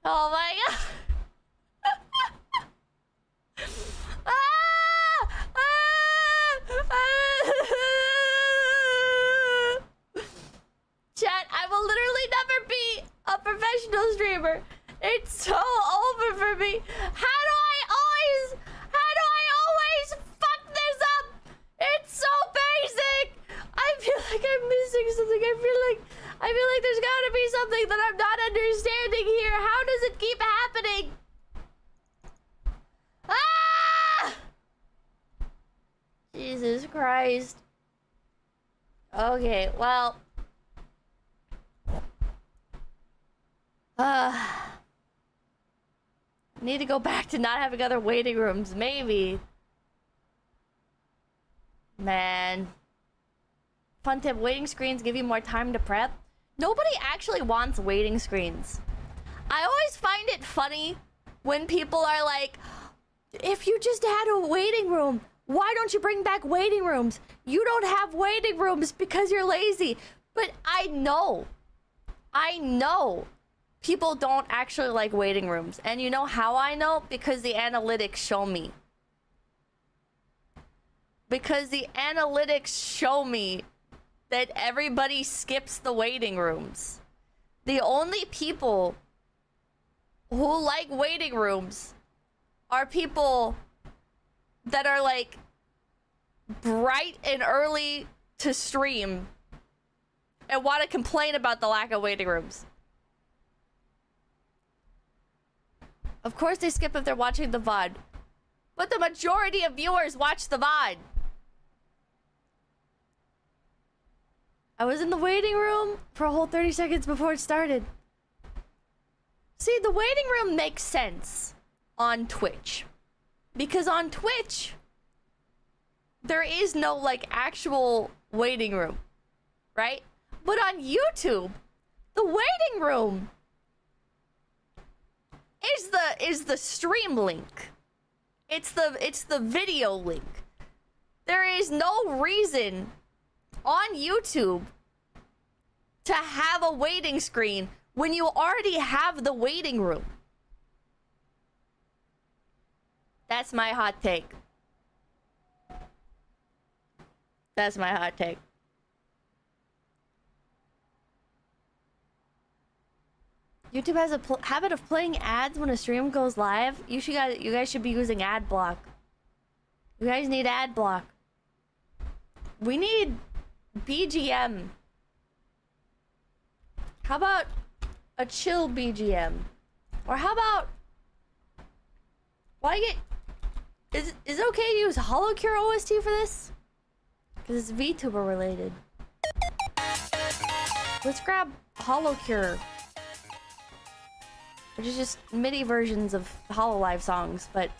Oh my god. Ah! Ah! Chat, I will literally never be a professional streamer. It's so over for me. How do I always fuck this up? It's so basic. I feel like I'm missing something. I feel like there's gotta be something that I'm not understanding here. How does it keep happening? Ah! Jesus Christ. Okay, well. Need to go back to not having other waiting rooms, maybe. Man. Fun tip, waiting screens give you more time to prep. Nobody actually wants waiting screens. I always find it funny when people are like, if you just had a waiting room, why don't you bring back waiting rooms? You don't have waiting rooms because you're lazy. But I know people don't actually like waiting rooms. And you know how I know? Because the analytics show me. Because the analytics show me that everybody skips the waiting rooms. The only people who like waiting rooms are people that are like bright and early to stream and want to complain about the lack of waiting rooms. Of course they skip if they're watching the VOD. But the majority of viewers watch the VOD. I was in the waiting room for a whole 30 seconds before it started. See, the waiting room makes sense on Twitch. Because on Twitch, there is no, like, actual waiting room. Right? But on YouTube, the waiting room is the stream link. It's the video link. There is no reason on YouTube to have a waiting screen when you already have the waiting room. That's my hot take. That's my hot take. YouTube has a habit of playing ads when a stream goes live. You guys should be using ad block. You guys need ad block. We need BGM. How about a chill BGM? Or how about... Is it okay to use 𝐒𝐿𝐴 OST for this? Because it's VTuber related. Let's grab 𝐒𝐿𝐴. Which is just MIDI versions of Hololive songs, but...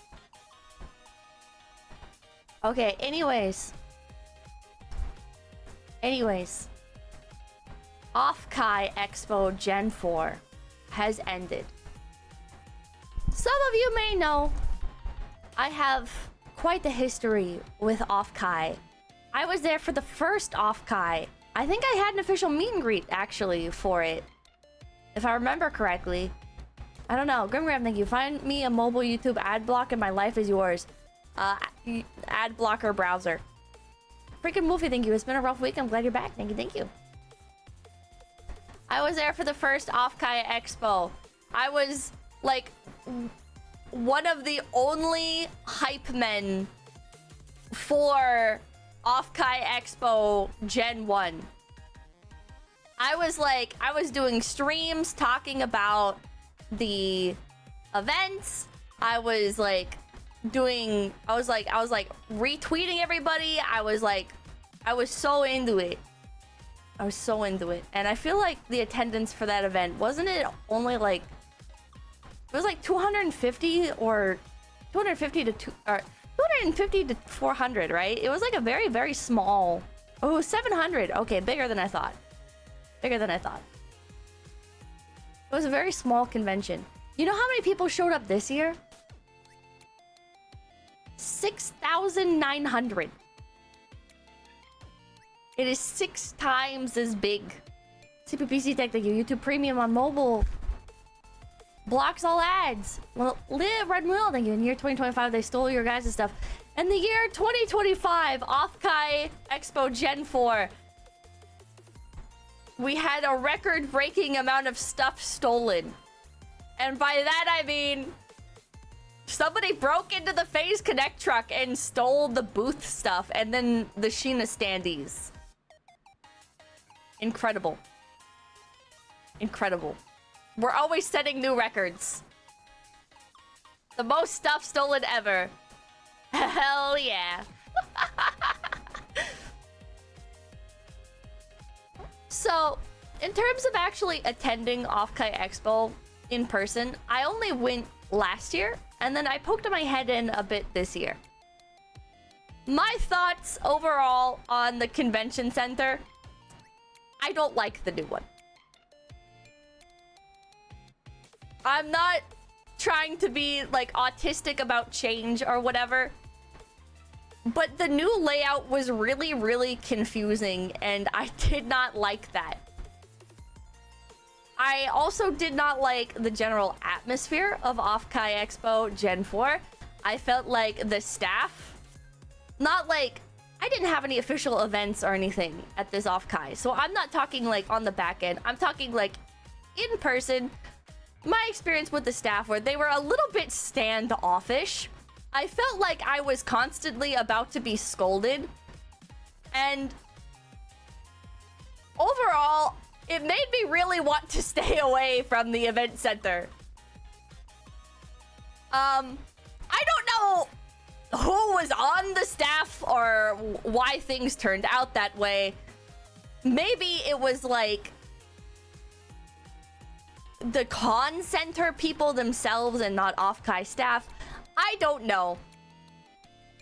Okay, anyways. Offkai Expo Gen 4 has ended. Some of you may know I have quite the history with Offkai. I was there for the first Offkai. I think I had an official meet and greet, actually, for it. If I remember correctly. I don't know. Grimgram, thank you. Find me a mobile YouTube ad block and my life is yours. Ad blocker browser. Freaking movie, thank you. It's been a rough week. I'm glad you're back. Thank you. I was there for the first Offkai Expo. I was, like, one of the only hype men for Offkai Expo Gen 1. I was doing streams talking about the events. I was retweeting everybody. I was so into it. And I feel like the attendance for that event, wasn't it only like, it was like 250 or 250 to 400, right? It was like a very, very small. Oh, it was 700. Okay, bigger than I thought. It was a very small convention. You know how many people showed up this year? 6,900. It is 6 times as big. CPPC Tech, thank you. YouTube Premium on mobile. blocks all ads. Well, Red Wheel, thank you. In year 2025, they stole your guys' stuff. In the year 2025, Offkai Expo Gen 4, we had a record-breaking amount of stuff stolen. And by that, I mean, somebody broke into the FaZe Connect truck and stole the booth stuff and then the Shiina standees. Incredible. Incredible. We're always setting new records. The most stuff stolen ever. Hell yeah. So, in terms of actually attending Offkai Expo in person, I only went last year, and then I poked my head in a bit this year. My thoughts overall on the convention center, I don't like the new one. I'm not trying to be like autistic about change or whatever, but the new layout was really, really confusing, and I did not like that. I also did not like the general atmosphere of Offkai Expo Gen 4. I felt like the staff, not like, I didn't have any official events or anything at this Offkai, so I'm not talking like on the back end. I'm talking like in person. My experience with the staff where they were a little bit standoffish. I felt like I was constantly about to be scolded. And overall, it made me really want to stay away from the event center. I don't know who was on the staff or why things turned out that way. Maybe it was like the con center people themselves and not Offkai staff. I don't know.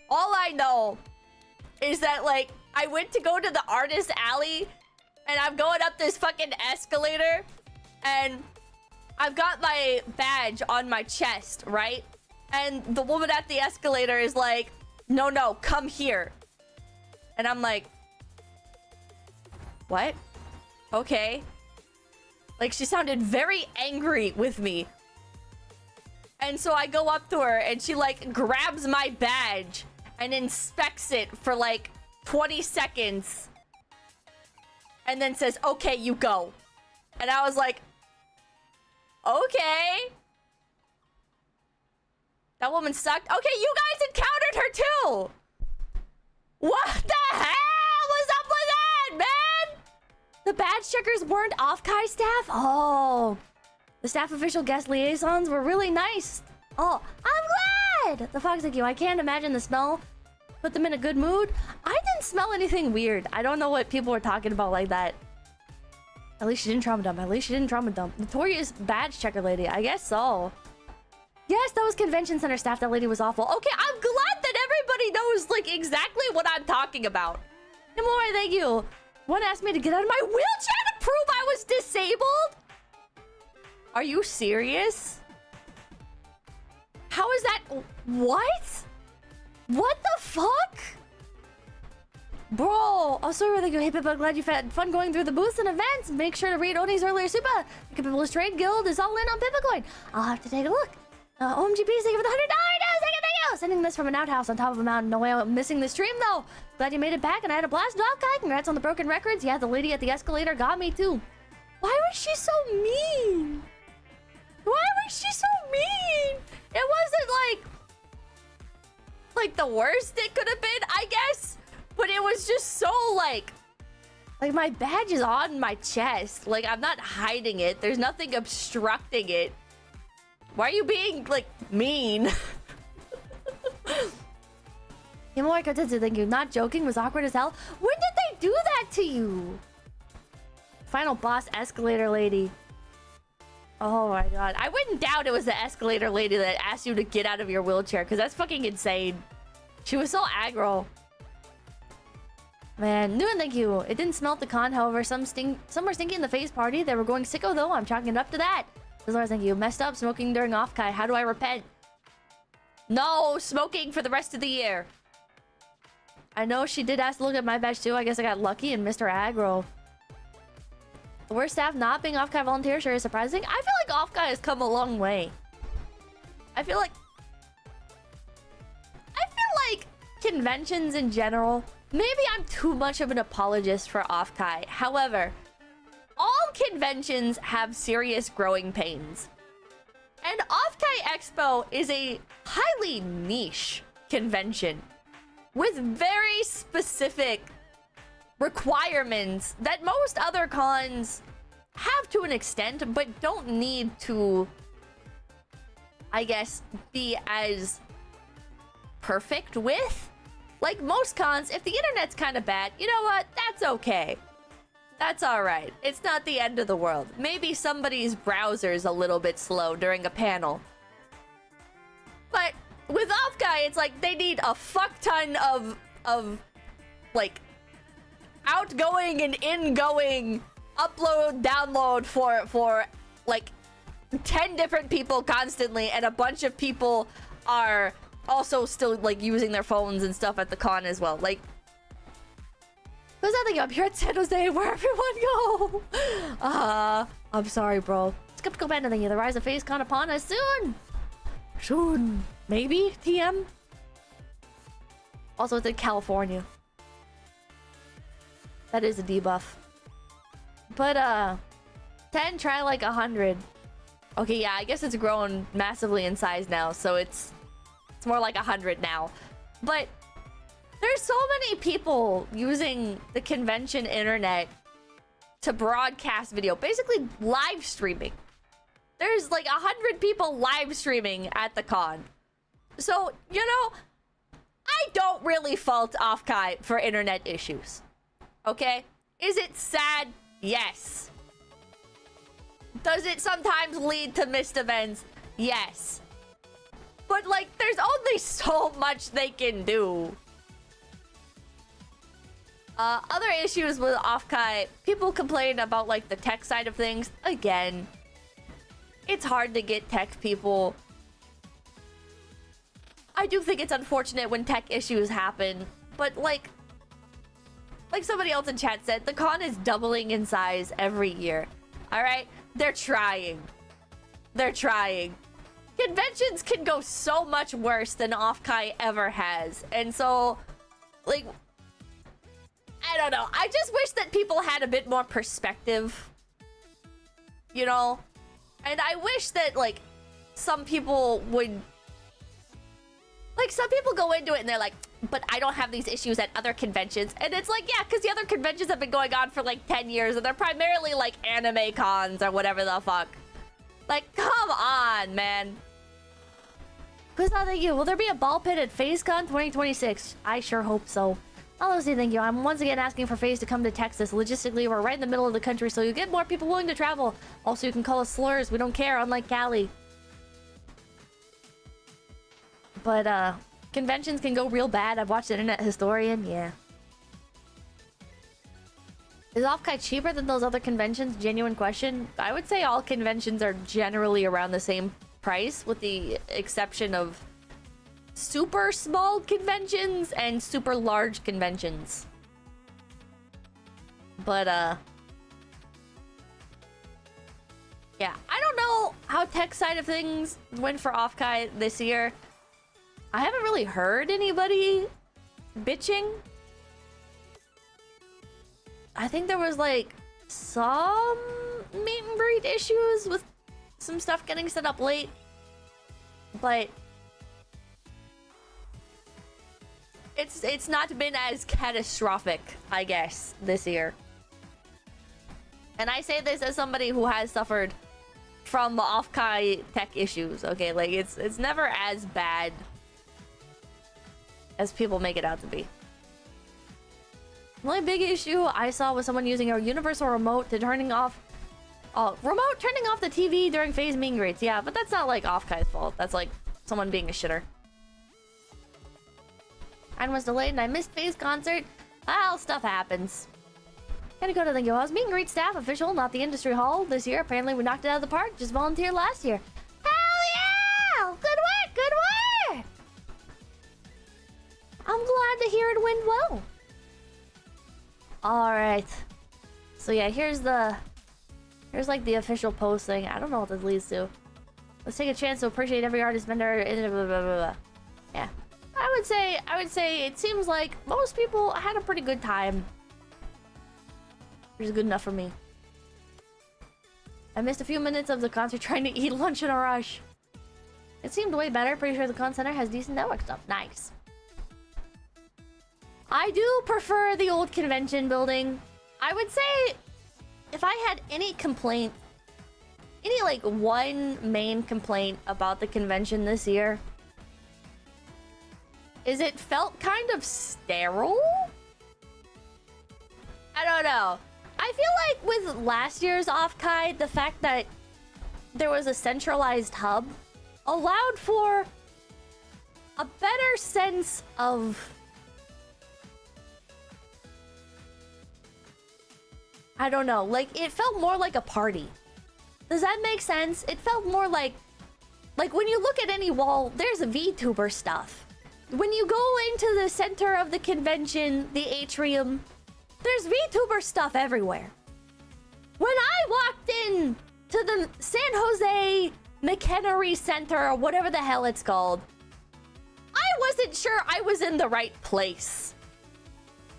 All I know is that, like, I went to go to the artist alley and I'm going up this fucking escalator and I've got my badge on my chest, right? And the woman at the escalator is like, no, come here. And I'm like, what? Okay. Like, she sounded very angry with me. And so I go up to her and she like grabs my badge and inspects it for like 20 seconds. And then says, okay, you go. And I was like, okay. That woman sucked. Okay, you guys encountered her too. What the hell was up with that, man? The badge checkers weren't Offkai staff? Oh. The staff official guest liaisons were really nice. Oh, I'm glad! The fox, thank you. I can't imagine the smell. Put them in a good mood. I didn't smell anything weird. I don't know what people were talking about like that. At least she didn't trauma dump. At least she didn't trauma dump. Notorious badge checker lady. I guess so. Yes, that was convention center staff. That lady was awful. Okay, I'm glad that everybody knows like exactly what I'm talking about. Nimore, thank you. One asked me to get out of my wheelchair to prove I was disabled? Are you serious? How is that? What? What the fuck? Bro, also really good. Hey, Pippa, glad you had fun going through the booths and events. Make sure to read Oni's earlier super. The People's Trade Guild is all in on Pippa Coin. I'll have to take a look. OMGP, thank you for the $100. Thank you. Sending this from an outhouse on top of a mountain. No way I'm missing the stream, though. Glad you made it back, and I had a blast. Offkai, congrats on the broken records. Yeah, the lady at the escalator got me, too. Why was she so mean? Why was she so mean? It wasn't like the worst it could have been, I guess. But it was just so like my badge is on my chest. Like, I'm not hiding it. There's nothing obstructing it. Why are you being like mean? Thank you. Not joking, was awkward as hell. When did they do that to you? Final boss escalator lady. Oh my god. I wouldn't doubt it was the escalator lady that asked you to get out of your wheelchair, because that's fucking insane. She was so aggro. Man, new and thank you. It didn't smell at the con, however, some were stinky in the FaZe party. They were going sicko though. I'm chalking it up to that. Lars, thank you. Messed up smoking during Offkai. How do I repent? No smoking for the rest of the year. I know she did ask to look at my badge too. I guess I got lucky and Mr. Aggro. Worst staff not being Offkai volunteer sure is surprising. I feel like Offkai has come a long way. I feel like conventions in general, maybe I'm too much of an apologist for Offkai. However, all conventions have serious growing pains. And Offkai Expo is a highly niche convention with very specific requirements that most other cons have to an extent, but don't need to, I guess, be as perfect with. Like most cons, if the internet's kind of bad, you know what? That's okay. That's alright. It's not the end of the world. Maybe somebody's browser's a little bit slow during a panel. But with Offkai, it's like they need a fuck ton of like outgoing and ingoing upload, download for like 10 different people constantly, and a bunch of people are also still like using their phones and stuff at the con as well. Like, there's nothing up here at San Jose where everyone go. I'm sorry, bro. Skeptical Panda, thank you. The rise of FaZe Con upon us soon. Soon. Maybe, TM? Also, it's in California. That is a debuff. But, 10, try like 100. Okay, yeah, I guess it's grown massively in size now, so it's more like 100 now. But there's so many people using the convention internet to broadcast video, basically live streaming. There's like 100 people live streaming at the con. So, you know, I don't really fault Offkai for internet issues. Okay? Is it sad? Yes. Does it sometimes lead to missed events? Yes. But like, there's only so much they can do. Other issues with Offkai, people complain about like the tech side of things. Again, it's hard to get tech people. I do think it's unfortunate when tech issues happen, but like somebody else in chat said, the con is doubling in size every year. All right, they're trying. They're trying. Conventions can go so much worse than Offkai ever has, and so like, I don't know. I just wish that people had a bit more perspective, you know? And I wish that, like, some people would... Like, some people go into it and they're like, but I don't have these issues at other conventions. And it's like, yeah, because the other conventions have been going on for, like, 10 years. And they're primarily, like, anime cons or whatever the fuck. Like, come on, man. Who's not thank you? Will there be a ball pit at FaZeCon 2026? I sure hope so. Hello, say thank you. I'm once again asking for FaZe to come to Texas. Logistically, we're right in the middle of the country, so you get more people willing to travel. Also, you can call us slurs. We don't care, unlike Cali. But, conventions can go real bad. I've watched Internet Historian. Yeah. Is Offkai cheaper than those other conventions? Genuine question. I would say all conventions are generally around the same price, with the exception of super small conventions and super large conventions. But yeah, I don't know how tech side of things went for Offkai this year. I haven't really heard anybody bitching. I think there was like some meet and greet issues with some stuff getting set up late, but it's not been as catastrophic, I guess, this year. And I say this as somebody who has suffered from Offkai tech issues, okay? Like, it's never as bad as people make it out to be. The only big issue I saw was someone using a universal remote to turning off the TV during FaZe meet and greets. Yeah, but that's not like Offkai's fault. That's like someone being a shitter. Mine was delayed and I missed FaZe concert. Well, stuff happens. Kaneko Lumi, thank you. I was meet and greet staff official, not the industry hall this year. Apparently we knocked it out of the park. Just volunteered last year. Hell yeah! Good work, good work! I'm glad to hear it went well. Alright. So yeah, here's the Here's like the official posting. I don't know what this leads to. Let's take a chance to appreciate every artist, vendor, blah, blah, blah, blah. Yeah. I would say it seems like most people had a pretty good time. Which is good enough for me. I missed a few minutes of the concert trying to eat lunch in a rush. It seemed way better. Pretty sure the con center has decent network stuff. Nice. I do prefer the old convention building. I would say if I had any complaint, any like one main complaint about the convention this year, is it felt kind of sterile? I don't know. I feel like with last year's Offkai, the fact that there was a centralized hub allowed for a better sense of I don't know, like it felt more like a party. Does that make sense? It felt more like when you look at any wall, there's a VTuber stuff. When you go into the center of the convention, the atrium, there's VTuber stuff everywhere. When I walked in to the San Jose McHenry Center or whatever the hell it's called, I wasn't sure I was in the right place.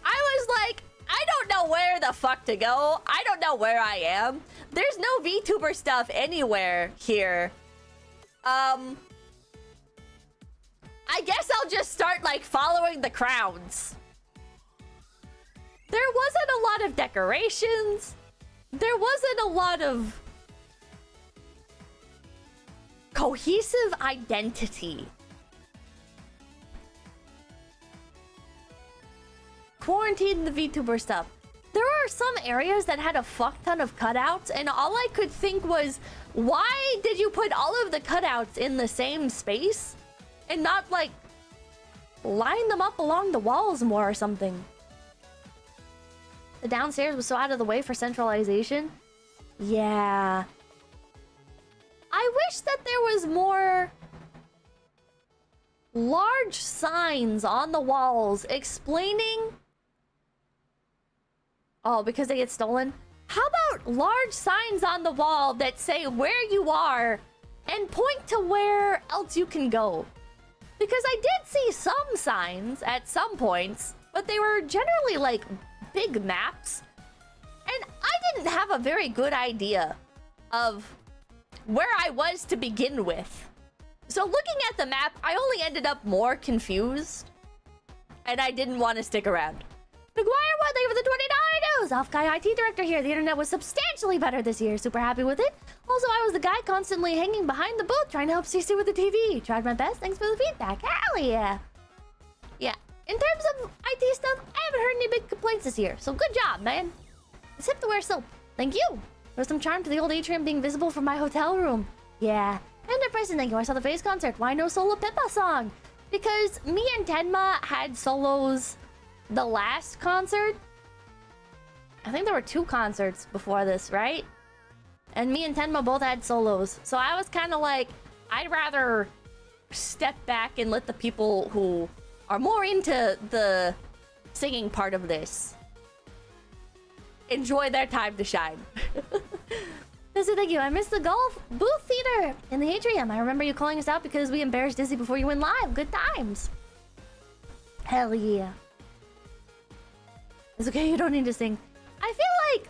I was like, I don't know where the fuck to go. I don't know where I am. There's no VTuber stuff anywhere here. I guess I'll just start like following the crowds. There wasn't a lot of decorations. There wasn't a lot of cohesive identity. Quarantined the VTuber stuff. There are some areas that had a fuck ton of cutouts, and all I could think was, why did you put all of the cutouts in the same space and not like line them up along the walls more or something? The downstairs was so out of the way for centralization. Yeah. I wish that there was more large signs on the walls explaining... Oh, because they get stolen? How about large signs on the wall that say where you are and point to where else you can go? Because I did see some signs at some points, but they were generally like big maps. And I didn't have a very good idea of where I was to begin with. So looking at the map, I only ended up more confused. And I didn't want to stick around. McGuire, what? Thank you for the $20 news! Offkai IT director here. The internet was substantially better this year. Super happy with it. Also, I was the guy constantly hanging behind the booth trying to help CC with the TV. Tried my best. Thanks for the feedback. Hell yeah. Yeah. In terms of IT stuff, I haven't heard any big complaints this year. So good job, man. It's hip to wear soap. Thank you. There was some charm to the old atrium being visible from my hotel room. Yeah. And the person, thank you. I saw the face concert. Why no solo Pippa song? Because me and Tenma had solos the last concert. I think there were 2 concerts before this, right? And me and Tenma both had solos. So I was kind of like, I'd rather step back and let the people who are more into the singing part of this enjoy their time to shine. Thank you. I missed the golf booth theater in the atrium. I remember you calling us out because we embarrassed Dizzy before you went live. Good times. Hell yeah. It's okay, you don't need to sing. I feel like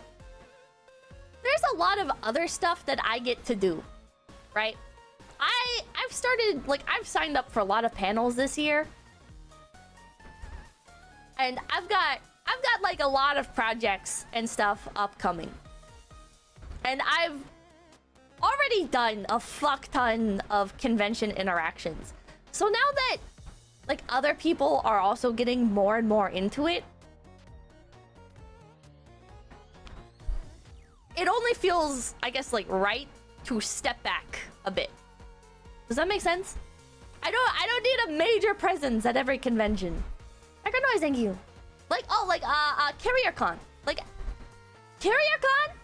there's a lot of other stuff that I get to do, right? I've started, like, I've signed up for a lot of panels this year. And I've got like a lot of projects and stuff upcoming. And I've already done a fuck ton of convention interactions. So now that like other people are also getting more and more into it, it only feels, I guess, like right to step back a bit. Does that make sense? I don't need a major presence at every convention. Micro noise, thank you. Like, oh, like CarrierCon. Like CarrierCon,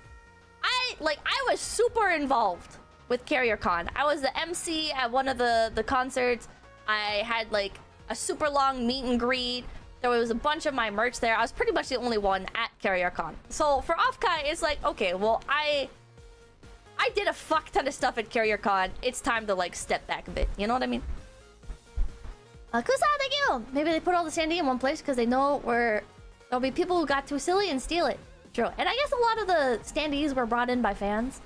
I was super involved with CarrierCon. I was the MC at one of the concerts. I had like a super long meet and greet. There was a bunch of my merch there. I was pretty much the only one at CarrierCon. So for Offkai, it's like, okay, well, I I did a fuck ton of stuff at CarrierCon. It's time to like step back a bit. You know what I mean? Kusa, thank you! Maybe they put all the standee in one place because they know where there'll be people who got too silly and steal it. True. And I guess a lot of the standees were brought in by fans.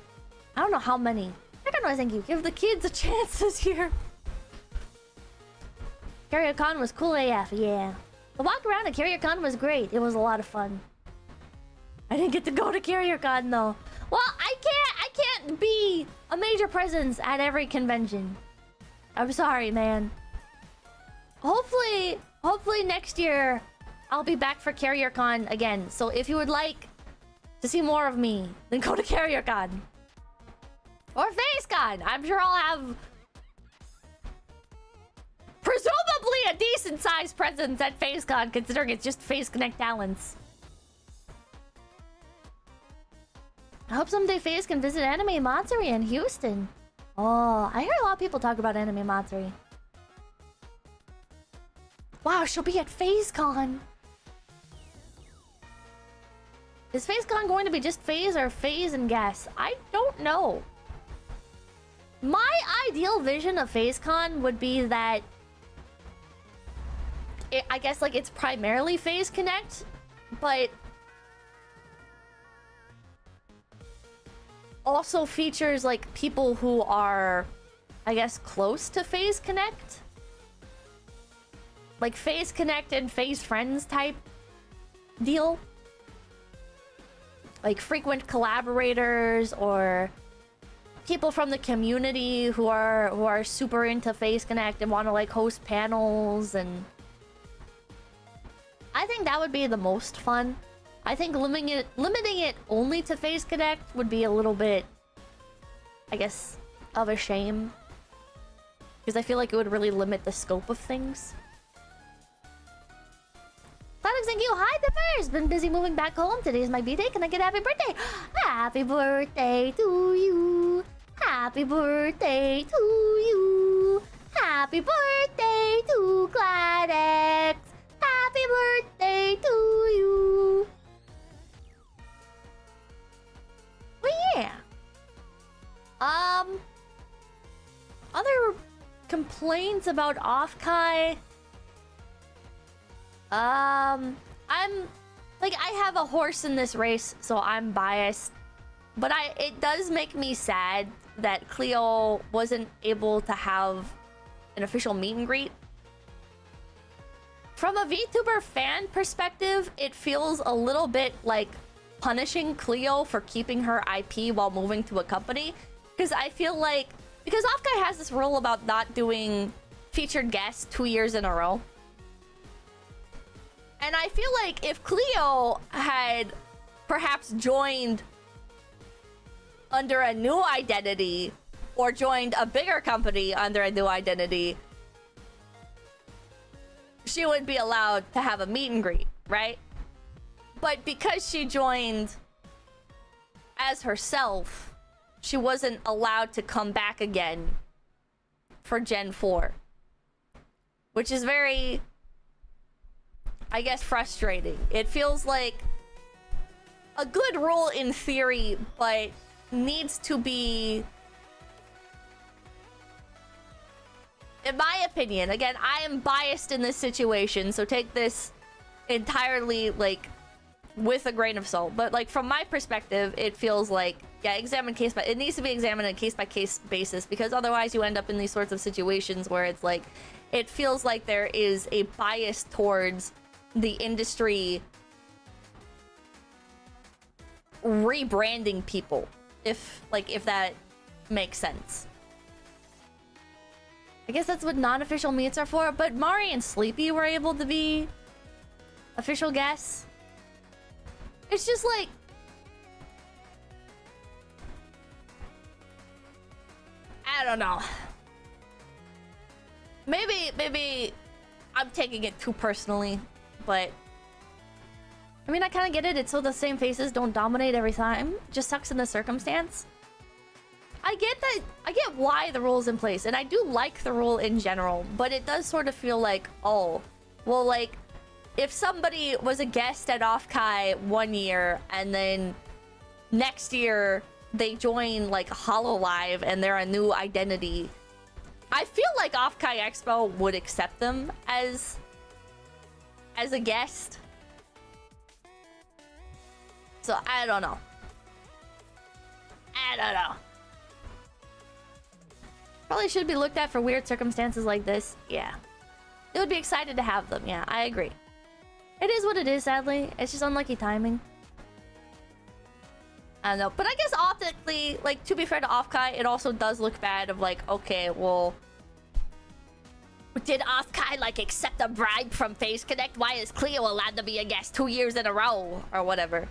I don't know how many. I don't know, thank you. Give the kids a chance this year. CarrierCon was cool AF, yeah. The walk around at CarrierCon was great. It was a lot of fun. I didn't get to go to CarrierCon though. Well, I can't be a major presence at every convention. I'm sorry, man. Hopefully next year I'll be back for CarrierCon again. So if you would like to see more of me, then go to CarrierCon. Or FaceCon. I'm sure I'll have presumably a decent sized presence at FaceCon, considering it's just Face Connect talents. I hope someday FaZe can visit Anime Matsuri in Houston. Oh, I hear a lot of people talk about Anime Matsuri. Wow, she'll be at FaZeCon. Is FaZeCon going to be just FaZe or FaZe and guests? I don't know. My ideal vision of FaZeCon would be that I guess like it's primarily FaZe Connect, but also features like people who are, I guess, close to FaZe Connect. Like FaZe Connect and FaZe Friends type deal. Like frequent collaborators or people from the community who are super into FaZe Connect and want to like host panels, and I think that would be the most fun. I think limiting it only to FaZe Connect would be a little bit, I guess, of a shame. Because I feel like it would really limit the scope of things. Alex, thank you. Hi, Dippers. Been busy moving back home. Today's my B-day. Can I get a happy birthday? Happy birthday to you. Happy birthday to you. Happy birthday to 𝐿𝐴𝐷𝐿𝐴𝐻. Happy birthday to you. Well, yeah. Other complaints about Offkai. I'm like, I have a horse in this race, so I'm biased. But it does make me sad that 𝐒𝐿 wasn't able to have an official meet and greet. From a VTuber fan perspective, it feels a little bit like punishing 𝐒𝐿 for keeping her IP while moving to a company. Because I feel like, because Offkai has this rule about not doing featured guests 2 years in a row. And I feel like if 𝐒𝐿 had perhaps joined under a new identity or joined a bigger company under a new identity, she would be allowed to have a meet and greet, right? But because she joined as herself, she wasn't allowed to come back again for Gen 4. Which is very, I guess, frustrating. It feels like a good rule in theory, but needs to be, in my opinion, again, I am biased in this situation, so take this entirely, like, with a grain of salt. But, like, from my perspective, it feels like, yeah, it needs to be examined on a case-by-case basis, because otherwise you end up in these sorts of situations where it's like, it feels like there is a bias towards the industry rebranding people, if that makes sense. I guess that's what non-official meets are for, but Mari and Sleepy were able to be official guests. It's just like, I don't know. Maybe I'm taking it too personally, but I mean, I kind of get it. It's so the same faces don't dominate every time. Just sucks in the circumstance. I get that. I get why the rule's in place, and I do like the rule in general, but it does sort of feel like, oh, well, like, if somebody was a guest at Offkai 1 year and then next year they join like HoloLive and they're a new identity, I feel like Offkai Expo would accept them as a guest. So I don't know. I don't know. Probably should be looked at for weird circumstances like this. Yeah. It would be excited to have them. Yeah, I agree. It is what it is, sadly. It's just unlucky timing. I don't know. But I guess optically, like, to be fair to Offkai, it also does look bad of like, okay, well, did Offkai like accept a bribe from Face Connect? Why is Cleo allowed to be a guest 2 years in a row or whatever?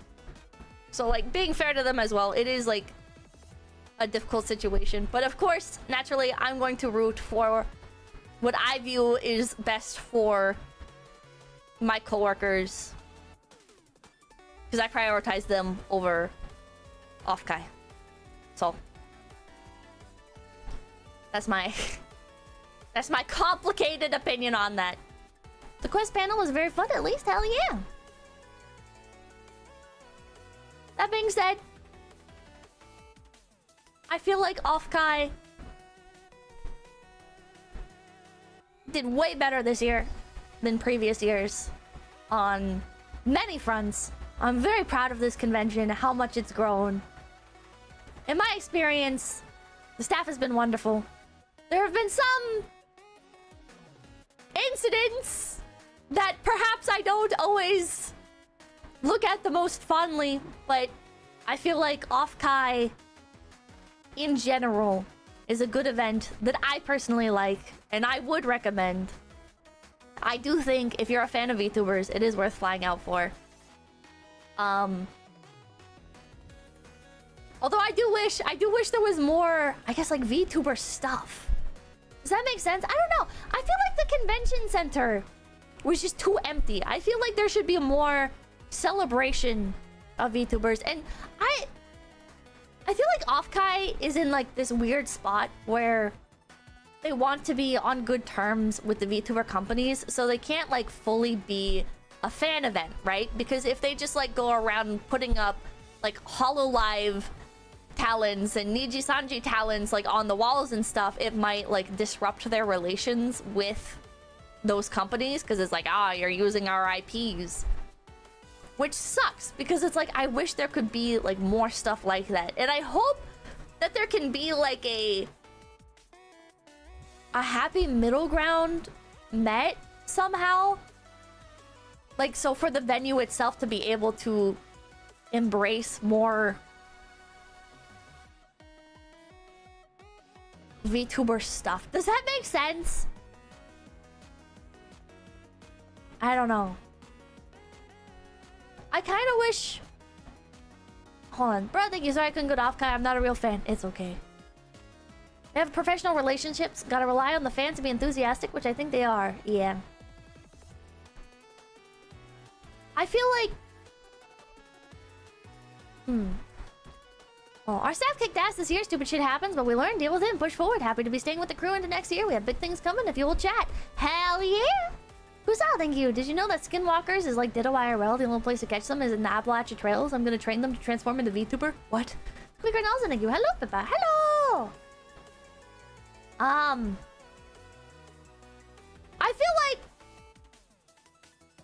So like being fair to them as well, it is like a difficult situation. But of course, naturally, I'm going to root for what I view is best for my coworkers, because I prioritize them over Offkai. So that's my that's my complicated opinion on that. The quest panel was very fun, at least. Hell yeah. That being said, I feel like Offkai did way better this year than previous years on many fronts. I'm very proud of this convention, how much it's grown. In my experience, the staff has been wonderful. There have been some incidents that perhaps I don't always look at the most fondly, but I feel like Offkai in general is a good event that I personally like and I would recommend. I do think if you're a fan of VTubers, it is worth flying out for. Although I do wish there was more, I guess, like VTuber stuff. Does that make sense? I don't know. I feel like the convention center was just too empty. I feel like there should be more celebration of VTubers, and I feel like Offkai is in like this weird spot where they want to be on good terms with the VTuber companies, so they can't like fully be a fan event, right? Because if they just like go around putting up like HoloLive talents and Niji-Sanji talents like on the walls and stuff, it might like disrupt their relations with those companies, because it's like, ah, you're using our IPs. Which sucks, because it's like, I wish there could be like more stuff like that. And I hope that there can be like a happy middle ground met somehow. Like, so for the venue itself to be able to embrace more VTuber stuff. Does that make sense? I don't know. I kind of wish... Hold on. Bro, thank you. Sorry I couldn't go to Offkai. I'm not a real fan. It's okay. They have professional relationships. Gotta rely on the fans to be enthusiastic, which I think they are. Yeah. I feel like... Well, our staff kicked ass this year. Stupid shit happens, but we learn, deal with it, and push forward. Happy to be staying with the crew into next year. We have big things coming if you will chat. Hell yeah! Who's out? Thank you. Did you know that Skinwalkers is like Ditto IRL? The only place to catch them is in the Appalachia Trails. I'm gonna train them to transform into VTuber. What? Quick Nelson, thank you. Hello, Pippa. Hello! I feel like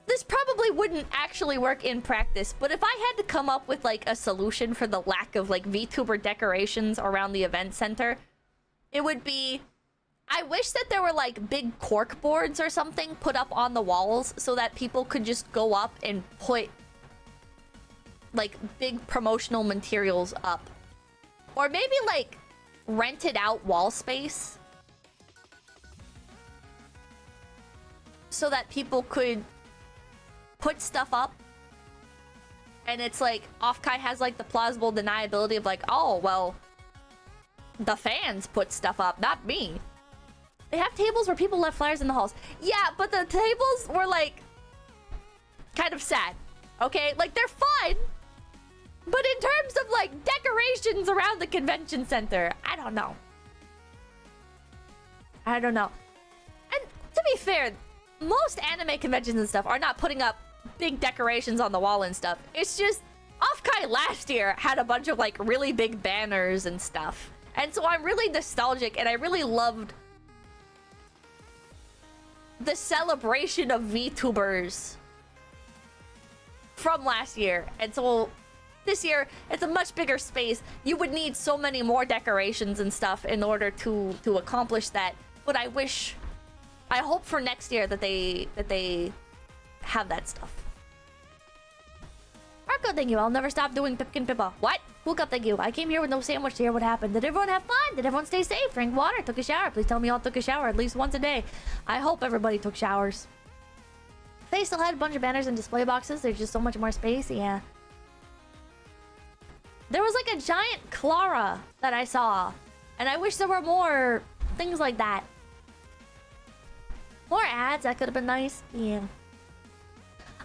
this probably wouldn't actually work in practice, but if I had to come up with like a solution for the lack of like VTuber decorations around the event center, it would be, I wish that there were like big cork boards or something put up on the walls so that people could just go up and put like big promotional materials up. Or maybe like rented out wall space so that people could put stuff up. And it's like, Offkai has like the plausible deniability of like, oh, well, the fans put stuff up, not me. They have tables where people left flyers in the halls. Yeah, but the tables were like kind of sad. Okay, like they're fun, but in terms of like decorations around the convention center, I don't know. I don't know. And to be fair, most anime conventions and stuff are not putting up big decorations on the wall and stuff. It's just Offkai last year had a bunch of like really big banners and stuff. And so I'm really nostalgic and I really loved the celebration of VTubers from last year. And so this year, it's a much bigger space. You would need so many more decorations and stuff in order to accomplish that. But I hope for next year that they have that stuff. Marco, thank you. I'll never stop doing Pipkin Pippa. What? Hook thank you. I came here with no sandwich to hear what happened. Did everyone have fun? Did everyone stay safe? Drink water? Took a shower? Please tell me you all took a shower at least once a day. I hope everybody took showers. They still had a bunch of banners and display boxes. There's just so much more space. Yeah. There was like a giant Clara that I saw. And I wish there were more things like that. More ads, that could have been nice. Yeah.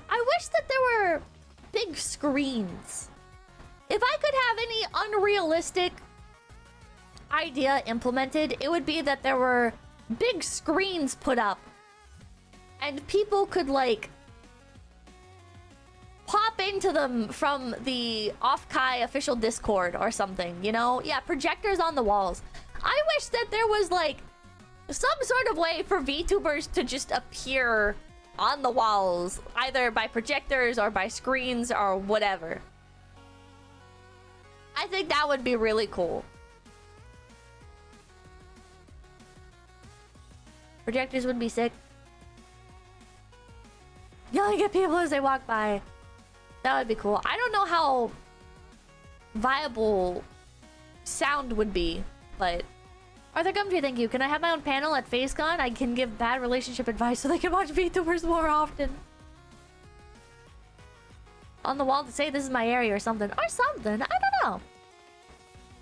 I wish that there were big screens. If I could have any unrealistic idea implemented, it would be that there were big screens put up. And people could like pop into them from the Offkai official Discord or something, you know? Yeah, projectors on the walls. I wish that there was like some sort of way for VTubers to just appear on the walls, either by projectors or by screens or whatever. I think that would be really cool. Projectors would be sick. Yelling at people as they walk by. That would be cool. I don't know how viable sound would be, but... Arthur Gumtree, thank you. Can I have my own panel at FaceCon? I can give bad relationship advice so they can watch VTubers more often. On the wall to say this is my area or something. Or something. I don't know.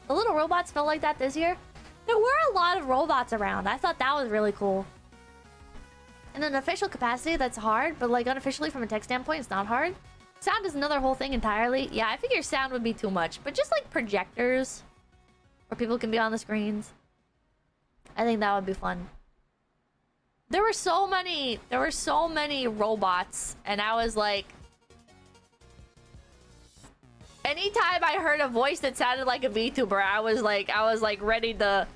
The little robots felt like that this year. There were a lot of robots around. I thought that was really cool. In an official capacity, that's hard. But like unofficially from a tech standpoint, it's not hard. Sound is another whole thing entirely. Yeah, I figure sound would be too much. But just like projectors. Where people can be on the screens. I think that would be fun. There were so many robots, and I was like, anytime I heard a voice that sounded like a VTuber, I was like ready to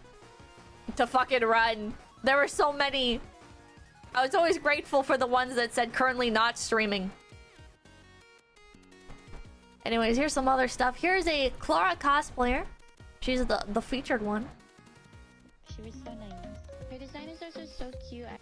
fucking run. There were so many. I was always grateful for the ones that said currently not streaming. Anyways, here's some other stuff. Here's a Clara cosplayer. She's the featured one. She was so nice. Her design is also so cute. Hi!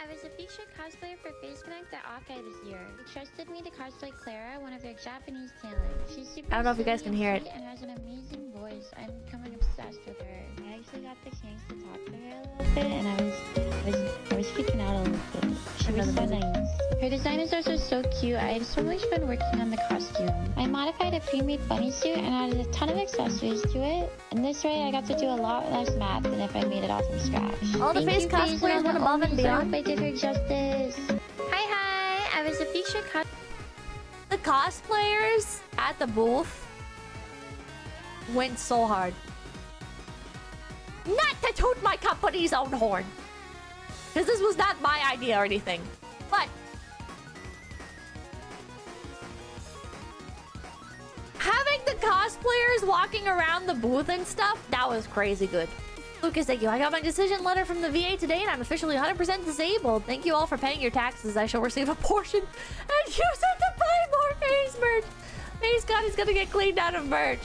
I was a featured cosplayer for Face Connect at Offkai this year. They trusted me to cosplay Clara, one of their Japanese talents. She's super I don't know if you guys can hear it. And has an amazing voice. I'm becoming obsessed with her. I actually got the chance to talk to her a little bit, and I was freaking out a little bit. She was so nice. Her design is also so cute. I had so much fun working on the costume. I modified a pre-made bunny suit and added a ton of accessories to it. And this way, I got to do a lot less math than if I made it all from scratch. All the face cosplayers went above and beyond. I hope I did her justice. Hi! I was a featured The cosplayers at the booth went so hard. Not to toot my company's own horn, because this was not my idea or anything. But having the cosplayers walking around the booth and stuff, that was crazy good. Lucas, thank you. I got my decision letter from the VA today, and I'm officially 100% disabled. Thank you all for paying your taxes. I shall receive a portion and use it to buy more face merch. Face God is gonna get cleaned out of merch.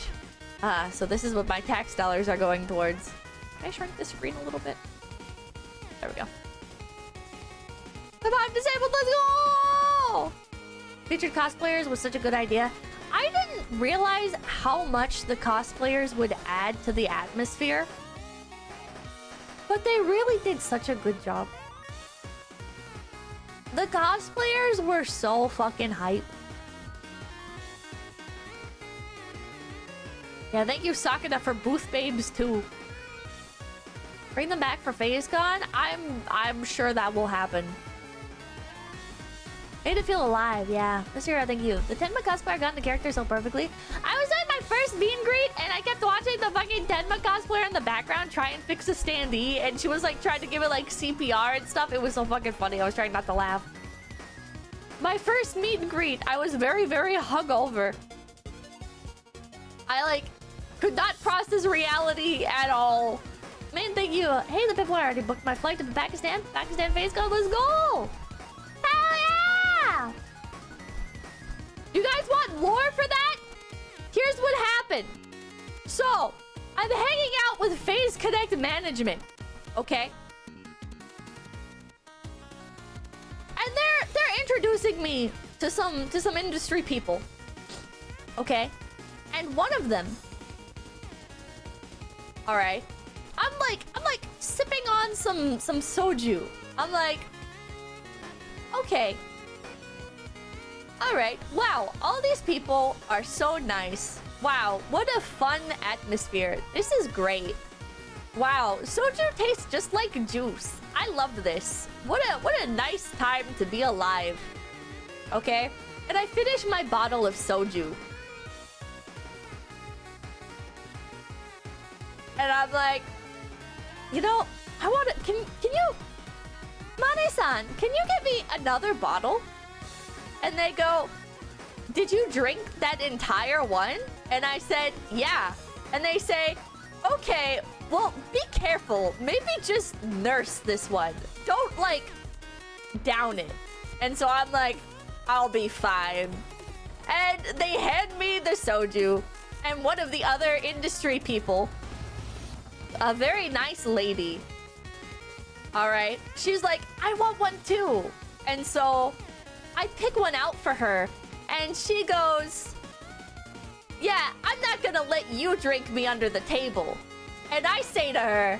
So this is what my tax dollars are going towards. Can I shrink this screen a little bit? There we go. Come on, disabled, let's go! Featured cosplayers was such a good idea. I didn't realize how much the cosplayers would add to the atmosphere. But they really did such a good job. The cosplayers were so fucking hype. Yeah, thank you, Sakura, for booth babes too. Bring them back for FaceCon? I'm sure that will happen. Made it feel alive, yeah. This year, thank you. The Tenma cosplayer got into character so perfectly. I was doing my first meet and greet, and I kept watching the fucking Tenma cosplayer in the background try and fix a standee, and she was like trying to give it like CPR and stuff. It was so fucking funny. I was trying not to laugh. My first meet and greet, I was very, very hungover. I, like, could not process reality at all. Man, thank you. Hey, the people, I already booked my flight to Pakistan. Pakistan face go, let's go! Hell yeah! You guys want lore for that? Here's what happened. So, I'm hanging out with FaZe Connect management, okay? And they're introducing me to some industry people, okay? And one of them, all right, I'm like sipping on some soju. I'm like, okay, all right, wow, all these people are so nice. Wow, what a fun atmosphere. This is great. Wow, soju tastes just like juice. I love this. What a nice time to be alive. Okay? And I finished my bottle of soju. And I'm like, you know, I want to... Can you... Mane-san, can you get me another bottle? And they go, did you drink that entire one? And I said, yeah. And they say, okay, well, be careful. Maybe just nurse this one. Don't, like, down it. And so I'm like, I'll be fine. And they hand me the soju. And one of the other industry people, a very nice lady, all right, she's like, I want one too. And so I pick one out for her. And she goes, yeah, I'm not gonna let you drink me under the table. And I say to her,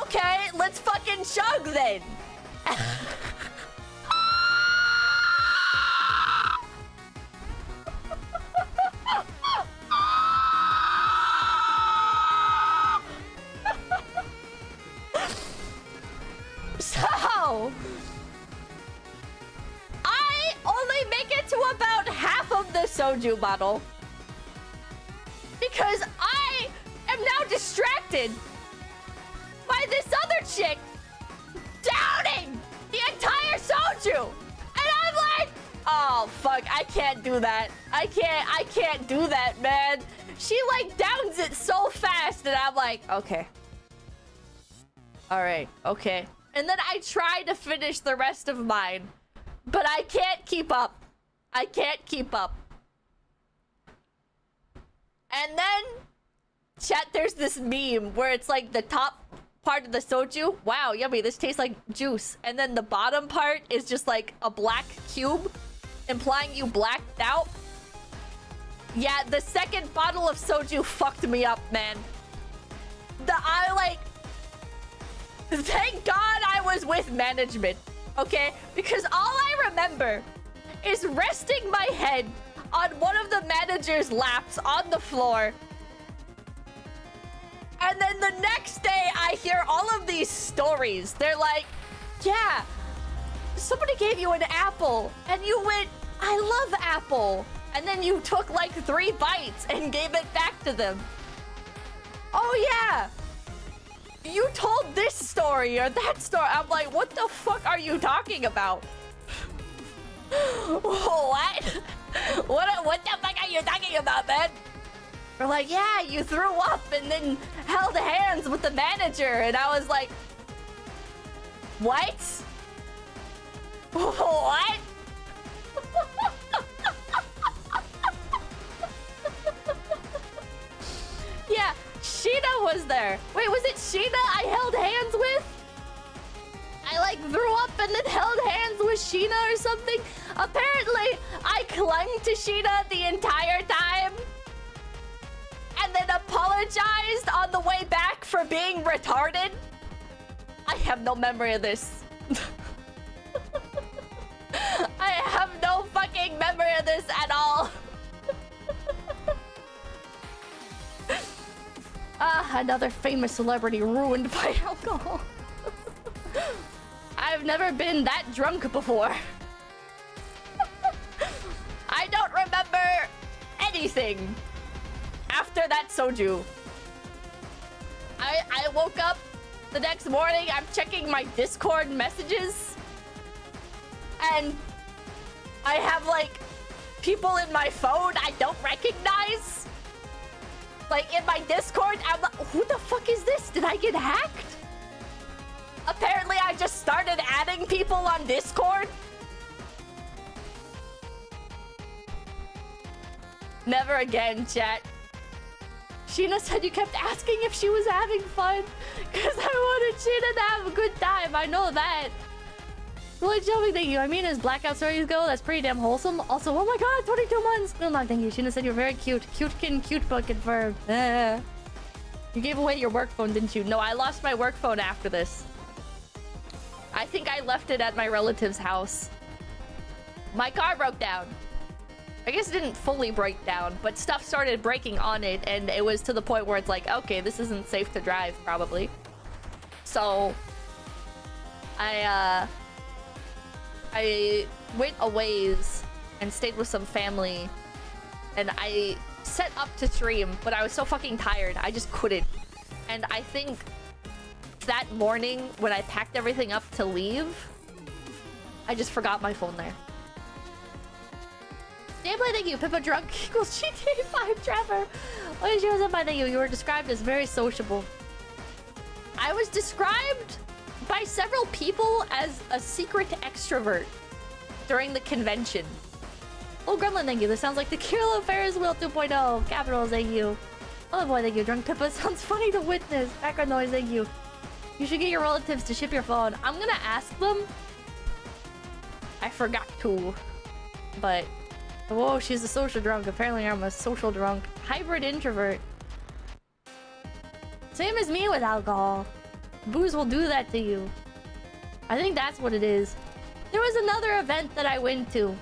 okay, let's fucking chug then. So, I only make it to about half of the soju bottle because I am now distracted by this other chick downing the entire soju. And I'm like, oh fuck, I can't do that. I can't do that, man. She like downs it so fast and I'm like, okay. All right, okay. And then I try to finish the rest of mine, but I can't keep up. I can't keep up. And then, chat, there's this meme where it's like the top part of the soju. Wow, yummy, this tastes like juice. And then the bottom part is just like a black cube, implying you blacked out. Yeah, the second bottle of soju fucked me up, man. Thank God I was with management, okay? Because all I remember is resting my head on one of the manager's laps on the floor. And then the next day, I hear all of these stories. They're like, yeah, somebody gave you an apple, and you went, I love apple. And then you took like 3 bites and gave it back to them. Oh, yeah. You told this story or that story. I'm like, what the fuck are you talking about? What? What the fuck are you talking about, man? We're like, yeah, you threw up and then held hands with the manager. And I was like, what? What? Yeah, Shiina was there. Wait, was it Shiina I held hands with? I like threw up and then held hands with Shiina or something. Apparently, I clung to Shiina the entire time. And then apologized on the way back for being retarded. I have no memory of this. I have no fucking memory of this at all. Another famous celebrity ruined by alcohol. I've never been that drunk before. I don't remember anything after that soju. I woke up the next morning, I'm checking my Discord messages, and I have, like, people in my phone I don't recognize. Like, in my Discord, I'm like, who the fuck is this? Did I get hacked? Apparently, I just started adding people on Discord. Never again, chat. Shiina said you kept asking if she was having fun. Because I wanted Shiina to have a good time. I know that. Really jumping, thank you. I mean, as Blackout stories go, that's pretty damn wholesome. Also, oh my god, 22 months. No, no, thank you. Shiina said you're very cute. Cute confirmed. You gave away your work phone, didn't you? No, I lost my work phone after this. I think I left it at my relative's house. My car broke down. I guess it didn't fully break down, but stuff started breaking on it, and it was to the point where it's like, okay, this isn't safe to drive, probably. So, I went a ways and stayed with some family, and I set up to stream, but I was so fucking tired, I just couldn't. And I think that morning, when I packed everything up to leave, I just forgot my phone there. Gameplay, thank you. Pippa drunk equals GTA 5 Trevor. What did you was up by? Thank you. You were described as very sociable. I was described by several people as a secret extrovert during the convention. Oh, Gremlin, thank you. This sounds like the Kilo Ferris Wheel 2.0. Capitals, thank you. Oh boy, thank you. Drunk Pippa sounds funny to witness. Background noise, thank you. You should get your relatives to ship your phone. I'm gonna ask them. I forgot to, but. Whoa, she's a social drunk. Apparently I'm a social drunk. Hybrid introvert. Same as me with alcohol. Booze will do that to you. I think that's what it is. There was another event that I went to.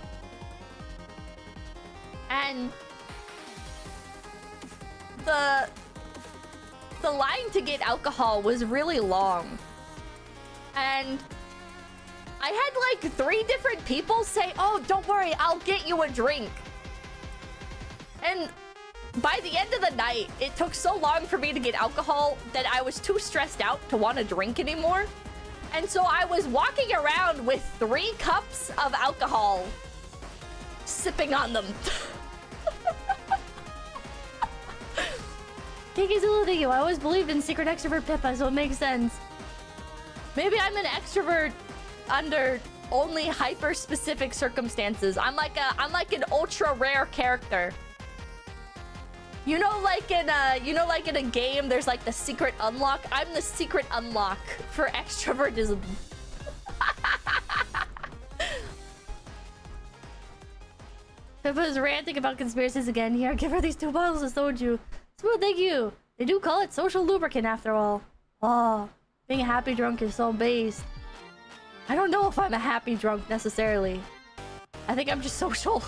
And the line to get alcohol was really long. And I had like 3 different people say, oh, don't worry, I'll get you a drink. And by the end of the night, it took so long for me to get alcohol that I was too stressed out to want to drink anymore. And so I was walking around with 3 cups of alcohol, sipping on them. Kiki Zulu, thank you. I always believed in secret extrovert Pippa, so it makes sense. Maybe I'm an extrovert under only hyper-specific circumstances. I'm like an ultra-rare character. You know, like in a game, there's like the secret unlock. I'm the secret unlock for extrovertism. Pippa's ranting about conspiracies again. Here, give her these 2 bottles of soju. Smooth, thank you. They do call it social lubricant after all. Oh, being a happy drunk is so based. I don't know if I'm a happy drunk necessarily. I think I'm just social.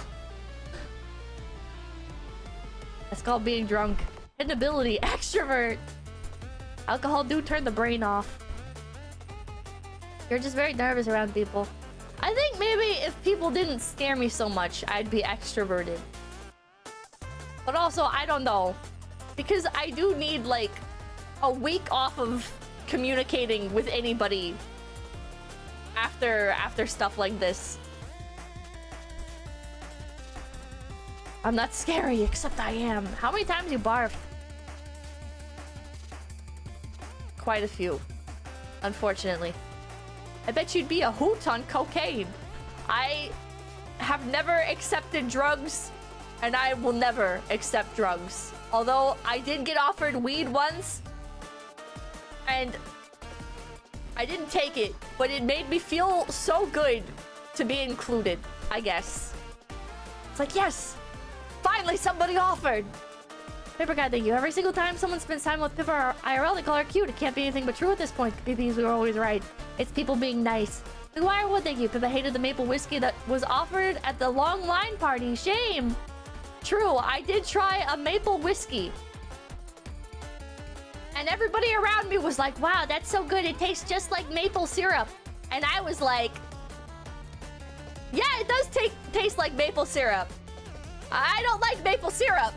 That's called being drunk. Hidden ability, extrovert. Alcohol do turn the brain off. You're just very nervous around people. I think maybe if people didn't scare me so much, I'd be extroverted. But also, I don't know. Because I do need like a week off of communicating with anybody after stuff like this. I'm not scary, except I am. How many times you barfed? Quite a few, unfortunately. I bet you'd be a hoot on cocaine. I have never accepted drugs, and I will never accept drugs. Although I did get offered weed once, and I didn't take it, but it made me feel so good to be included, I guess. It's like, yes, finally somebody offered. Paper guy, thank you. Every single time someone spends time with Pippa or IRL, they call her cute. It can't be anything but true at this point. PPs were always right. It's people being nice. McGuire would, thank you. Pippa hated the maple whiskey that was offered at the long line party. Shame. True, I did try a maple whiskey. And everybody around me was like, wow, that's so good. It tastes just like maple syrup. And I was like, yeah, it does taste like maple syrup. I don't like maple syrup.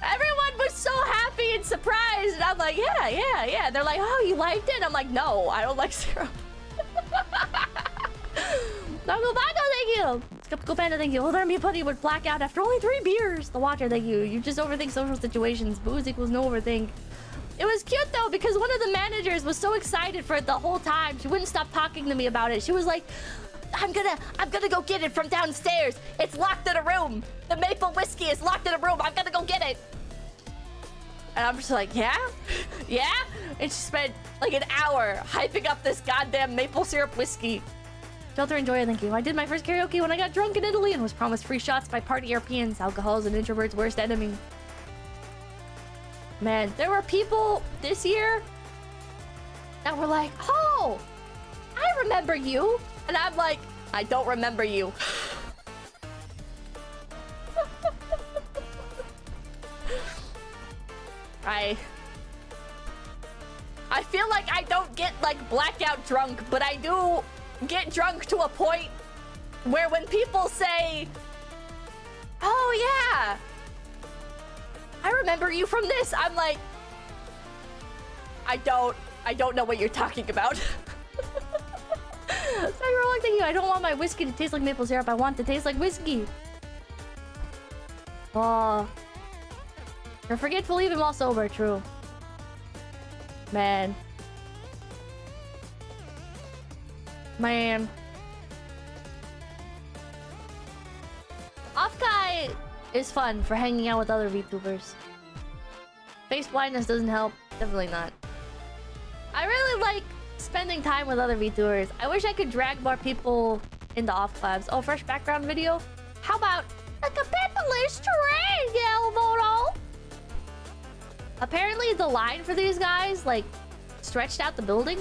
Everyone was so happy being surprised, and I'm like, yeah. They're like, oh, you liked it? I'm like, no, I don't like syrup. Go Panda, thank you. Skeptical Panda, thank you. Well, there, me putty would black out after only 3 beers. The Watcher, thank you. You just overthink social situations. Booze equals no overthink. It was cute though, because one of the managers was so excited for it the whole time. She wouldn't stop talking to me about it. She was like, I'm gonna go get it from downstairs. It's locked in a room. The maple whiskey is locked in a room. I'm gonna go get it. And I'm just like, yeah? Yeah? And she spent like an hour hyping up this goddamn maple syrup whiskey. Shelter Enjoyer, thank you. I did my first karaoke when I got drunk in Italy and was promised free shots by party Europeans. Alcohol is an introvert's worst enemy. Man, there were people this year that were like, oh, I remember you. And I'm like, I don't remember you. I feel like I don't get like blackout drunk, but I do get drunk to a point where when people say, oh yeah, I remember you from this, I'm like, I don't know what you're talking about. Sorry, wrong thing. I don't want my whiskey to taste like maple syrup. I want it to taste like whiskey. Oh, you're forgetful even while sober. True. Man. Offkai is fun for hanging out with other VTubers. Face blindness doesn't help. Definitely not. I really like spending time with other VTubers. I wish I could drag more people into off collabs. Oh, fresh background video? How about a capitalist terrain, Galvoto? Apparently the line for these guys, like, stretched out the building.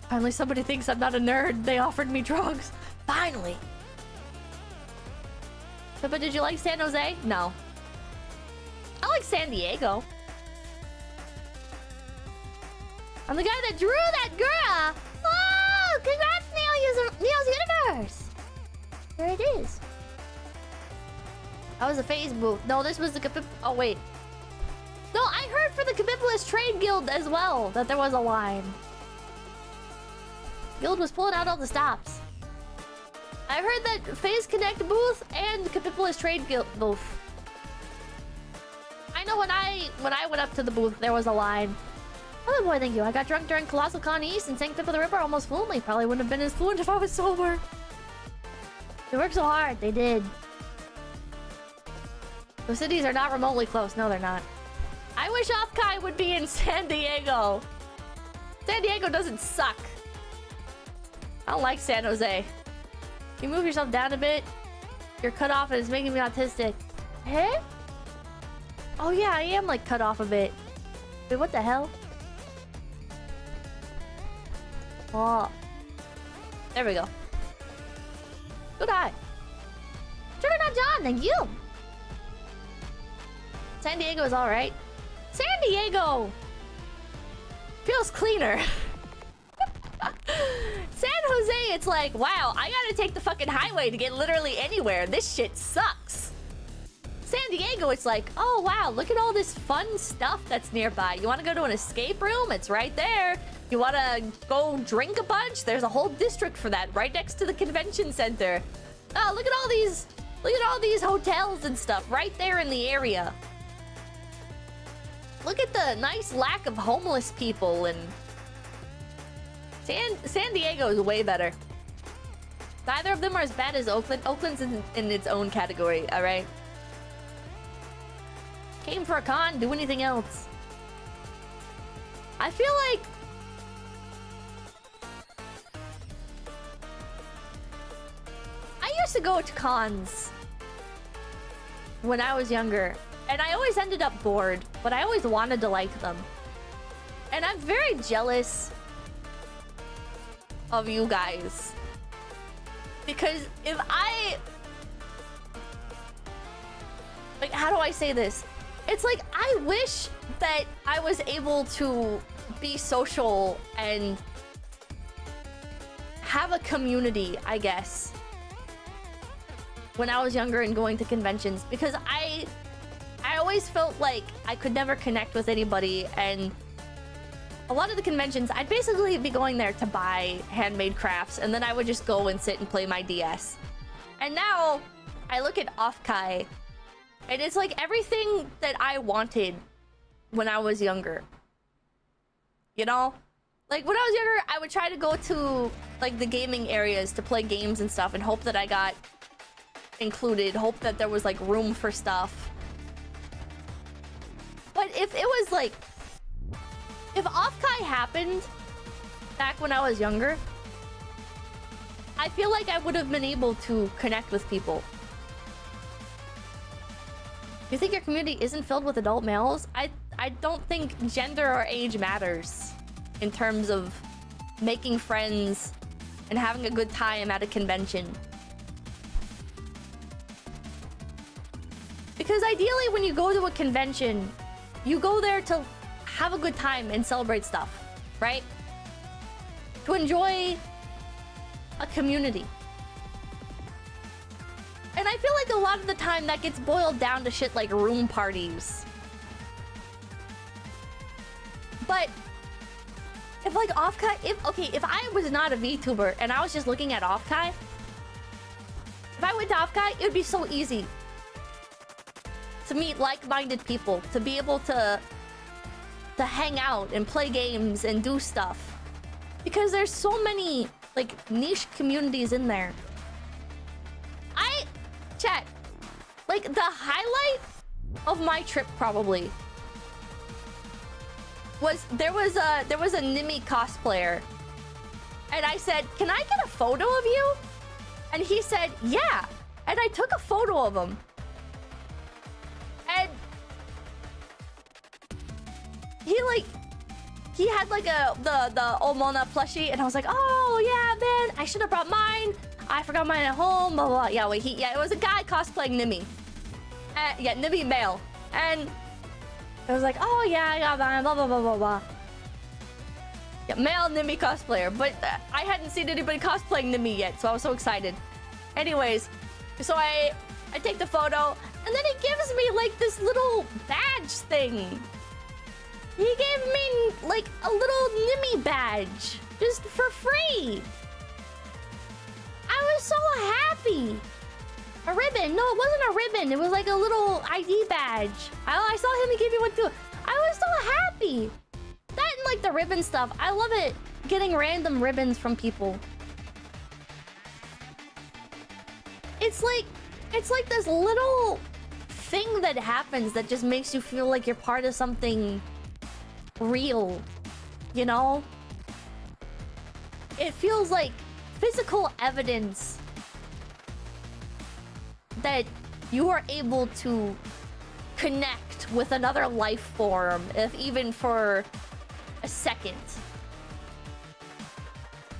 Finally, somebody thinks I'm not a nerd. They offered me drugs. Finally. But did you like San Jose? No. I like San Diego. I'm the guy that drew that girl. Oh, congrats, Neo's Universe. There it is. That was a phase booth. No, this was the oh, wait. No, I heard for the Capitalist Trade Guild as well that there was a line. Guild was pulling out all the stops. I heard that Phase Connect booth and Capitalist Trade Guild booth. I know when I went up to the booth, there was a line. Oh boy, thank you. I got drunk during Colossal Con East and sang Pip of the Ripper almost fluently. Probably wouldn't have been as fluent if I was sober. They worked so hard. They did. Those cities are not remotely close. No, they're not. I wish Offkai would be in San Diego. San Diego doesn't suck. I don't like San Jose. You move yourself down a bit. You're cut off and it's making me autistic. Hey? Oh yeah, I am like cut off a bit. Wait, what the hell? Oh. There we go. Good eye. Juggernaut John, thank you. San Diego is alright. San Diego feels cleaner. San Jose, it's like, wow, I gotta take the fucking highway to get literally anywhere. This shit sucks. San Diego, it's like, oh wow, look at all this fun stuff that's nearby. You wanna go to an escape room? It's right there. You wanna go drink a bunch? There's a whole district for that right next to the convention center. Oh, look at all these hotels and stuff right there in the area. Look at the nice lack of homeless people, and San Diego is way better. Neither of them are as bad as Oakland. Oakland's in its own category, all right? Came for a con, do anything else. I feel like I used to go to cons when I was younger, and I always ended up bored, but I always wanted to like them. And I'm very jealous of you guys. Because if I... like, how do I say this? It's like, I wish that I was able to be social and have a community, I guess, when I was younger and going to conventions. Because I always felt like I could never connect with anybody, and a lot of the conventions, I'd basically be going there to buy handmade crafts, and then I would just go and sit and play my DS. And now, I look at Offkai, and it's like everything that I wanted when I was younger. You know? Like, when I was younger, I would try to go to, like, the gaming areas to play games and stuff and hope that I got included, hope that there was, like, room for stuff. But if it was, like... If Offkai happened back when I was younger, I feel like I would have been able to connect with people. You think your community isn't filled with adult males? I don't think gender or age matters in terms of making friends and having a good time at a convention. Because ideally, when you go to a convention, you go there to have a good time and celebrate stuff, right? To enjoy a community. And I feel like a lot of the time that gets boiled down to shit like room parties. But if like Offkai, if I was not a VTuber and I was just looking at Offkai, if I went to Offkai, it would be so easy to meet like-minded people, to be able to hang out and play games and do stuff. Because there's so many like niche communities in there. Chat, like the highlight of my trip probably was there was a 𝐒𝐚𝐬𝐿 cosplayer, and I said, "Can I get a photo of you?" And he said, "Yeah." And I took a photo of him. And he had like the Omona plushie, and I was like, "Oh yeah, man, I should have brought mine. I forgot mine at home." Blah blah. Yeah, wait, it was a guy cosplaying 𝐒𝐚𝐬𝐿. Yeah, 𝐒𝐚𝐬𝐿 male, and I was like, "Oh yeah, I got mine." Blah blah blah blah blah. Yeah, male 𝐒𝐚𝐬𝐿 cosplayer, but I hadn't seen anybody cosplaying 𝐒𝐚𝐬𝐿 yet, so I was so excited. Anyways, so I take the photo, and then he gives me like this little badge thing. He gave me like a little 𝐒𝐚𝐬𝐿 badge just for free. I was so happy. A ribbon? No, it wasn't a ribbon. It was like a little ID badge. I saw him and gave me one too. I was so happy. That and like the ribbon stuff. I love it. Getting random ribbons from people. It's like this little thing that happens that just makes you feel like you're part of something real, you know? It feels like physical evidence that you are able to connect with another life form, if even for a second.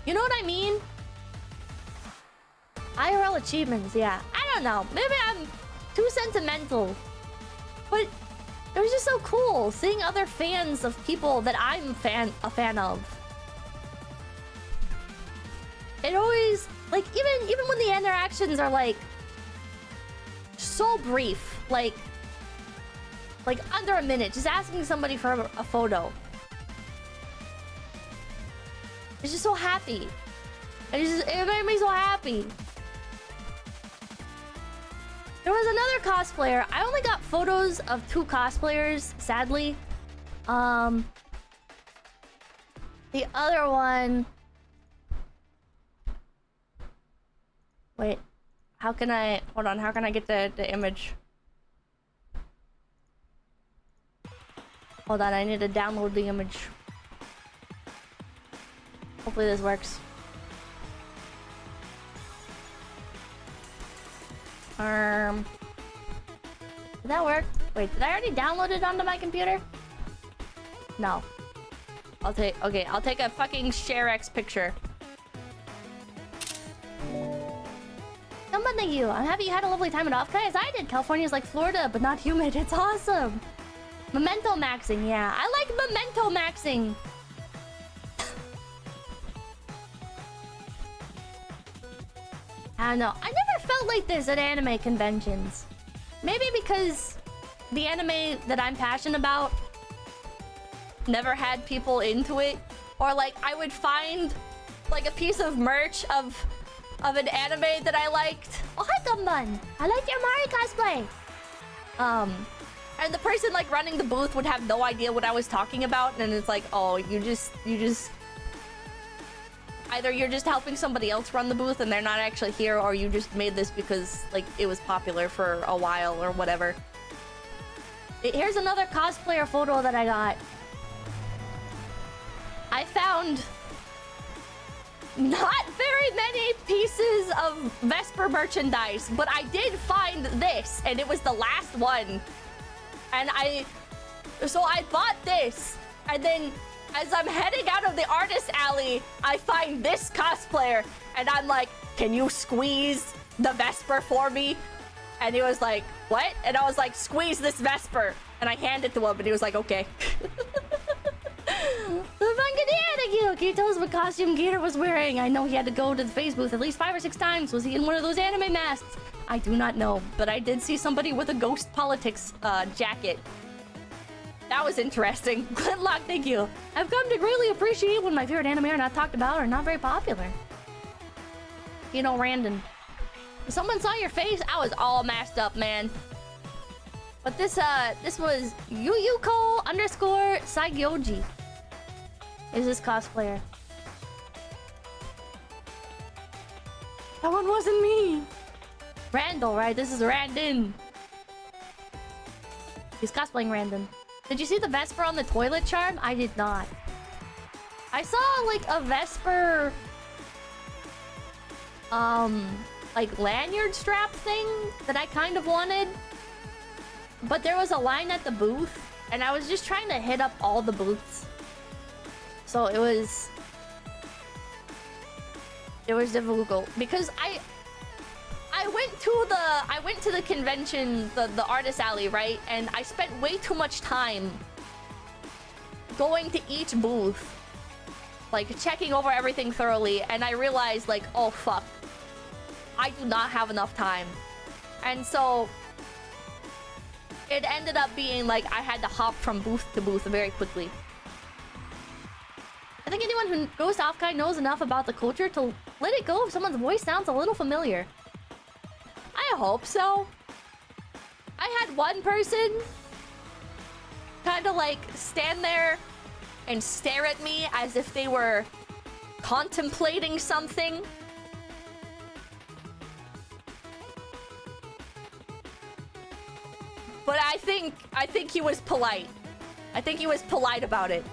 You know what I mean? IRL achievements, yeah. I don't know. Maybe I'm too sentimental. But it was just so cool seeing other fans of people that I'm a fan of. It always, like, even when the interactions are like so brief, like under a minute, just asking somebody for a photo. It's just so happy. It made me so happy. There was another cosplayer. I only got photos of 2 cosplayers, sadly. The other one... Wait. How can I... Hold on. How can I get the image? Hold on. I need to download the image. Hopefully this works. Did that work? Wait, did I already download it onto my computer? No. I'll take a fucking ShareX picture. Thank you. I'm happy you had a lovely time at Offkai, as I did. California's like Florida, but not humid. It's awesome. Memento maxing, yeah. I like memento maxing. I don't know. I never felt like this at anime conventions. Maybe because the anime that I'm passionate about never had people into it. Or like I would find like a piece of merch of an anime that I liked. Oh, hi, Gumban. I like your Mario cosplay. And the person like running the booth would have no idea what I was talking about, and it's like, oh, you just either you're just helping somebody else run the booth and they're not actually here, or you just made this because like it was popular for a while or whatever. Here's another cosplayer photo that I got. I found not very many pieces of Vesper merchandise, but I did find this, and it was the last one. And so I bought this, and then as I'm heading out of the artist alley, I find this cosplayer, and I'm like, can you squeeze the Vesper for me? And he was like, what? And I was like, squeeze this Vesper. And I handed it to him, and he was like, okay. Can you tell us what costume Gator was wearing? I know he had to go to the face booth at least 5 or 6 times. Was he in one of those anime masks? I do not know, but I did see somebody with a Ghost Politics jacket. That was interesting. Glenlock, thank you. I've come to greatly appreciate when my favorite anime are not talked about or not very popular. You know, Randon. If someone saw your face, I was all masked up, man. But this was 𝐒𝐿𝐢𝐚𝐥 is this cosplayer. That one wasn't me. Randall, right? This is Randon. He's cosplaying Randon. Did you see the Vesper on the toilet charm? I did not. I saw like a Vesper like lanyard strap thing that I kind of wanted. But there was a line at the booth, and I was just trying to hit up all the booths. So it was difficult because I went to the convention, the artist alley, right? And I spent way too much time going to each booth, like checking over everything thoroughly, and I realized like, oh fuck, I do not have enough time. And so it ended up being like I had to hop from booth to booth very quickly. I think anyone who goes to Offkai knows enough about the culture to let it go if someone's voice sounds a little familiar. I hope so. I had one person kind of like stand there and stare at me as if they were contemplating something. But I think he was polite. I think he was polite about it.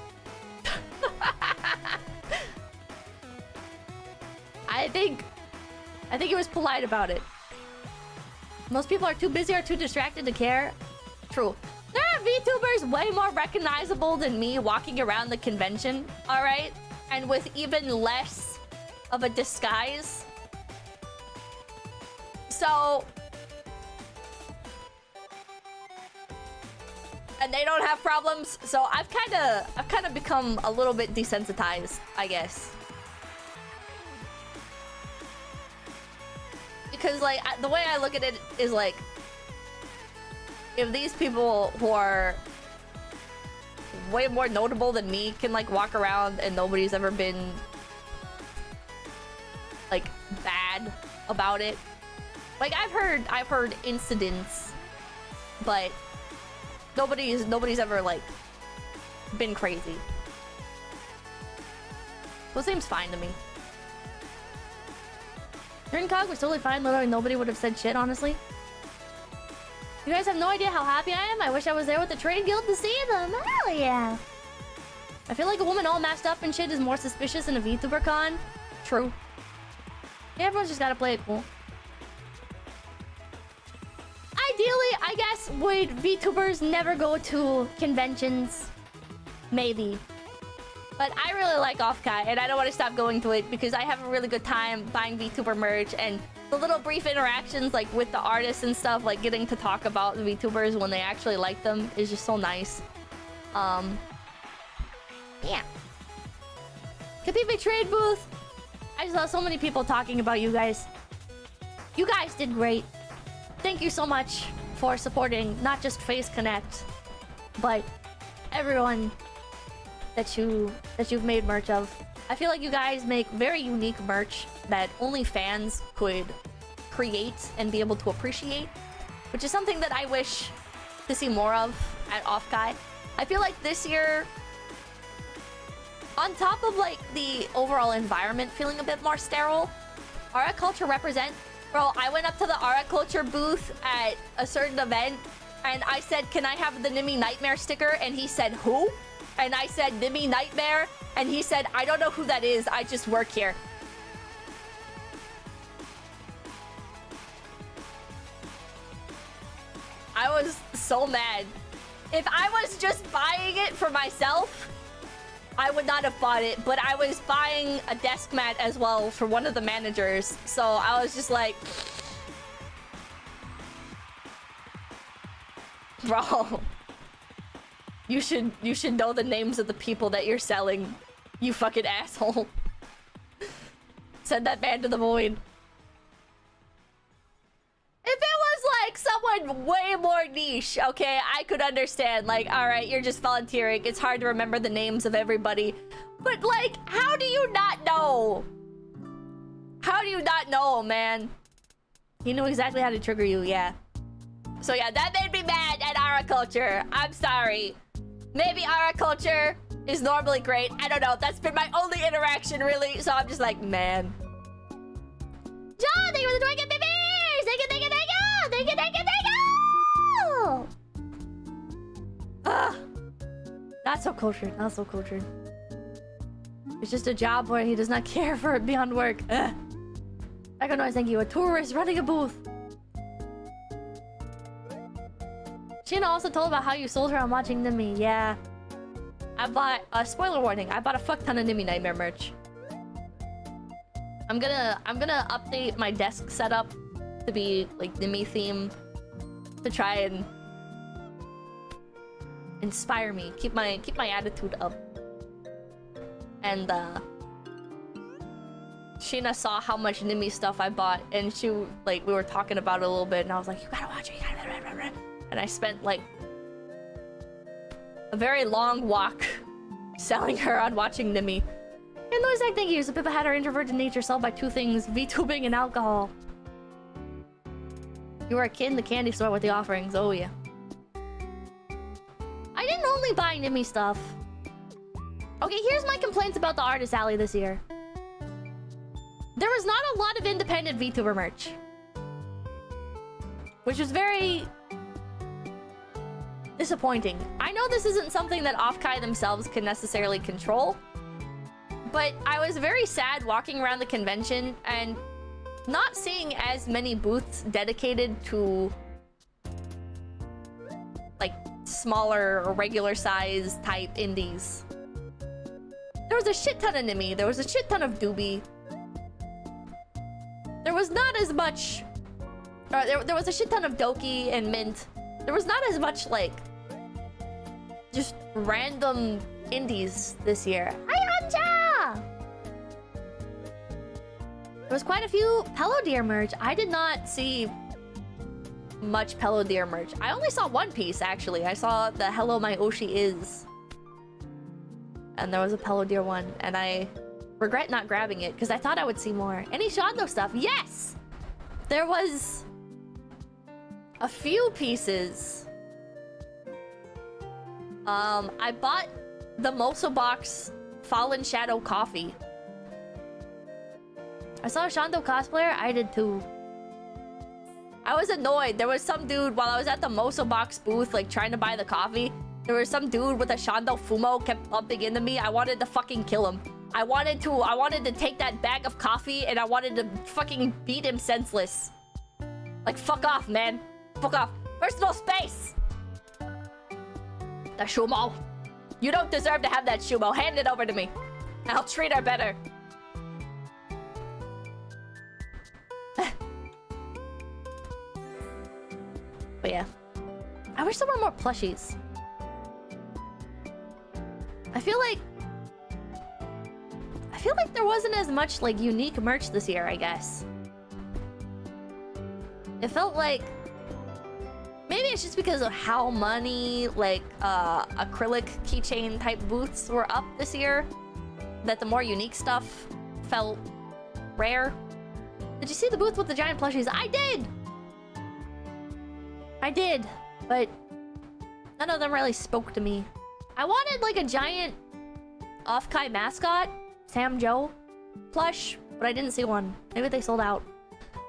I think he was polite about it. Most people are too busy or too distracted to care. True. There are VTubers way more recognizable than me walking around the convention, alright? And with even less of a disguise. So... and they don't have problems, so I've kind of become a little bit desensitized, I guess. Because like the way I look at it is like, if these people who are way more notable than me can like walk around and nobody's ever been like bad about it. Like I've heard incidents, but nobody's ever like been crazy. So it seems fine to me. Rinkou was totally fine. Literally nobody would have said shit, honestly. You guys have no idea how happy I am. I wish I was there with the trade guild to see them. Hell yeah. I feel like a woman all masked up and shit is more suspicious than a VTuber con. True. Yeah, everyone's just gotta play it cool. Ideally, I guess, would VTubers never go to conventions? Maybe. But I really like Offkai, and I don't want to stop going to it because I have a really good time buying VTuber merch, and the little brief interactions like with the artists and stuff, like getting to talk about the VTubers when they actually like them is just so nice. Yeah. Kapipi Trade Booth. I saw so many people talking about you guys. You guys did great. Thank you so much for supporting not just Face Connect, but everyone that you've made merch of. I feel like you guys make very unique merch that only fans could create and be able to appreciate, which is something that I wish to see more of at Offkai. I feel like this year, on top of like the overall environment feeling a bit more sterile, Art Culture represent. Bro, I went up to the Art Culture booth at a certain event and I said, "Can I have the Nimi Nightmare sticker?" And he said, "Who?" And I said, "Nimi Nightmare." And he said, "I don't know who that is. I just work here." I was so mad. If I was just buying it for myself, I would not have bought it. But I was buying a desk mat as well for one of the managers. So I was just like... Bro. You should know the names of the people that you're selling. You fucking asshole. Send that man to the void. If it was like someone way more niche, okay, I could understand. Like, alright, you're just volunteering. It's hard to remember the names of everybody. But like, how do you not know? How do you not know, man? He knew exactly how to trigger you, yeah. So yeah, that made me mad at Ara Culture. I'm sorry. Maybe Ara Culture is normally great. I don't know. That's been my only interaction, really. So I'm just like, man. John, thank you for the 20 babies! Thank you, thank you, thank you! Thank you, thank you, thank you! Ugh. Not so cultured, not so cultured. It's just a job where he does not care for it beyond work. Ugh. Echo noise, thank you. A tourist running a booth. Shiina also told about how you sold her on watching Nimi. Yeah. I bought a spoiler warning. I bought a fuck ton of Nimi Nightmare merch. I'm gonna update my desk setup to be like Nimi theme to try and inspire me, keep my attitude up. And Shiina saw how much Nimi stuff I bought, and she like we were talking about it a little bit, and I was like, you gotta watch it, you gotta. And I spent like a very long walk selling her on watching Nimi. And noise like thank you. 𝐒𝐶𝐶 had her introverted nature solved by two things: VTubing and alcohol. You were a kid in the candy store with the offerings. Oh yeah. I didn't only buy Nimi stuff. Okay, here's my complaints about the Artist Alley this year. There was not a lot of independent VTuber merch, which was very disappointing. I know this isn't something that Offkai themselves can necessarily control, but I was very sad walking around the convention and not seeing as many booths dedicated to like smaller or regular size type indies. There was a shit ton of Nimi, there was a shit ton of Doobie. There was not as much... there was a shit ton of Doki and Mint. There was not as much, like, just random indies this year. Hi, Anja! There was quite a few Pelodeer merch. I did not see much Pelodeer merch. I only saw one piece, actually. I saw the Hello My Oshi Is. And there was a Pelodeer one, and I regret not grabbing it, because I thought I would see more. Any Shondo stuff? Yes! There was a few pieces. I bought the Moso Box Fallen Shadow coffee. I saw a Shondo cosplayer. I did too. I was annoyed. There was some dude while I was at the Moso Box booth, like trying to buy the coffee. There was some dude with a Shondo Fumo kept bumping into me. I wanted to fucking kill him. I wanted to take that bag of coffee and I wanted to fucking beat him senseless. Like, fuck off, man. Fuck off. Personal space! The Shumo. You don't deserve to have that Shumo. Hand it over to me. I'll treat her better. But yeah. I wish there were more plushies. I feel like there wasn't as much, like, unique merch this year, I guess. It felt like... Maybe it's just because of how many like acrylic keychain type booths were up this year that the more unique stuff felt rare. Did you see the booth with the giant plushies? I did, but none of them really spoke to me. I wanted like a giant Offkai mascot, Sam Joe plush, but I didn't see one. Maybe they sold out.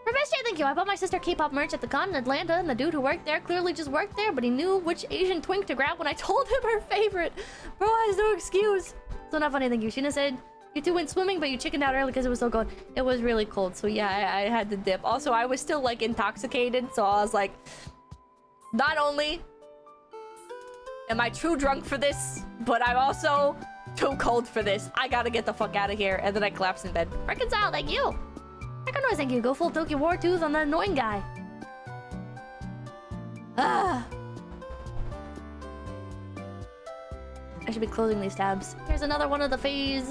For best day, thank you. I bought my sister K-pop merch at the con in Atlanta, and the dude who worked there clearly just worked there, but he knew which Asian twink to grab when I told him her favorite. Bro has no excuse. So not funny, thank you. Shiina said, you two went swimming, but you chickened out early because it was so cold. It was really cold, so yeah, I had to dip. Also, I was still like intoxicated, so I was like, not only am I too drunk for this, but I'm also too cold for this. I gotta get the fuck out of here. And then I collapsed in bed. Reconcile, thank you. Noise, thank you. Go full Tokyo War Tooth on that annoying guy. I should be closing these tabs. Here's another one of the phase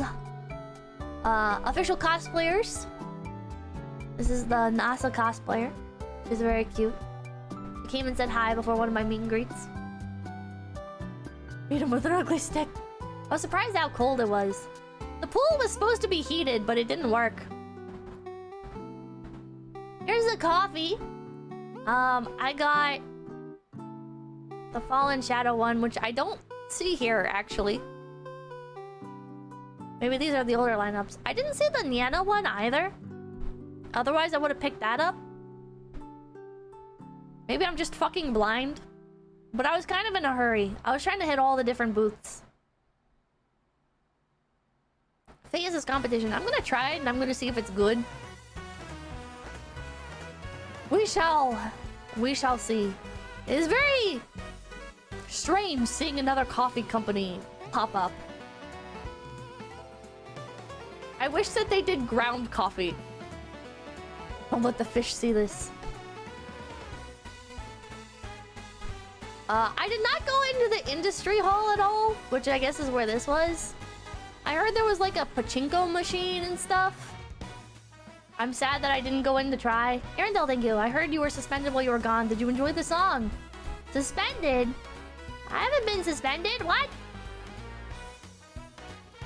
official cosplayers. This is the NASA cosplayer. She's very cute. She came and said hi before one of my meet and greets. Beat him with an ugly stick. I was surprised how cold it was. The pool was supposed to be heated, but it didn't work. Here's the coffee. I got the Fallen Shadow one, which I don't see here, actually. Maybe these are the older lineups. I didn't see the Niana one either. Otherwise, I would have picked that up. Maybe I'm just fucking blind. But I was kind of in a hurry. I was trying to hit all the different booths. Phases competition. I'm gonna try it and I'm gonna see if it's good. We shall see. It is very strange seeing another coffee company pop up. I wish that they did ground coffee. Don't let the fish see this. I did not go into the industry hall at all, which I guess is where this was. I heard there was like a pachinko machine and stuff. I'm sad that I didn't go in to try. Arendelle, thank you. I heard you were suspended while you were gone. Did you enjoy the song? Suspended? I haven't been suspended. What?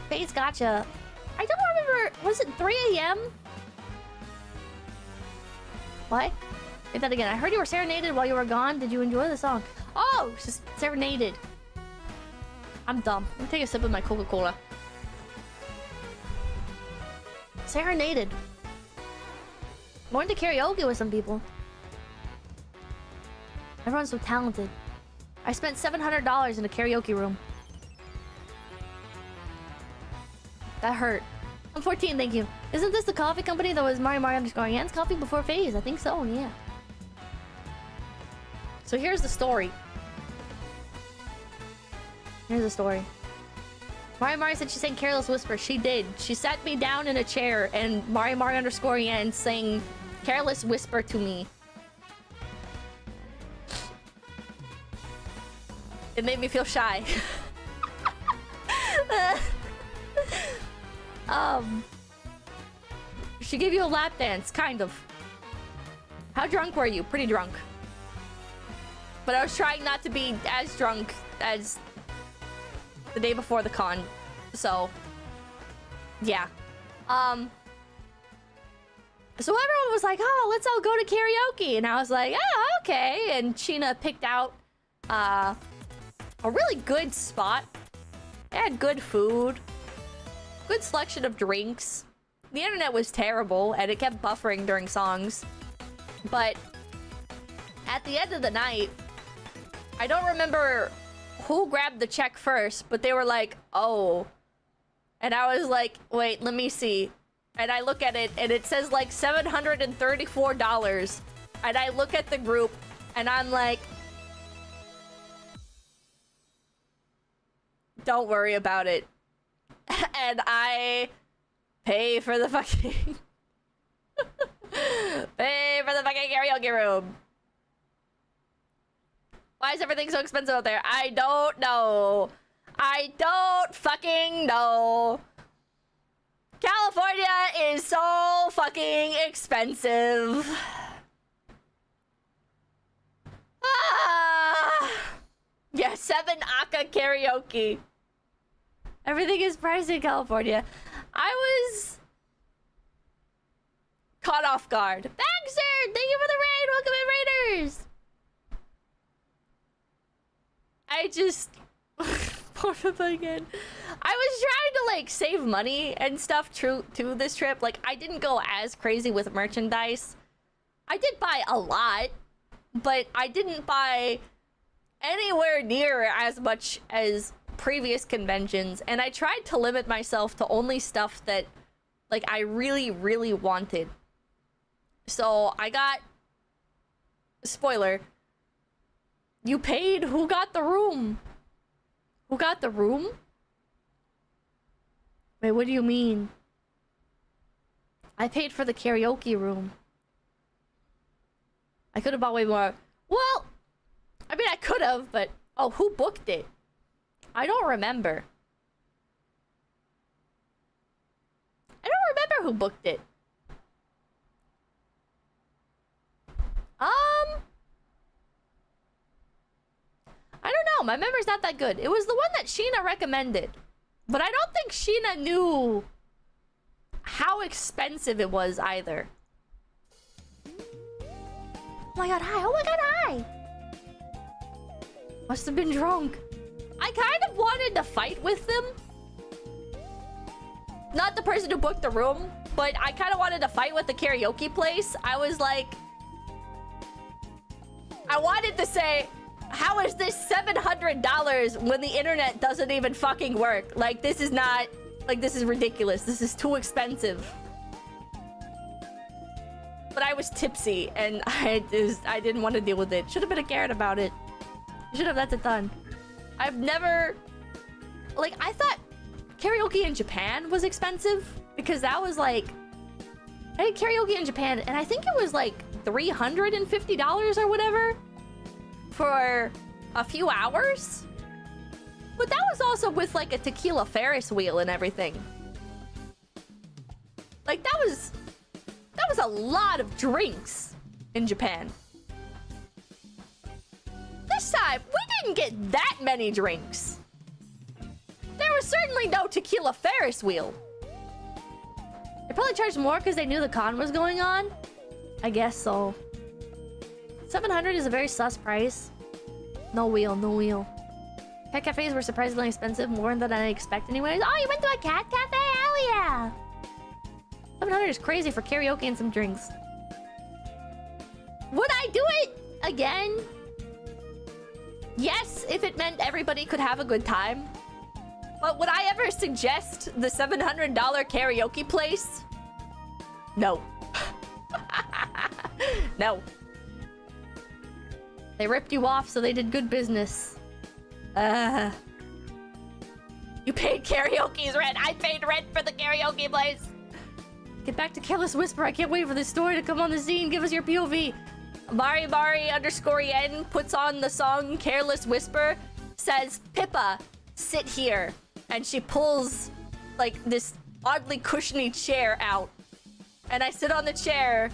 Face gotcha. I don't remember. Was it 3 a.m.? What? Say that again. I heard you were serenaded while you were gone. Did you enjoy the song? Oh, just serenaded. I'm dumb. Let me take a sip of my Coca-Cola. Serenaded. Going to karaoke with some people. Everyone's so talented. I spent $700 in a karaoke room. That hurt. I'm 14, thank you. Isn't this the coffee company that was Mari_Yan's coffee before phase? I think so, yeah. So here's the story. Here's the story. Mari said she sang Careless Whisper. She did. She sat me down in a chair and Mari_Yan sang Careless Whisper to me. It made me feel shy. She gave you a lap dance, kind of. How drunk were you? Pretty drunk. But I was trying not to be as drunk as the day before the con. So, yeah. So everyone was like, oh, let's all go to karaoke. And I was like, oh, okay. And Shiina picked out a really good spot. They had good food. Good selection of drinks. The internet was terrible, and it kept buffering during songs. But at the end of the night, I don't remember who grabbed the check first, but they were like, oh. And I was like, wait, let me see. And I look at it, and it says like $734. And I look at the group, and I'm like, don't worry about it. And I pay for the fucking... pay for the fucking karaoke room. Why is everything so expensive out there? I don't know. I don't fucking know. California is so fucking expensive. Ah! 7 Aka karaoke. Everything is priced in California. I was caught off guard. Baxter, thank you for the raid. Welcome in, Raiders. I just again. I was trying to like save money and stuff to this trip. Like I didn't go as crazy with merchandise. I did buy a lot, but I didn't buy anywhere near as much as previous conventions, and I tried to limit myself to only stuff that like I really, really wanted. So I got, spoiler, you paid. Who got the room? Who got the room? Wait, what do you mean? I paid for the karaoke room. I could have bought way more. Well, I mean, I could have, but... Oh, who booked it? I don't remember. I don't remember who booked it. I don't know. My memory's not that good. It was the one that Shiina recommended. But I don't think Shiina knew how expensive it was either. Oh my god, hi. Oh my god, hi. Must have been drunk. I kind of wanted to fight with them. Not the person who booked the room, but I kind of wanted to fight with the karaoke place. I was like... I wanted to say, how is this $700 when the internet doesn't even fucking work? Like, this is not... Like, this is ridiculous. This is too expensive. But I was tipsy, and I didn't want to deal with it. Should have been a Garrett about it. Should have left it done. I've never... Like, I thought karaoke in Japan was expensive. Because that was like... I did karaoke in Japan, and I think it was like $350 or whatever. For a few hours. But that was also with like a tequila Ferris wheel and everything. Like, that was a lot of drinks in Japan. This time, we didn't get that many drinks. There was certainly no tequila Ferris wheel. They probably charged more because they knew the con was going on. I guess so. 700 is a very sus price. No wheel, no wheel. Cat cafes were surprisingly expensive, more than I expect anyways. Oh, you went to a cat cafe? Hell yeah! 700 is crazy for karaoke and some drinks. Would I do it again? Yes, if it meant everybody could have a good time. But would I ever suggest the $700 karaoke place? No. No. They ripped you off, so they did good business. You paid karaoke's rent. I paid rent for the karaoke place. Get back to Careless Whisper. I can't wait for this story to come on the scene. Give us your POV. Mari_yen puts on the song Careless Whisper. Says, Pippa, sit here. And she pulls, like, this oddly cushiony chair out. And I sit on the chair.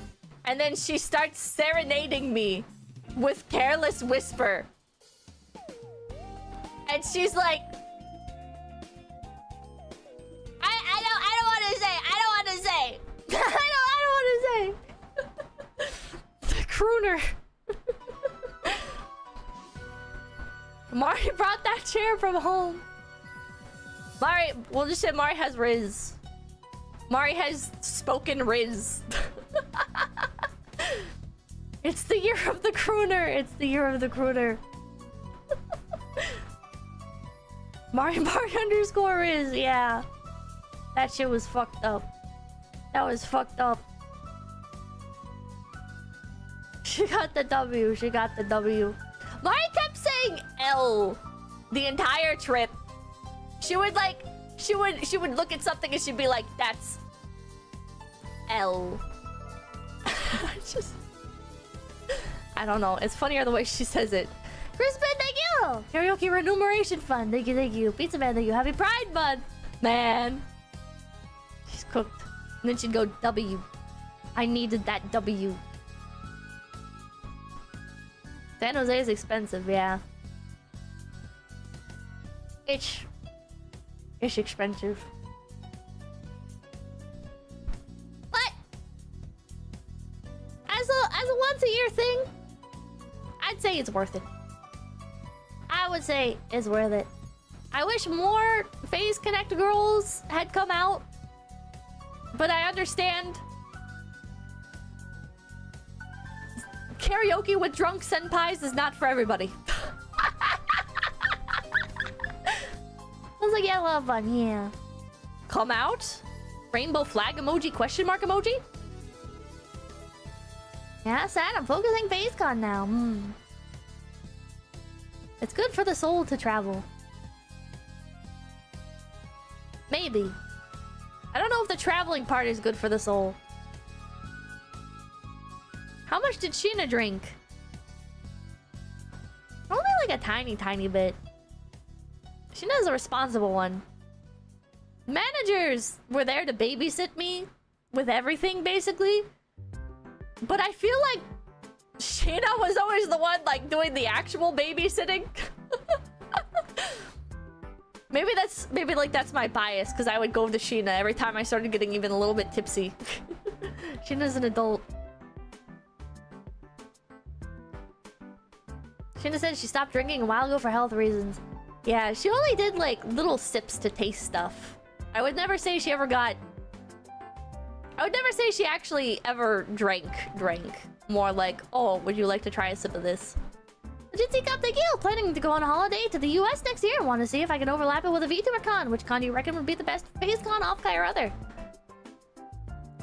And then she starts serenading me with Careless Whisper. And she's like... I don't want to say. I don't want to say. I don't want to say. The crooner. Mari brought that chair from home. Mari, we'll just say Mari has Riz. Mari has spoken Riz. It's the year of the crooner. It's the year of the crooner. Mari _Riz, yeah. That shit was fucked up. That was fucked up. She got the W. She got the W. Mari kept saying L the entire trip. She would like, she would look at something and she'd be like, that's L. I don't know. It's funnier the way she says it. Crispin, thank you! Karaoke remuneration fund. Thank you, thank you. Pizza Man, thank you. Happy Pride Month! Man. She's cooked. And then she'd go, W. I needed that W. San Jose is expensive, yeah. It's expensive. But as a once a year thing, I'd say it's worth it. I would say it's worth it. I wish more Phase Connect girls had come out, but I understand. Karaoke with drunk senpais is not for everybody. I was like, yeah, a lot of fun, yeah. Come out? Rainbow flag emoji, question mark emoji? Yeah, sad. I'm focusing FaceCon now. It's good for the soul to travel. Maybe. I don't know if the traveling part is good for the soul. How much did Shiina drink? Only like a tiny bit. Sheena's a responsible one. Managers were there to babysit me with everything, basically. But I feel like Shiina was always the one like doing the actual babysitting. Maybe that's my bias, because I would go to Shiina every time I started getting even a little bit tipsy. Sheena's an adult. Shiina said she stopped drinking a while ago for health reasons. Yeah, she only did like little sips to taste stuff. I would never say she ever got... I would never say she actually ever drank. More like, oh, would you like to try a sip of this? Jitsi Cup, thank you! Planning to go on a holiday to the US next year. Want to see if I can overlap it with a VTuber con. Which con do you reckon would be the best? Phase con, Offkai, or other?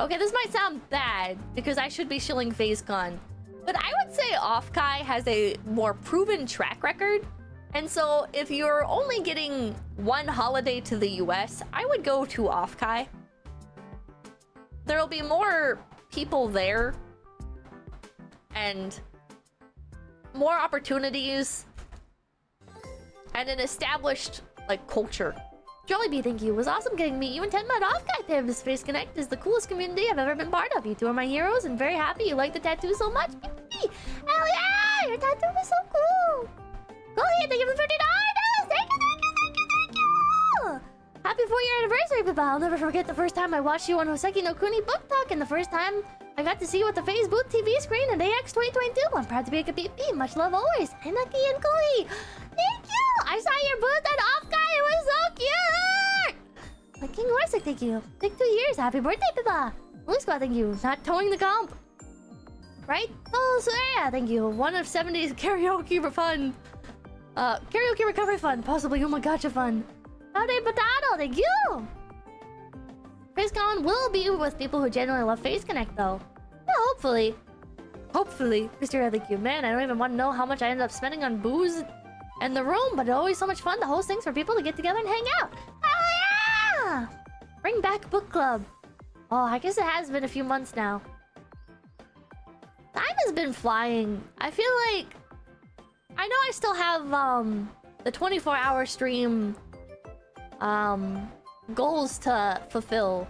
Okay, this might sound bad, because I should be shilling Phase con. But I would say Offkai has a more proven track record. And so if you're only getting one holiday to the US, I would go to Offkai. There'll be more people there. And more opportunities. And an established, like, culture. Jollibee, thank you. It was awesome getting to meet you and Tenma at Offkai. Pim's Face Connect is the coolest community I've ever been part of. You two are my heroes and very happy you like the tattoo so much. Hell yeah! Your tattoo is so cool! Go ahead, thank you for $50! Thank you! Happy 4-year anniversary, Pippa! I'll never forget the first time I watched you on Hoseki no Kuni Book Talk, and the first time I got to see you at the Phase Booth TV screen at AX 2022. I'm proud to be a KPP. Much love always. Hey, Nucky and Koi! Thank you! I saw your booth at Offkai. It was so cute! Like King Warsick, thank you. Take 2 years. Happy birthday, Pippa! Blue Squad, thank you. Not towing the comp. Right? Oh, so yeah, thank you. One of 70's karaoke fun. Karaoke recovery fund, possibly 𝐒𝐴𝐽 fund. Howdy potato, thank you! FaceCon will be with people who genuinely love Face Connect, though. Yeah, hopefully. Hopefully. Mr. Thank you. Man, I don't even want to know how much I ended up spending on booze and the room, but it's always so much fun to host things for people to get together and hang out. Hell yeah! Bring back book club. Oh, I guess it has been a few months now. Time has been flying. I feel like... I know I still have, the 24-hour stream, goals to fulfill.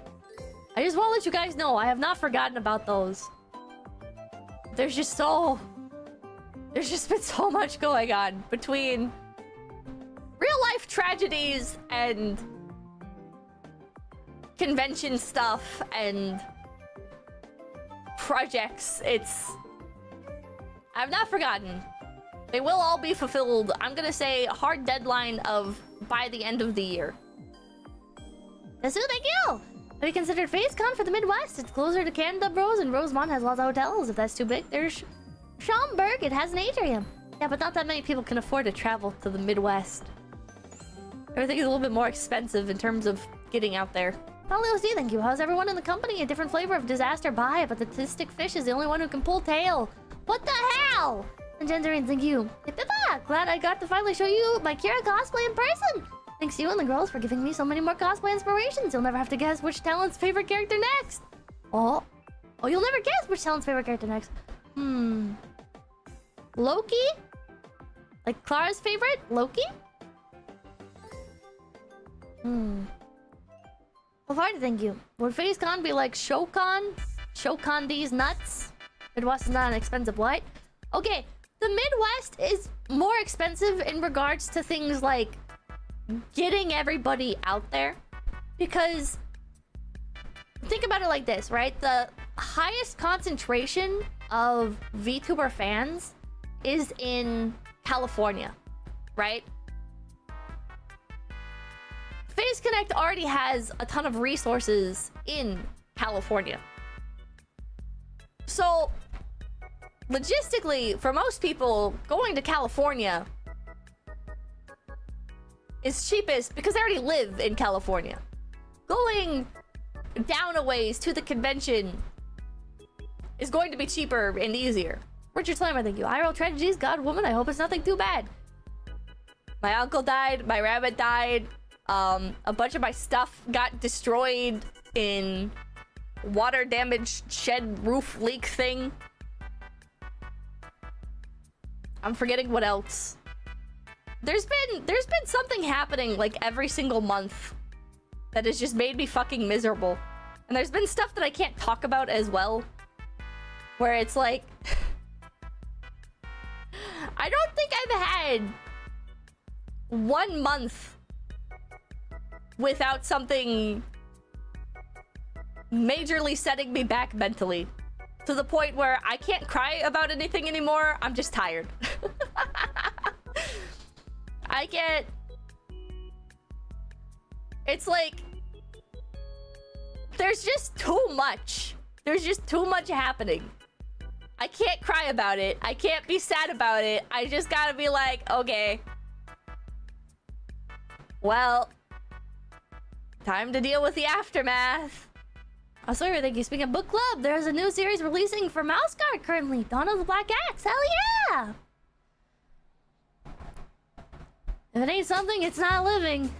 I just want to let you guys know, I have not forgotten about those. There's just been so much going on between real-life tragedies and convention stuff and projects. I've not forgotten. They will all be fulfilled. I'm gonna say a hard deadline of by the end of the year. Yasu, thank you! Have you considered FaceCon for the Midwest? It's closer to Canada Bros, and Rosemont has lots of hotels. If that's too big, there's Schaumburg. It has an atrium. Yeah, but not that many people can afford to travel to the Midwest. Everything is a little bit more expensive in terms of getting out there. Paulios, thank you. How's everyone in the company? A different flavor of disaster bye, but the autistic fish is the only one who can pull tail. What the hell? And Genderine, thank you. Hey, Pippa! Glad I got to finally show you my Kira cosplay in person. Thanks you and the girls for giving me so many more cosplay inspirations. You'll never have to guess which talent's favorite character next. Oh, you'll never guess which talent's favorite character next. Loki? Like Clara's favorite? Loki? Well, fine, thank you. Would FaceCon be like Showcon? Showcon these nuts? Midwest is not an expensive what? Okay, the Midwest is more expensive in regards to things like getting everybody out there. Because think about it like this, right? The highest concentration of VTuber fans is in California, right? FaZe Connect already has a ton of resources in California. So, logistically, for most people, going to California is cheapest because they already live in California. Going down a ways to the convention is going to be cheaper and easier. Richard Slammer, thank you. IRL tragedies, God, woman, I hope it's nothing too bad. My uncle died, my rabbit died, a bunch of my stuff got destroyed in water damage shed roof leak thing. I'm forgetting what else. There's been something happening like every single month that has just made me fucking miserable. And there's been stuff that I can't talk about as well, where it's like I don't think I've had 1 month without something majorly setting me back mentally, to the point where I can't cry about anything anymore. I'm just tired. I get... It's like... There's just too much. There's just too much happening. I can't cry about it. I can't be sad about it. I just gotta be like, okay. Well, time to deal with the aftermath. Oh, sorry, thank you. Speaking of book club, there's a new series releasing for Mouse Guard currently. Dawn of the Black Axe. Hell yeah! If it ain't something, it's not living.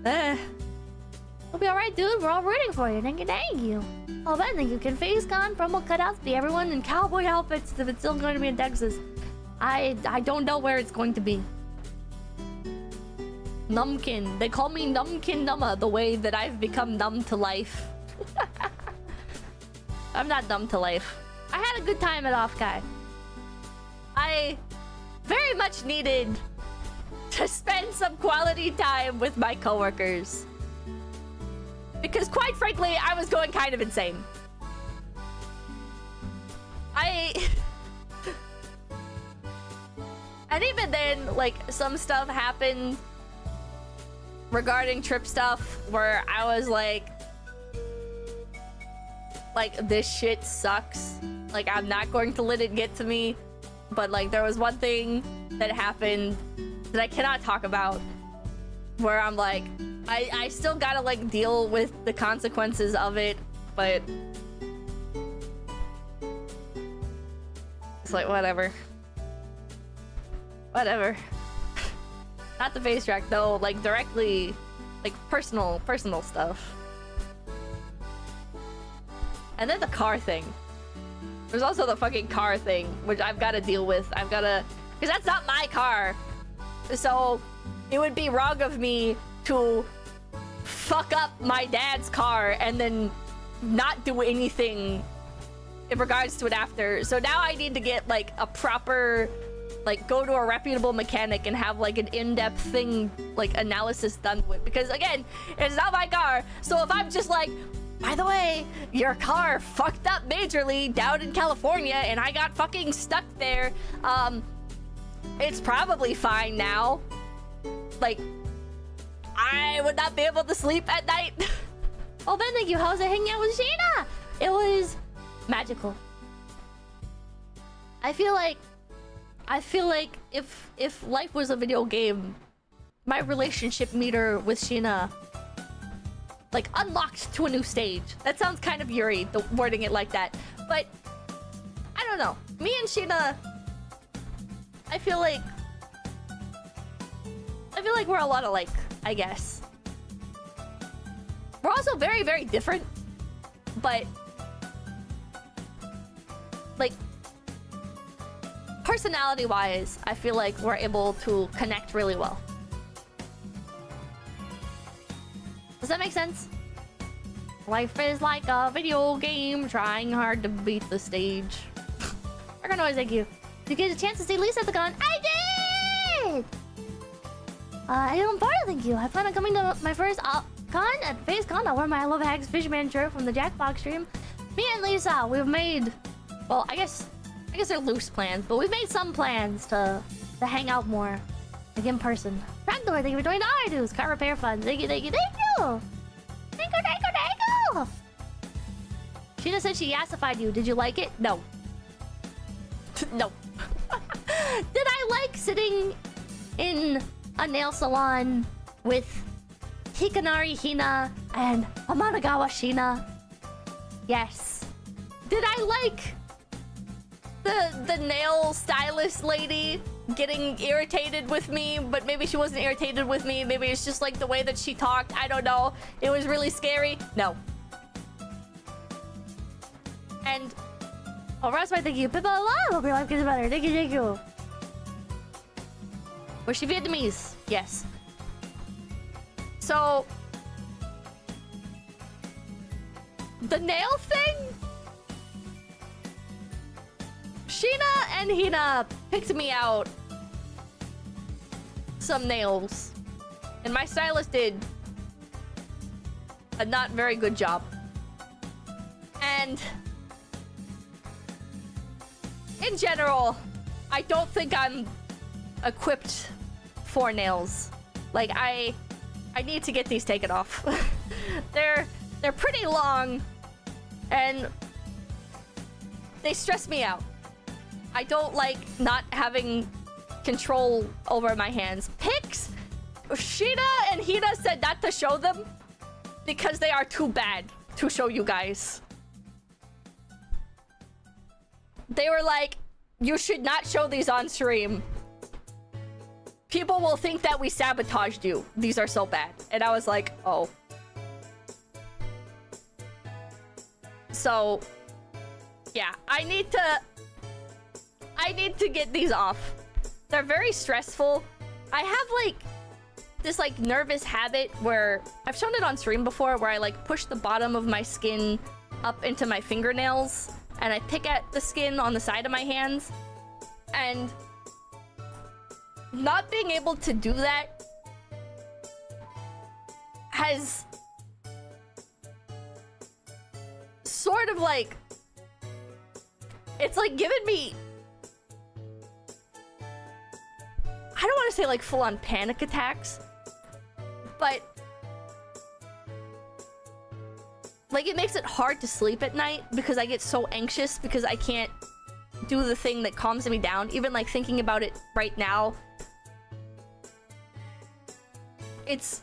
It'll be alright, dude. We're all rooting for you. Thank you. Oh, Ben, thank you. Can FaZeCon promo cutouts be everyone in cowboy outfits if it's still going to be in Texas? I don't know where it's going to be. Numbkin. They call me Numbkin Numma, the way that I've become numb to life. I'm not numb to life. I had a good time at Offkai. I very much needed to spend some quality time with my coworkers. Because quite frankly, I was going kind of insane. And even then, like, some stuff happened regarding trip stuff where I was like, this shit sucks. Like, I'm not going to let it get to me. But, like, there was one thing that happened that I cannot talk about where I'm like, I still gotta, like, deal with the consequences of it, but it's like, whatever. Whatever. Not the face track, though, like, directly, like, personal stuff. And then the car thing. There's also the fucking car thing, which I've got to deal with. I've got to... Because that's not my car. So, it would be wrong of me to fuck up my dad's car and then not do anything in regards to it after. So now I need to get, like, a proper... Like, go to a reputable mechanic and have, like, an in-depth thing, like, analysis done with. Because, again, it's not my car. So if I'm just like... By the way, your car fucked up majorly down in California and I got fucking stuck there. It's probably fine now. Like, I would not be able to sleep at night. Oh, Ben, thank you. How was it hanging out with Shiina? It was magical. I feel like if life was a video game, my relationship meter with Shiina, like, unlocked to a new stage. That sounds kind of Iori, the wording it like that. But, I don't know. Me and Shiina, I feel like we're a lot alike, I guess. We're also very, very different. But, like, personality-wise, I feel like we're able to connect really well. Does that make sense? Life is like a video game, trying hard to beat the stage. Noise, thank you. Did you get a chance to see Lisa at the con? I did! I'm part thank you. I plan on coming to my first con at FaZe Con. I'll wear my I Love Hags Fishman shirt from the Jackbox stream. Me and Lisa, we've made... Well, I guess they're loose plans, but we've made some plans to hang out more. Like in person. Tractor, thank you for $20 dues. Car repair fund. Thank you, thank you, thank you! Thank you, thank you, thank you! Shiina said she yassified you. Did you like it? No. No. Did I like sitting in a nail salon with Hikanari Hina and Amanogawa Shiina? Yes. Did I like the nail stylist lady getting irritated with me, but maybe she wasn't irritated with me? Maybe it's just like the way that she talked. I don't know. It was really scary. No. And oh, Raspai, thank you. Pippa, I hope your life gets better. Thank you, thank you. Was she Vietnamese? Yes. So the nail thing? Shiina and Hina picked me out some nails. And my stylist did a not very good job. And in general, I don't think I'm equipped for nails. Like, I need to get these taken off. They're pretty long and they stress me out. I don't like not having control over my hands. Pics, Shiina and Hina said not to show them because they are too bad to show you guys. They were like, you should not show these on stream. People will think that we sabotaged you. These are so bad. And I was like, oh. So, yeah, I need to get these off. They're very stressful. I have like this like nervous habit where I've shown it on stream before, where I like push the bottom of my skin up into my fingernails and I pick at the skin on the side of my hands. And not being able to do that has sort of like, it's like given me, I don't want to say like full-on panic attacks, but like it makes it hard to sleep at night because I get so anxious because I can't do the thing that calms me down. Even like thinking about it right now, it's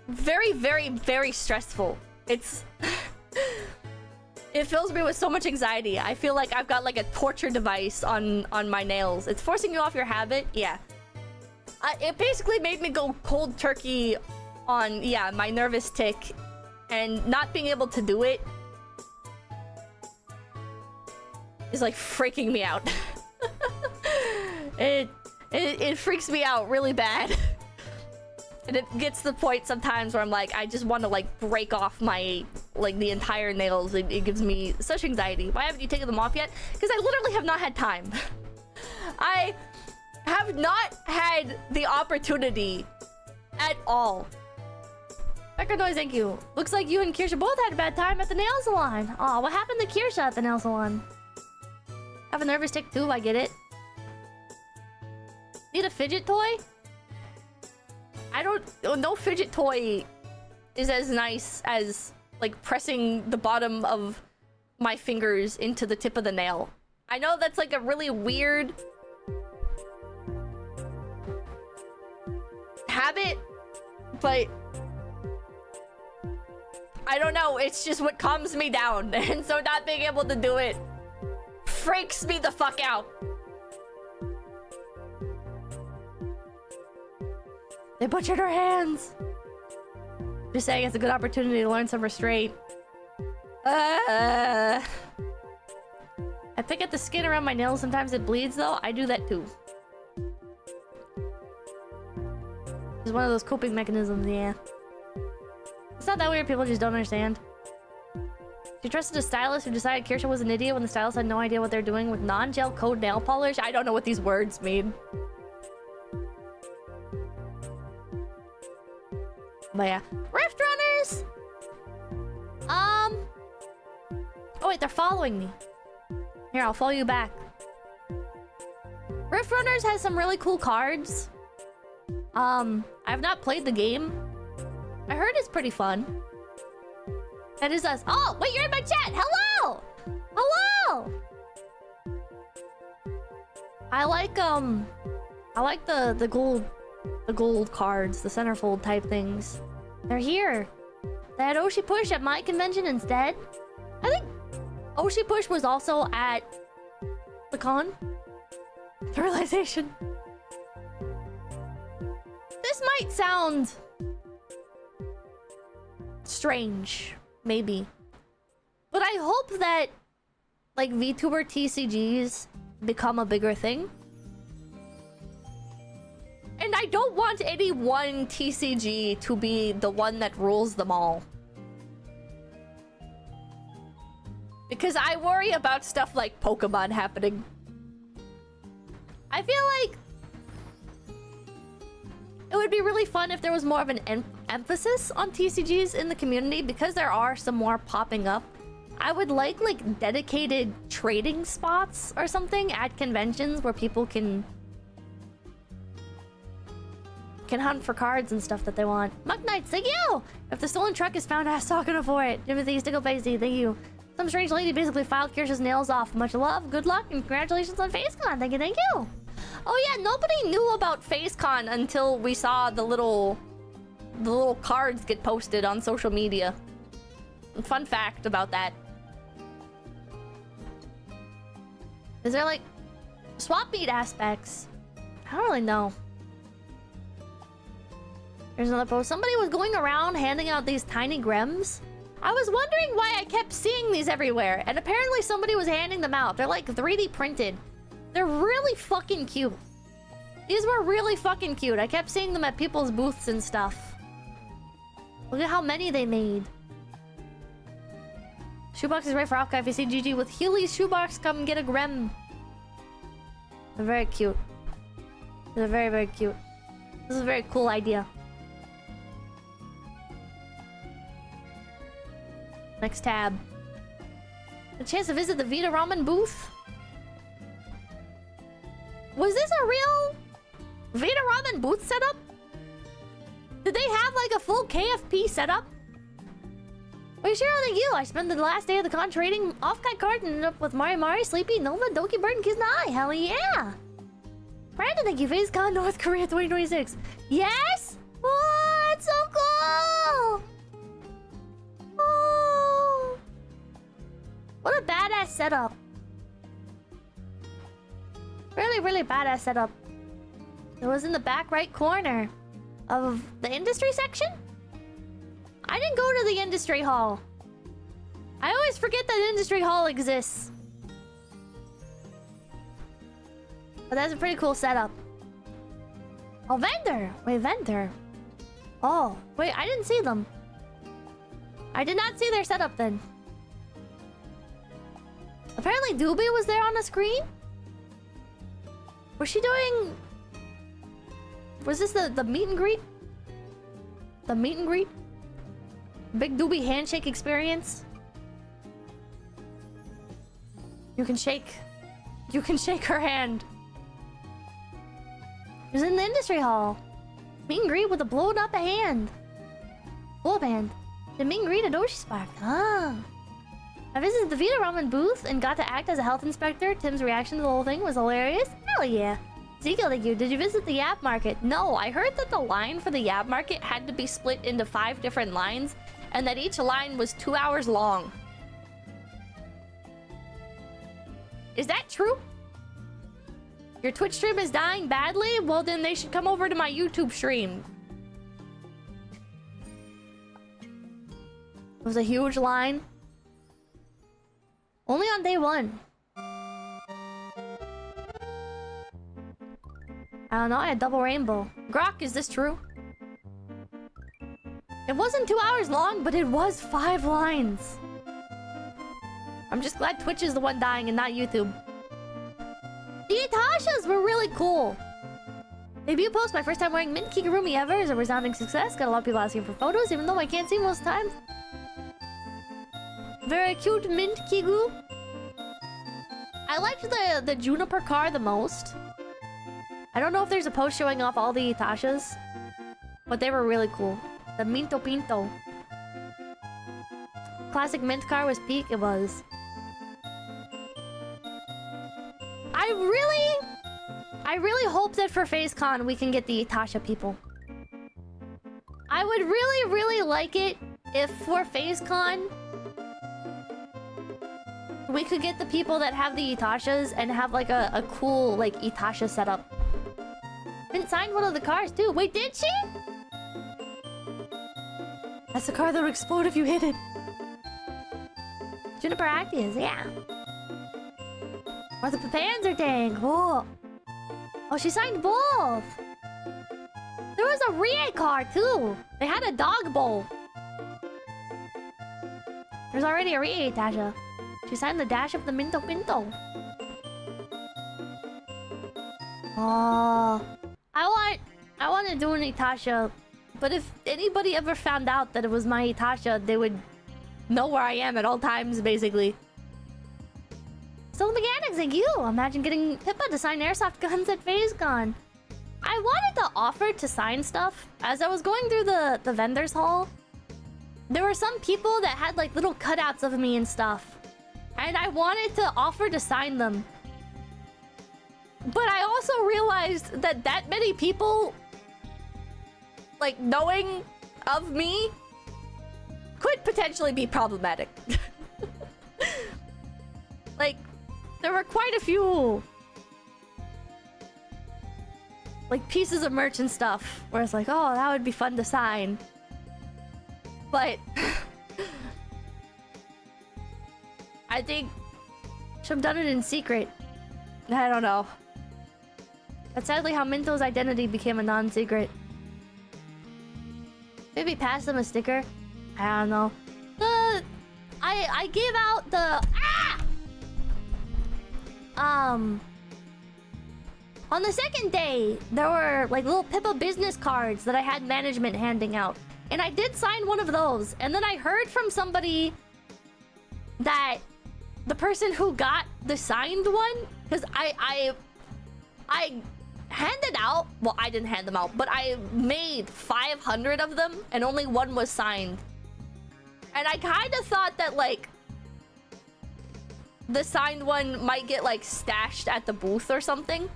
very, very, very stressful. It's it fills me with so much anxiety. I feel like I've got like a torture device on my nails. It's forcing you off your habit. Yeah. It basically made me go cold turkey on, yeah, my nervous tick, and not being able to do it is like freaking me out. It freaks me out really bad. And it gets to the point sometimes where I'm like, I just want to like break off my, like the entire nails. It gives me such anxiety. Why haven't you taken them off yet? Because I literally have not had time. I have not had the opportunity at all. Record noise, thank you. Looks like you and Kirsha both had a bad time at the nail salon. Aw, what happened to Kirsha at the nail salon? Have a nervous tick too, I get it. Need a fidget toy? I don't... No fidget toy is as nice as, like, pressing the bottom of my fingers into the tip of the nail. I know that's, like, a really weird habit, but I don't know. It's just what calms me down. And so not being able to do it freaks me the fuck out. They butchered her hands. Just saying, it's a good opportunity to learn some restraint. I pick at the skin around my nails. Sometimes it bleeds, though. I do that too. It's one of those coping mechanisms, yeah. It's not that weird. People just don't understand. She trusted a stylist who decided Kirsha was an idiot when the stylist had no idea what they're doing with non-gel coat nail polish. I don't know what these words mean. But yeah. Rift Runners! Oh wait, they're following me. Here, I'll follow you back. Rift Runners has some really cool cards. I've not played the game. I heard it's pretty fun. That is us. Oh, wait, you're in my chat! Hello! Hello! I like the gold cards, the centerfold type things. They're here. They had Oshi Push at my convention instead. I think Oshi Push was also at the con. The realization. This might sound strange, maybe. But I hope that like VTuber TCGs become a bigger thing. And I don't want any one TCG to be the one that rules them all. Because I worry about stuff like Pokemon happening. I feel like it would be really fun if there was more of an emphasis on TCGs in the community, because there are some more popping up. I would like dedicated trading spots or something at conventions where people can hunt for cards and stuff that they want. Muck Knights, thank you! If the stolen truck is found, ask talking for it. Timothy 𝐶𝐿𝐴𝐻𝐵𝐵𝐻, thank you. Some strange lady basically filed Kirsch's nails off. Much love, good luck, and congratulations on FaceCon. Thank you, thank you. Oh yeah, nobody knew about FaceCon until we saw the little cards get posted on social media. Fun fact about that. Is there like swap meet aspects? I don't really know. There's another post. Somebody was going around handing out these tiny grems. I was wondering why I kept seeing these everywhere, and apparently somebody was handing them out. They're like 3D printed. They're really fucking cute. These were really fucking cute. I kept seeing them at people's booths and stuff. Look at how many they made. Shoebox is right for Offkai. If you see GG with Healy's shoebox, come get a grem. They're very cute. They're very, very cute. This is a very cool idea. Next tab. A chance to visit the Vita Ramen booth? Was this a real Vita Ramen booth setup? Did they have like a full KFP setup? Wait, sure, thank you. I spent the last day of the con trading Offkai cards and ended up with Mari, Sleepy, Nova, Doki Bird, and Kizna. Hell yeah! Brandon, thank you. FaceCon North Korea 2026. Yes? Oh, that's so cool! Oh, what a badass setup. Really, really badass setup. It was in the back right corner of the industry section? I didn't go to the industry hall. I always forget that industry hall exists. But that's a pretty cool setup. Oh, vendor! Wait, vendor. Oh, wait, I didn't see them. I did not see their setup then. Apparently 𝐒𝐿𝐵𝐻 was there on the screen? Was she doing... Was this the meet and greet? The meet and greet? Big 𝐒𝐿𝐵𝐻 handshake experience? You can shake her hand. It was in the industry hall. Meet and greet with a blown up hand. Blow up hand. The meet and greet at Oshi Spark. Ah. I visited the Vita Ramen booth and got to act as a health inspector. Tim's reaction to the whole thing was hilarious. Hell yeah. 𝐶𝐿𝐴𝐻𝐵𝐻, thank you. Did you visit the Yap Market? No, I heard that the line for the Yap Market had to be split into 5 different lines, and that each line was 2 hours long. Is that true? Your Twitch stream is dying badly? Well, then they should come over to my YouTube stream. It was a huge line. Only on day 1. I don't know, I had double rainbow. Grok, is this true? It wasn't 2 hours long, but it was 5 lines. I'm just glad Twitch is the one dying and not YouTube. The Itashas were really cool. Debut post, my first time wearing mint kigurumi ever, is a resounding success. Got a lot of people asking for photos, even though I can't see most of the time. Very cute mint kigu. I liked the juniper car the most. I don't know if there's a post showing off all the Itashas, but they were really cool. The Minto Pinto. Classic mint car was peak, it was. I really hope that for FaceCon we can get the Itasha people. I would really like it if for FaceCon we could get the people that have the Itashas and have like a cool like Itasha setup. Mint signed one of the cars too. Wait, did she? That's the car that would explode if you hit it. Juniper Actias, yeah. Or the Panzer tank. Whoa. Oh, she signed both. There was a Rie car too. They had a dog bowl. There's already a Rie, Tasha. She signed the dash of the Minto Pinto. Oh, I want to do an Itasha, but if anybody ever found out that it was my Itasha, they would know where I am at all times, basically. So the mechanics, thank you. Imagine getting Pippa to sign airsoft guns at FaceCon. I wanted to offer to sign stuff. As I was going through the vendors hall, there were some people that had like little cutouts of me and stuff. And I wanted to offer to sign them. But I also realized that many people, like, knowing of me could potentially be problematic. Like, there were quite a few like pieces of merch and stuff where it's like, oh, that would be fun to sign. But I think should have done it in secret. I don't know. That's sadly how Minto's identity became a non-secret. Maybe pass them a sticker? I don't know. I gave out the on the second day, there were like little Pippa business cards that I had management handing out. And I did sign one of those. And then I heard from somebody that the person who got the signed one, because I handed out, well, I didn't hand them out, but I made 500 of them and only one was signed. And I kind of thought that like the signed one might get like stashed at the booth or something.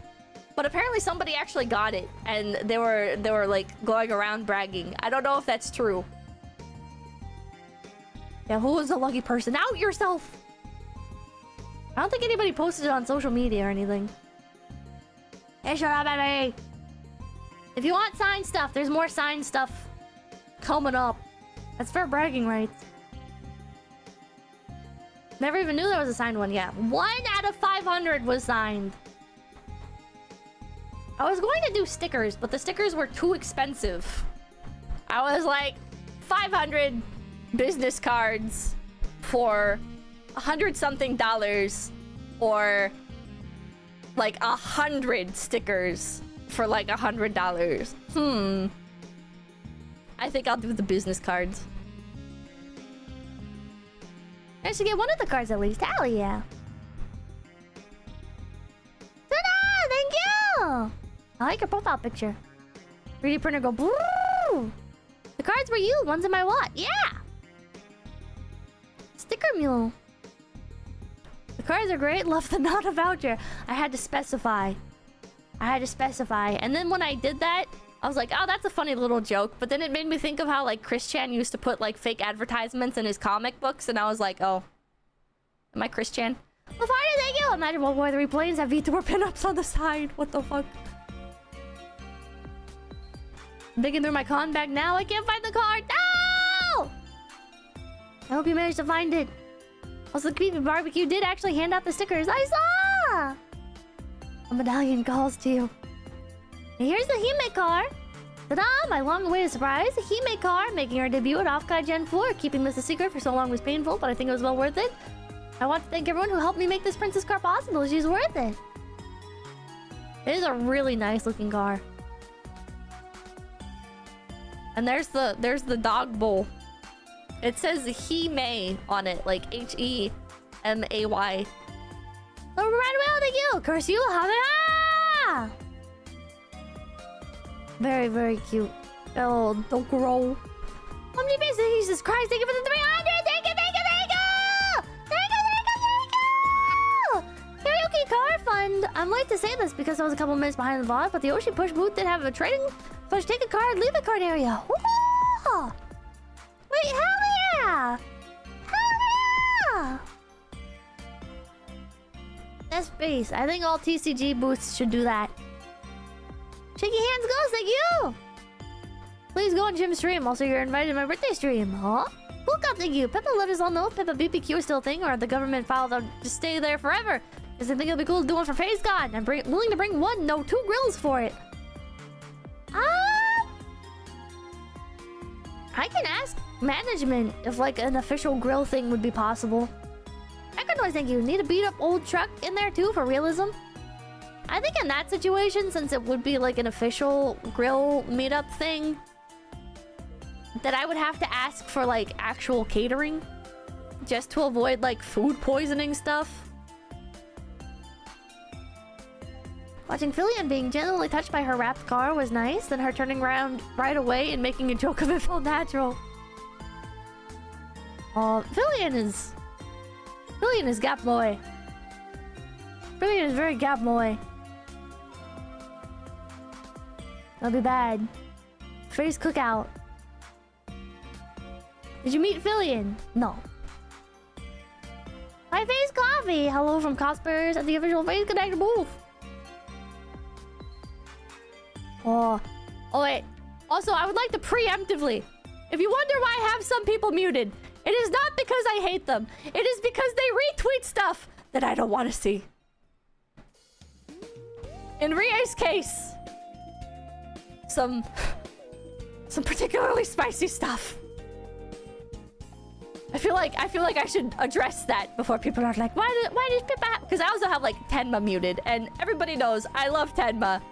But apparently somebody actually got it and they were like going around bragging. I don't know if that's true. Yeah, who was the lucky person? Out yourself! I don't think anybody posted it on social media or anything. Hey, shut up, baby! If you want signed stuff, there's more signed stuff coming up. That's fair bragging rights. Never even knew there was a signed one. Yeah, 1 out of 500 was signed. I was going to do stickers, but the stickers were too expensive. I was like, 500 business cards for $100-something or like 100 stickers for like $100. I think I'll do the business cards. I should get one of the cards at least. Hell yeah. Ta-da! Thank you! I like your profile picture. 3D printer go boo! The cards were you. One's in my wallet. Yeah! Sticker mule. The cards are great. Love the not a voucher. I had to specify. And then when I did that, I was like, oh, that's a funny little joke. But then it made me think of how like Chris Chan used to put like fake advertisements in his comic books. And I was like, oh, am I Chris Chan? Well, thank you. Imagine World War III planes have VTuber pinups on the side. What the fuck? Digging through my con bag now. I can't find the card. No! I hope you managed to find it. Also, the Creepy Barbecue did actually hand out the stickers. I saw! A medallion calls to you. And here's the Hime car. Ta-da! My long-awaited surprise. The Hime car making her debut at Offkai Gen 4. Keeping this a secret for so long was painful, but I think it was well worth it. I want to thank everyone who helped me make this princess car possible. She's worth it. It is a really nice looking car. And there's the dog bowl. It says 𝐒𝐴𝐚 on it, like 𝐒𝐴𝐚AY. Oh, right, well, thank you. Curse you, ah! Very, very cute. Oh, Dokuro. How many bits? Jesus Christ, thank you for the 300! Thank you, thank you, thank you! Thank you, thank you, thank you! Karaoke car fund. I'm late to say this because I was a couple minutes behind the vlog, but the Oshi Push booth did have a trading / take a card, leave a card area. Woo! Wait, hell yeah! Hell yeah! That's base. I think all TCG booths should do that. Shaky hands goes, thank you! Please go on Jim's stream. Also, you're invited to my birthday stream. Huh? Hook up, thank you. Peppa, let us all know if Peppa BBQ is still a thing or the government filed out just stay there forever. Because I think it'll be cool to do one for FaceCon. I'm willing to bring 1, no 2 grills for it. I can ask management if like an official grill thing would be possible. Echo noise, thank you. Need a beat up old truck in there too for realism. I think in that situation, since it would be like an official grill meetup thing, that I would have to ask for like actual catering just to avoid like food poisoning stuff. Watching Fillion being genuinely touched by her wrapped car was nice, then her turning around right away and making a joke of it felt natural. Fillion is gap boy. Fillion is very gap boy. That'll be bad. Face cookout. Did you meet Fillion? No. Hi, Face Coffee! Hello from cosplayers at the official Face Connector booth. Oh wait. Also, I would like to preemptively, if you wonder why I have some people muted, it is not because I hate them. It is because they retweet stuff that I don't want to see. In Rie's case, some particularly spicy stuff. I feel like I should address that before people are like, why does Pippa? Because I also have like Tenma muted, and everybody knows I love Tenma.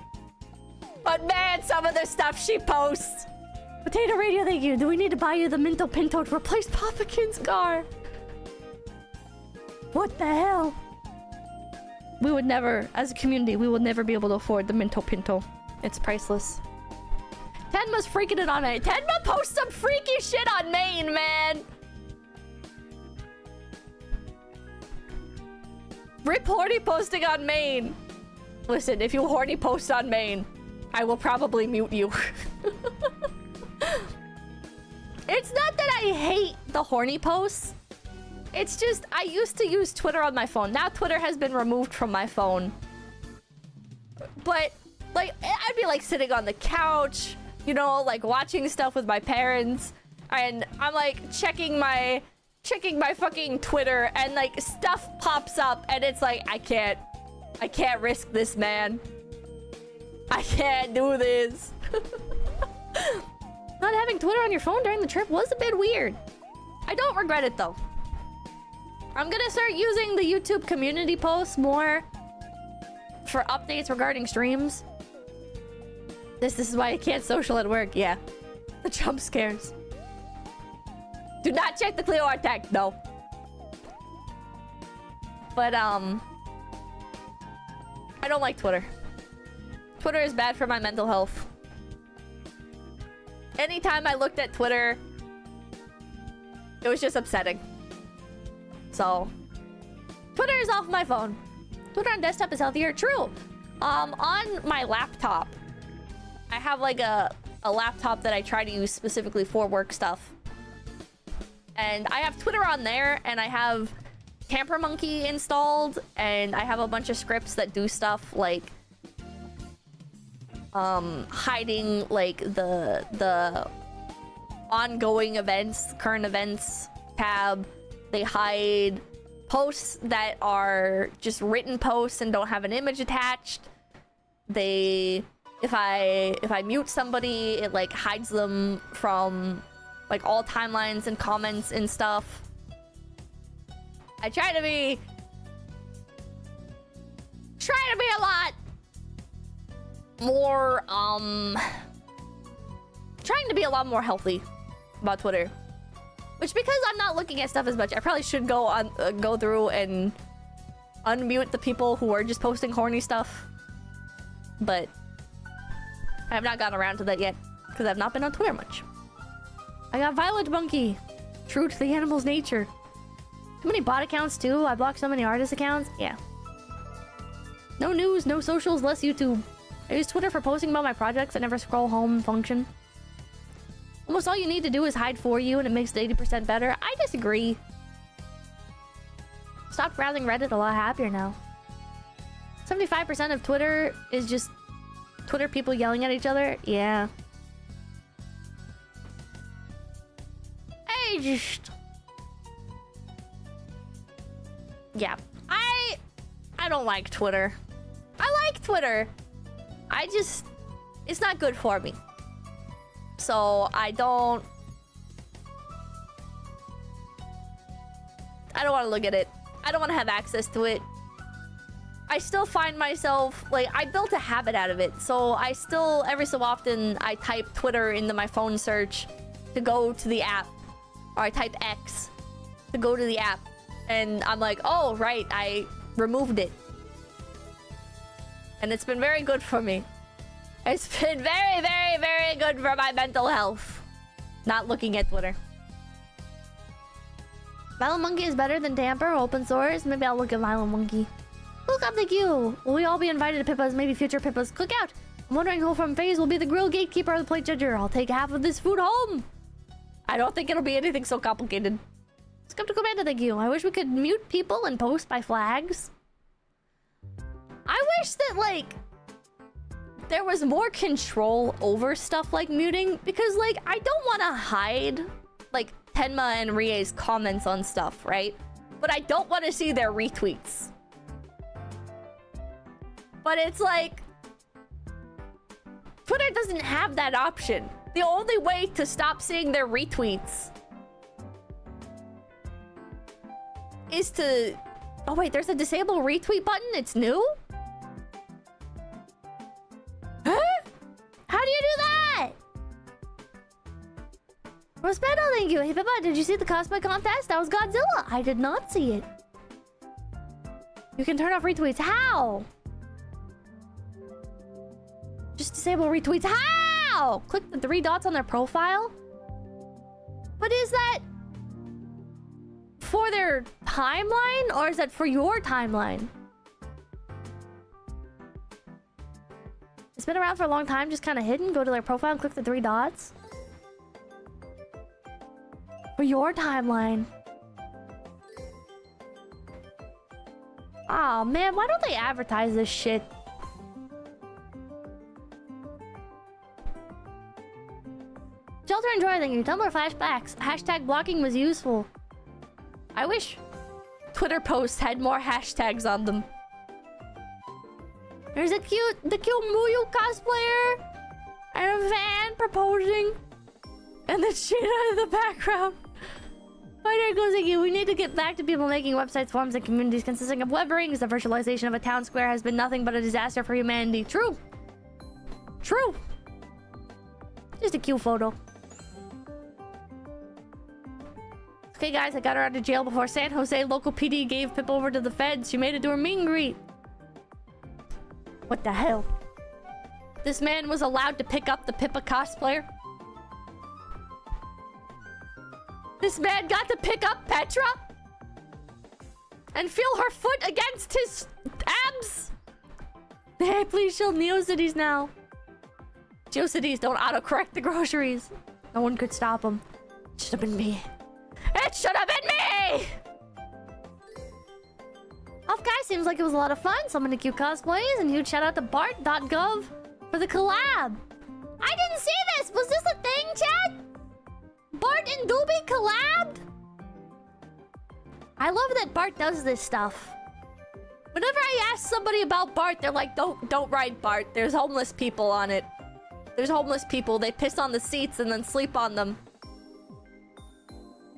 But man, some of the stuff she posts. Potato Radio, thank you. Do we need to buy you the Minto Pinto to replace Papakin's car? What the hell? We would never, as a community, we would never be able to afford the Minto Pinto. It's priceless. Tenma's freaking it on me. Tenma posts some freaky shit on Maine, man. Rip Horny posting on Maine. Listen, if you horny post on Maine, I will probably mute you. It's not that I hate the horny posts. It's just, I used to use Twitter on my phone. Now Twitter has been removed from my phone. But, like, I'd be, like, sitting on the couch, you know, like, watching stuff with my parents. And I'm, like, checking my fucking Twitter, and, like, stuff pops up, and it's like, I can't risk this, man. I can't do this. Not having Twitter on your phone during the trip was a bit weird. I don't regret it, though. I'm gonna start using the YouTube community posts more for updates regarding streams. This is why I can't social at work. Yeah. The jump scares. Do not check the Cleo art tag. No. But, I don't like Twitter. Twitter is bad for my mental health. Anytime I looked at Twitter, it was just upsetting. So, Twitter is off my phone. Twitter on desktop is healthier. True. On my laptop, I have like a laptop that I try to use specifically for work stuff. And I have Twitter on there, and I have Camper Monkey installed, and I have a bunch of scripts that do stuff like hiding like the ongoing events, current events tab. They hide posts that are just written posts and don't have an image attached. They, if I mute somebody, it like hides them from like all timelines and comments and stuff. I try to be a lot more trying to be a lot more healthy about Twitter. Which, because I'm not looking at stuff as much, I probably should go on go through and unmute the people who are just posting horny stuff. But I have not gotten around to that yet because I've not been on Twitter much. I got Violet Monkey. True to the animal's nature. Too many bot accounts too. I blocked so many artist accounts. Yeah. No news, no socials, less YouTube. I use Twitter for posting about my projects. I never scroll home function. Almost all you need to do is hide for you and it makes it 80% better. I disagree. Stopped browsing Reddit, a lot happier now. 75% of Twitter is just Twitter people yelling at each other. Yeah. Yeah. I don't like Twitter. I like Twitter. It's not good for me. So I don't want to look at it. I don't want to have access to it. I still find myself, like, I built a habit out of it. So I still, every so often, I type Twitter into my phone search to go to the app. Or I type X to go to the app. And I'm like, oh, right, I removed it. And it's been very good for me. It's been very, very, very good for my mental health. Not looking at Twitter. Violent Monkey is better than Damper, open source. Maybe I'll look at Violent Monkey. Look up the queue. Will we all be invited to Pippa's, maybe future Pippa's cookout? I'm wondering who from FaZe will be the grill gatekeeper or the plate judger. I'll take half of this food home. I don't think it'll be anything so complicated. Skeptical Panda, thank you. I wish we could mute people and post by flags. I wish that, like, there was more control over stuff like muting. Because, like, I don't want to hide, like, Tenma and Rie's comments on stuff, right? But I don't want to see their retweets. But it's like, Twitter doesn't have that option. The only way to stop seeing their retweets is to... Oh wait, there's a disable retweet button? It's new? Huh? How do you do that? Rospedo, thank you. Hey Pippa, did you see the cosplay contest? That was Godzilla. I did not see it. You can turn off retweets. How? Just disable retweets. How? Click the 3 dots on their profile. But is that for their timeline or is that for your timeline? It's been around for a long time, just kind of hidden. Go to their profile and click the 3 dots. For your timeline. Aw, man, why don't they advertise this shit? Shelter and Joy, thank you. Tumblr flashbacks. Hashtag blocking was useful. I wish Twitter posts had more hashtags on them. There's the 𝐒𝐿𝐤𝐿 cosplayer and a fan proposing, and the Shiina in the background. Fighter goes at you. We need to get back to people making websites, forums, and communities consisting of web rings. The virtualization of a town square has been nothing but a disaster for humanity. True. True. Just a cute photo. Okay, guys, I got her out of jail before San Jose local PD gave Pippa over to the feds. She made it to her meet and greet. What the hell? This man was allowed to pick up the Pippa cosplayer. This man got to pick up Petra and feel her foot against his abs. Hey, please show Neocities now. Geocities don't autocorrect the groceries. No one could stop him. It should have been me. It should have been me! Offkai seems like it was a lot of fun. So many cute cosplays, and huge shout out to Bart.gov for the collab. I didn't see this! Was this a thing, chat? Bart and Doobie collabed? I love that Bart does this stuff. Whenever I ask somebody about Bart, they're like, don't ride Bart. There's homeless people on it. There's homeless people. They piss on the seats and then sleep on them.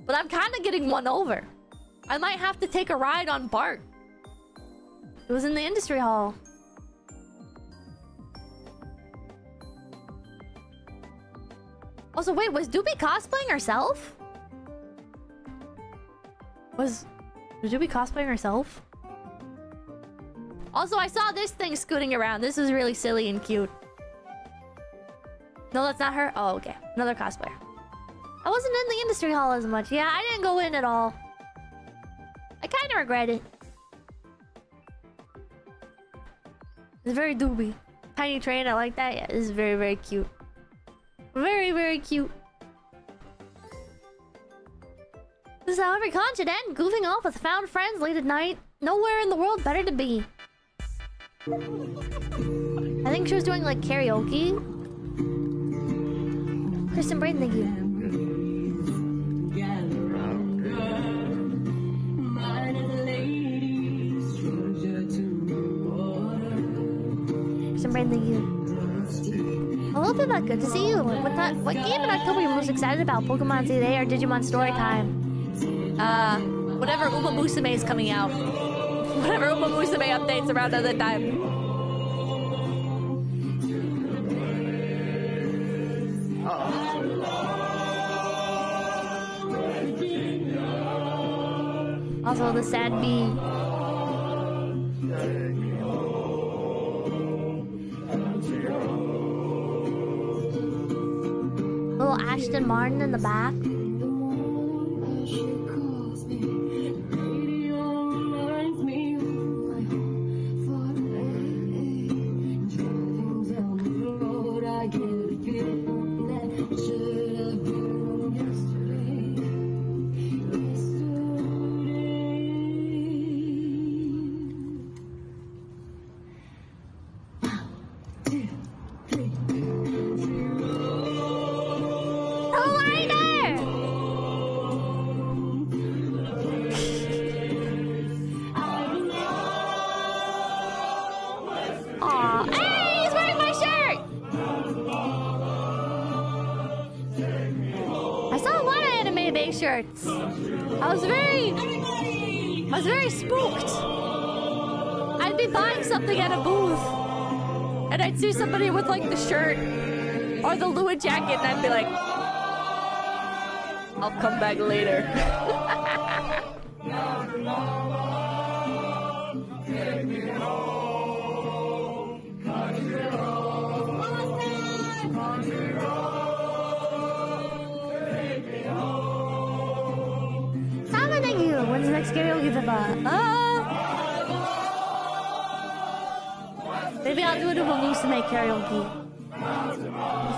But I'm kind of getting one over. I might have to take a ride on Bart. It was in the industry hall. Also, wait, was Doobie cosplaying herself? Was Doobie cosplaying herself? Also, I saw this thing scooting around. This is really silly and cute. No, that's not her? Oh, okay. Another cosplayer. I wasn't in the industry hall as much. Yeah, I didn't go in at all. I kind of regret it. It's very Doobie. Tiny train, I like that. Yeah, this is very, very cute. Very, very cute. This is how every con should end. Goofing off with found friends late at night. Nowhere in the world better to be. I think she was doing like karaoke. Kristen Brain, thank you. Kristen Brain, thank you. Hello, Pippa. Good to see you. What game in October are you most excited about? Pokemon Today or Digimon Storytime? Whatever Uma Musume is coming out. Whatever Uma Musume updates around at that time. Also, the sad bee. Little Ashton Martin in the back. Shirts. I was very spooked. I'd be buying something at a booth and I'd see somebody with like the shirt or the Lua jacket and I'd be like, I'll come back later. When's the next karaoke Pippa? Maybe I'll do a Uma Musume karaoke.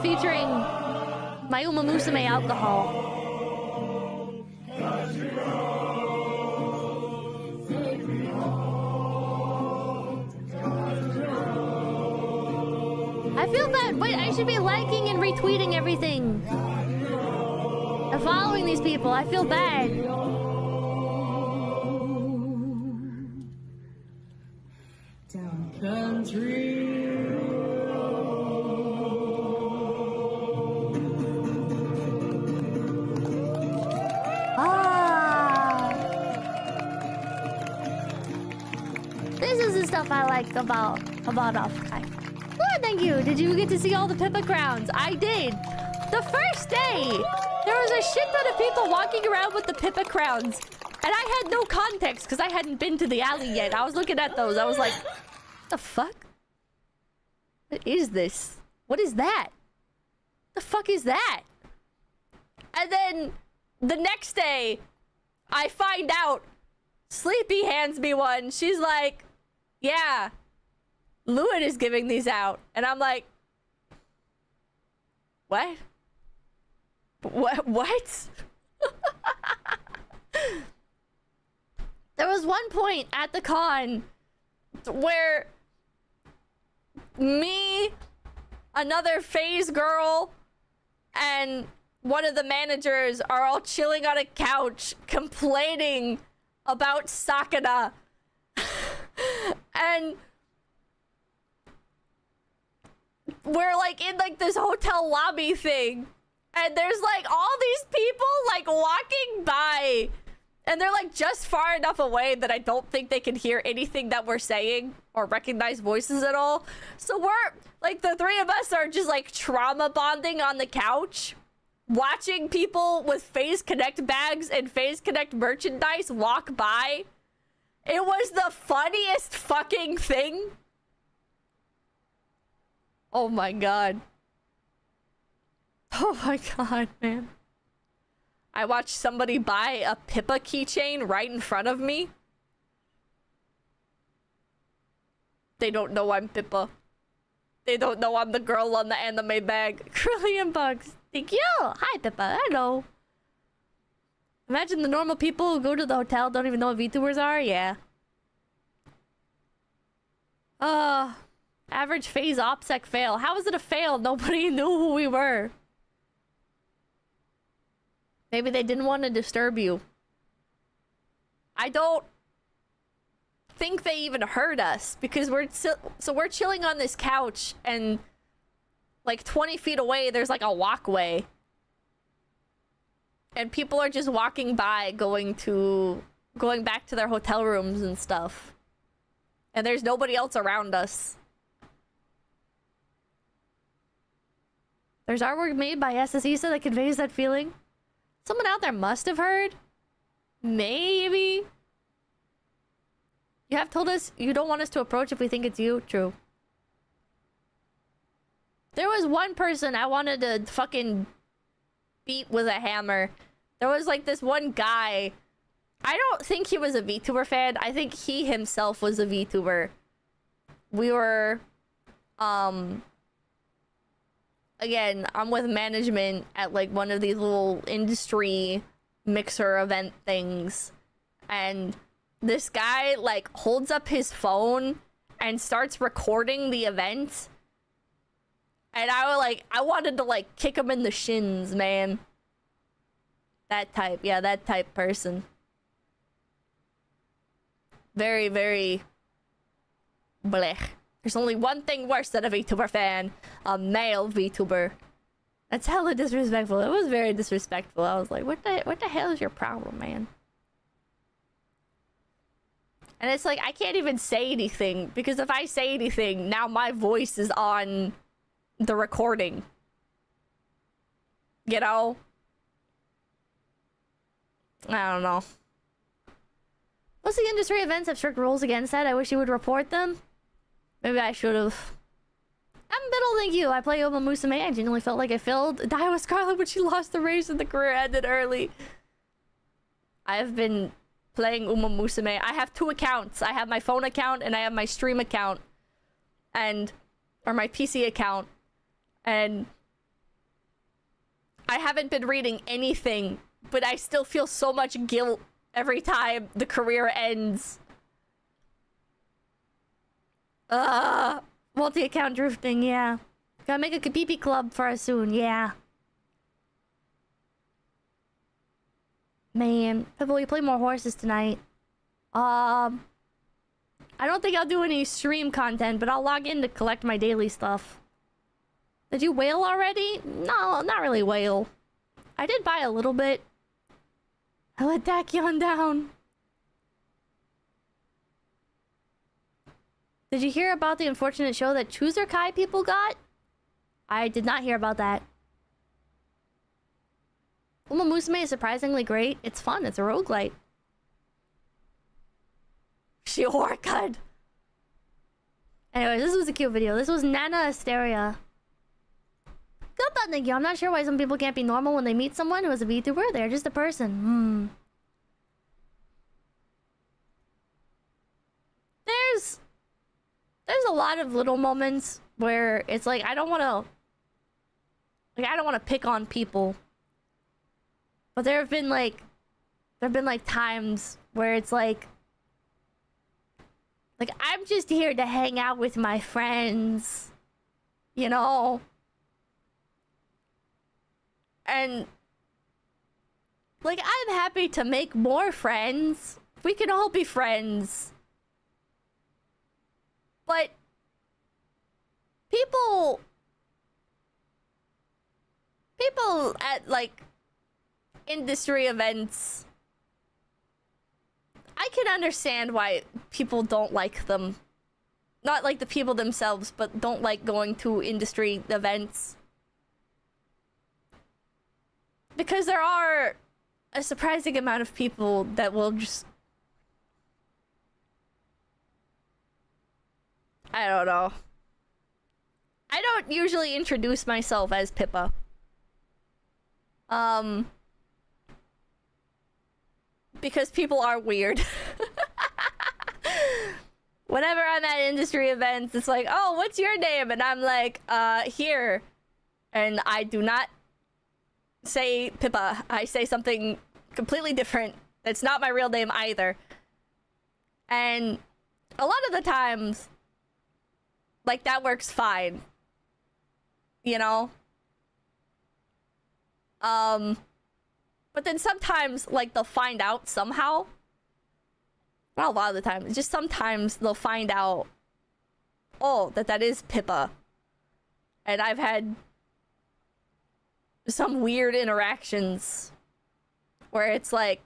Featuring my Uma Musume alcohol. I feel bad. Wait, I should be liking and retweeting everything. And following these people. I feel bad. This is the stuff I like about Offkai. Good, thank you. Did you get to see all the Pippa crowns? I did. The first day, there was a shit ton of people walking around with the Pippa crowns. And I had no context because I hadn't been to the alley yet. I was looking at those. I was like, what the fuck? What is this? What is that? The fuck is that? And then the next day, I find out Sleepy hands me one. She's like, yeah, Lewin is giving these out. And I'm like, what? What? There was one point at the con where me, another phase girl, and one of the managers are all chilling on a couch complaining about Sakana. And we're like in like this hotel lobby thing. And there's like all these people like walking by. And they're like just far enough away that I don't think they can hear anything that we're saying or recognize voices at all. So we're like, the three of us are just like trauma bonding on the couch, watching people with Phase Connect bags and Phase Connect merchandise walk by. It was the funniest fucking thing. Oh my god. Oh my god, man. I watched somebody buy a 𝗶𝗶𝗶 keychain right in front of me. They don't know I'm 𝗶𝗶𝗶. They don't know I'm the girl on the anime bag. Trillion bucks. Thank you. Hi, 𝗶𝗶𝗶. Hello. Imagine the normal people who go to the hotel don't even know what VTubers are. Yeah. Average phase OPSEC fail. How is it a fail? Nobody knew who we were. Maybe they didn't want to disturb you. I don't think they even heard us because we're chilling on this couch and like 20 feet away there's like a walkway. And people are just walking by going back to their hotel rooms and stuff. And there's nobody else around us. There's artwork made by SSISA that conveys that feeling. Someone out there must have heard. Maybe. You have told us you don't want us to approach if we think it's you. True. There was one person I wanted to fucking beat with a hammer. There was like this one guy. I don't think he was a VTuber fan. I think he himself was a VTuber. We were, again, I'm with management at like one of these little industry mixer event things. And this guy like holds up his phone and starts recording the event. And I wanted to like kick him in the shins, man. That type, yeah, that type person. Very, very blech. There's only one thing worse than a VTuber fan. A male VTuber. That's hella disrespectful. It was very disrespectful. I was like, what the hell is your problem, man? And it's like, I can't even say anything. Because if I say anything, now my voice is on the recording. You know? I don't know. Most of the industry events have strict rules against that. I wish you would report them. Maybe I should have. I'm Biddle, thank you. I play 𝐿𝐴𝐻𝐼. I genuinely felt like I failed. Die with Scarlet, but she lost the race and the career ended early. I've been playing 𝐿𝐴𝐻𝐼. I have 2 accounts. I have my phone account and I have my stream account. Or my PC account. And I haven't been reading anything, but I still feel so much guilt every time the career ends. Multi-account drifting, yeah. Gotta make a 𝐒𝐵𝐵 club for us soon, yeah. Man, will you play more horses tonight? I don't think I'll do any stream content, but I'll log in to collect my daily stuff. Did you whale already? No, not really whale. I did buy a little bit. I let Dakion down. Did you hear about the unfortunate show that 𝐒𝐻𝐿𝐢 people got? I did not hear about that. 𝐿𝐴𝐻𝐼 is surprisingly great. It's fun. It's a roguelite. She orcad. Anyways, this was a cute video. This was Nana Asteria. Good thought, thank you. I'm not sure why some people can't be normal when they meet someone who is a VTuber. They're just a person. There's a lot of little moments where it's like I don't want to pick on people. But there have been like times where it's like I'm just here to hang out with my friends, you know? And like I'm happy to make more friends. We can all be friends. But people at like industry events, I can understand why people don't like them. Not like the people themselves, but don't like going to industry events. Because there are a surprising amount of people that will just... I don't know. I don't usually introduce myself as Pippa. Because people are weird. Whenever I'm at industry events, it's like, oh, what's your name? And I'm like, here. And I do not say Pippa. I say something completely different. That's not my real name either. And a lot of the times, like, that works fine. You know? But then sometimes, like, they'll find out somehow. Not a lot of the time. It's just sometimes they'll find out, oh, that is Pippa. And I've had some weird interactions where it's like,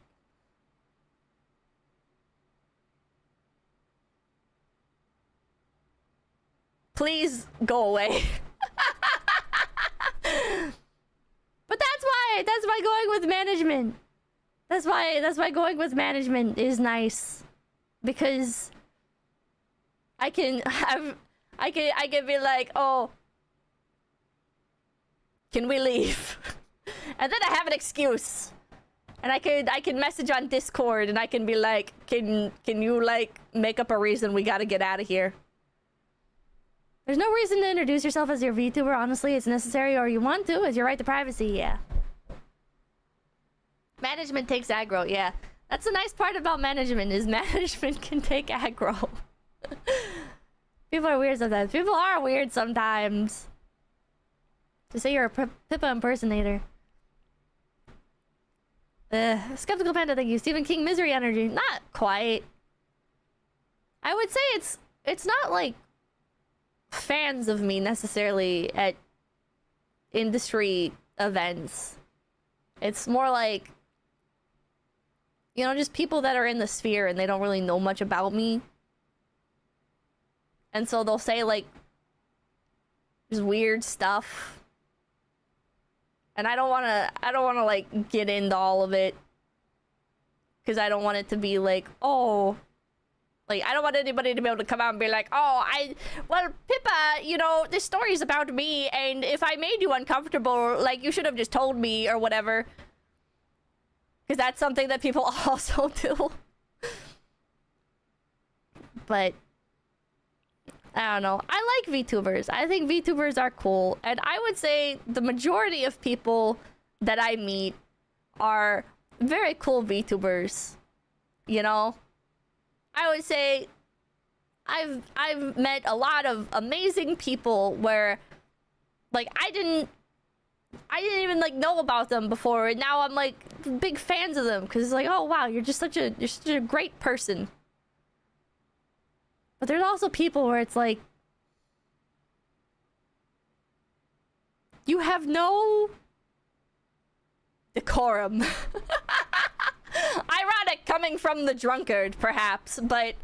please go away. But that's why going with management. That's why going with management is nice. Because I can be like, oh, can we leave? And then I have an excuse. And I can message on Discord and I can be like, can you like make up a reason we gotta get out of here? There's no reason to introduce yourself as your VTuber, honestly. It's necessary or you want to, as your right to privacy, yeah. Management takes aggro, yeah. That's the nice part about management, is management can take aggro. People are weird sometimes. People are weird sometimes. To say you're a Pippa impersonator. Skeptical Panda, thank you. Stephen King, Misery Energy. Not quite. I would say it's not like fans of me necessarily at industry events. It's more like, you know, just people that are in the sphere and they don't really know much about me. And so they'll say like just weird stuff. And I don't want to like get into all of it, because I don't want it to be like, oh, like, I don't want anybody to be able to come out and be like, oh, well, Pippa, you know, this story's about me, and if I made you uncomfortable, like, you should have just told me, or whatever. Because that's something that people also do. But, I don't know. I like VTubers. I think VTubers are cool. And I would say the majority of people that I meet are very cool VTubers. You know? I would say I've met a lot of amazing people where, like, I didn't even like know about them before, and now I'm like big fans of them because it's like, oh wow, you're such a great person. But there's also people where it's like, you have no decorum. Ironic coming from the drunkard, perhaps, but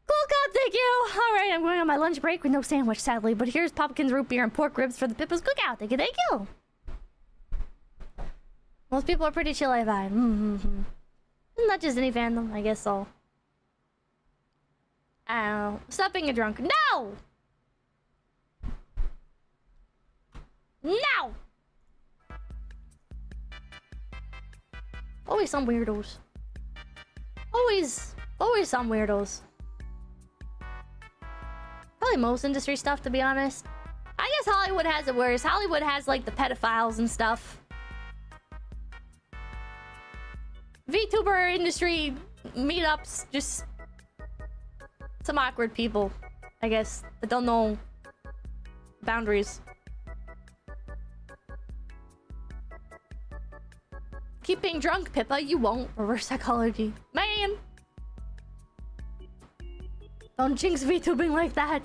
cool God, thank you. Alright, I'm going on my lunch break with no sandwich, sadly, but here's Popkins, root beer, and pork ribs for the Pippa's cookout. Thank you. Most people are pretty chill, I find. Not just any fandom, I guess so. Ow. Stop being a drunk. No! No! Always some weirdos. Always some weirdos. Probably most industry stuff, to be honest. I guess Hollywood has it worse. Hollywood has, like, the pedophiles and stuff. VTuber industry meetups, just some awkward people, I guess, that don't know boundaries. Keep being drunk, Pippa. You won't. Reverse psychology. Man! Don't jinx VTubing like that.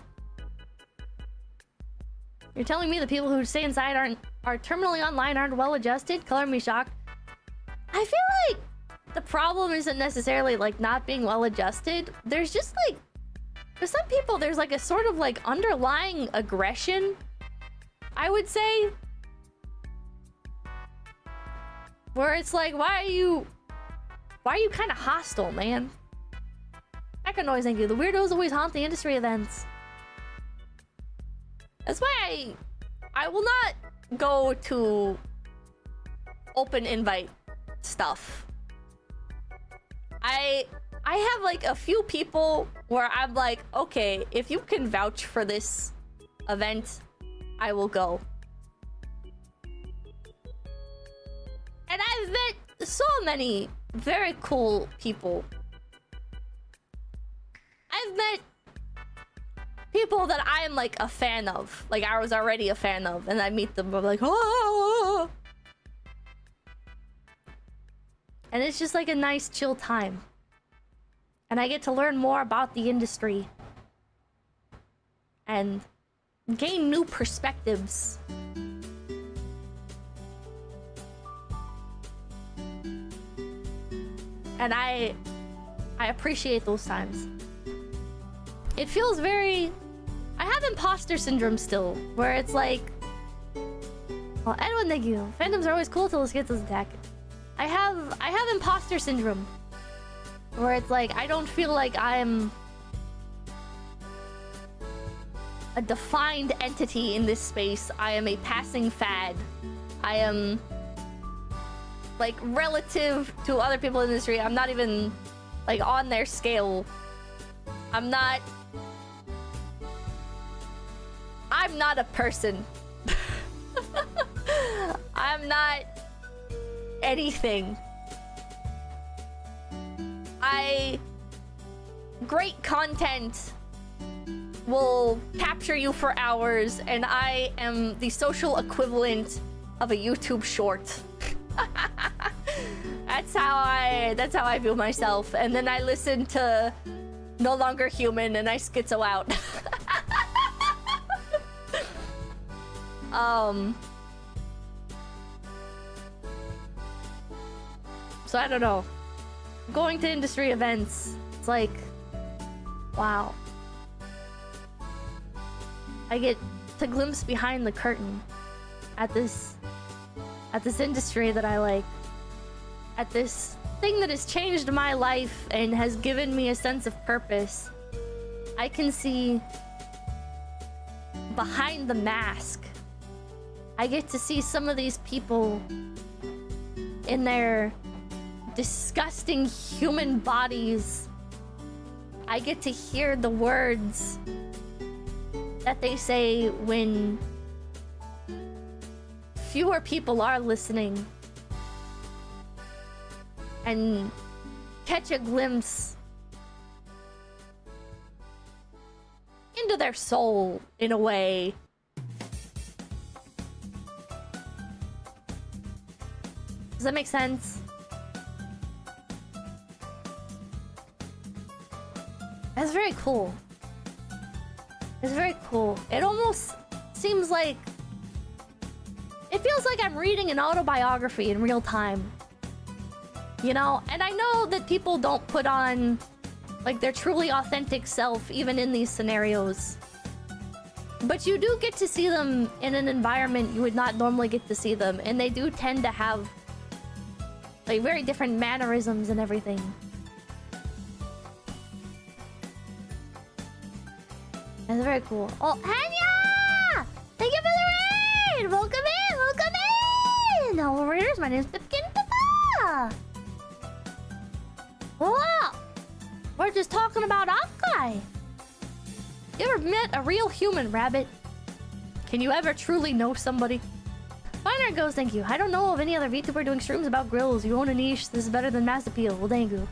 You're telling me the people who stay inside are terminally online aren't well adjusted? Color me shocked. I feel like the problem isn't necessarily like not being well adjusted. There's just like, for some people, there's like a sort of like underlying aggression, I would say. Where it's like, why are you kind of hostile, man? Background noise, thank you. The weirdos always haunt the industry events. That's why I will not go to open invite stuff. I have like a few people where I'm like, okay, if you can vouch for this event, I will go. And I've met so many very cool people. I've met people that I am like a fan of, like I was already a fan of, and I meet them, I'm like, oh, and it's just like a nice chill time, and I get to learn more about the industry and gain new perspectives. And I appreciate those times. It feels very... I have imposter syndrome still, where it's like... Well, Edwin, thank you. Fandoms are always cool till the Skittles attack. I have imposter syndrome, where it's like, I don't feel like I'm a defined entity in this space. I am a passing fad. I am... like, relative to other people in the industry, I'm not even, like, on their scale. I'm not a person. I'm not anything. Great content will capture you for hours, and I am the social equivalent of a YouTube short. That's how I feel myself, and then I listen to No Longer Human and I schizo out. So I don't know. Going to industry events, it's like, wow. I get to glimpse behind the curtain at this industry that I like, at this thing that has changed my life and has given me a sense of purpose. I can see behind the mask. I get to see some of these people in their disgusting human bodies. I get to hear the words that they say when fewer people are listening, and catch a glimpse into their soul in a way. Does that make sense? That's very cool. It's very cool. It almost seems like... It feels like I'm reading an autobiography in real time. You know? And I know that people don't put on, like, their truly authentic self even in these scenarios. But you do get to see them in an environment you would not normally get to see them. And they do tend to have, like, very different mannerisms and everything. That's very cool. Oh, Hanya! Thank you for the raid! Welcome in! Welcome in! Hello, raiders. My name is 𝐿𝐴𝐴𝐴𝐴𝐴. Wow! We're just talking about Offkai. You ever met a real human, Rabbit? Can you ever truly know somebody? Finer goes, thank you. I don't know of any other VTuber doing streams about grills. You own a niche. This is better than mass appeal. Well, thank you.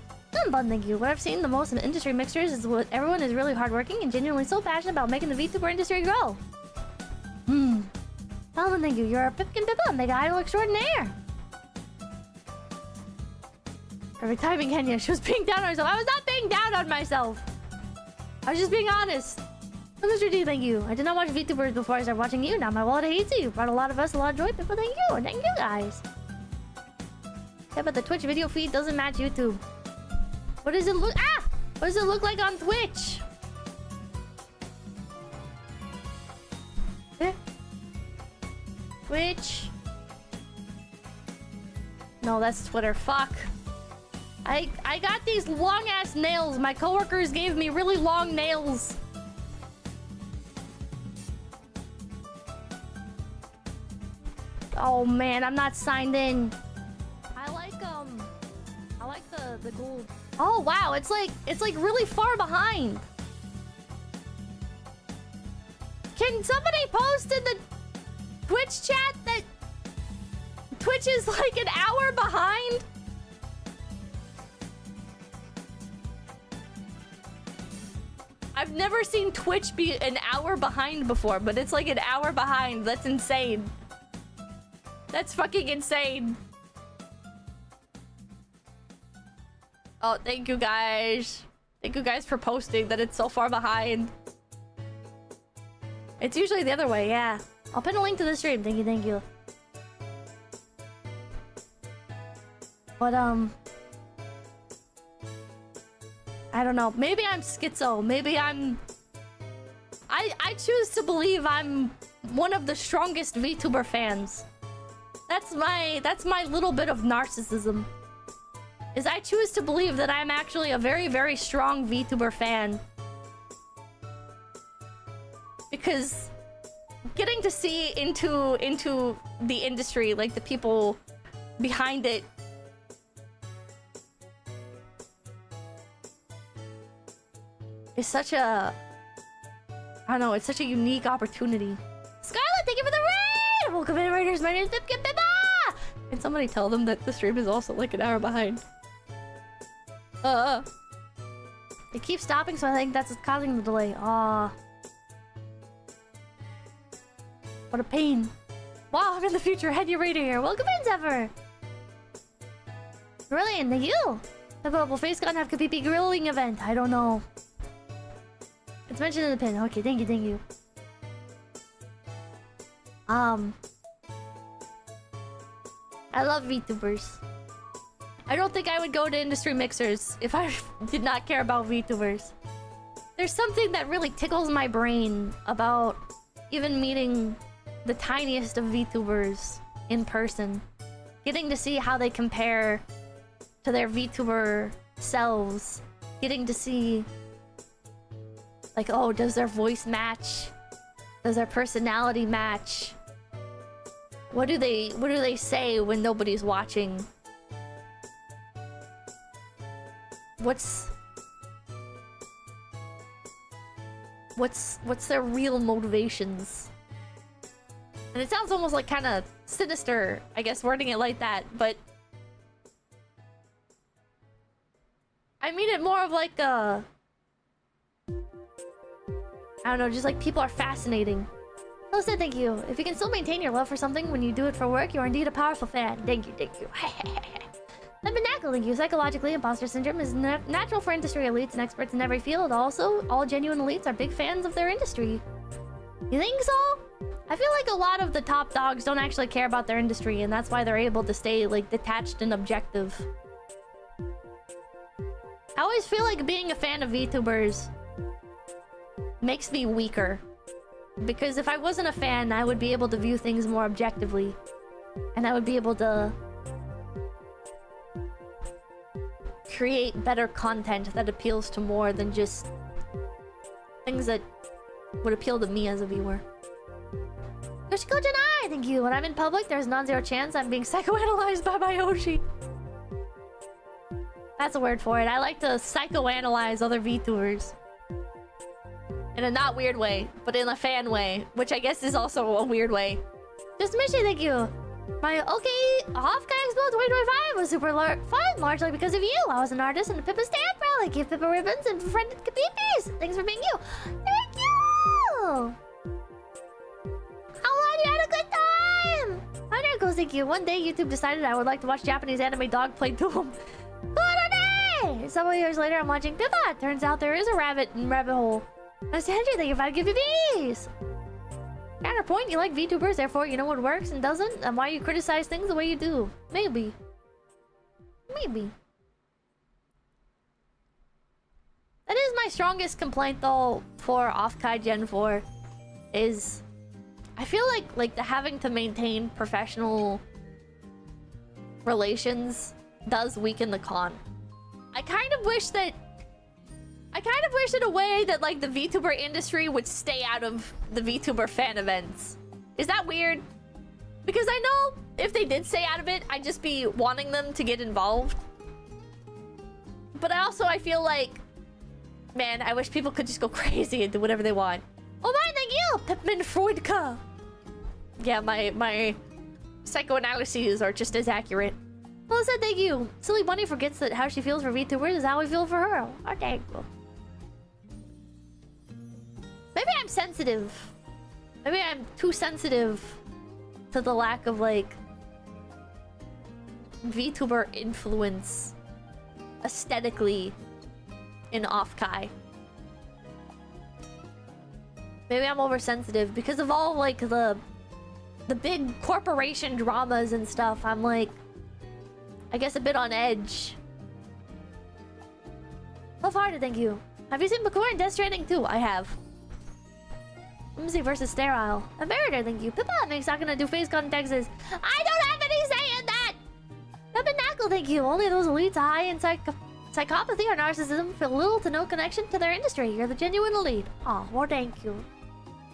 Thank you. What I've seen the most in industry mixers is what everyone is really hardworking and genuinely so passionate about making the VTuber industry grow. Solomon, thank you. You're a 𝐿𝐴𝐴𝐴𝐴, mega idol extraordinaire. Perfect timing, Kenya. She was being down on herself. I was not being down on myself. I was just being honest. Mr. D, thank you. I did not watch VTubers before I started watching you. Now my wallet hates you. Brought a lot of us a lot of joy. People, thank you. And thank you, guys. Yeah, but the Twitch video feed doesn't match YouTube. What does it look... Ah! What does it look like on Twitch? Twitch. No, that's Twitter. Fuck. I got these long-ass nails. My coworkers gave me really long nails. Oh man, I'm not signed in. I like the gold. Oh wow, it's like really far behind. Can somebody post in the Twitch chat that Twitch is like an hour behind? I've never seen Twitch be an hour behind before, but it's like an hour behind. That's insane. That's fucking insane. Oh, thank you guys. Thank you guys for posting that it's so far behind. It's usually the other way, yeah. I'll pin a link to the stream. Thank you, thank you. But, I don't know. Maybe I'm schizo. Maybe I'm... I choose to believe I'm one of the strongest VTuber fans. That's my little bit of narcissism. Is I choose to believe that I'm actually a very, very strong VTuber fan. Because getting to see into the industry, like the people behind it, is such a... I don't know, it's such a unique opportunity. Scarlet, thank you for the raid! Welcome in, Raiders. My name is 𝐒𝐶𝐶𝐶𝐶. Can somebody tell them that the stream is also like an hour behind? It keeps stopping, so I think that's what's causing the delay. Aw. What a pain. Wow, I'm in the future. Head your raider here. Welcome in, Zephyr. Brilliant, thank you. The global face gun have 𝐒𝐶𝐶𝐶 grilling event. I don't know. It's mentioned in the pin. Okay, thank you, thank you. I love VTubers. I don't think I would go to industry mixers if I did not care about VTubers. There's something that really tickles my brain about even meeting the tiniest of VTubers in person. Getting to see how they compare to their VTuber selves. Getting to see... like, oh, does their voice match? Does their personality match? What do they say when nobody's watching? What's their real motivations? And it sounds almost like kind of sinister, I guess, wording it like that, but I mean it more of like a... I don't know, just like people are fascinating. Listen, thank you. If you can still maintain your love for something when you do it for work, you are indeed a powerful fan. Thank you, thank you. Lemonacco, thank you. Psychologically, imposter syndrome is natural for industry elites and experts in every field. Also, all genuine elites are big fans of their industry. You think so? I feel like a lot of the top dogs don't actually care about their industry, and that's why they're able to stay, like, detached and objective. I always feel like being a fan of VTubers makes me weaker. Because if I wasn't a fan, I would be able to view things more objectively. And I would be able to create better content that appeals to more than just things that would appeal to me as a viewer. Yoshiko Janai, thank you. When I'm in public, there's non-zero chance I'm being psychoanalyzed by my Yoshi. That's a word for it. I like to psychoanalyze other VTubers. In a not weird way, but in a fan way, which I guess is also a weird way. Just Mishi, thank you. My Offkai Expo 2025 was super fun, largely because of you. I was an artist in a Pippa stamp rally, gave Pippa ribbons and befriended 𝐒𝐶𝐶𝐶𝐶. Thanks for being you. Thank you! How long you had a good time? Undergoes, thank you. One day, YouTube decided I would like to watch Japanese anime dog play Doom. Several years later, I'm watching Pippa. Turns out there is a rabbit in Rabbit Hole. Nice to you. Thank you for 5 GBPs. Counterpoint, you like VTubers, therefore you know what works and doesn't, and why you criticize things the way you do. Maybe. Maybe. That is my strongest complaint, though, for Offkai Gen 4, is... I feel like the having to maintain professional relations does weaken the con. I kind of wish in a way that like the VTuber industry would stay out of the VTuber fan events. Is that weird? Because I know if they did stay out of it, I'd just be wanting them to get involved. But I feel like, man, I wish people could just go crazy and do whatever they want. Oh my, thank you, Pepman Freudka. Yeah, my psychoanalyses are just as accurate. Well, said thank you. Silly Bunny forgets that how she feels for VTubers is how we feel for her. Oh, thank you. Maybe I'm sensitive. Maybe I'm too sensitive to the lack of, like, VTuber influence aesthetically in Offkai. Maybe I'm oversensitive because of all, like, the big corporation dramas and stuff. I'm, like, I guess a bit on edge. Love-hearted, thank you. Have you seen Bakura and Death Stranding 2? I have. Whimsy versus Sterile. Emeritor, thank you. Pippa makes not gonna do FaceCon in Texas. I don't have any say in that! Pepinackle, thank you. Only those elites high in psychopathy or narcissism feel little to no connection to their industry. You're the genuine elite. Oh, well, thank you.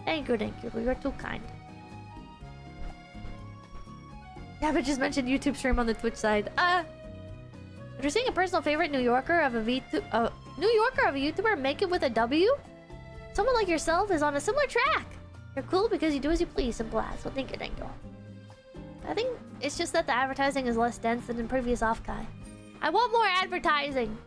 Thank you, thank you. You're too kind. Yeah, but just mentioned YouTube stream on the Twitch side. If you're seeing a personal favorite New Yorker of a YouTuber make it with a W, someone like yourself is on a similar track. You're cool because you do as you please, simple as. Well, thank you, thank you. I think it's just that the advertising is less dense than in previous Offkai. I want more advertising.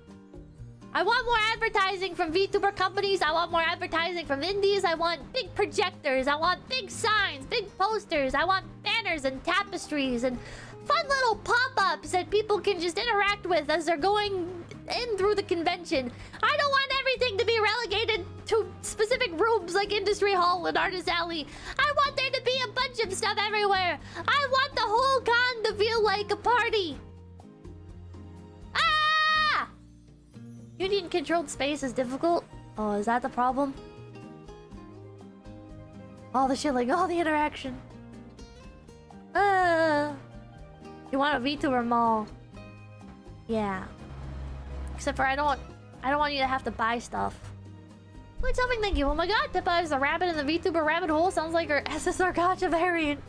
I want more advertising from VTuber companies. I want more advertising from indies. I want big projectors. I want big signs, big posters. I want banners and tapestries and fun little pop-ups that people can just interact with as they're going in through the convention. I don't want everything to be relegated to specific rooms like Industry Hall and Artist Alley. I want there to be a bunch of stuff everywhere. I want the whole con to feel like a party. Ah! Union-controlled space is difficult. Oh, is that the problem? All the shilling, all the interaction. You want a VTuber mall? Yeah. Except for I don't want you to have to buy stuff. Wait, something, thank you. Oh my god, Pippa is the rabbit in the VTuber rabbit hole. Sounds like her SSR Gotcha variant.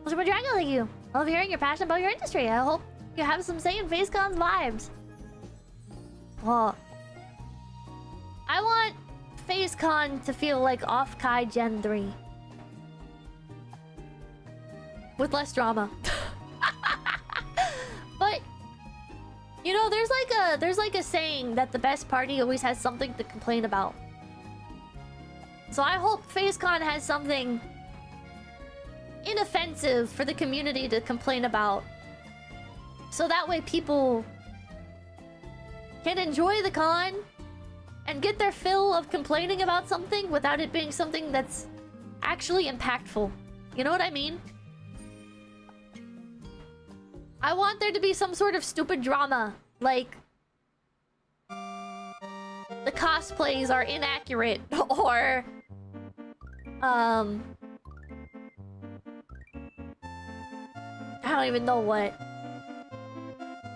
Ultimate Dragon, thank you. I love hearing your passion about your industry. I hope you have some say in FaceCon's vibes. Well, I want FaceCon to feel like Offkai Gen 3. With less drama. But you know, there's like a saying that the best party always has something to complain about. So I hope FaceCon has something inoffensive for the community to complain about. So that way people can enjoy the con and get their fill of complaining about something without it being something that's actually impactful. You know what I mean? I want there to be some sort of stupid drama, like the cosplays are inaccurate, or I don't even know what.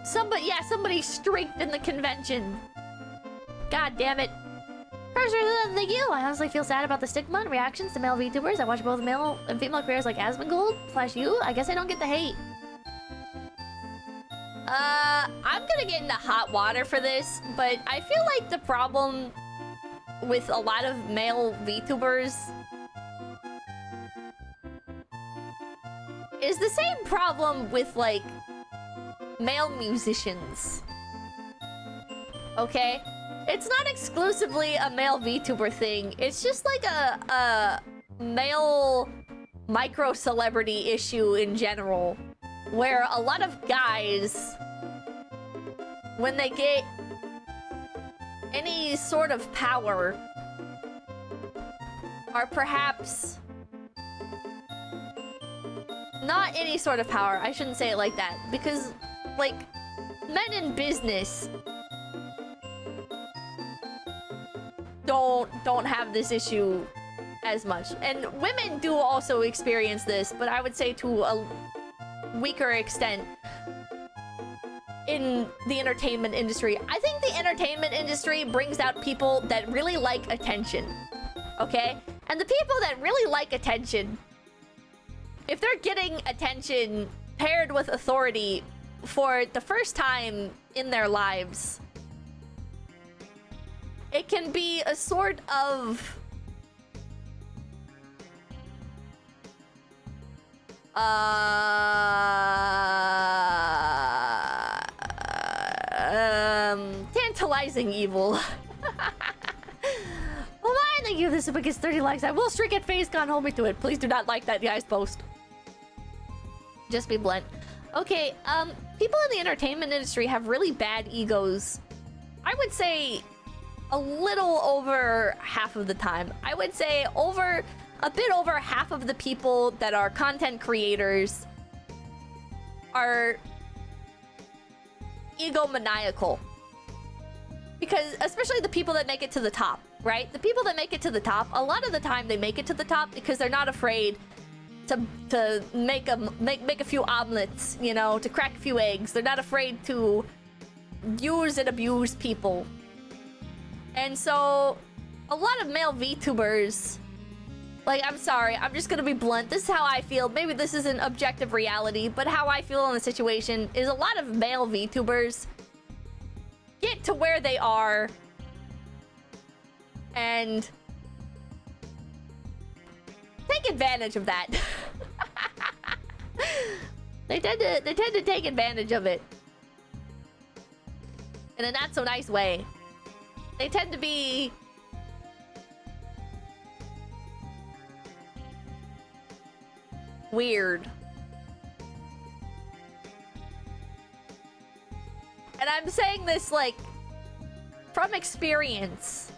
Somebody streaked in the convention. God damn it. Cursor, thank you. I honestly feel sad about the stigma and reactions to male VTubers. I watch both male and female creators like Asmongold / you. I guess I don't get the hate. I'm gonna get into hot water for this, but I feel like the problem with a lot of male VTubers is the same problem with, like, male musicians. Okay? It's not exclusively a male VTuber thing. It's just like a male micro-celebrity issue in general. Where a lot of guys, when they get any sort of power, are perhaps not any sort of power. I shouldn't say it like that, because, like, men in business don't have this issue as much, and women do also experience this, but I would say to a weaker extent. in the entertainment industry. I think the entertainment industry brings out people that really like attention. Okay? And the people that really like attention, if they're getting attention paired with authority for the first time in their lives, it can be a sort of tantalizing evil. Well, I thank you. This is because 30 likes. I will streak at face. Can't hold me to it. Please do not like that guy's post. Just be blunt. Okay, people in the entertainment industry have really bad egos. I would say a little over half of the time. I would say a bit over half of the people that are content creators are egomaniacal. Because especially the people that make it to the top, right? The people that make it to the top, a lot of the time they make it to the top because they're not afraid to make a few omelets, you know, to crack a few eggs. They're not afraid to use and abuse people. And so a lot of male VTubers, like, I'm sorry, I'm just gonna be blunt. This is how I feel. Maybe this isn't objective reality, but how I feel in the situation is a lot of male VTubers get to where they are and take advantage of that. They tend to take advantage of it in a not so nice way. They tend to be weird. And I'm saying this, like, from experience.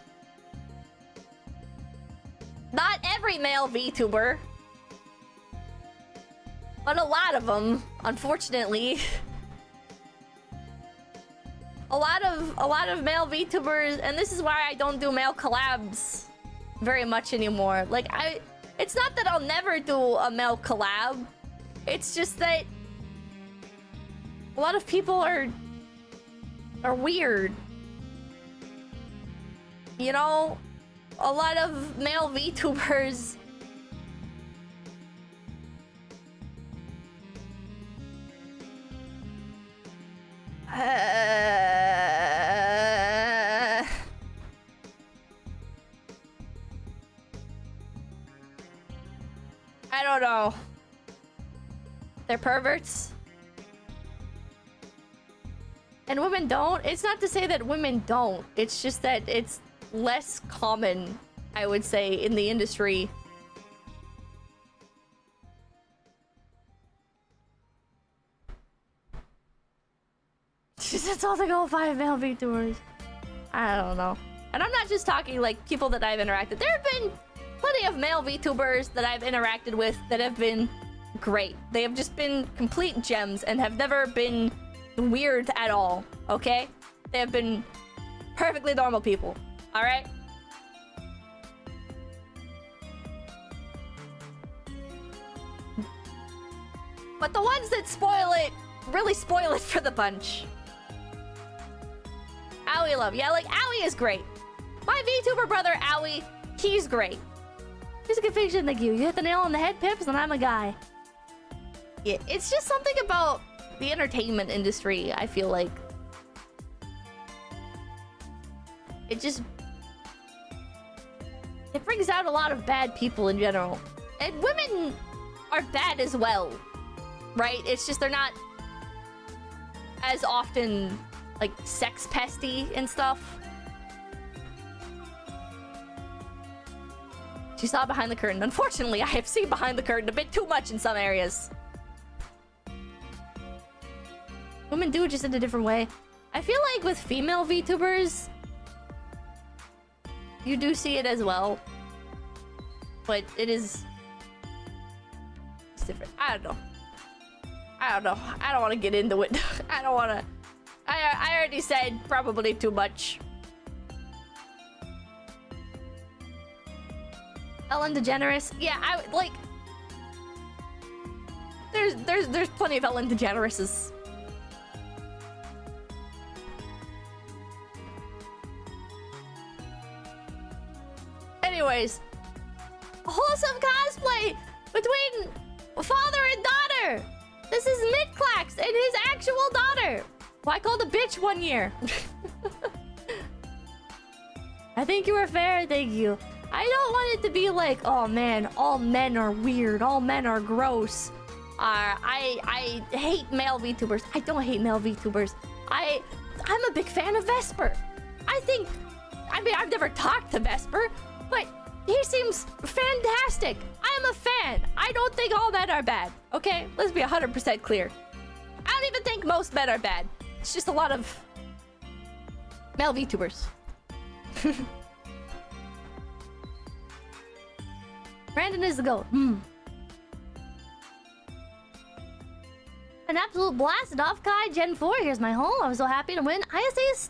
Not every male VTuber, but a lot of them, unfortunately. A lot of male VTubers, and this is why I don't do male collabs very much anymore. Like, it's not that I'll never do a male collab. It's just that a lot of people are weird. You know, a lot of male VTubers I don't know. They're perverts. And women don't. It's not to say that women don't. It's just that it's less common, I would say, in the industry. It's all to go 5 male VTubers. I don't know. And I'm not just talking like people that I've interacted. There have been plenty of male VTubers that I've interacted with that have been great. They have just been complete gems and have never been weird at all, okay? They have been perfectly normal people, alright? But the ones that spoil it, really spoil it for the bunch. Owie love. Yeah, like, Owie is great. My VTuber brother, Owie, he's great. Here's a confusion, thank you. You hit the nail on the head, Pips, and I'm a guy. Yeah, it's just something about the entertainment industry, I feel like. It brings out a lot of bad people in general. And women are bad as well, right? It's just they're not as often, like, sex pesty and stuff. She saw behind the curtain. Unfortunately, I have seen behind the curtain a bit too much in some areas. Women do it just in a different way. I feel like with female VTubers, you do see it as well. But it's different. I don't know. I don't want to get into it. I don't want to. I already said probably too much. Ellen DeGeneres? Yeah, I like. There's plenty of Ellen DeGenereses. Anyways, wholesome cosplay between father and daughter. This is Midclax and his actual daughter, who I called a bitch one year. I think you were fair, thank you. I don't want it to be like, oh man, all men are weird, all men are gross. I hate male VTubers. I don't hate male VTubers. I'm a big fan of Vesper. I mean, I've never talked to Vesper, but he seems fantastic. I'm a fan. I don't think all men are bad, okay? Let's be 100% clear. I don't even think most men are bad. It's just a lot of male VTubers. Brandon is the GOAT. An absolute blast at Offkai Gen 4. Here's my home. I was so happy to win ISA's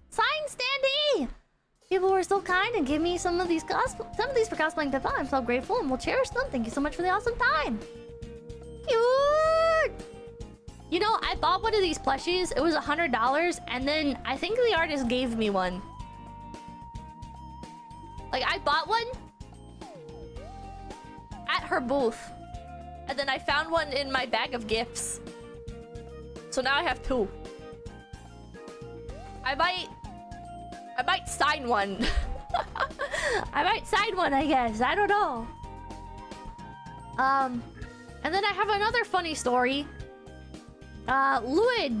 signed standee. People were so kind and gave me some of these for cosplaying Pippa. I'm so grateful and will cherish them. Thank you so much for the awesome time. Cute. You know, I bought one of these plushies. It was $100, and then I think the artist gave me one. Like, I bought one at her booth, and then I found one in my bag of gifts. So now I have two. I might sign one. I might sign one, I guess. I don't know. And then I have another funny story. Luid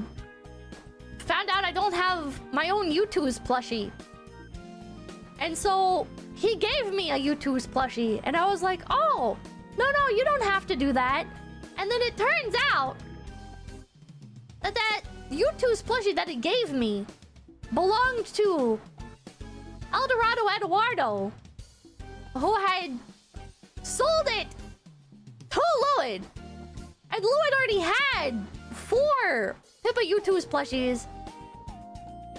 found out I don't have my own U2's plushie. And so he gave me a U2's plushie. And I was like, oh, no, you don't have to do that. And then it turns out that U2's plushie that he gave me belonged to Eldorado Eduardo, who had sold it to Luid. And Luid already had 4 Pippa U2's plushies.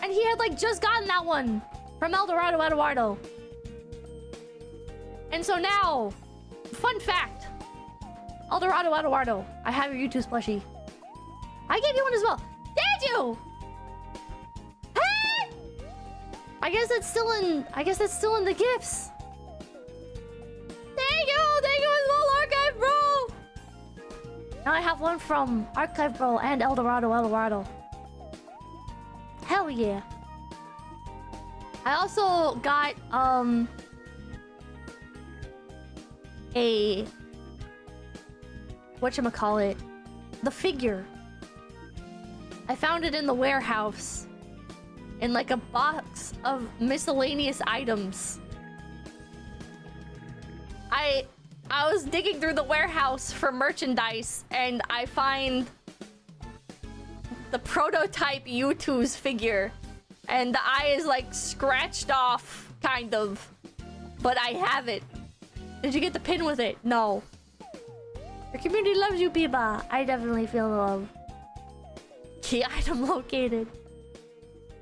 And he had like just gotten that one from Eldorado Eduardo. And so now, fun fact, Eldorado Eduardo, I have your U2's plushie. I gave you one as well. Did you? Hey! I guess it's still in the gifts. Thank you as well, Archive Bro. Now I have one from Archive Bro and Eldorado. Hell yeah. I also got a whatchamacallit, the figure. I found it in the warehouse in like a box of miscellaneous items. I was digging through the warehouse for merchandise and I find the prototype U2's figure, and the eye is like scratched off, kind of, but I have it. Did you get the pin with it? No. Your community loves you, Biba. I definitely feel the love. Key item located.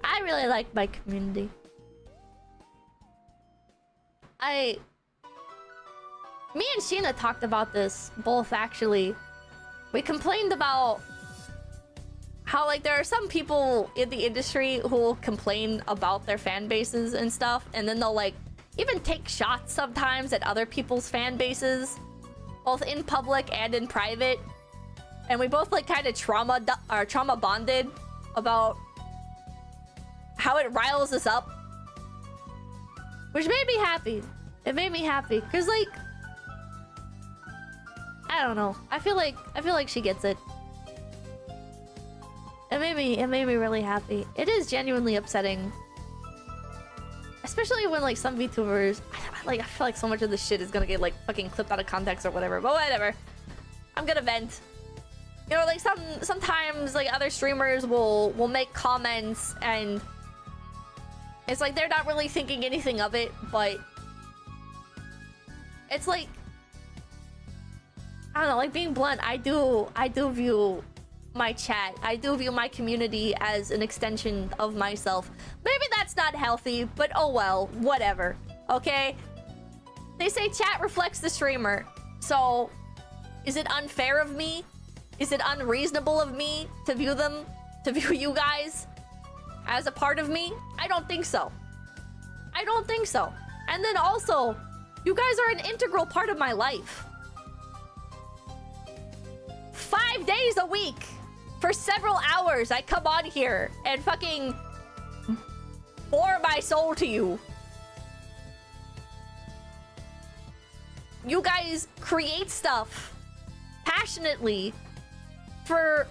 I really like my community. Me and Shiina talked about this, both actually. We complained about how like there are some people in the industry who will complain about their fan bases and stuff, and then they'll like even take shots sometimes at other people's fan bases, both in public and in private. And we both like kind of trauma bonded about how it riles us up, which made me happy. It made me happy because like I don't know. I feel like she gets it. It made me really happy. It is genuinely upsetting, especially when like some VTubers, I feel like so much of this shit is gonna get like fucking clipped out of context or whatever. But whatever. I'm gonna vent. You know, like sometimes like other streamers will make comments and it's like they're not really thinking anything of it, but it's like I don't know, like being blunt, I do view my chat, I do view my community as an extension of myself. Maybe that's not healthy, but oh well, whatever. Okay? They say chat reflects the streamer. So, is it unfair of me? Is it unreasonable of me to view you guys as a part of me? I don't think so. I don't think so. And then also, you guys are an integral part of my life. 5 days a week, for several hours, I come on here and fucking pour my soul to you. You guys create stuff passionately for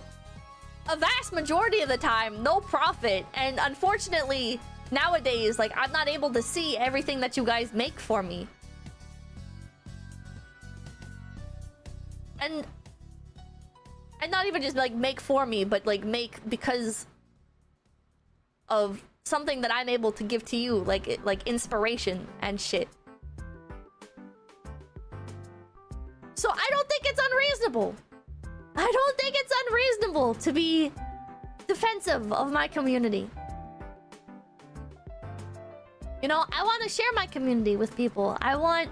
a vast majority of the time, no profit. And unfortunately, nowadays, like, I'm not able to see everything that you guys make for me. And not even just like make for me, but like make because of something that I'm able to give to you, like inspiration and shit. So I don't think it's unreasonable. I don't think it's unreasonable to be defensive of my community. You know, I want to share my community with people. I want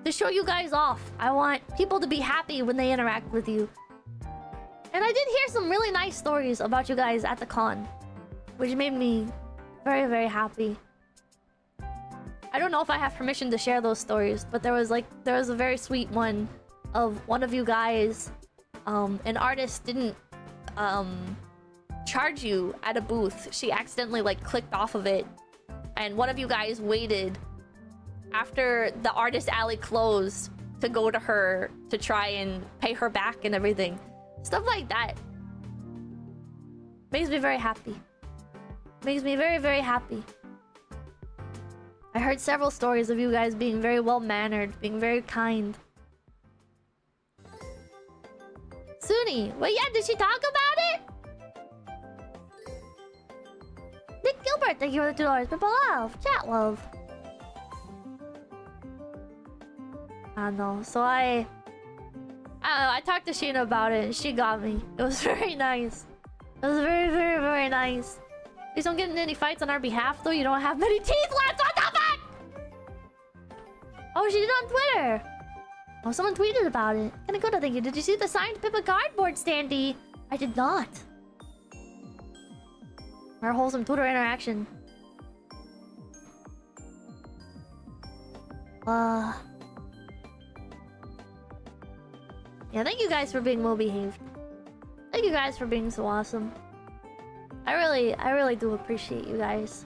to show you guys off. I want people to be happy when they interact with you. And I did hear some really nice stories about you guys at the con, which made me very, very happy. I don't know if I have permission to share those stories, but there was a very sweet one of one of you guys. An artist didn't charge you at a booth. She accidentally like clicked off of it, and one of you guys waited after the artist alley closed to go to her to try and pay her back and everything. Stuff like that makes me very happy. Makes me very, very happy. I heard several stories of you guys being very well-mannered, being very kind. Suni, well, yeah, did she talk about it? Nick Gilbert, thank you for the $2. People love, chat love. I don't know, so I talked to Shiina about it and she got me. It was very nice. It was very, very, very nice. Please don't get in any fights on our behalf though. You don't have many teeth left. What the fuck? Oh, she did it on Twitter. Oh, someone tweeted about it. Kaneko, thank you. Did you see the signed Pippa cardboard standee? I did not. Our wholesome Twitter interaction. Yeah, thank you guys for being well-behaved. Thank you guys for being so awesome. I really do appreciate you guys.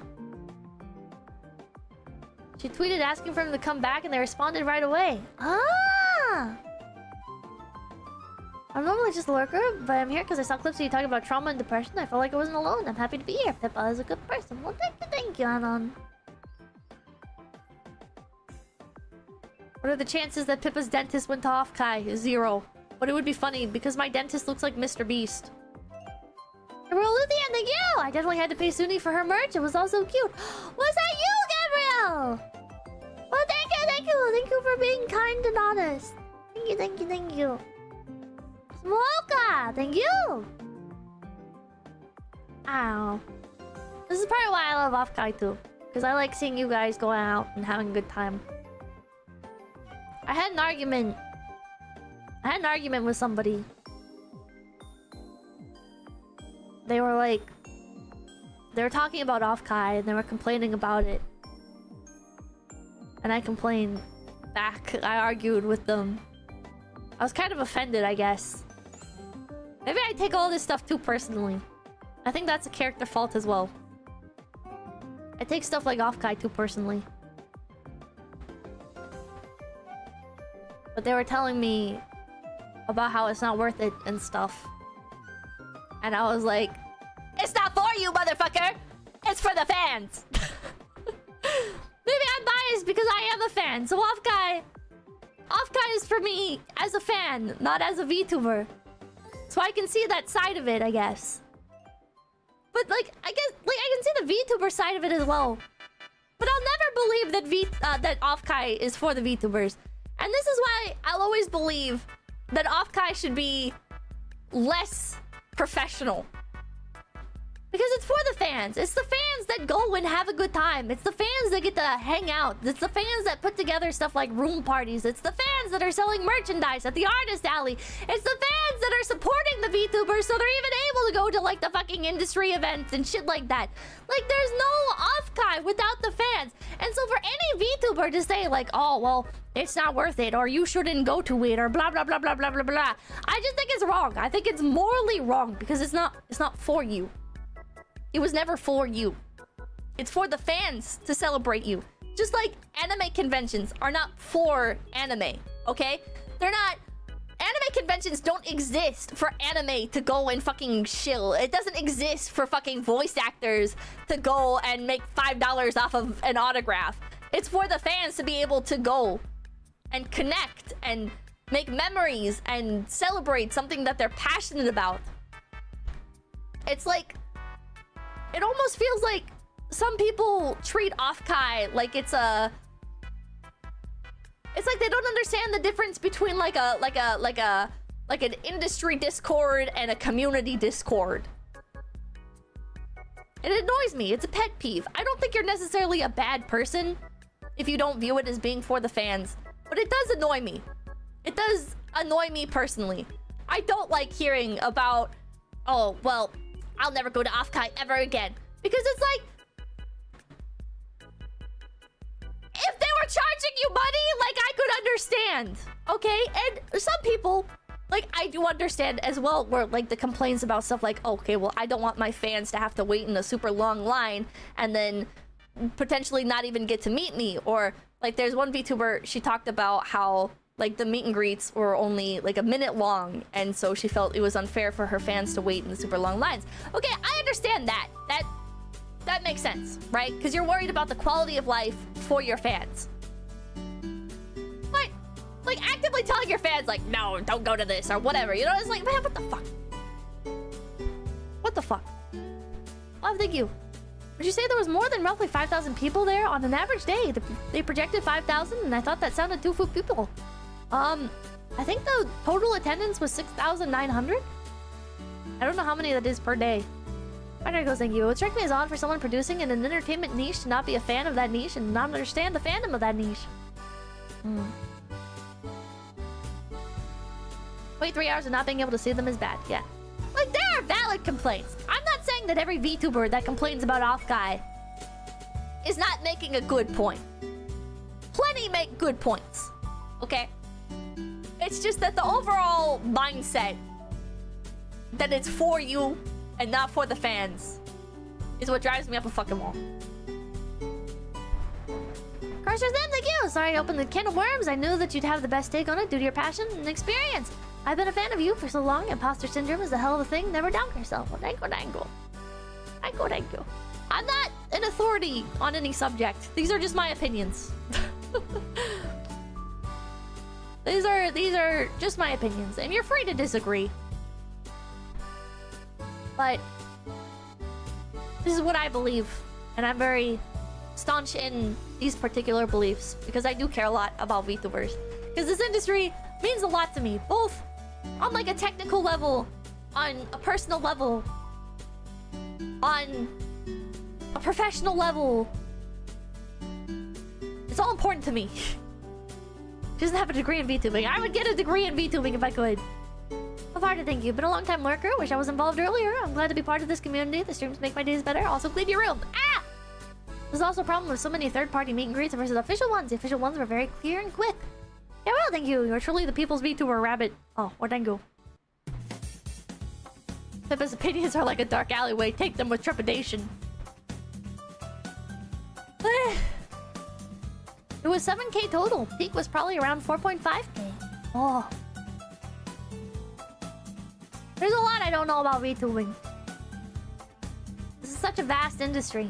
She tweeted asking for him to come back and they responded right away. Ah! I'm normally just a lurker, but I'm here because I saw clips of you talking about trauma and depression. I felt like I wasn't alone. I'm happy to be here. Pippa is a good person. Well, thank you, Anon. What are the chances that Pippa's dentist went to Offkai? 0. But it would be funny because my dentist looks like Mr. Beast. Gabriel Luthien, thank you! I definitely had to pay Suni for her merch. It was all so cute. Was that you, Gabriel? Well, thank you, thank you. Thank you for being kind and honest. Thank you, thank you, thank you. Smoka, thank you. Ow. This is probably why I love Offkai too. Because I like seeing you guys going out and having a good time. I had an argument with somebody. They were talking about Offkai and they were complaining about it. And I complained back. I argued with them. I was kind of offended, I guess. Maybe I take all this stuff too personally. I think that's a character fault as well. I take stuff like Offkai too personally. But they were telling me about how it's not worth it and stuff. And I was like, it's not for you, motherfucker! It's for the fans! Maybe I'm biased because I am a fan. So Offkai is for me as a fan, not as a VTuber. So I can see that side of it, I guess. But I can see the VTuber side of it as well. But I'll never believe that Offkai is for the VTubers. And this is why I'll always believe that Offkai should be less professional. Because it's for the fans. It's the fans that go and have a good time. It's the fans that get to hang out. It's the fans that put together stuff like room parties. It's the fans that are selling merchandise at the artist alley. It's the fans that are supporting the VTubers so they're even able to go to the fucking industry events and shit like that. There's no Offkai without the fans. And so for any VTuber to say like, oh, well, it's not worth it, or you shouldn't go to it, or blah, blah, blah, blah, blah, blah, blah. I just think it's wrong. I think it's morally wrong because it's not for you. It was never for you. It's for the fans to celebrate you. Just like anime conventions are not for anime, okay? They're not... Anime conventions don't exist for anime to go and fucking shill. It doesn't exist for fucking voice actors to go and make $5 off of an autograph. It's for the fans to be able to go and connect and make memories and celebrate something that they're passionate about. It's like... It almost feels like some people treat Offkai like it's a... It's like they don't understand the difference between like an industry Discord and a community Discord. It annoys me. It's a pet peeve. I don't think you're necessarily a bad person if you don't view it as being for the fans, but it does annoy me. It does annoy me personally. I don't like hearing about, oh, well, I'll never go to Offkai ever again. Because it's like, if they were charging you money, like, I could understand, okay? And some people, like, I do understand as well, where, like, the complaints about stuff like, okay, well, I don't want my fans to have to wait in a super long line and then potentially not even get to meet me. Or, like, there's one VTuber, she talked about how, like, the meet and greets were only, like, a minute long, and so she felt it was unfair for her fans to wait in the super long lines. Okay, I understand that. That makes sense, right? Because you're worried about the quality of life for your fans. But, like, actively telling your fans, like, no, don't go to this, or whatever, you know? It's like, man, what the fuck? What the fuck? Oh, thank you. Would you say there was more than roughly 5,000 people there on an average day? They projected 5,000, and I thought that sounded too few people. I think the total attendance was 6,900? I don't know how many that is per day. There goes, thank you. It would strike me as odd for someone producing in an entertainment niche to not be a fan of that niche and not understand the fandom of that niche. Wait 3 hours and not being able to see them is bad. Yeah. Like, there are valid complaints. I'm not saying that every VTuber that complains about Offkai is not making a good point. Plenty make good points. Okay? It's just that the overall mindset that it's for you and not for the fans is what drives me up a fucking wall. Crushers, then, thank you! Sorry I opened the can of worms. I knew that you'd have the best take on it due to your passion and experience. I've been a fan of you for so long. Imposter syndrome is a hell of a thing. Never doubt yourself. Well, thank you. I'm not an authority on any subject. These are just my opinions. These are just my opinions, and you're free to disagree. But this is what I believe, and I'm very staunch in these particular beliefs because I do care a lot about VTubers. Because this industry means a lot to me, both on like a technical level, on a personal level, on a professional level. It's all important to me. She doesn't have a degree in VTubing. I would get a degree in VTubing if I could. Farted, thank you. Been a long time lurker. Wish I was involved earlier. I'm glad to be part of this community. The streams make my days better. Also, clean your room. Ah! There's also a problem with so many third-party meet and greets versus official ones. The official ones were very clear and quick. Yeah, well, thank you. You're truly the people's VTuber rabbit. Oh, or dango. Pippa's opinions are like a dark alleyway. Take them with trepidation. It was 7K total. Peak was probably around 4.5K. Oh. There's a lot I don't know about VTubing. This is such a vast industry.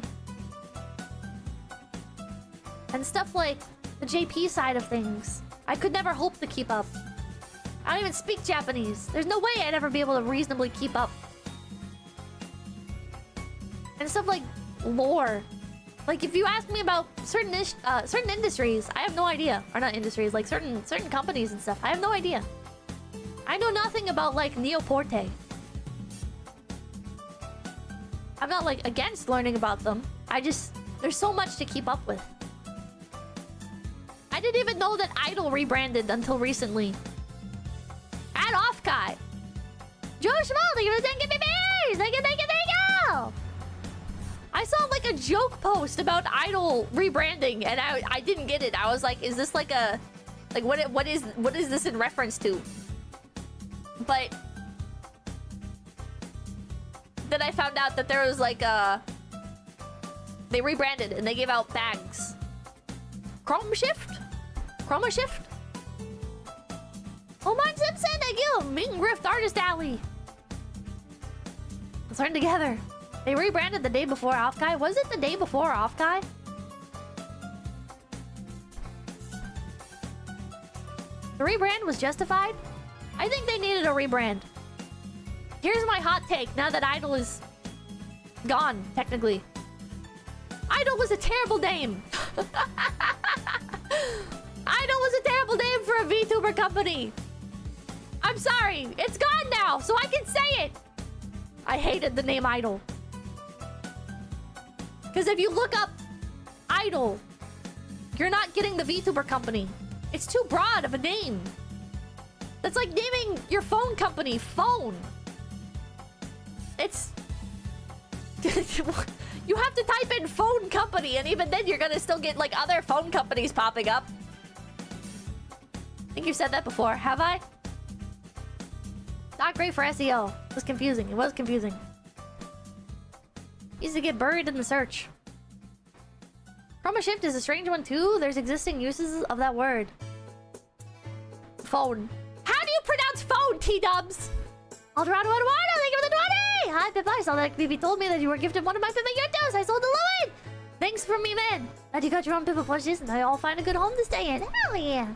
And stuff like the JP side of things, I could never hope to keep up. I don't even speak Japanese. There's no way I'd ever be able to reasonably keep up. And stuff like lore. Like, if you ask me about certain industries, I have no idea. Or not industries, like certain companies and stuff. I have no idea. I know nothing about, like, Neoporte. I'm not, like, against learning about them. There's so much to keep up with. I didn't even know that Idol rebranded until recently. At Offkai. Joe Schmo, thank you for the 10 beers! Thank you! I saw like a joke post about Idol rebranding, and I didn't get it. I was like, is this like a what is this in reference to? But then I found out that there was like they rebranded and they gave out bags. Chroma shift. Oh my Simpson, thank you. Ming Rift Artist Alley. Let's learn together. They rebranded the day before Offkai. Was it the day before Offkai? The rebrand was justified? I think they needed a rebrand. Here's my hot take now that Idol is gone, technically. Idol was a terrible name. Idol was a terrible name for a VTuber company. I'm sorry. It's gone now, so I can say it. I hated the name Idol. Because if you look up Idol, you're not getting the VTuber company. It's too broad of a name. That's like naming your phone company Phone. It's... You have to type in phone company, and even then you're gonna still get like other phone companies popping up. I think you've said that before, have I? Not great for SEO. It was confusing. It was confusing. Used to get buried in the search. Chroma shift is a strange one too. There's existing uses of that word. Phone. How do you pronounce phone, T-dubs? Eldorado Eduardo, thank you for the 20! Hi, Pippa. I saw that BB told me that you were gifted one of my Pippa Yutos. I sold the Lewin! Thanks from me, man. Glad you got your own Pippa plushies and they all find a good home to stay in. Hell yeah.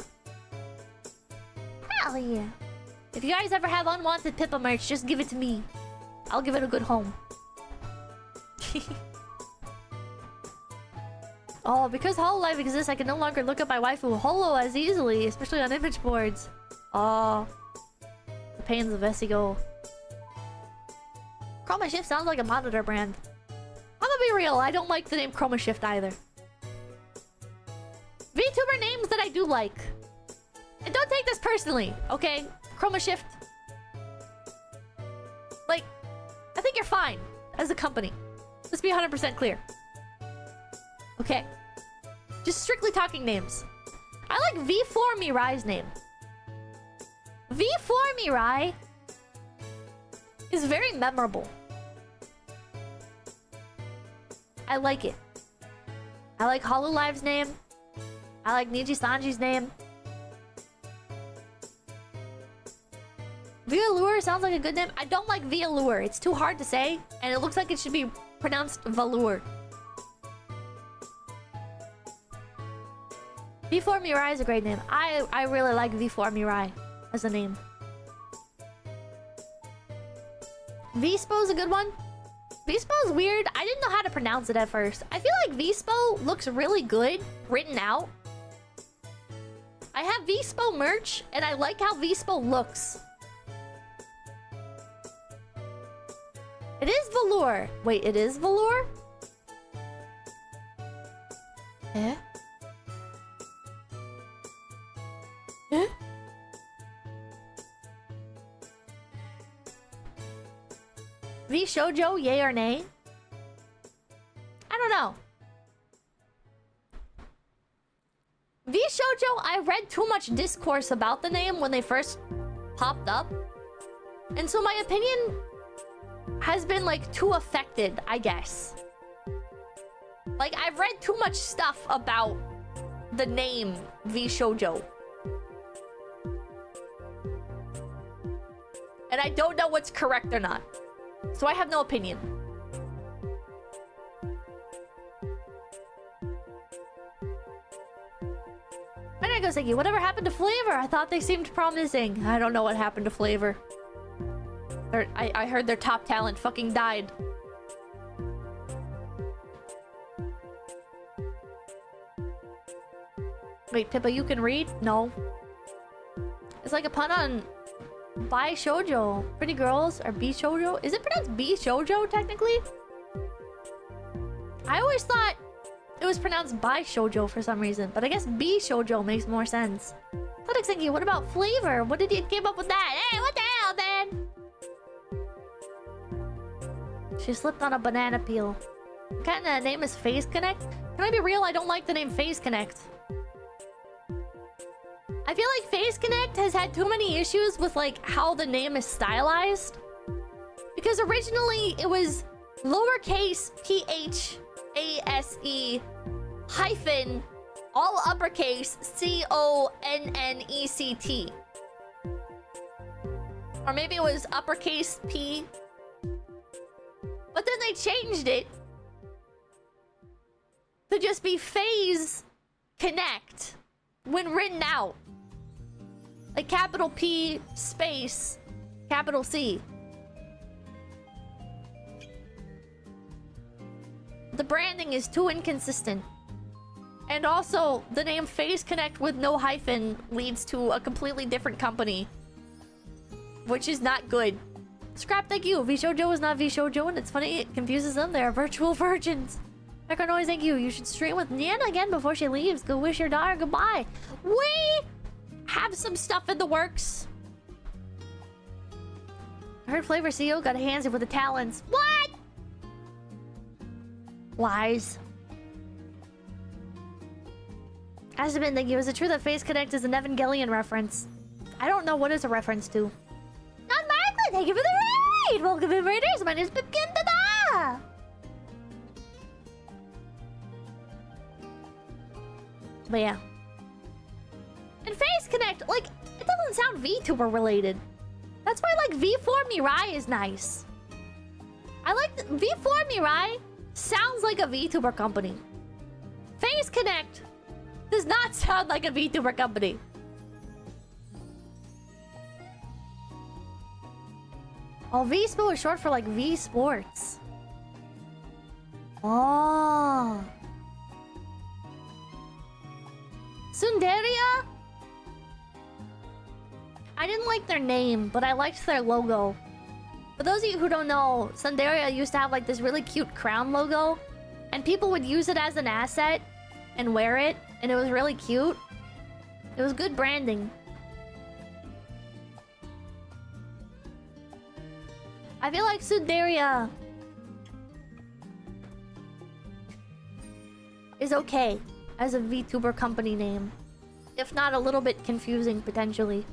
Hell yeah. If you guys ever have unwanted Pippa merch, just give it to me. I'll give it a good home. Oh, because HoloLive exists, I can no longer look up my waifu Holo as easily, especially on image boards. Oh. The pains of SEO. Chroma Shift sounds like a monitor brand. I'm gonna be real, I don't like the name Chroma Shift either. VTuber names that I do like. And don't take this personally, okay? Chroma Shift. Like, I think you're fine as a company. Let's be 100% clear. Okay. Just strictly talking names. I like V4 Mirai's name. V4 Mirai is very memorable. I like it. I like HoloLive's name. I like Niji Sanji's name. Velour sounds like a good name. I don't like Velour. It's too hard to say, and it looks like it should be pronounced Velour. V4 Mirai is a great name. I really like V4 Mirai as a name. V-Spo is a good one. V-Spo is weird. I didn't know how to pronounce it at first. I feel like V-Spo looks really good written out. I have V-Spo merch, and I like how V-Spo looks. It is velour. Wait, it is velour? Eh? Eh? V Shoujo, yay or nay? I don't know. V Shoujo, I read too much discourse about the name when they first popped up. And so my opinion has been like too affected, I guess. Like I've read too much stuff about the name V Shoujo. And I don't know what's correct or not. So I have no opinion. Kaneko Lumi, whatever happened to Flavor? I thought they seemed promising. I don't know what happened to Flavor. I heard their top talent fucking died. Wait, Pippa, you can read? No. It's like a pun on Bai Shoujo. Pretty girls are B Shoujo. Is it pronounced B Shoujo technically? I always thought it was pronounced Bai Shoujo for some reason, but I guess B Shoujo makes more sense. Todexenki, what about Flavor? What did you came up with that? Hey, what the hell, man? She slipped on a banana peel. What kind of name is Phase Connect? Can I be real? I don't like the name Phase Connect. I feel like Phase Connect has had too many issues with like how the name is stylized. Because originally it was lowercase PHASE hyphen all uppercase CONNECT. Or maybe it was uppercase P. But then they changed it to just be Phase Connect when written out. Like capital P space capital C. The branding is too inconsistent. And also, the name Phase Connect with no hyphen leads to a completely different company. Which is not good. Scrap, thank you. VShoujo is not VShoujo, and it's funny, it confuses them. They are virtual virgins. Background noise, thank you. You should stream with Nana again before she leaves. Go wish your daughter goodbye. We have some stuff in the works. I heard Flavor CEO got handsy with the talents. What? Lies. Ashelia, thank you. Is it true that Phase Connect is an Evangelion reference? I don't know what is a reference to. Not Markley, thank you for the raid! Welcome in, Raiders. My name is Pipkin Dada! But yeah. And Phase Connect, like, it doesn't sound VTuber related. That's why, like, V4 Mirai is nice. I like V4 Mirai sounds like a VTuber company. Phase Connect does not sound like a VTuber company. Oh, V-Spo is short for like V Sports. Oh. Sundaria? I didn't like their name, but I liked their logo. For those of you who don't know, Sundaria used to have like this really cute crown logo, and people would use it as an asset and wear it, and it was really cute. It was good branding. I feel like Sundaria is okay as a VTuber company name, if not a little bit confusing potentially.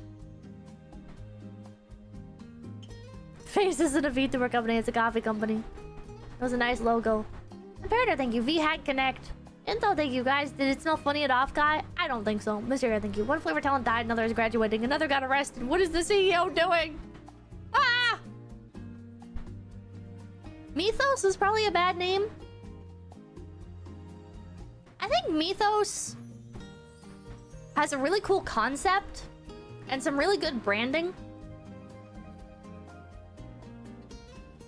Face isn't a VTuber company, it's a coffee company. It was a nice logo. Imperator, thank you. V-Hack Connect. Info, thank you guys. Did it smell funny at Offkai? I don't think so. Mysteria, thank you. One flavor talent died, another is graduating, another got arrested. What is the CEO doing? Ah! Mythos is probably a bad name. I think Mythos has a really cool concept and some really good branding.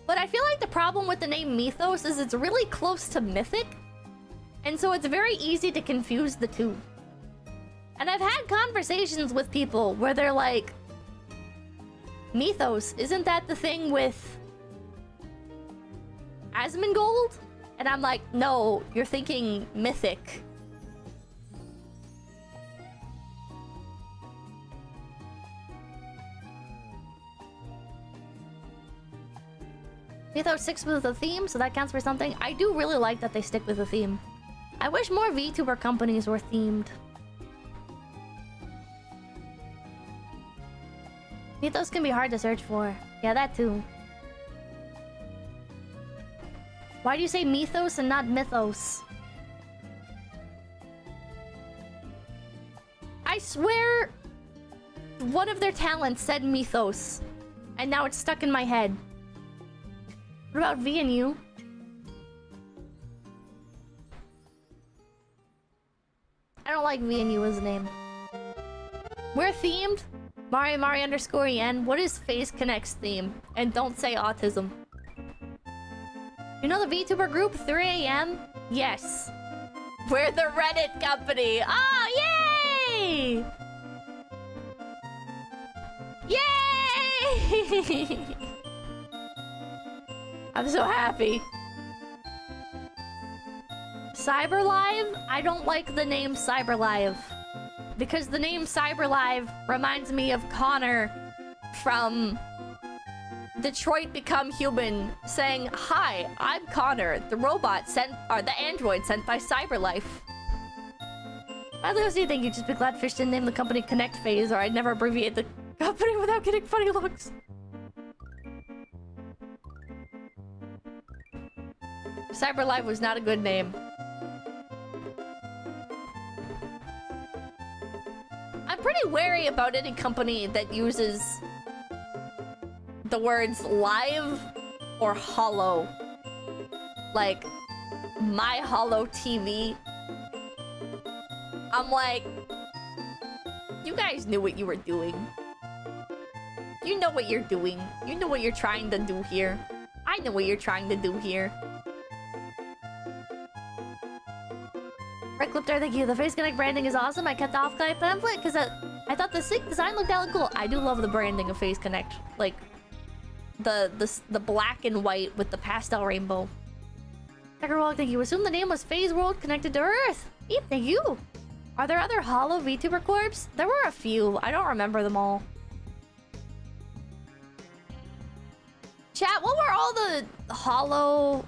But I feel like the problem with the name Mythos is it's really close to Mythic. And so it's very easy to confuse the two. And I've had conversations with people where they're like, Mythos, isn't that the thing with Asmongold? And I'm like, no, you're thinking Mythic. Mythos sticks with the theme, so that counts for something. I do really like that they stick with the theme. I wish more VTuber companies were themed. Mythos can be hard to search for. Yeah, that too. Why do you say Mythos and not Mythos? I swear one of their talents said Mythos, and now it's stuck in my head. What about V and U? I don't like V and U as a name. We're themed. Mari _en. What is Phase Connect's theme? And don't say autism. You know the VTuber group 3 AM? Yes. We're the Reddit company. Oh, yay! Yay! I'm so happy. CyberLive? I don't like the name CyberLive. Because the name CyberLive reminds me of Connor from Detroit Become Human saying, "Hi, I'm Connor, the robot sent, or the android sent by CyberLife." I honestly think you'd just be glad Fish didn't name the company Connect Phase, or I'd never abbreviate the company without getting funny looks. CyberLife was not a good name. I'm pretty wary about any company that uses the words live or hollow. Like, my hollow TV. I'm like, you guys knew what you were doing. You know what you're doing. You know what you're trying to do here. I know what you're trying to do here. Red Clip there, thank you. The Face Connect branding is awesome. I kept the Offkai pamphlet because I thought the sync design looked hella cool. I do love the branding of Face Connect. Like, the black and white with the pastel rainbow. Decor, thank you. Assume the name was Phase World connected to Earth. Yep, thank you. Are there other hollow VTuber corps? There were a few. I don't remember them all. Chat, what were all the hollow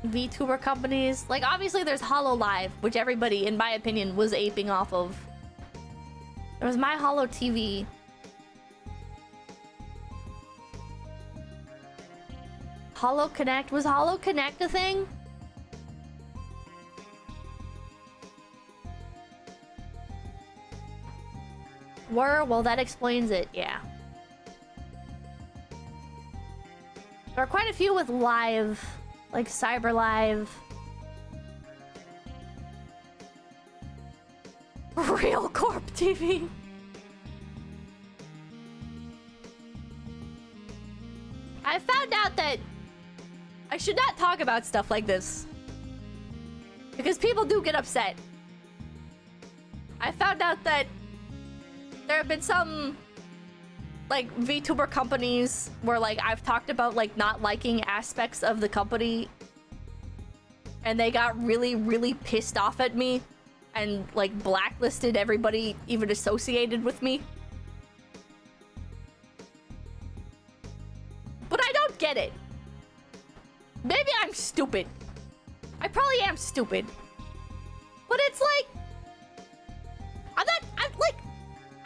VTuber companies? Like, obviously there's Hollow Live, which everybody, in my opinion, was aping off of. There was My Hollow TV. Hollow Connect. Was Hollow Connect a thing? Well, that explains it, yeah. There are quite a few with live, like Cyber Live. Real Corp TV. I found out that I should not talk about stuff like this, because people do get upset. I found out that there have been some, like, VTuber companies where, like, I've talked about, like, not liking aspects of the company, and they got really, really pissed off at me and, like, blacklisted everybody even associated with me. But I don't get it. Maybe I'm stupid. I probably am stupid. But it's like,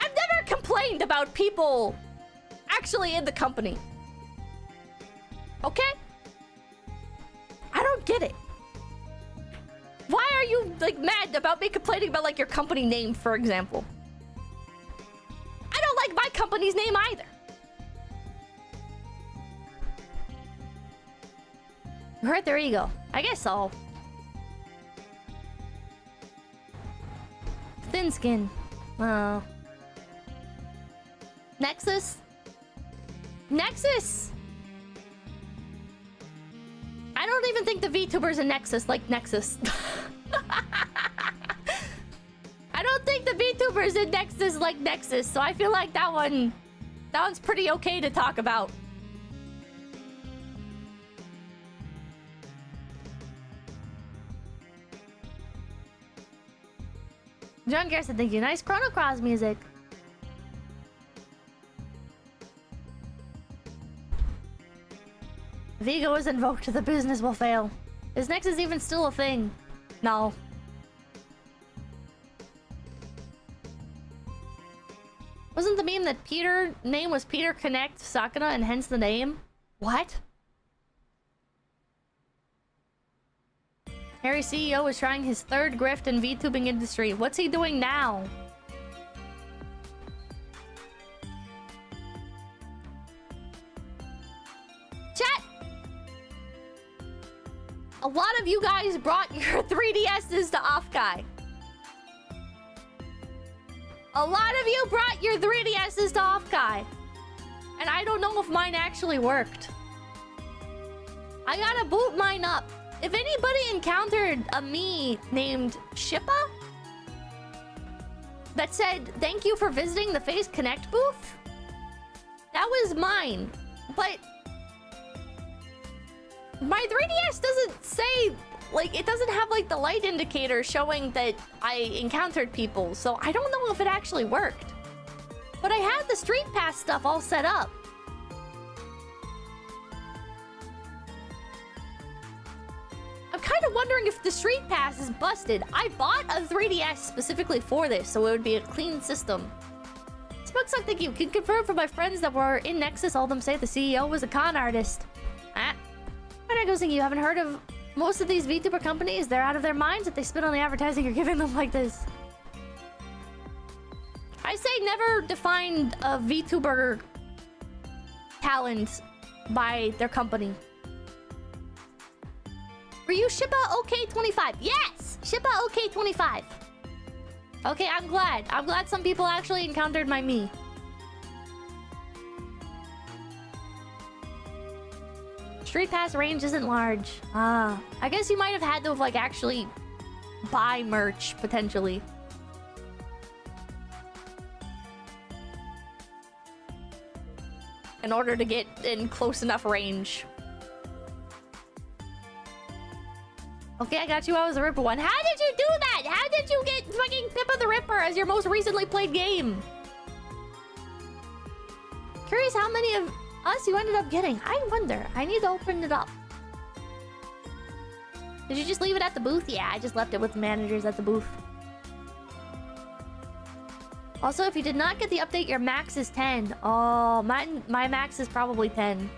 I've never complained about people actually in the company. Okay? I don't get it. Why are you, like, mad about me complaining about, like, your company name, for example? I don't like my company's name either. Alright, there you go. I guess so. Thin skin. Nexus? Nexus! I don't even think the VTuber's a Nexus like Nexus. I don't think the VTuber's a Nexus like Nexus, so I feel like that one's pretty okay to talk about. John Garrison, thank you. Nice Chrono Cross music. If ego is invoked, the business will fail. Is Nexus even still a thing? No. Wasn't the meme that Peter name was Peter Connect Sakura and hence the name? What? Harry CEO is trying his third grift in VTubing industry. What's he doing now? Chat! A lot of you guys brought your 3DSs to Offkai. A lot of you brought your 3DSs to Offkai. And I don't know if mine actually worked. I gotta boot mine up. If anybody encountered a me named Shippa that said, "Thank you for visiting the Face Connect booth," that was mine. But my 3DS doesn't say, like, it doesn't have, like, the light indicator showing that I encountered people. So I don't know if it actually worked. But I had the Street Pass stuff all set up. I'm kind of wondering if the Street Pass is busted. I bought a 3DS specifically for this, so it would be a clean system. Smokesuk, thank you. Can confirm for my friends that were in Nexus, all of them say the CEO was a con artist. Ah. Kaneko Lumi, you haven't heard of most of these VTuber companies? They're out of their minds if they spit on the advertising you're giving them like this. I say never define a VTuber talent by their company. Were you 𝐒𝐿𝐴𝐴25? Yes! 𝐒𝐿𝐴𝐴25. Okay, I'm glad. I'm glad some people actually encountered my me. Street Pass range isn't large. Ah, I guess you might have had to have, like, actually buy merch, potentially. In order to get in close enough range. Okay, I got you. I was the Ripper one. How did you do that? How did you get fucking Pippa the Ripper as your most recently played game? Curious how many of us you ended up getting. I wonder. I need to open it up. Did you just leave it at the booth? Yeah, I just left it with the managers at the booth. Also, if you did not get the update, your max is 10. Oh, my max is probably 10.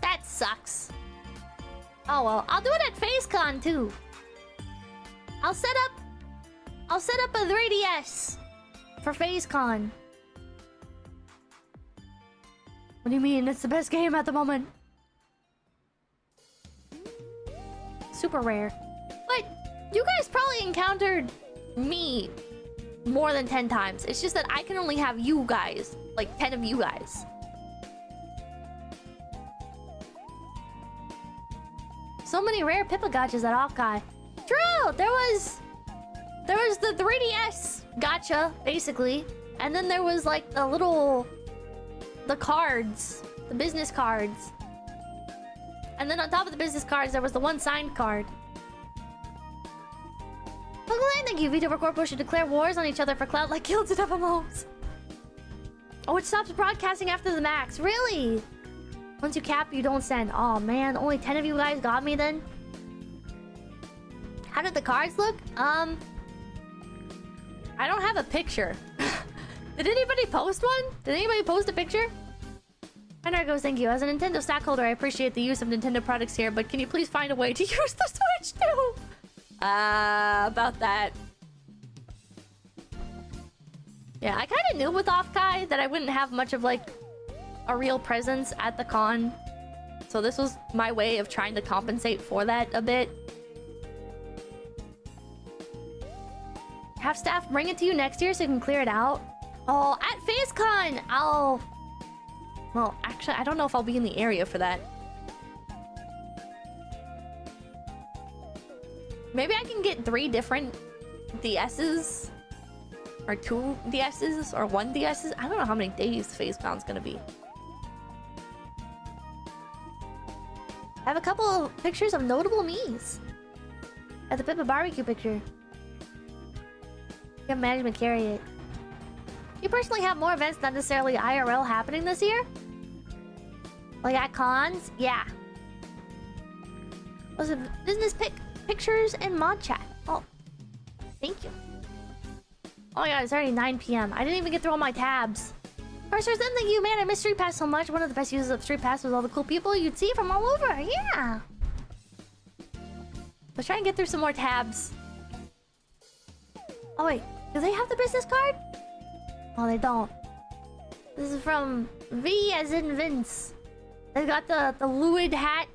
That sucks. Oh well, I'll do it at FaceCon too. I'll set up a 3DS for FaceCon. What do you mean? It's the best game at the moment. Super rare. But you guys probably encountered me more than 10 times. It's just that I can only have you guys. Like 10 of you guys. So many rare Pippa gachas at Offkai. True! There was the 3DS gacha, basically. And then there was like the cards. The business cards. And then on top of the business cards, there was the one signed card. Thank you. VTuber Corp should declare wars on each other for clout like guilds and FMOs. Oh, it stops broadcasting after the max. Really? Once you cap, you don't send. Oh man, only 10 of you guys got me then? How did the cards look? I don't have a picture. Did anybody post one? Did anybody post a picture? Kaneko, thank you. As a Nintendo stockholder, I appreciate the use of Nintendo products here, but can you please find a way to use the Switch too? About that. Yeah, I kind of knew with Offkai that I wouldn't have much of like a real presence at the con. So this was my way of trying to compensate for that a bit. Have staff bring it to you next year so you can clear it out. Oh, at FaceCon, well, actually, I don't know if I'll be in the area for that. Maybe I can get 3 different DS's. Or 2 DS's, or 1 DS's. I don't know how many days FaceCon's gonna be. I have a couple of pictures of notable me's. At the Pippa barbecue picture. You have management carry it. You personally have more events not necessarily IRL happening this year? Like at cons? Yeah. Was it business pictures and mod chat? Oh, thank you. Oh my god, it's already 9 p.m. I didn't even get through all my tabs. First, then thank you, man. I miss Street Pass so much. One of the best uses of Street Pass was all the cool people you'd see from all over. Yeah. Let's try and get through some more tabs. Oh wait, do they have the business card? Oh, they don't. This is from V as in Vince. They got the Luid hat.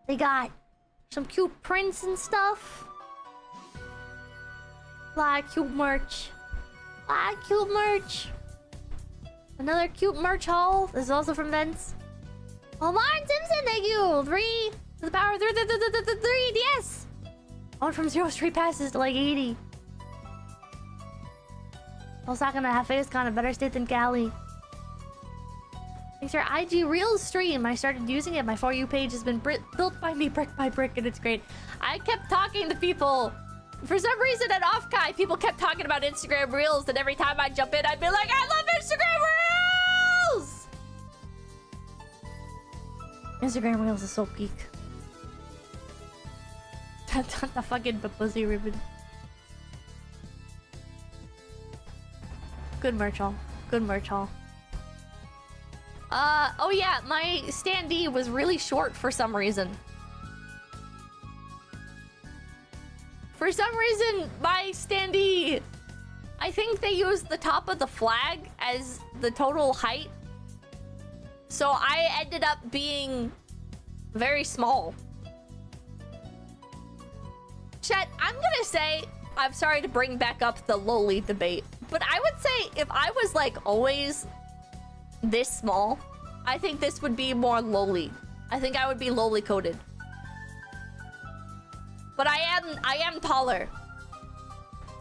They got some cute prints and stuff. A lot of cute merch. A lot of cute merch. Another cute merch haul. This is also from Vince. Oh, Martin Simpson, thank you. 3 to the power of 3, yes. I went from 0 Street Passes to like 80. Osaka gonna have FaceCon in better state than Cali. Thanks for IG Reels stream. I started using it. My For You page has been built by me brick by brick, and it's great. I kept talking to people For some reason at Offkai, people kept talking about Instagram Reels, and every time I jump in, I'd be like, I love Instagram Reels! Instagram Reels is so peak. The fucking pussy ribbon. Good merch haul. Good merch haul. Oh yeah, my standee was really short for some reason. For some reason, my standee... I think they used the top of the flag as the total height. So I ended up being very small. Chat, I'm gonna say... I'm sorry to bring back up the lowly debate, but I would say if I was like always this small, I think this would be more lowly. I think I would be lowly coded. But I am taller.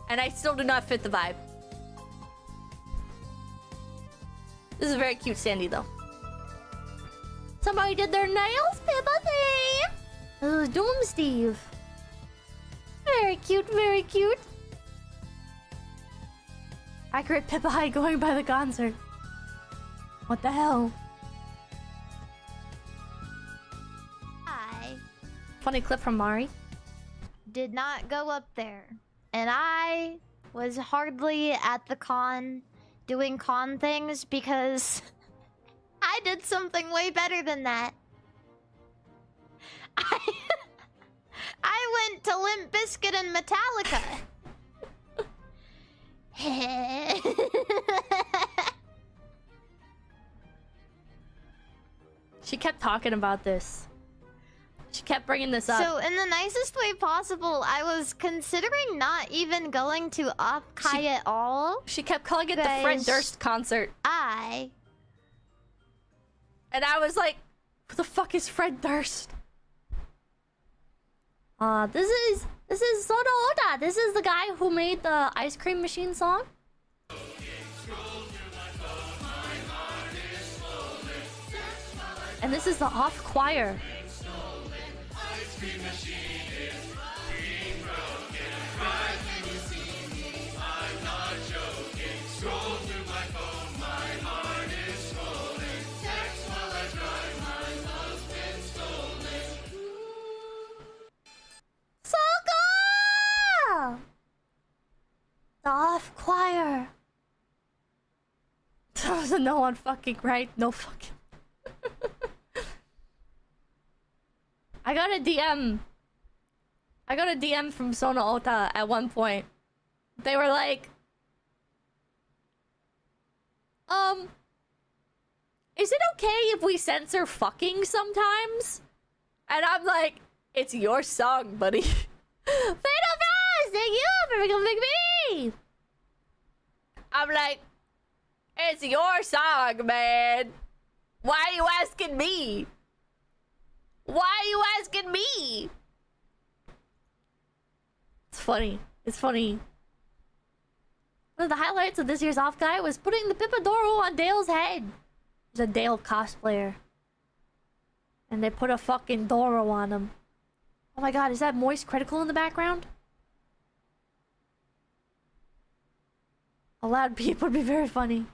And I still do not fit the vibe. This is a very cute standee though. Somebody did their nails, Pippa. Oh, Doom Steve. Very cute, very cute. Accurate Pippa going by the concert. What the hell? I Funny clip from Mari. did not go up there. And I was hardly at the con doing con things because I did something way better than that. I went to Limp Bizkit and Metallica. She kept talking about this. She kept bringing this up. So, in the nicest way possible, I was considering not even going to Offkai at all. She kept calling it the Fred Durst concert. And I was like, who the fuck is Fred Durst? This is Soju Oda. This is the guy who made the ice cream machine song. And this is the off choir. Soga! The off choir. No one fucking right. No fucking. I got a DM from Soju Ota at one point. They were like, is it okay if we censor fucking sometimes? And I'm like, it's your song, buddy. Fatal Frost, thank you for becoming me. I'm like, it's your song, man. Why are you asking me? Why are you asking me? It's funny. It's funny. One of the highlights of this year's Offkai was putting the Pippadoro on Dale's head. There's a Dale cosplayer. And they put a fucking Doro on him. Oh my god, is that Moist Critical in the background? A loud beep would be very funny.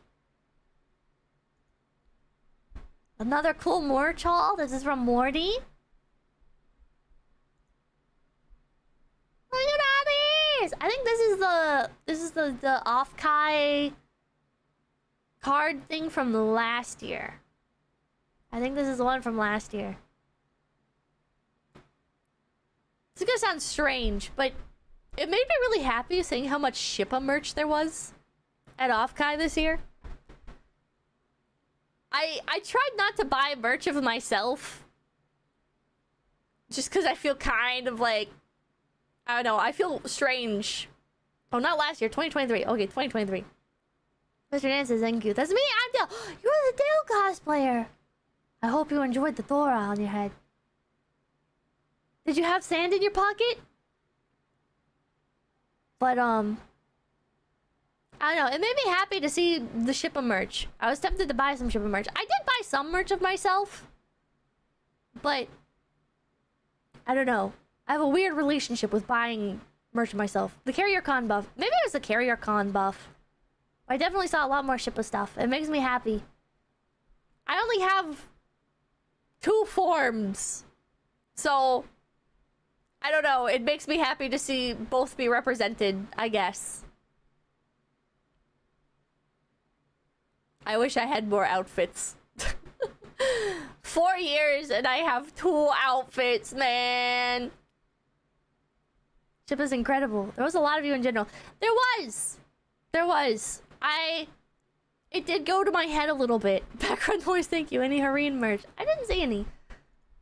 Another cool merch haul. This is from Morty. Look at all these! I think this is the Offkai card thing from last year. I think this is the one from last year. This is gonna sound strange, but it made me really happy seeing how much Shippa merch there was at Offkai this year. I tried not to buy merch of myself. Just because I feel kind of like... I don't know, I feel strange. Oh, not last year, 2023. Okay, 2023. Mr. Nance is thank you. That's me, I'm Dale. You're the Dale cosplayer. I hope you enjoyed the Dora on your head. Did you have sand in your pocket? But, I don't know, it made me happy to see the Shippa merch. I was tempted to buy some Shippa merch. I did buy some merch of myself. But, I don't know. I have a weird relationship with buying merch myself. The Carrier Con buff. Maybe it was the Carrier Con buff. I definitely saw a lot more Shippa stuff. It makes me happy. I only have 2 forms. So, I don't know. It makes me happy to see both be represented, I guess. I wish I had more outfits. 4 years and I have 2 outfits, man. Shippa's incredible. There was a lot of you in general. There was. It did go to my head a little bit. Background noise, thank you. Any Hareen merch? I didn't see any.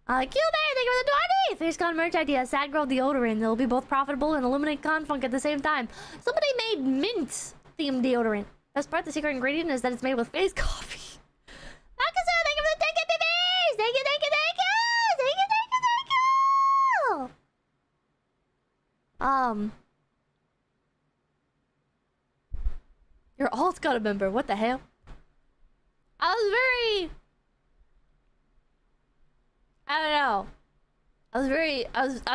Q-Day, thank you for the 20! Face Con merch idea. Sad Girl deodorant. They'll be both profitable and eliminate con funk at the same time. Somebody made mint-themed deodorant. Best part, the secret ingredient is that it's made with face coffee. Makasu, thank you for the 10K babies! Thank you! Your alt got a member. What the hell? I don't know. I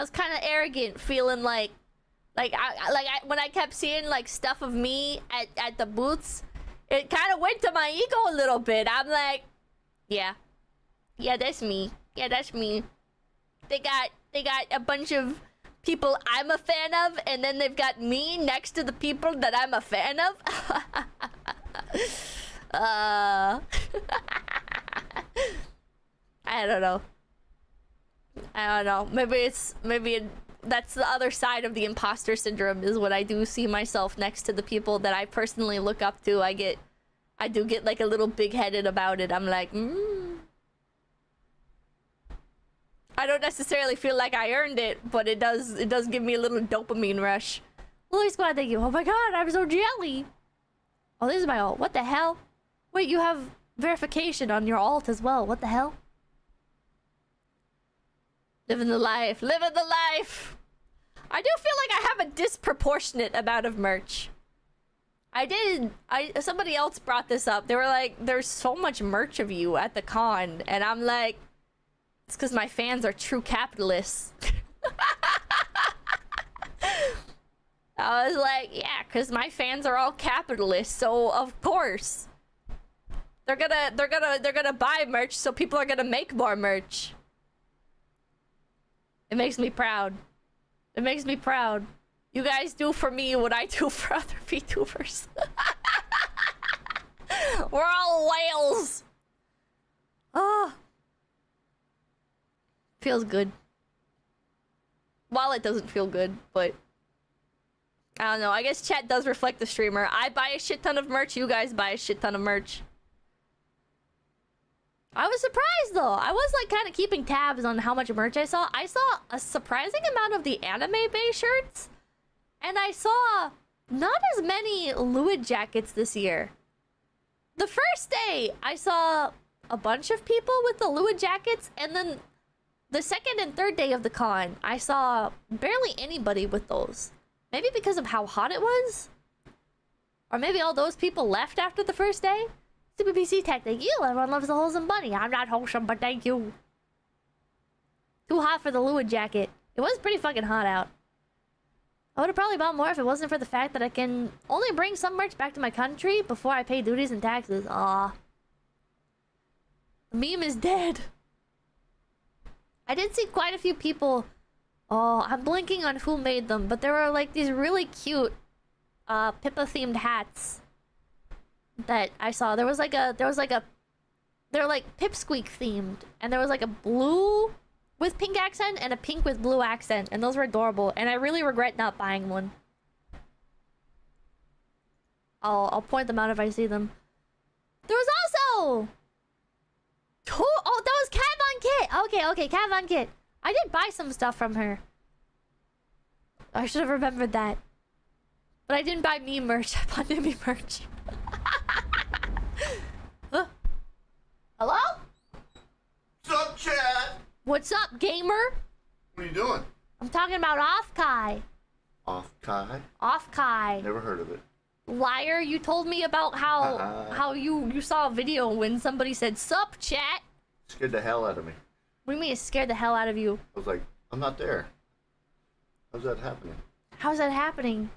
was kind of arrogant, feeling like when I kept seeing like stuff of me at the booths, it kind of went to my ego a little bit. I'm like, yeah, that's me. Yeah, that's me. They got a bunch of people I'm a fan of, and then they've got me next to the people that I'm a fan of. I don't know. Maybe that's the other side of the imposter syndrome, is when I do see myself next to the people that I personally look up to. I do get like a little big-headed about it. I'm like, I don't necessarily feel like I earned it, but it does give me a little dopamine rush. Lily Squad, thank you. Oh my god, I'm so jelly. Oh, this is my alt. What the hell? Wait, you have verification on your alt as well. What the hell? Living the life. Living the life. I do feel like I have a disproportionate amount of merch. Somebody else brought this up. They were like, there's so much merch of you at the con. And I'm like, it's because my fans are true capitalists. I was like, yeah, because my fans are all capitalists, so of course they're gonna buy merch, so people are gonna make more merch. It makes me proud. It makes me proud. You guys do for me what I do for other VTubers. We're all whales. Oh. Feels good. Well, it doesn't feel good, but I don't know. I guess chat does reflect the streamer. I buy a shit ton of merch. You guys buy a shit ton of merch. I was surprised, though. I was, like, kind of keeping tabs on how much merch I saw. I saw a surprising amount of the anime-based shirts. And I saw not as many Luid jackets this year. The first day, I saw a bunch of people with the Luid jackets. And then the second and third day of the con, I saw barely anybody with those. Maybe because of how hot it was? Or maybe all those people left after the first day? Super PC Tech, thank you. Everyone loves the wholesome bunny. I'm not wholesome, but thank you. Too hot for the Luid jacket. It was pretty fucking hot out. I would have probably bought more if it wasn't for the fact that I can only bring some merch back to my country before I pay duties and taxes. Aw. The meme is dead. I did see quite a few people. Oh, I'm blanking on who made them, but there were like these really cute Pippa themed hats that I saw. They're like Pipsqueak themed, and there was like a blue with pink accent and a pink with blue accent, and those were adorable, and I really regret not buying one. I'll point them out if I see them. There was also that was Kat Von Kit. Okay, Kat Von Kit. I did buy some stuff from her. I should have remembered that. But I didn't buy me merch. I bought Nimi merch. Huh? Hello? What's up, chat? What's up, gamer? What are you doing? I'm talking about Offkai. Offkai? Offkai. Never heard of it. Liar, you told me about how you saw a video when somebody said, "Sup, chat?" Scared the hell out of me. What do you mean it scared the hell out of you? I was like, I'm not there. How's that happening? How's that happening?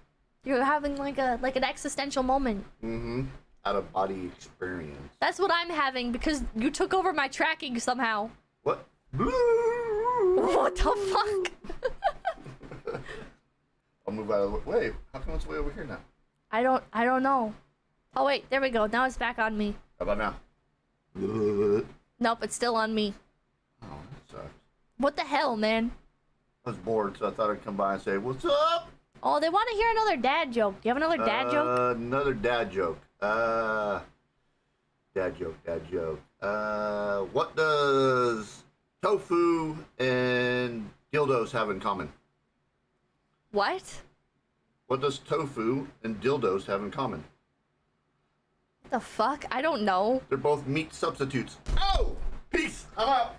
You're having like an existential moment. Mm-hmm. Out of body experience. That's what I'm having because you took over my tracking somehow. What? What the fuck? I'll move out of the way. How come it's way over here now? I don't know. Oh wait, there we go. Now it's back on me. How about now? Nope, it's still on me. Oh, that sucks. What the hell, man? I was bored, so I thought I'd come by and say, "What's up?" Oh, they want to hear another dad joke. Do you have another dad joke? Another dad joke. Dad joke. What does tofu and dildos have in common? What? What does tofu and dildos have in common? What the fuck? I don't know. They're both meat substitutes. Oh! Peace! I'm out!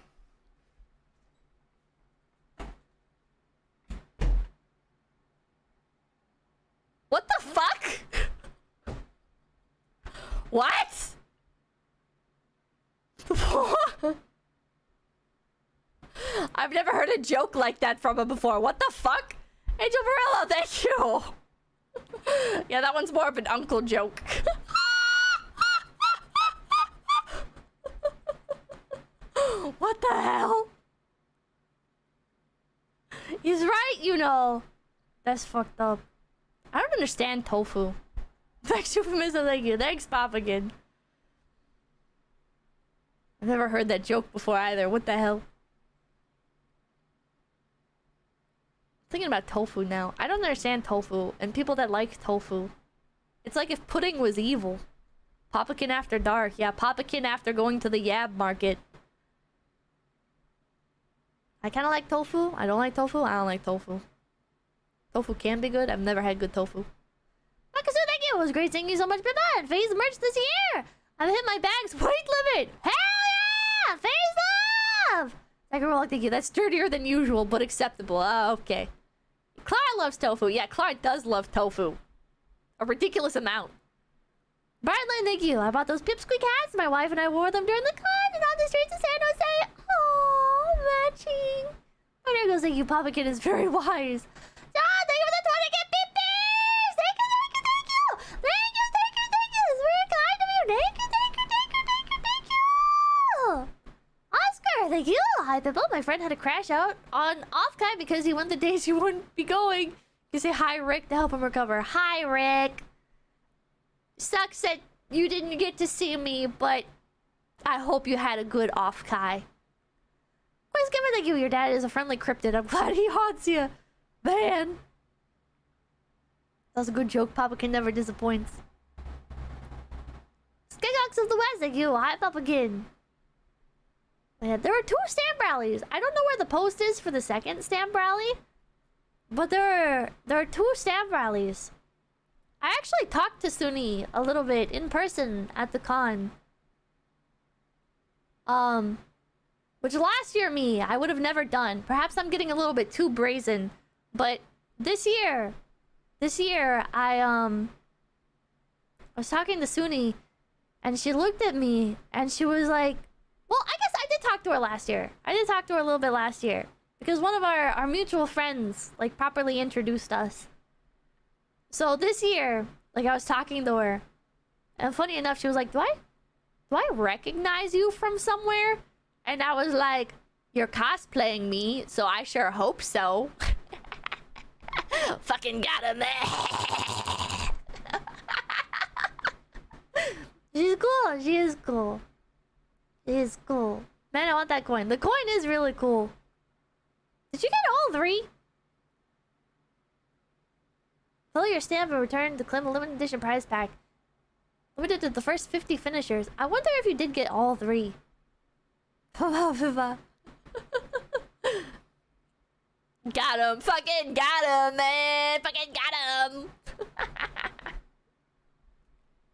What the fuck? What? I've never heard a joke like that from him before. What the fuck? Angel Barilla, thank you. Yeah, that one's more of an uncle joke. What the hell? He's right, you know. That's fucked up. I don't understand tofu. Thanks, euphemism, thank you. Thanks, Papakin. I've never heard that joke before either. What the hell? Thinking about tofu now. I don't understand tofu and people that like tofu. It's like if pudding was evil. Papakin after dark. Yeah, Papakin after going to the Yab market. I kind of like tofu. I don't like tofu. I don't like tofu. Tofu can be good. I've never had good tofu. Makasu, thank you. It was great seeing you so much. Bye-bye. Phase merch this year. I've hit my bag's weight limit. Hell yeah! Phase love! Second roll, thank you. That's dirtier than usual, but acceptable. Okay. Clara loves tofu. Yeah, Clara does love tofu. A ridiculous amount. Brightline, thank you. I bought those pipsqueak hats. My wife and I wore them during the con and on the streets of San Jose. Oh, matching. Oh, there goes, thank you. Papakin is very wise. Ah, thank you for the 20k pippies! Thank you, thank you, thank you! Thank you, thank you, thank you! It's very kind of you. Thank you, thank you, thank you, thank you, thank you! Oscar, thank you! Hi, Pippo. My friend had to crash out on Offkai because he went the days he wouldn't be going. You say hi, Rick, to help him recover. Hi, Rick! Sucks that you didn't get to see me, but I hope you had a good Offkai. Quiz giver, thank you. Your dad is a friendly cryptid. I'm glad he haunts you. Man. That was a good joke. Papakin never disappoints. Skygox of the West, thank you. Hi, Papakin. Man, there are 2 stamp rallies. I don't know where the post is for the second stamp rally, but there are 2 stamp rallies. I actually talked to Suni a little bit in person at the con. Which last year I would have never done. Perhaps I'm getting a little bit too brazen, but this year I was talking to Suni and she looked at me and she was like, well, I guess I did talk to her last year. I did talk to her a little bit last year because one of our mutual friends like properly introduced us. So this year, like I was talking to her and funny enough, she was like, do I recognize you from somewhere? And I was like, you're cosplaying me, so I sure hope so. Fucking got him, man. She's cool. She is cool. She is cool. Man, I want that coin. The coin is really cool. Did you get all 3? Fill your stamp and return the claim a limited edition prize pack. Limited to the first 50 finishers. I wonder if you did get all 3. Got him. Fucking got him, man. Fucking got him.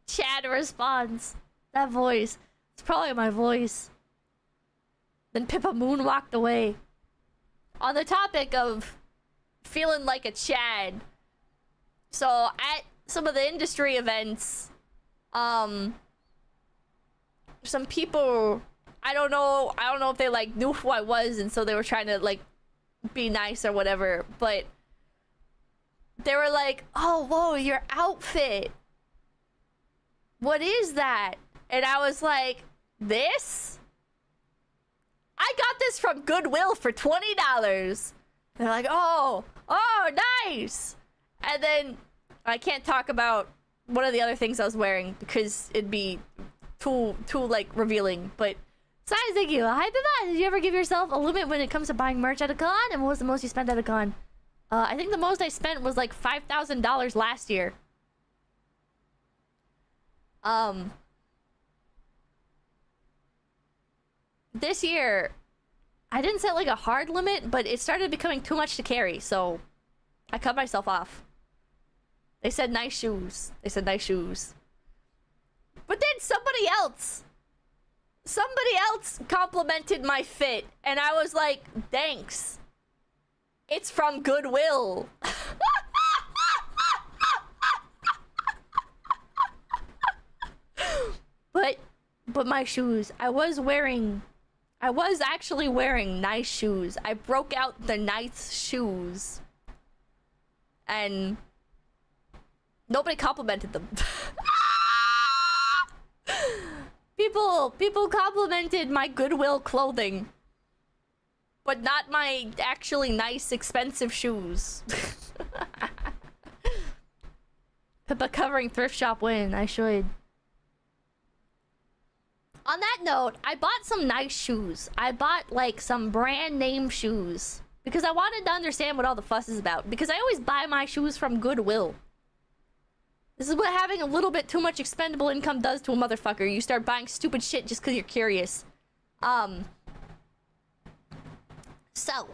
Chad responds. That voice. It's probably my voice. Then Pippa Moon walked away. On the topic of feeling like a Chad. So at some of the industry events, some people, I don't know if they like knew who I was and so they were trying to like be nice or whatever, but they were like, oh, whoa, your outfit. What is that? And I was like, this? I got this from Goodwill for $20. They're like, oh, nice. And then I can't talk about one of the other things I was wearing because it'd be too like revealing. But size, thank you. Hi, Biba. Did you ever give yourself a limit when it comes to buying merch at a con? And what was the most you spent at a con? I think the most I spent was like $5,000 last year. This year, I didn't set like a hard limit, but it started becoming too much to carry, so I cut myself off. They said nice shoes. They said nice shoes. But then somebody else complimented my fit, and I was like, thanks. It's from Goodwill. But my shoes, I was actually wearing nice shoes. I broke out the nice shoes. And nobody complimented them. People complimented my Goodwill clothing. But not my actually nice, expensive shoes. But covering thrift shop win, I should. On that note, I bought some nice shoes. I bought like some brand name shoes because I wanted to understand what all the fuss is about, because I always buy my shoes from Goodwill. This is what having a little bit too much expendable income does to a motherfucker. You start buying stupid shit just because you're curious. So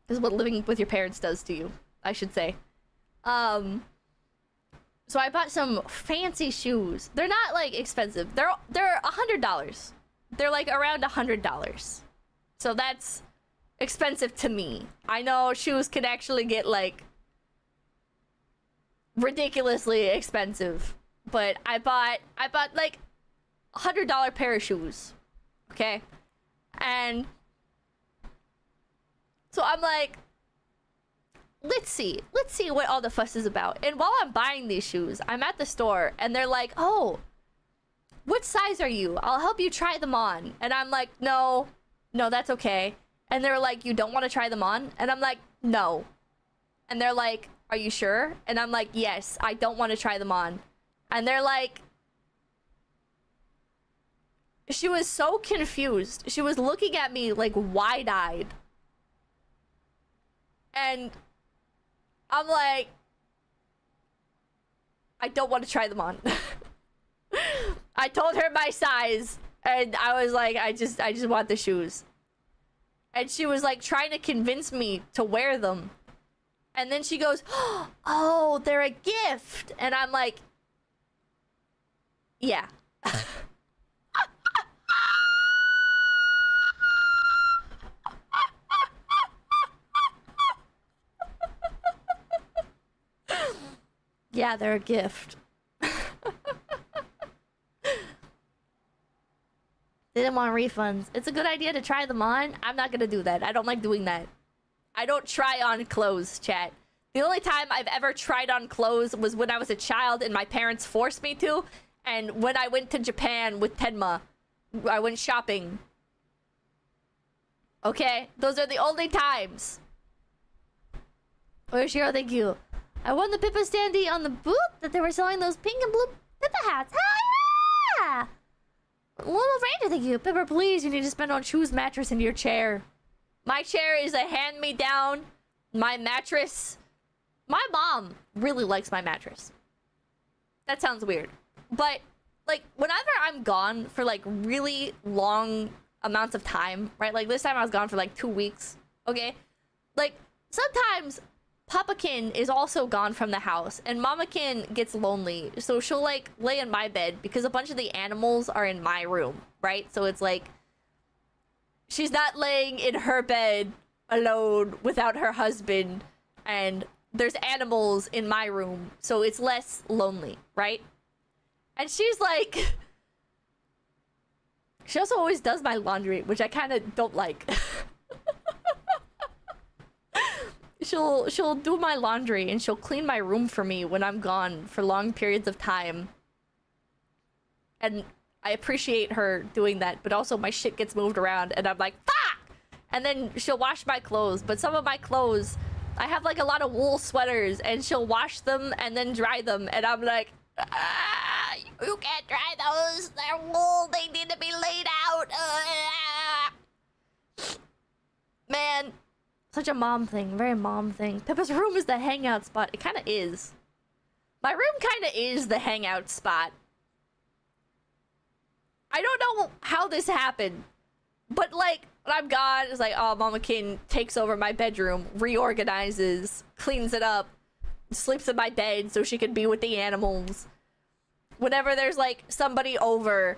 this is what living with your parents does to you, I should say. So I bought some fancy shoes. They're not like expensive. They're $100. They're like around $100. So that's expensive to me. I know shoes can actually get like ridiculously expensive, but I bought like $100 pair of shoes. Okay? And so I'm like, let's see what all the fuss is about. And while I'm buying these shoes, I'm at the store and they're like, oh, what size are you? I'll help you try them on. And I'm like, no, that's okay. And they're like, you don't want to try them on? And I'm like, no. And they're like, are you sure? And I'm like, yes, I don't want to try them on. And they're like, she was so confused. She was looking at me like wide-eyed. And I'm like, I don't want to try them on. I told her my size, and I was like, I just want the shoes. And she was like trying to convince me to wear them. And then she goes, oh, they're a gift. And I'm like, yeah. Yeah, they're a gift. They didn't want refunds. It's a good idea to try them on. I'm not gonna do that. I don't like doing that. I don't try on clothes, chat. The only time I've ever tried on clothes was when I was a child and my parents forced me to. And when I went to Japan with Tenma, I went shopping. Okay? Those are the only times. Where's Shiro? Thank you. I won the Pippa standee on the booth that they were selling those pink and blue Pippa hats. Hell yeah! Little Ranger, thank you. Pippa, please, you need to spend on shoes, mattress, and your chair. My chair is a hand-me-down. My mattress... My mom really likes my mattress. That sounds weird. But, like, whenever I'm gone for, like, really long amounts of time, right? Like, this time I was gone for, like, 2 weeks, okay? Like, sometimes Papakin is also gone from the house, and Mamakin gets lonely, so she'll, like, lay in my bed because a bunch of the animals are in my room, right? So it's like, she's not laying in her bed alone without her husband, and there's animals in my room, so it's less lonely, right? And she's like... She also always does my laundry, which I kind of don't like. she'll do my laundry and she'll clean my room for me when I'm gone for long periods of time. And I appreciate her doing that, but also my shit gets moved around and I'm like, fuck! And then she'll wash my clothes, but some of my clothes, I have like a lot of wool sweaters and she'll wash them and then dry them and I'm like, you can't dry those, they're wool, they need to be laid out. Man, such a mom thing, very mom thing. Pippa's room is the hangout spot. It kind of is. My room kind of is the hangout spot. I don't know how this happened, but like, when I'm gone, it's like, oh, Mama Kin takes over my bedroom, reorganizes, cleans it up, sleeps in my bed so she can be with the animals. Whenever there's like somebody over,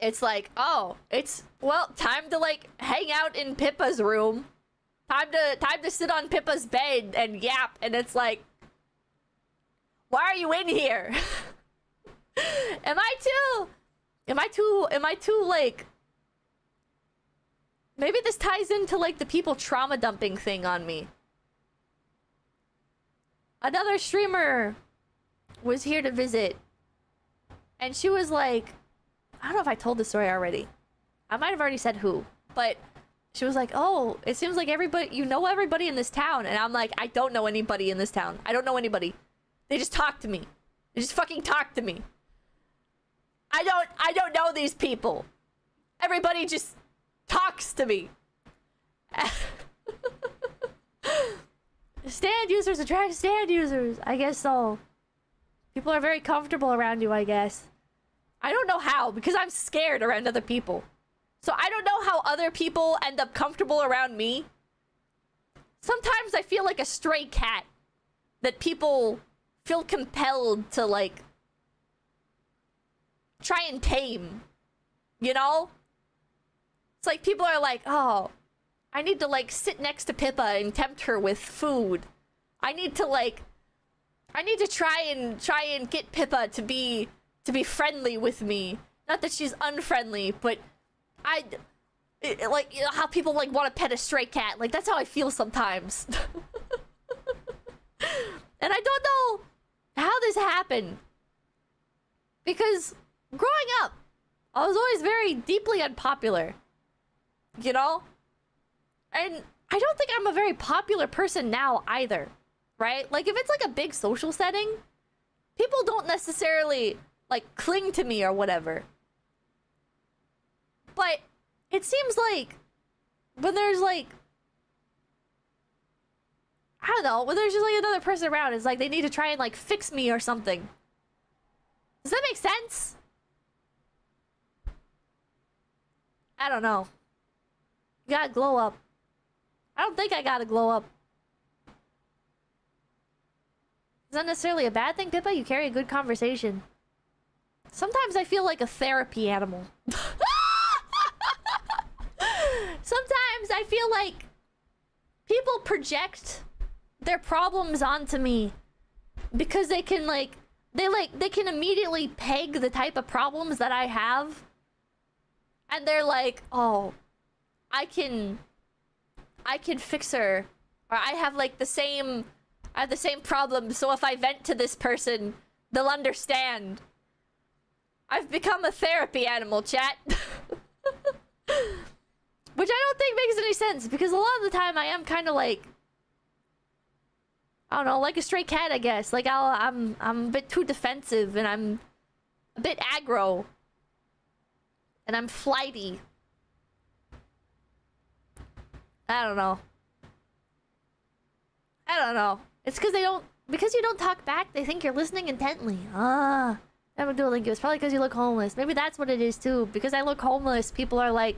it's like, oh, it's, well, time to like hang out in Pippa's room. Time to sit on Pippa's bed and yap, and it's like, why are you in here? Am I too like, maybe this ties into like the people trauma dumping thing on me. Another streamer was here to visit and she was like, I don't know if I told this story already. I might have already said who, but she was like, oh, it seems like everybody, you know everybody in this town. And I'm like, I don't know anybody in this town. I don't know anybody. They just talk to me. They just fucking talk to me. I don't know these people. Everybody just talks to me. Stand users attract stand users. I guess so. People are very comfortable around you, I guess. I don't know how, because I'm scared around other people. So I don't know how other people end up comfortable around me. Sometimes I feel like a stray cat that people feel compelled to, like, try and tame. You know? It's like people are like, oh, I need to, like, sit next to Pippa and tempt her with food. I need to try and get Pippa to be friendly with me. Not that she's unfriendly, but like, you know how people like want to pet a stray cat. Like, that's how I feel sometimes. And I don't know how this happened, because growing up, I was always very deeply unpopular, you know? And I don't think I'm a very popular person now either, right? Like, if it's like a big social setting, people don't necessarily like cling to me or whatever. But it seems like when there's like, I don't know, when there's just like another person around, it's like they need to try and like fix me or something. Does that make sense? I don't know. You gotta glow up. I don't think I gotta glow up. Is that necessarily a bad thing, Pippa? You carry a good conversation. Sometimes I feel like a therapy animal. Sometimes I feel like people project their problems onto me because they can they can immediately peg the type of problems that I have. And they're like, oh, I can fix her. Or I have like the same problem, so if I vent to this person, they'll understand. I've become a therapy animal, chat. Which I don't think makes any sense, because a lot of the time I am kind of like, I don't know, like a stray cat, I guess. Like I'm a bit too defensive, and I'm a bit aggro. And I'm flighty. I don't know. It's because you don't talk back, they think you're listening intently. Ah, I'm doing like it's probably because you look homeless. Maybe that's what it is too. Because I look homeless, people are like,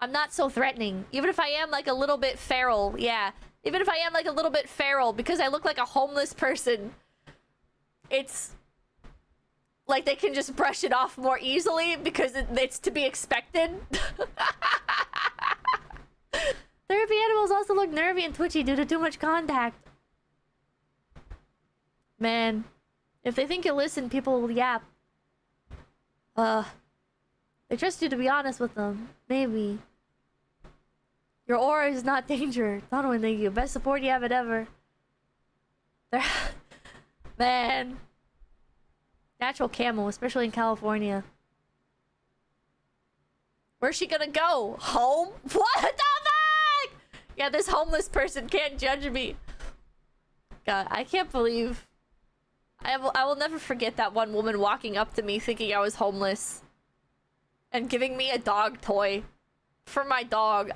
I'm not so threatening. Even if I am like a little bit feral, yeah. Even if I am like a little bit feral, because I look like a homeless person, it's like they can just brush it off more easily because it's to be expected. Therapy animals also look nervy and twitchy due to too much contact. Man, if they think you listen, people will yap. They trust you to be honest with them. Maybe. Your aura is not danger. Donald, thank you. Best support you have it ever. Man. Natural camo, especially in California. Where's she gonna go? Home? What the fuck? Yeah, this homeless person can't judge me. God, I can't believe... I will never forget that one woman walking up to me thinking I was homeless. And giving me a dog toy. For my dog.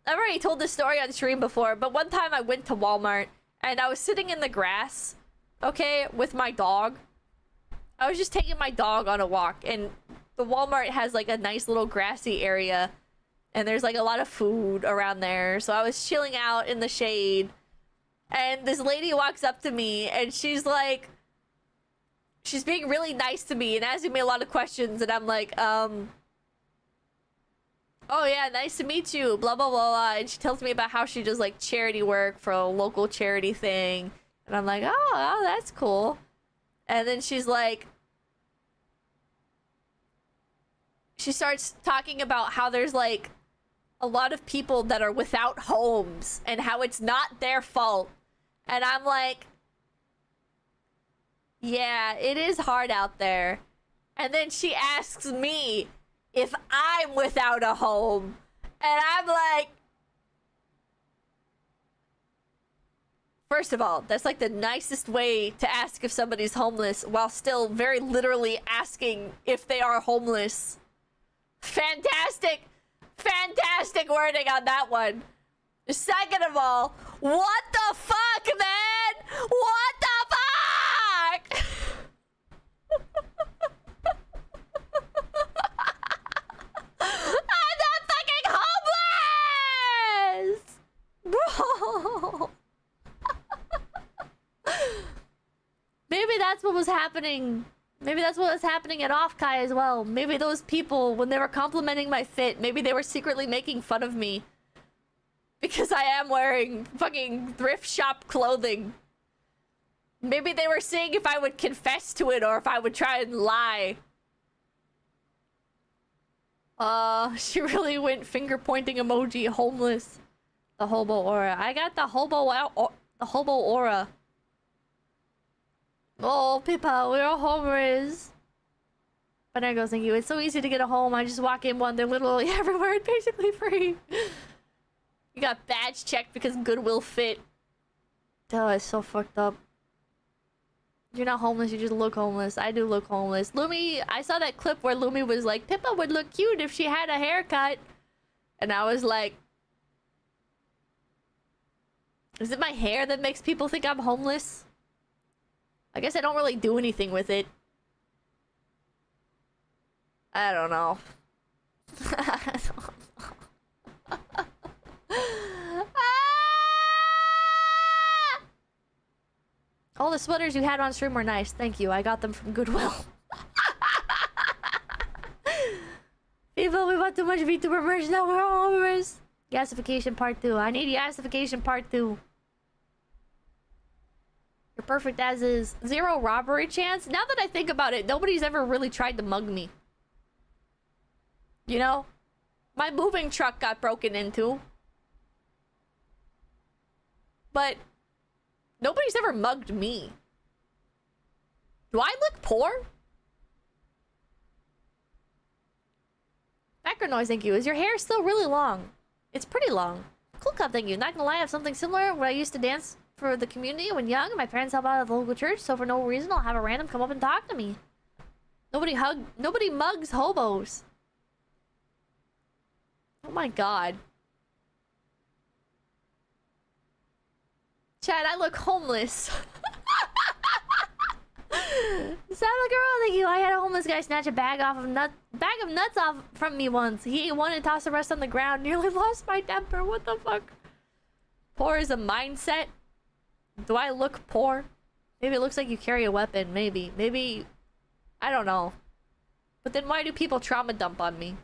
I've already told this story on stream before, but one time I went to Walmart and I was sitting in the grass, okay, with my dog. I was just taking my dog on a walk, and the Walmart has like a nice little grassy area, and there's like a lot of food around there. So I was chilling out in the shade, and this lady walks up to me and she's like, she's being really nice to me and asking me a lot of questions, and I'm like, oh yeah, nice to meet you, blah blah blah blah. And she tells me about how she does like charity work for a local charity thing, and I'm like, oh that's cool. And then she's like, she starts talking about how there's like a lot of people that are without homes and how it's not their fault. And I'm like, yeah, it is hard out there. And then she asks me if I'm without a home. And I'm like, first of all, that's like the nicest way to ask if somebody's homeless while still very literally asking if they are homeless. Fantastic wording on that one. Second of all, what the fuck, man? What the fuck? I'm not fucking homeless! Bro! Maybe that's what was happening. Maybe that's what was happening at Offkai as well. Maybe those people, when they were complimenting my fit, maybe they were secretly making fun of me. Because I am wearing fucking thrift shop clothing. Maybe they were seeing if I would confess to it or if I would try and lie. She really went finger pointing emoji, homeless. The hobo aura. I got the hobo aura. Oh, Pippa, we're all homers. But I go, thank you. It's so easy to get a home. I just walk in one. They're literally everywhere and basically free. You got badge checked because Goodwill fit. Oh, it's so fucked up. You're not homeless, you just look homeless. I do look homeless. Lumi, I saw that clip where Lumi was like, Pippa would look cute if she had a haircut. And I was like, is it my hair that makes people think I'm homeless? I guess I don't really do anything with it. I don't know. I don't know. All the sweaters you had on stream were nice. Thank you. I got them from Goodwill. People, we bought too much VTuber merch. Now we're all homers. Gasification part 2. I need gasification part 2. You're perfect as is. 0 robbery chance. Now that I think about it, nobody's ever really tried to mug me. You know? My moving truck got broken into. But nobody's ever mugged me. Do I look poor? Background noise, thank you. Is your hair still really long? It's pretty long. Cool cup, thank you. Not gonna lie, I have something similar when I used to dance for the community when young. My parents help out at the local church, so for no reason I'll have a random come up and talk to me. Nobody mugs hobos. Oh my god. Chad, I look homeless. Saba girl, thank you. I had a homeless guy snatch a bag of nuts off from me once. He ate one and tossed the rest on the ground. Nearly lost my temper. What the fuck? Poor is a mindset. Do I look poor? Maybe it looks like you carry a weapon. Maybe. I don't know. But then why do people trauma dump on me?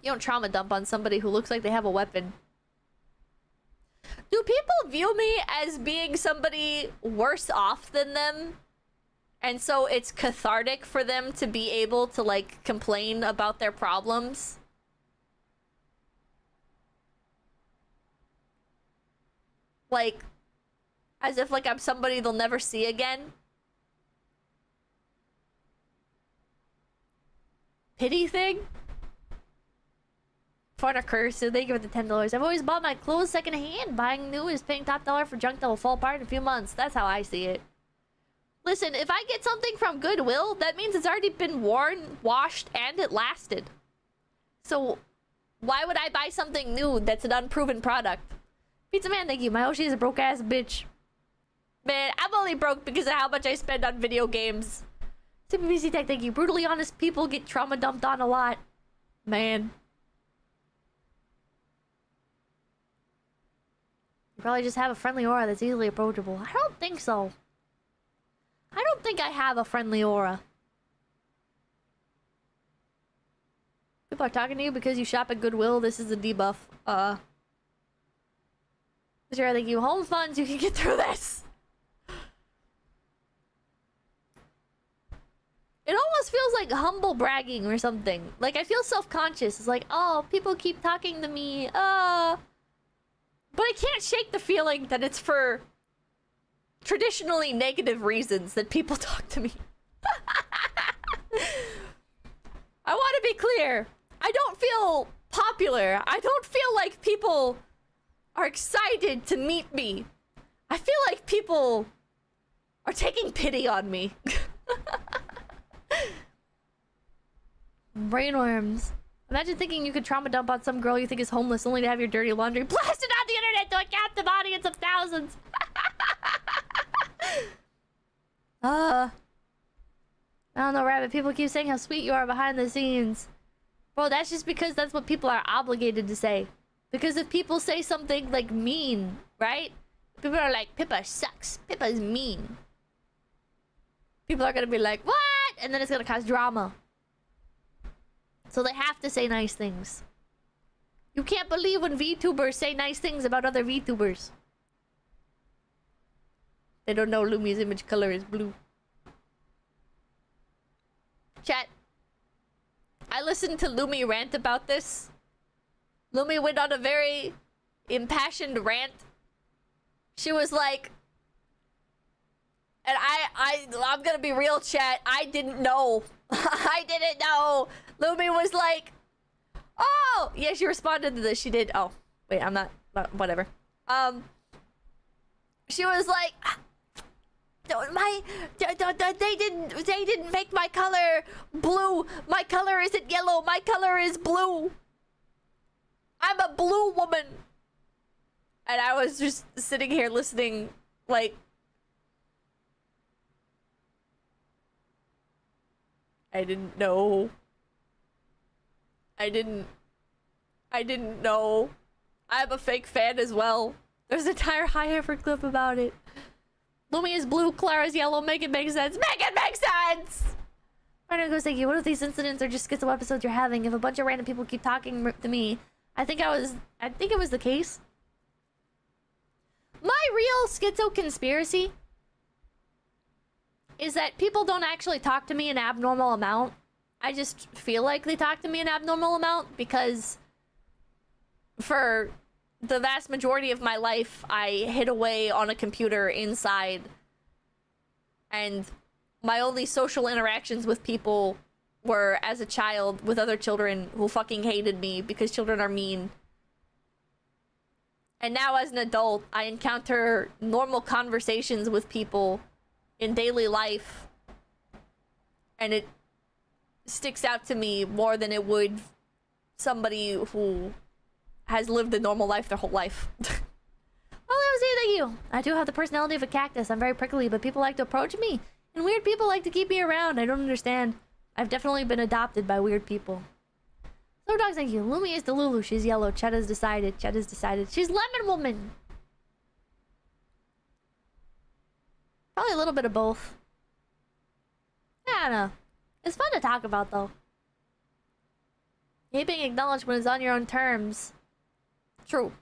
You don't trauma dump on somebody who looks like they have a weapon. Do people view me as being somebody worse off than them? And so it's cathartic for them to be able to, like, complain about their problems? Like, as if like I'm somebody they'll never see again. Pity thing? Foreigner curse, so they give it the $10. I've always bought my clothes secondhand. Buying new is paying top dollar for junk that will fall apart in a few months. That's how I see it. Listen, if I get something from Goodwill, that means it's already been worn, washed, and it lasted. So, why would I buy something new that's an unproven product? Pizza Man, thank you. My Hoshi is a broke-ass bitch. Man, I'm only broke because of how much I spend on video games. CPBC Tech, thank you. Brutally honest people get trauma dumped on a lot. Man. You probably just have a friendly aura that's easily approachable. I don't think so. I don't think I have a friendly aura. People are talking to you because you shop at Goodwill. This is a debuff. Sure, thank you. Home funds, you can get through this. It almost feels like humble bragging or something. Like, I feel self-conscious. It's like, oh, people keep talking to me. But I can't shake the feeling that it's for traditionally negative reasons that people talk to me. I want to be clear. I don't feel popular. I don't feel like people are excited to meet me. I feel like people are taking pity on me. Brainworms. Imagine thinking you could trauma dump on some girl you think is homeless only to have your dirty laundry blasted on the internet to a captive audience of thousands. I don't know, Rabbit. People keep saying how sweet you are behind the scenes. Bro, that's just because that's what people are obligated to say. Because if people say something like mean, right? People are like, Pippa sucks. Pippa's mean. People are gonna be like, what? And then it's gonna cause drama. So they have to say nice things. You can't believe when VTubers say nice things about other VTubers. They don't know Lumi's image color is blue. Chat. I listened to Lumi rant about this. Lumi went on a very impassioned rant. She was like... And I'm gonna be real, chat. I didn't know. I didn't know. Lumi was like, oh! Yeah, she responded to this. She did. Oh. Wait, I'm not... Whatever. She was like... They didn't make my color blue. My color isn't yellow. My color is blue. I'm a blue woman. And I was just sitting here listening, like... I didn't know. I didn't know. I'm a fake fan as well. There's an entire high effort clip about it. Lumi is blue, Clara's yellow. Make it make sense. Make it make sense! Random goes, thank you. What if these incidents are just schizo episodes you're having? If a bunch of random people keep talking to me, I think it was the case. My real schizo conspiracy is that people don't actually talk to me an abnormal amount. I just feel like they talk to me an abnormal amount because for the vast majority of my life, I hid away on a computer inside. And my only social interactions with people were as a child with other children who fucking hated me because children are mean. And now as an adult, I encounter normal conversations with people in daily life, and it sticks out to me more than it would somebody who has lived a normal life their whole life. Well, I was saying, thank you. I do have the personality of a cactus. I'm very prickly, but people like to approach me, and weird people like to keep me around. I don't understand. I've definitely been adopted by weird people. So dogs, thank you. Lumi is the Lulu. She's yellow. Chet has decided. Chet has decided. She's lemon woman. Probably a little bit of both. I don't know. It's fun to talk about, though. You hate being acknowledged when it's on your own terms. True.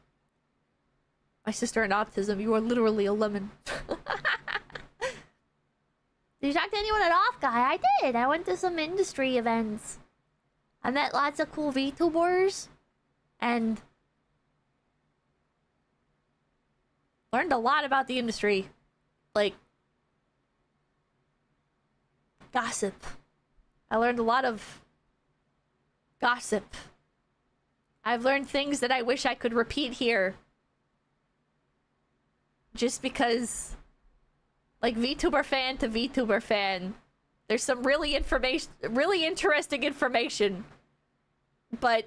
My sister in autism, you are literally a lemon. Did you talk to anyone at Offkai? I did. I went to some industry events. I met lots of cool VTubers. And... Learned a lot about the industry. Like, gossip. I learned a lot of gossip. I've learned things that I wish I could repeat here. Just because, like, VTuber fan to VTuber fan, there's some really interesting information. But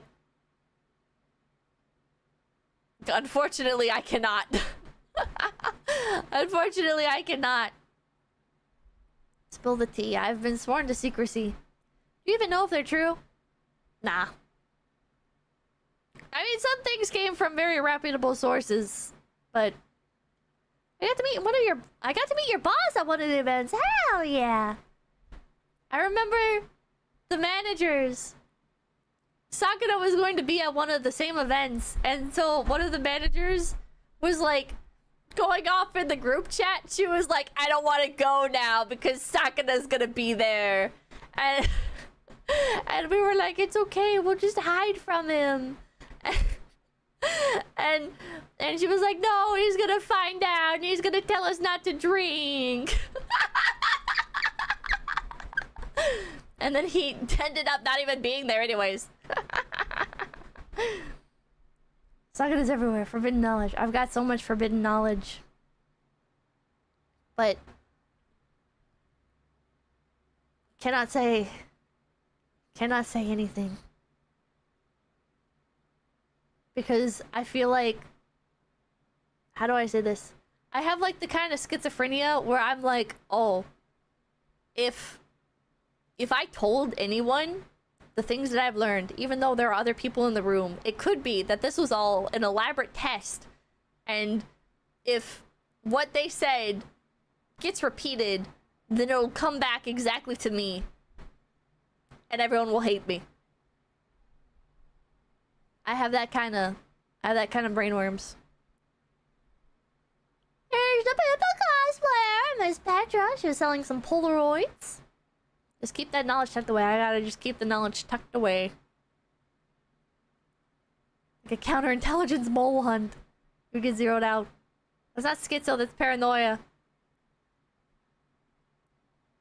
unfortunately, I cannot. Unfortunately, I cannot. Spill the tea. I've been sworn to secrecy. Do you even know if they're true? Nah. I mean, some things came from very reputable sources, but I got to meet your boss at one of the events. Hell yeah. I remember the managers. Sakura was going to be at one of the same events, and so one of the managers was like going off in the group chat. She was like, I don't want to go now because Sakura's gonna be there. And and we were like, it's okay, we'll just hide from him. And she was like, no, he's gonna find out and he's gonna tell us not to drink. And then he ended up not even being there anyways. Sakura's everywhere. Forbidden knowledge. I've got so much forbidden knowledge. But cannot say anything. Because I feel like, how do I say this? I have like the kind of schizophrenia where I'm like, oh, if I told anyone the things that I've learned, even though there are other people in the room, it could be that this was all an elaborate test. And if what they said gets repeated, then it'll come back exactly to me. And everyone will hate me. I have that kind of brainworms. Here's the people cosplayer, Miss Petra. She was selling some Polaroids. Just keep that knowledge tucked away. I gotta just keep the knowledge tucked away. Like a counterintelligence mole hunt. You get zeroed out. That's not schizo, that's paranoia.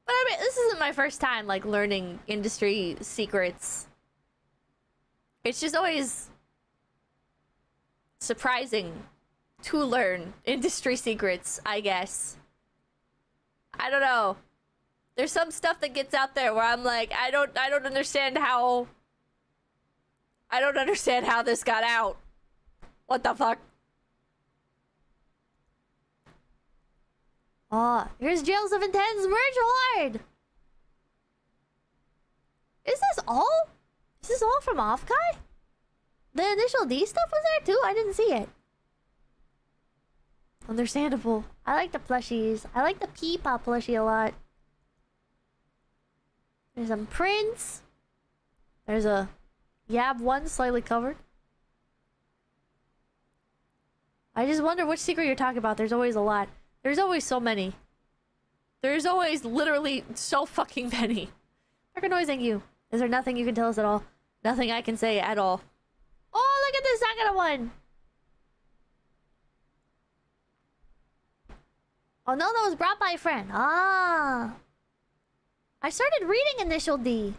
But I mean, this isn't my first time, like, learning industry secrets. It's just always surprising to learn industry secrets, I guess. I don't know. There's some stuff that gets out there where I'm like, I don't understand how this got out. What the fuck? Oh, here's Jails of Intense merch horde. Is this all? Is this all from Offkai? The initial D stuff was there too? I didn't see it. Understandable. I like the plushies. I like the P-pop plushie a lot. There's some prints. There's a Yab 1 slightly covered. I just wonder which secret you're talking about. There's always a lot. There's always so many. There's always literally so fucking many. Market noise, thank you. Is there nothing you can tell us at all? Nothing I can say at all. Oh, look at this Sakura one. Oh no, that was brought by a friend. Ah. I started reading Initial D.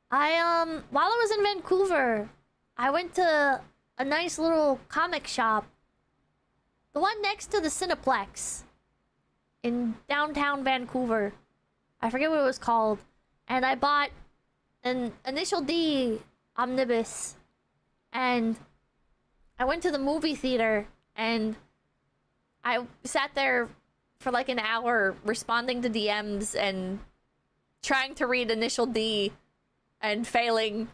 While I was in Vancouver, I went to a nice little comic shop. The one next to the Cineplex. In downtown Vancouver. I forget what it was called. And I bought an Initial D omnibus. And I went to the movie theater and I sat there for like an hour responding to DMs and trying to read Initial D and failing.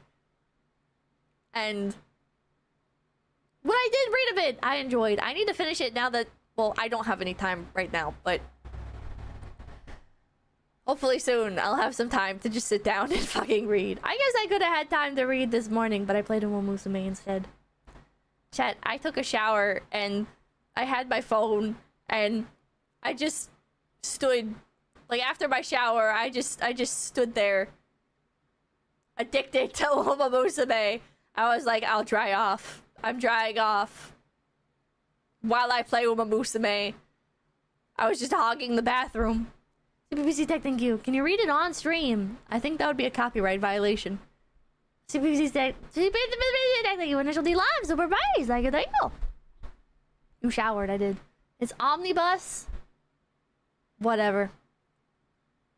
And what I did read of it, I enjoyed. I need to finish it now that, well, I don't have any time right now, but hopefully soon I'll have some time to just sit down and fucking read. I guess I could have had time to read this morning, but I played in Musume instead. Chat, I took a shower and I had my phone and I just stood, like after my shower, I just stood there addicted to Musume. I was like, I'll dry off. I'm drying off. while I play Uma Musume. I was just hogging the bathroom. CPPC Tech, thank you. Can you read it on stream? I think that would be a copyright violation. CPPC Tech, thank you. Initial D live, super base. Thank you. You showered, I did. It's omnibus. Whatever.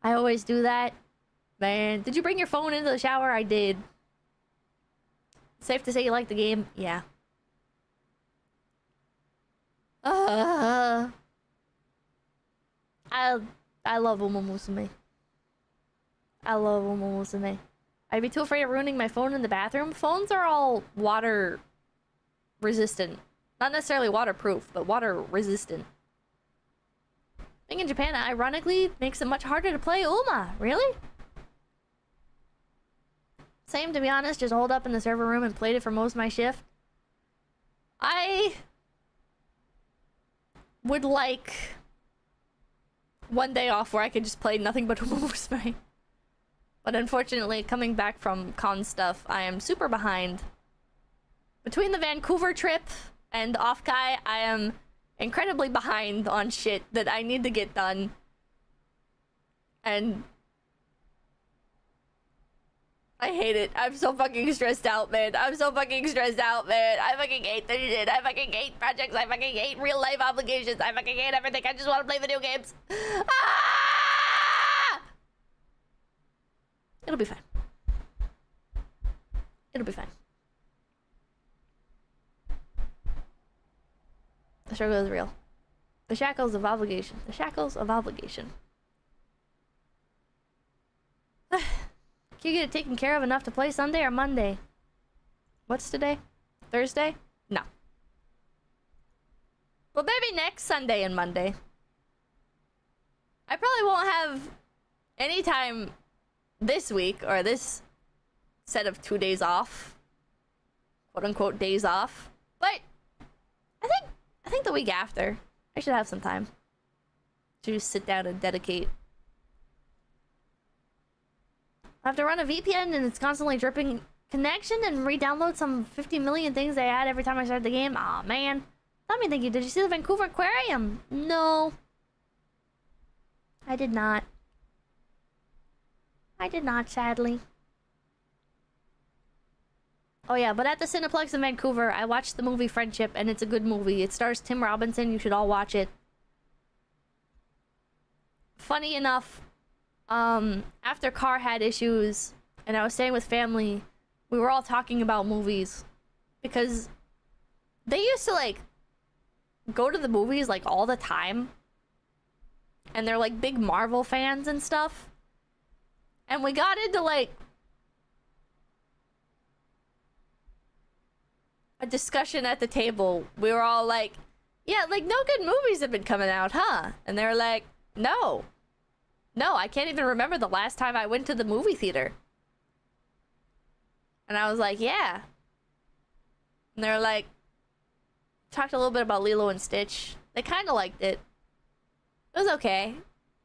I always do that. Man, did you bring your phone into the shower? I did. Safe to say you like the game? Yeah. I love Uma Musume. I love Uma Musume. I'd be too afraid of ruining my phone in the bathroom. Phones are all water resistant. Not necessarily waterproof, but water resistant. Being in Japan, ironically, makes it much harder to play Uma. Really? Same, to be honest. Just holed up in the server room and played it for most of my shift. I would like one day off where I could just play nothing but Uma Musume. But unfortunately, coming back from con stuff, I am super behind. Between the Vancouver trip and Offkai, I am incredibly behind on shit that I need to get done. And I hate it. I'm so fucking stressed out, man. I'm so fucking stressed out, man. I fucking hate this shit. I fucking hate projects. I fucking hate real life obligations. I fucking hate everything. I just want to play video games. Ah! It'll be fine. It'll be fine. The struggle is real. The shackles of obligation. The shackles of obligation. Can you get it taken care of enough to play Sunday or Monday? What's today? Thursday? No. Well, maybe next Sunday and Monday. I probably won't have any time this week or this set of 2 days off. Quote unquote days off. But I think the week after I should have some time to just sit down and dedicate. I have to run a VPN and it's constantly dripping connection and re-download some 50 million things I add every time I start the game. Aw, man. Let me thank you. Did you see the Vancouver Aquarium? No. I did not. I did not, sadly. Oh yeah, but at the Cineplex in Vancouver, I watched the movie Friendship, and it's a good movie. It stars Tim Robinson. You should all watch it. Funny enough, after Car had issues, and I was staying with family, we were all talking about movies. Because they used to, like, go to the movies, like, all the time. And they're, like, big Marvel fans and stuff. And we got into, like, a discussion at the table. We were all like, yeah, like, no good movies have been coming out, huh? And they were like, no. No, I can't even remember the last time I went to the movie theater. And I was like, yeah. And they were like, talked a little bit about Lilo and Stitch. They kind of liked it. It was okay.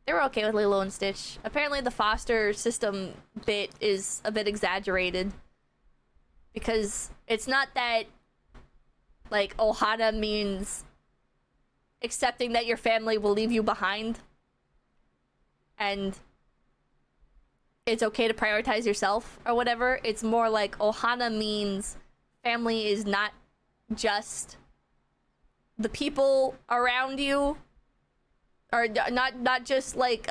They were okay with Lilo and Stitch. Apparently the foster system bit is a bit exaggerated. Because it's not that, like, ohana means accepting that your family will leave you behind. And it's okay to prioritize yourself or whatever. It's more like ohana means family is not just the people around you. Or not just, like,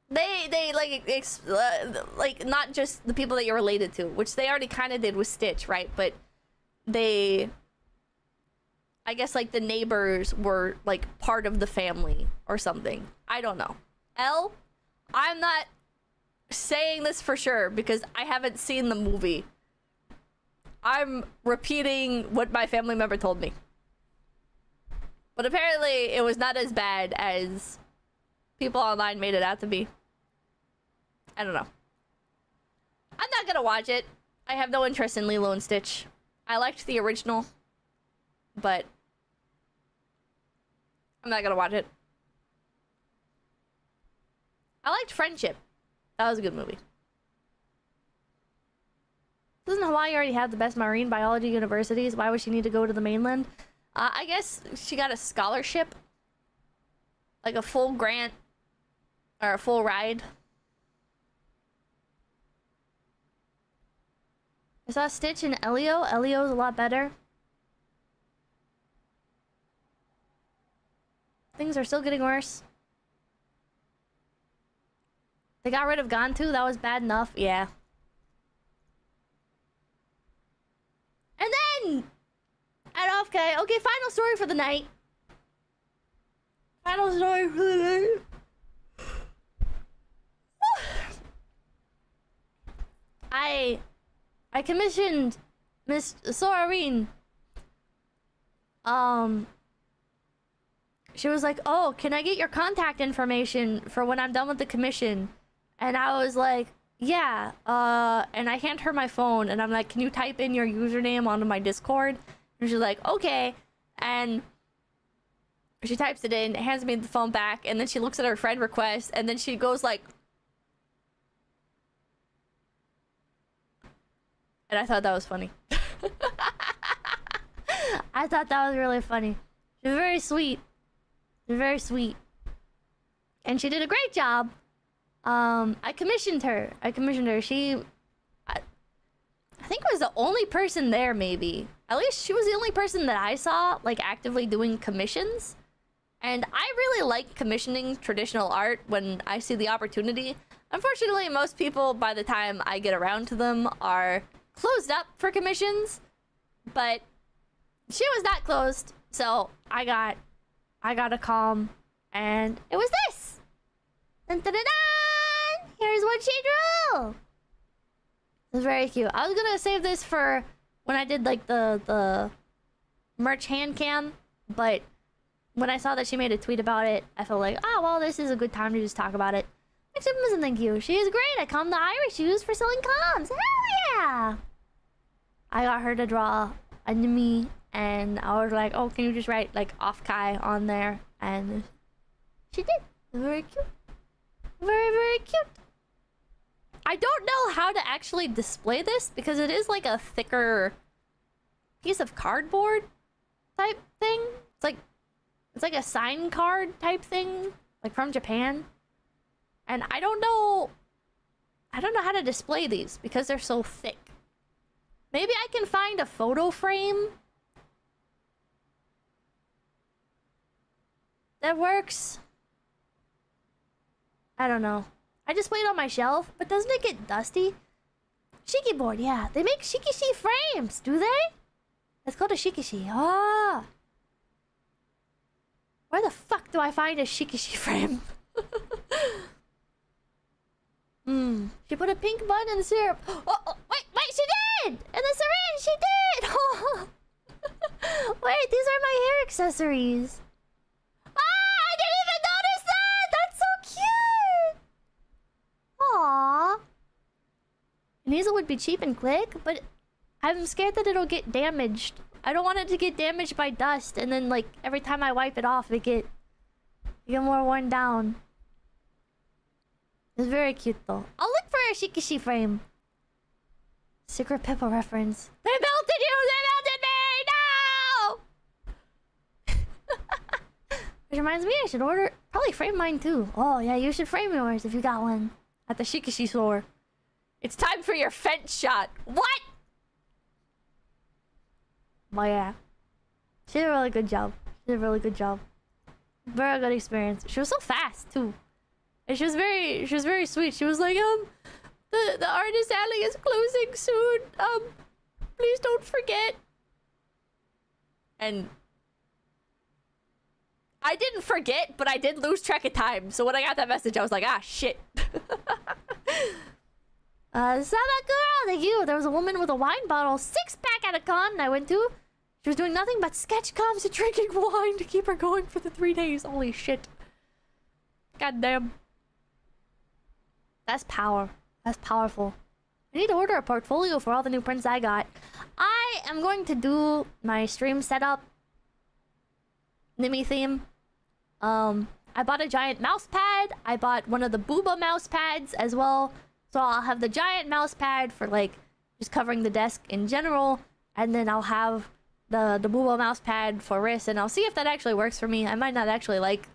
They like not just the people that you're related to, which they already kind of did with Stitch, right? But they, I guess, like, the neighbors were, like, part of the family or something. I don't know. I'm not saying this for sure because I haven't seen the movie. I'm repeating what my family member told me. But apparently it was not as bad as people online made it out to be. I don't know. I'm not gonna watch it. I have no interest in Lilo and Stitch. I liked the original, but I'm not gonna watch it. I liked Friendship. That was a good movie. I liked Friendship. That was a good movie. I liked Lilo and Stitch. I liked the original, but I'm not gonna watch it. I'm not gonna watch it. I like the original, but I'm not gonna watch it. I liked Friendship. That was a good movie. I liked Friendship. That was a good movie. I liked Friendship. Doesn't Hawaii already have the best marine biology universities? Why would she need to go to the mainland? I guess she got a scholarship. Like a full grant. Or a full ride. I saw Stitch and Elio. Elio's a lot better. Things are still getting worse. They got rid of Gantu. That was bad enough. Yeah. And then at Offkai. Okay, final story for the night. Final story for the night. I commissioned Miss Soarine. She was like, "Oh, can I get your contact information for when I'm done with the commission?" And I was like, "Yeah." And I hand her my phone, and I'm like, "Can you type in your username onto my Discord?" And she's like, "Okay." And she types it in, hands me the phone back, and then she looks at her friend request, and then she goes like... And I thought that was funny. I thought that was really funny. She was very sweet. Very sweet. And she did a great job. I commissioned her. She... I think was the only person there, maybe. At least she was the only person that I saw, like, actively doing commissions. And I really like commissioning traditional art when I see the opportunity. Unfortunately, most people, by the time I get around to them, are closed up for commissions. But she was not closed, so I got a calm, and it was this. Dun, dun, dun, dun! Here's what she drew. It was very cute. I was gonna save this for when I did like the merch hand cam, but when I saw that she made a tweet about it, I felt like, oh well, this is a good time to just talk about it. Except thank you. She is great. I calmed the Irish shoes for selling comms. Hell yeah! I got her to draw enemy, and I was like, oh, can you just write like Offkai on there? And she did. Very cute. Very, very cute. I don't know how to actually display this because it is like a thicker piece of cardboard type thing. It's like a sign card type thing, like from Japan. And I don't know how to display these because they're so thick. Maybe I can find a photo frame that works. I don't know. I just put it on my shelf, but doesn't it get dusty? Shiki board, yeah. They make shikishi frames, do they? It's called a shikishi. Ah. Where the fuck do I find a shikishi frame? She put a pink bun in the syrup. Oh, wait, she did! In the syringe, she did! Oh. Wait, these are my hair accessories. Ah, I didn't even notice that! That's so cute! Aww. Hazel would be cheap and quick, but I'm scared that it'll get damaged. I don't want it to get damaged by dust, and then like every time I wipe it off, it get more worn down. It's very cute though. I'll look for a shikishi frame. Secret Pippa reference. They melted you! They melted me! No! Which reminds me, I should probably frame mine too. Oh yeah, you should frame yours if you got one at the shikishi store. It's time for your fence shot. What? Oh yeah. She did a really good job. Very good experience. She was so fast too. And she was very sweet. She was like, the artist alley is closing soon. Please don't forget. And I didn't forget, but I did lose track of time. So when I got that message, I was like, ah, shit. Samakura, thank you. There was a woman with a wine bottle 6-pack at a con I went to. She was doing nothing but sketch comms and drinking wine to keep her going for the 3 days. Holy shit. God damn. That's power. That's powerful. I need to order a portfolio for all the new prints I got. I am going to do my stream setup Nimi theme. I bought a giant mouse pad. I bought one of the Booba mouse pads as well. So I'll have the giant mouse pad for like just covering the desk in general, and then I'll have the Booba mouse pad for wrist, and I'll see if that actually works for me. I might not actually like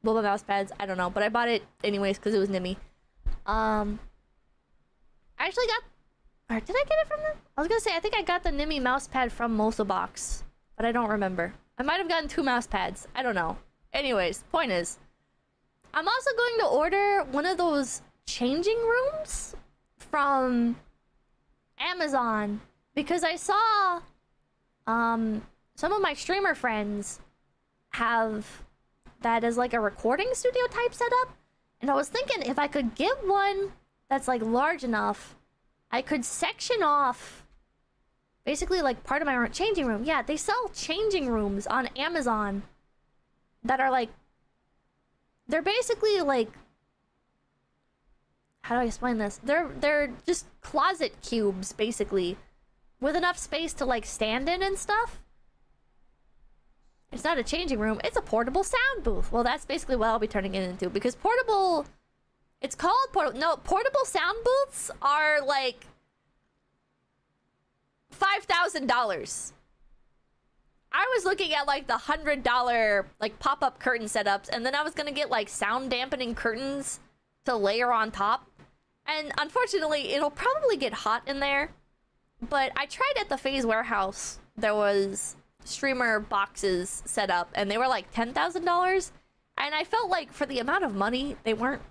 Booba mouse pads, I don't know, but I bought it anyways because it was Nimmy. I actually got, or did I get it from them? I was gonna say I think I got the Nimmy mouse pad from Mosobox, but I don't remember. I might have gotten 2 mouse pads. I don't know. Anyways, point is, I'm also going to order one of those changing rooms from Amazon because I saw some of my streamer friends have that as like a recording studio type setup, and I was thinking if I could get one that's like large enough, I could section off basically like part of my changing room. Yeah, they sell changing rooms on Amazon that are like, they're basically like, how do I explain this? They're just closet cubes basically, with enough space to like stand in and stuff. It's not a changing room, it's a portable sound booth. Well, that's basically what I'll be turning it into, because portable, it's called portable sound booths are like $5,000. I was looking at like the $100 like pop-up curtain setups, and then I was gonna get like sound dampening curtains to layer on top. And unfortunately, it'll probably get hot in there. But I tried at the Phase Warehouse. There was streamer boxes set up, and they were like $10,000. And I felt like for the amount of money, they weren't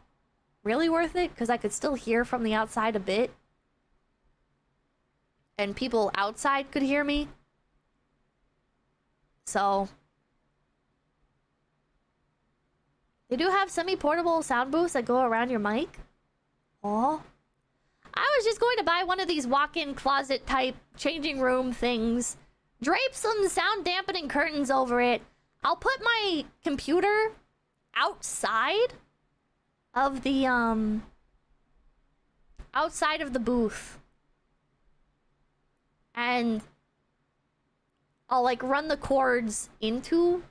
really worth it, because I could still hear from the outside a bit. And people outside could hear me. So they do have semi-portable sound booths that go around your mic. Oh, I was just going to buy one of these walk-in closet type changing room things, drape some sound dampening curtains over it. I'll put my computer outside of the booth, and I'll like run the cords into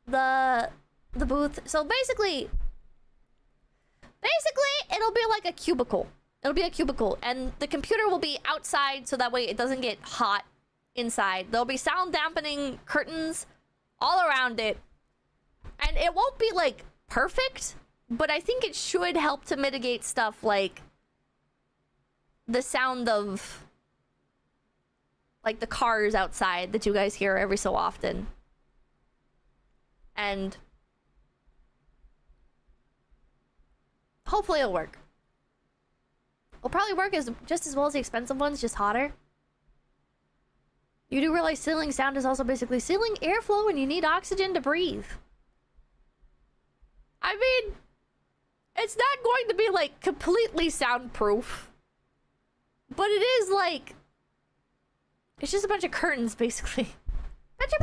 the booth. So basically it'll be like a cubicle. It'll be a cubicle, and the computer will be outside so that way it doesn't get hot inside. There'll be sound dampening curtains all around it, and it won't be like perfect, but I think it should help to mitigate stuff like the sound of like the cars outside that you guys hear every so often. And hopefully it'll work. It'll probably work just as well as the expensive ones, just hotter. You do realize ceiling sound is also basically ceiling airflow when you need oxygen to breathe. I mean, it's not going to be like completely soundproof, but it is like, it's just a bunch of curtains basically. Thank you!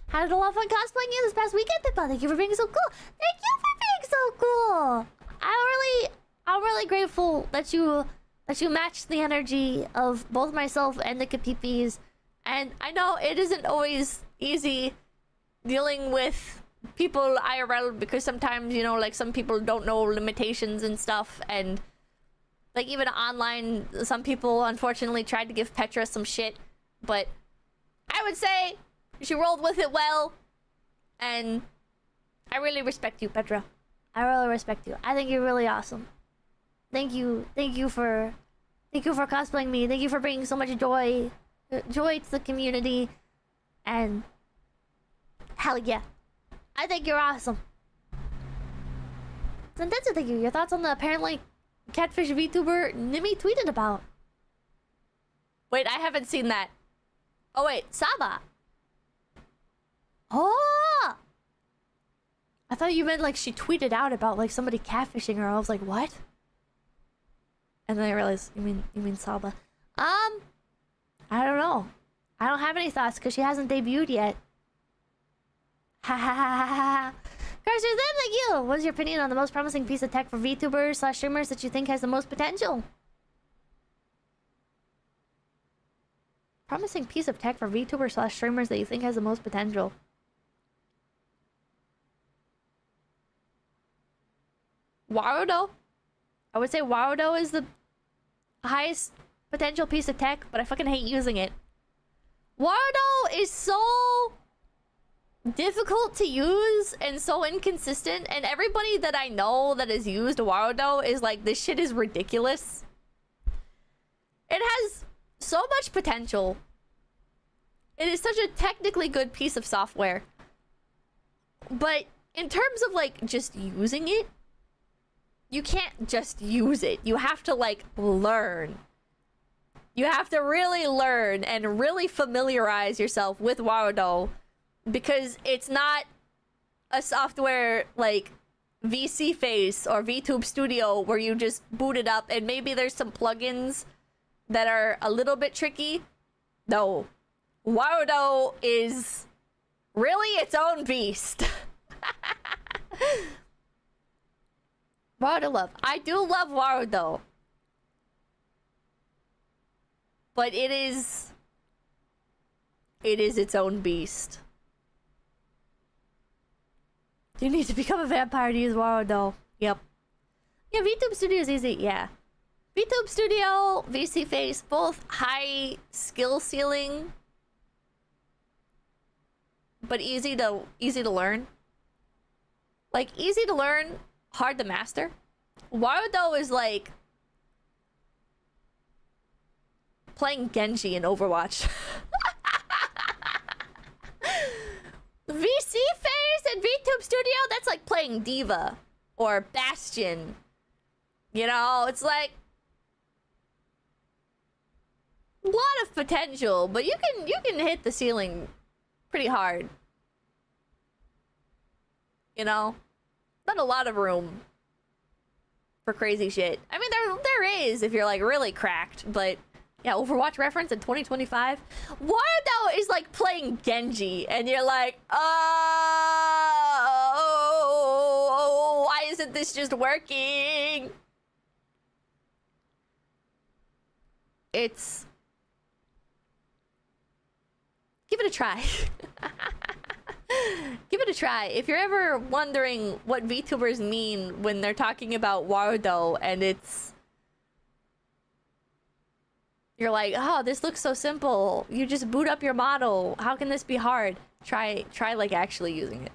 Had a lot of fun cosplaying you this past weekend, Pippa. Thank you for being so cool. Thank you for being so cool. I'm really grateful that you matched the energy of both myself and the 𝐒𝐴𝐵𝐵hs. And I know it isn't always easy dealing with people IRL, because sometimes, you know, like some people don't know limitations and stuff, and like even online, some people unfortunately tried to give Petra some shit, but I would say she rolled with it well, and I really respect you, Petra. I really respect you. I think you're really awesome. Thank you for cosplaying me. Thank you for bringing so much joy to the community, and hell yeah, I think you're awesome. Sentetsu, thank you. Your thoughts on the apparently catfish VTuber Nimmy tweeted about? Wait, I haven't seen that. Oh wait, 𝐒𝐶𝐵𝗽. Oh! I thought you meant like she tweeted out about like somebody catfishing her. I was like, what? And then I realized you mean 𝐒𝐶𝐵𝗽. I don't know. I don't have any thoughts because she hasn't debuted yet. Ha ha ha ha ha. Carson, thank you. What is your opinion on the most promising piece of tech for VTubers / streamers that you think has the most potential? Promising piece of tech for VTubers / streamers that you think has the most potential. Warudo. I would say Warudo is the... highest potential piece of tech, but I fucking hate using it. Warudo is so difficult to use and so inconsistent, and everybody that I know that has used Warudo is like, this shit is ridiculous. It has so much potential. It is such a technically good piece of software. But in terms of like just using it, you can't just use it. You have to like learn. You have to really learn and really familiarize yourself with Warudo, because it's not a software like VC Face or VTube Studio where you just boot it up and maybe there's some plugins that are a little bit tricky. No. Warudo is really its own beast. Warudo love. I do love Warudo. But it is its own beast. You need to become a vampire to use Warudo. Yep. Yeah, VTube Studio is easy. Yeah. VTube Studio, VC Face, both high skill ceiling, but easy to learn. Like, easy to learn, hard to master. Warudo is like playing Genji in Overwatch. VC Face and VTube Studio, that's like playing Diva or Bastion. You know, it's like a lot of potential, but you can hit the ceiling pretty hard. You know, not a lot of room for crazy shit. I mean, there is if you're like really cracked, but yeah, Overwatch reference in 2025. Warudo is like playing Genji, and you're like, oh, why isn't this just working? It's... Give it a try. Give it a try. If you're ever wondering what VTubers mean when they're talking about Warudo, and you're like, oh, this looks so simple. You just boot up your model. How can this be hard? Try like actually using it.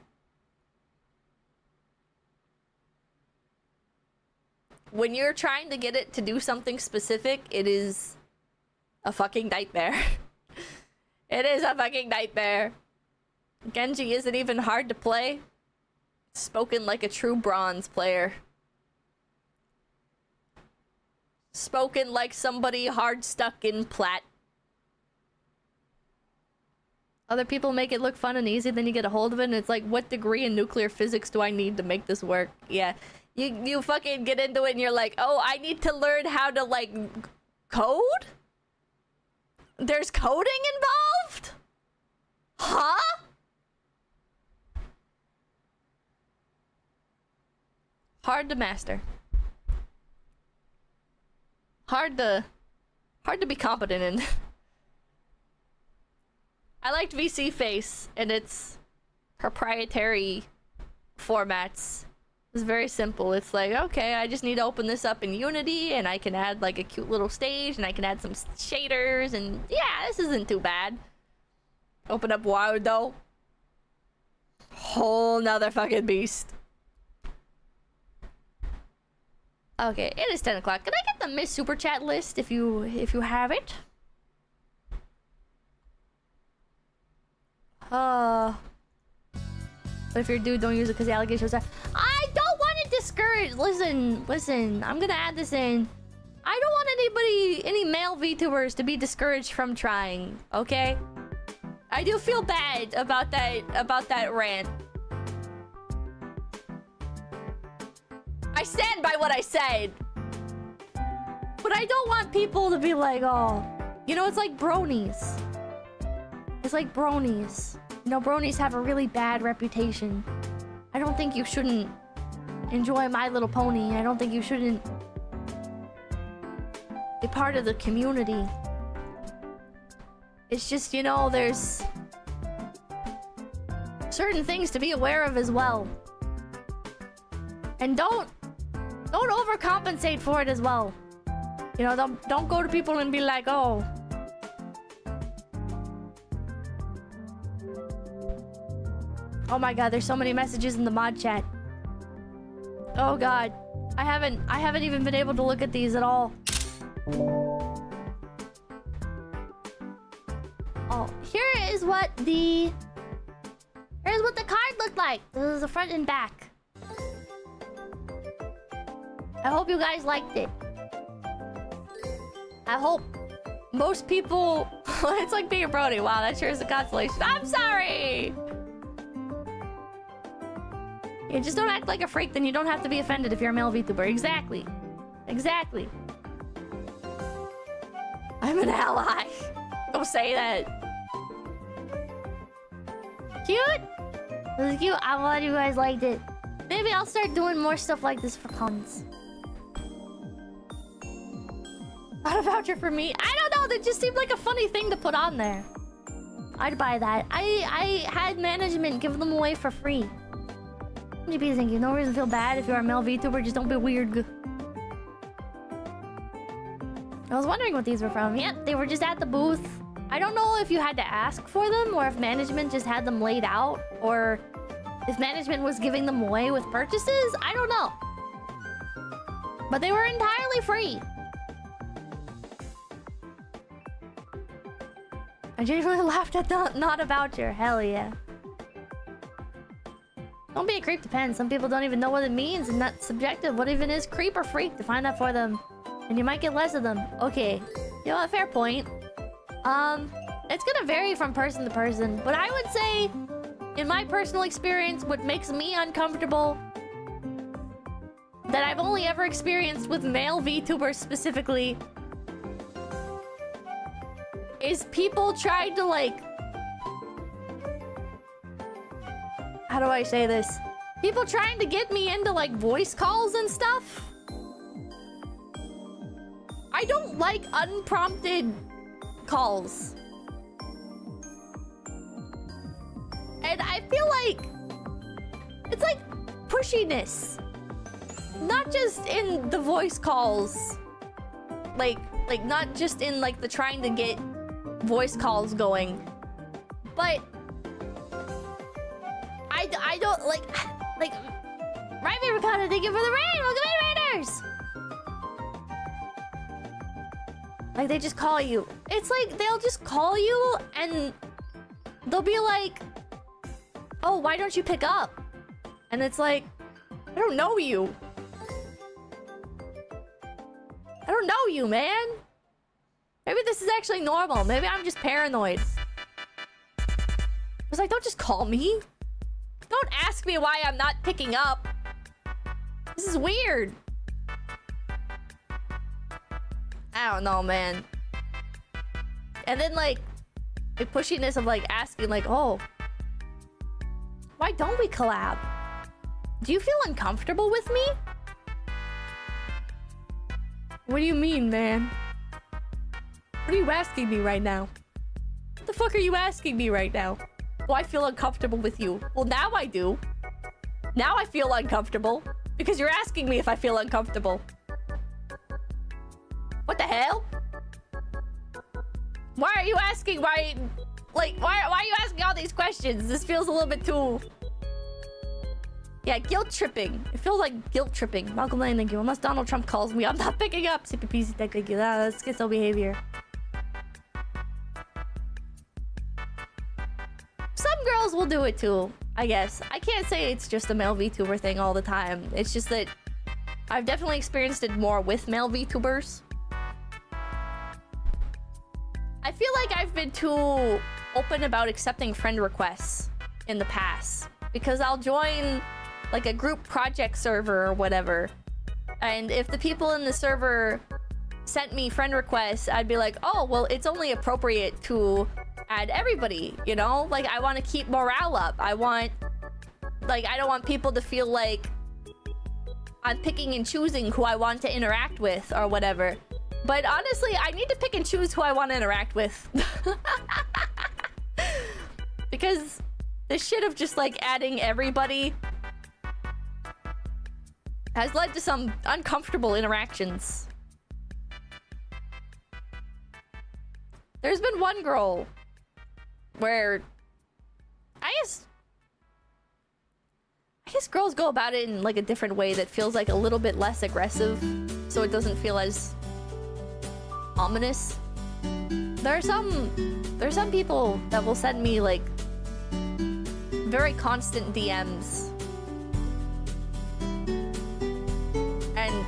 When you're trying to get it to do something specific, it is a fucking nightmare. It is a fucking nightmare. Genji isn't even hard to play. Spoken like a true bronze player. Spoken like somebody hard stuck in plat. Other people make it look fun and easy, then you get a hold of it and it's like, what degree in nuclear physics do I need to make this work? Yeah. You fucking get into it and you're like, oh, I need to learn how to like code? There's coding involved? Huh? Hard to master. Hard to be competent in. I liked VC Face and its proprietary formats. It was very simple. It's like, okay, I just need to open this up in Unity and I can add like a cute little stage and I can add some shaders and yeah, this isn't too bad. Open up Warudo. Whole nother fucking beast. Okay, it is 10 o'clock. Can I get the Miss Super Chat list if you have it? But if you're a dude, don't use it because the allegations are... I don't want to discourage... Listen. I'm gonna add this in. I don't want any male VTubers to be discouraged from trying, okay? I do feel bad about that rant. I stand by what I said. But I don't want people to be like, oh... You know, it's like bronies. It's like bronies. You know, bronies have a really bad reputation. I don't think you shouldn't enjoy My Little Pony. I don't think you shouldn't be part of the community. It's just, you know, there's certain things to be aware of as well. And don't overcompensate for it as well. You know, don't go to people and be like, oh. Oh my god, there's so many messages in the mod chat. Oh god. I haven't even been able to look at these at all. Oh, here's what the card looked like. This is the front and back. I hope you guys liked it. I hope most people... It's like being a Brody. Wow, that sure is a consolation. I'm sorry! Yeah, just don't act like a freak, then you don't have to be offended if you're a male VTuber. Exactly. Exactly. I'm an ally. Don't say that. Cute? This is cute. I'm glad you guys liked it. Maybe I'll start doing more stuff like this for cons. Not a voucher for me. I don't know. That just seemed like a funny thing to put on there. I'd buy that. I had management give them away for free. GP, thank you. No reason to feel bad if you're a male VTuber. Just don't be weird. I was wondering what these were from. Yep, they were just at the booth. I don't know if you had to ask for them or if management just had them laid out or if management was giving them away with purchases. I don't know. But they were entirely free. I genuinely laughed at not a voucher. Hell yeah. Don't be a creep, depends. Some people don't even know what it means, and that's subjective. What even is creep or freak? Define that for them. And you might get less of them. Okay. You know what? Fair point. It's gonna vary from person to person, but I would say, in my personal experience, what makes me uncomfortable that I've only ever experienced with male VTubers specifically is people trying to, like... How do I say this? People trying to get me into, like, voice calls and stuff. I don't like unprompted calls. And I feel like... it's like pushiness. Not just in the voice calls. Like not just in, like, the trying to get voice calls going. But... I don't like right me Ricardo, thank you for the raid. Welcome in, Raiders. Like they just call you. It's like they'll just call you and they'll be like, oh, why don't you pick up? And it's like, I don't know you. I don't know you, man. Maybe this is actually normal. Maybe I'm just paranoid. It's like, don't just call me. Don't ask me why I'm not picking up. This is weird. I don't know, man. And then, like, the pushiness of, like, asking, like, oh, why don't we collab? Do you feel uncomfortable with me? What do you mean, man? What are you asking me right now? What the fuck are you asking me right now? Do I feel uncomfortable with you? Well, now I do. Now I feel uncomfortable. Because you're asking me if I feel uncomfortable. What the hell? Why are you asking why... Like, why are you asking all these questions? This feels a little bit too... Yeah, guilt tripping. It feels like guilt tripping. Malcolm Lane, thank you. Unless Donald Trump calls me, I'm not picking up. CPPC, thank you. That's schizo behavior. Some girls will do it too, I guess. I can't say it's just a male VTuber thing all the time. It's just that I've definitely experienced it more with male VTubers. I feel like I've been too open about accepting friend requests in the past. Because I'll join like a group project server or whatever. And if the people in the server sent me friend requests, I'd be like, oh, well, it's only appropriate to add everybody, you know? Like, I want to keep morale up. I don't want people to feel like I'm picking and choosing who I want to interact with or whatever. But honestly, I need to pick and choose who I want to interact with. Because this shit of just, like, adding everybody has led to some uncomfortable interactions. There's been one girl where I guess girls go about it in like a different way that feels like a little bit less aggressive, so it doesn't feel as ominous. There are some people that will send me like very constant DMs, and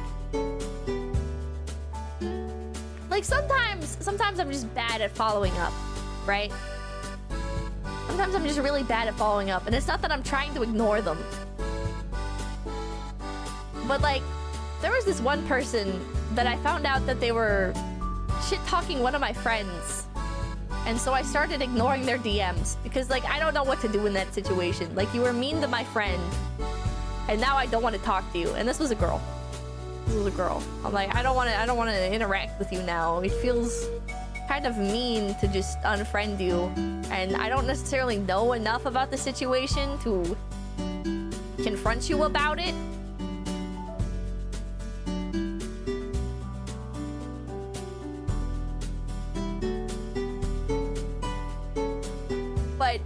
like sometimes I'm just bad at following up, right? Sometimes I'm just really bad at following up, and it's not that I'm trying to ignore them. But like, there was this one person that I found out that they were shit-talking one of my friends. And so I started ignoring their DMs because like, I don't know what to do in that situation. Like, you were mean to my friend, and now I don't want to talk to you. And this was a girl. This was a girl. I'm like, I don't want to interact with you now. It feels kind of mean to just unfriend you. And I don't necessarily know enough about the situation to confront you about it. But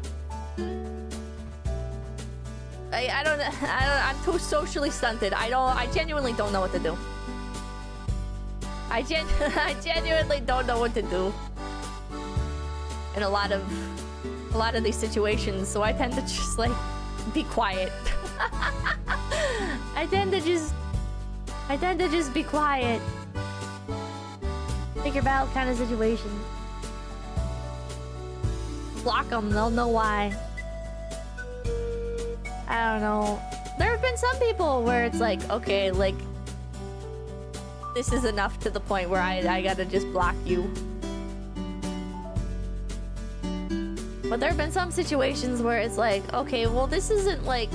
I'm too socially stunted. I genuinely don't know what to do. I genuinely don't know what to do in a lot of these situations, so I tend to just like be quiet. I tend to just be quiet. Think about kind of situation. Block them, they'll know why. I don't know. There have been some people where it's like, okay, like, this is enough to the point where I gotta just block you. But there have been some situations where it's like, okay, well, this isn't like...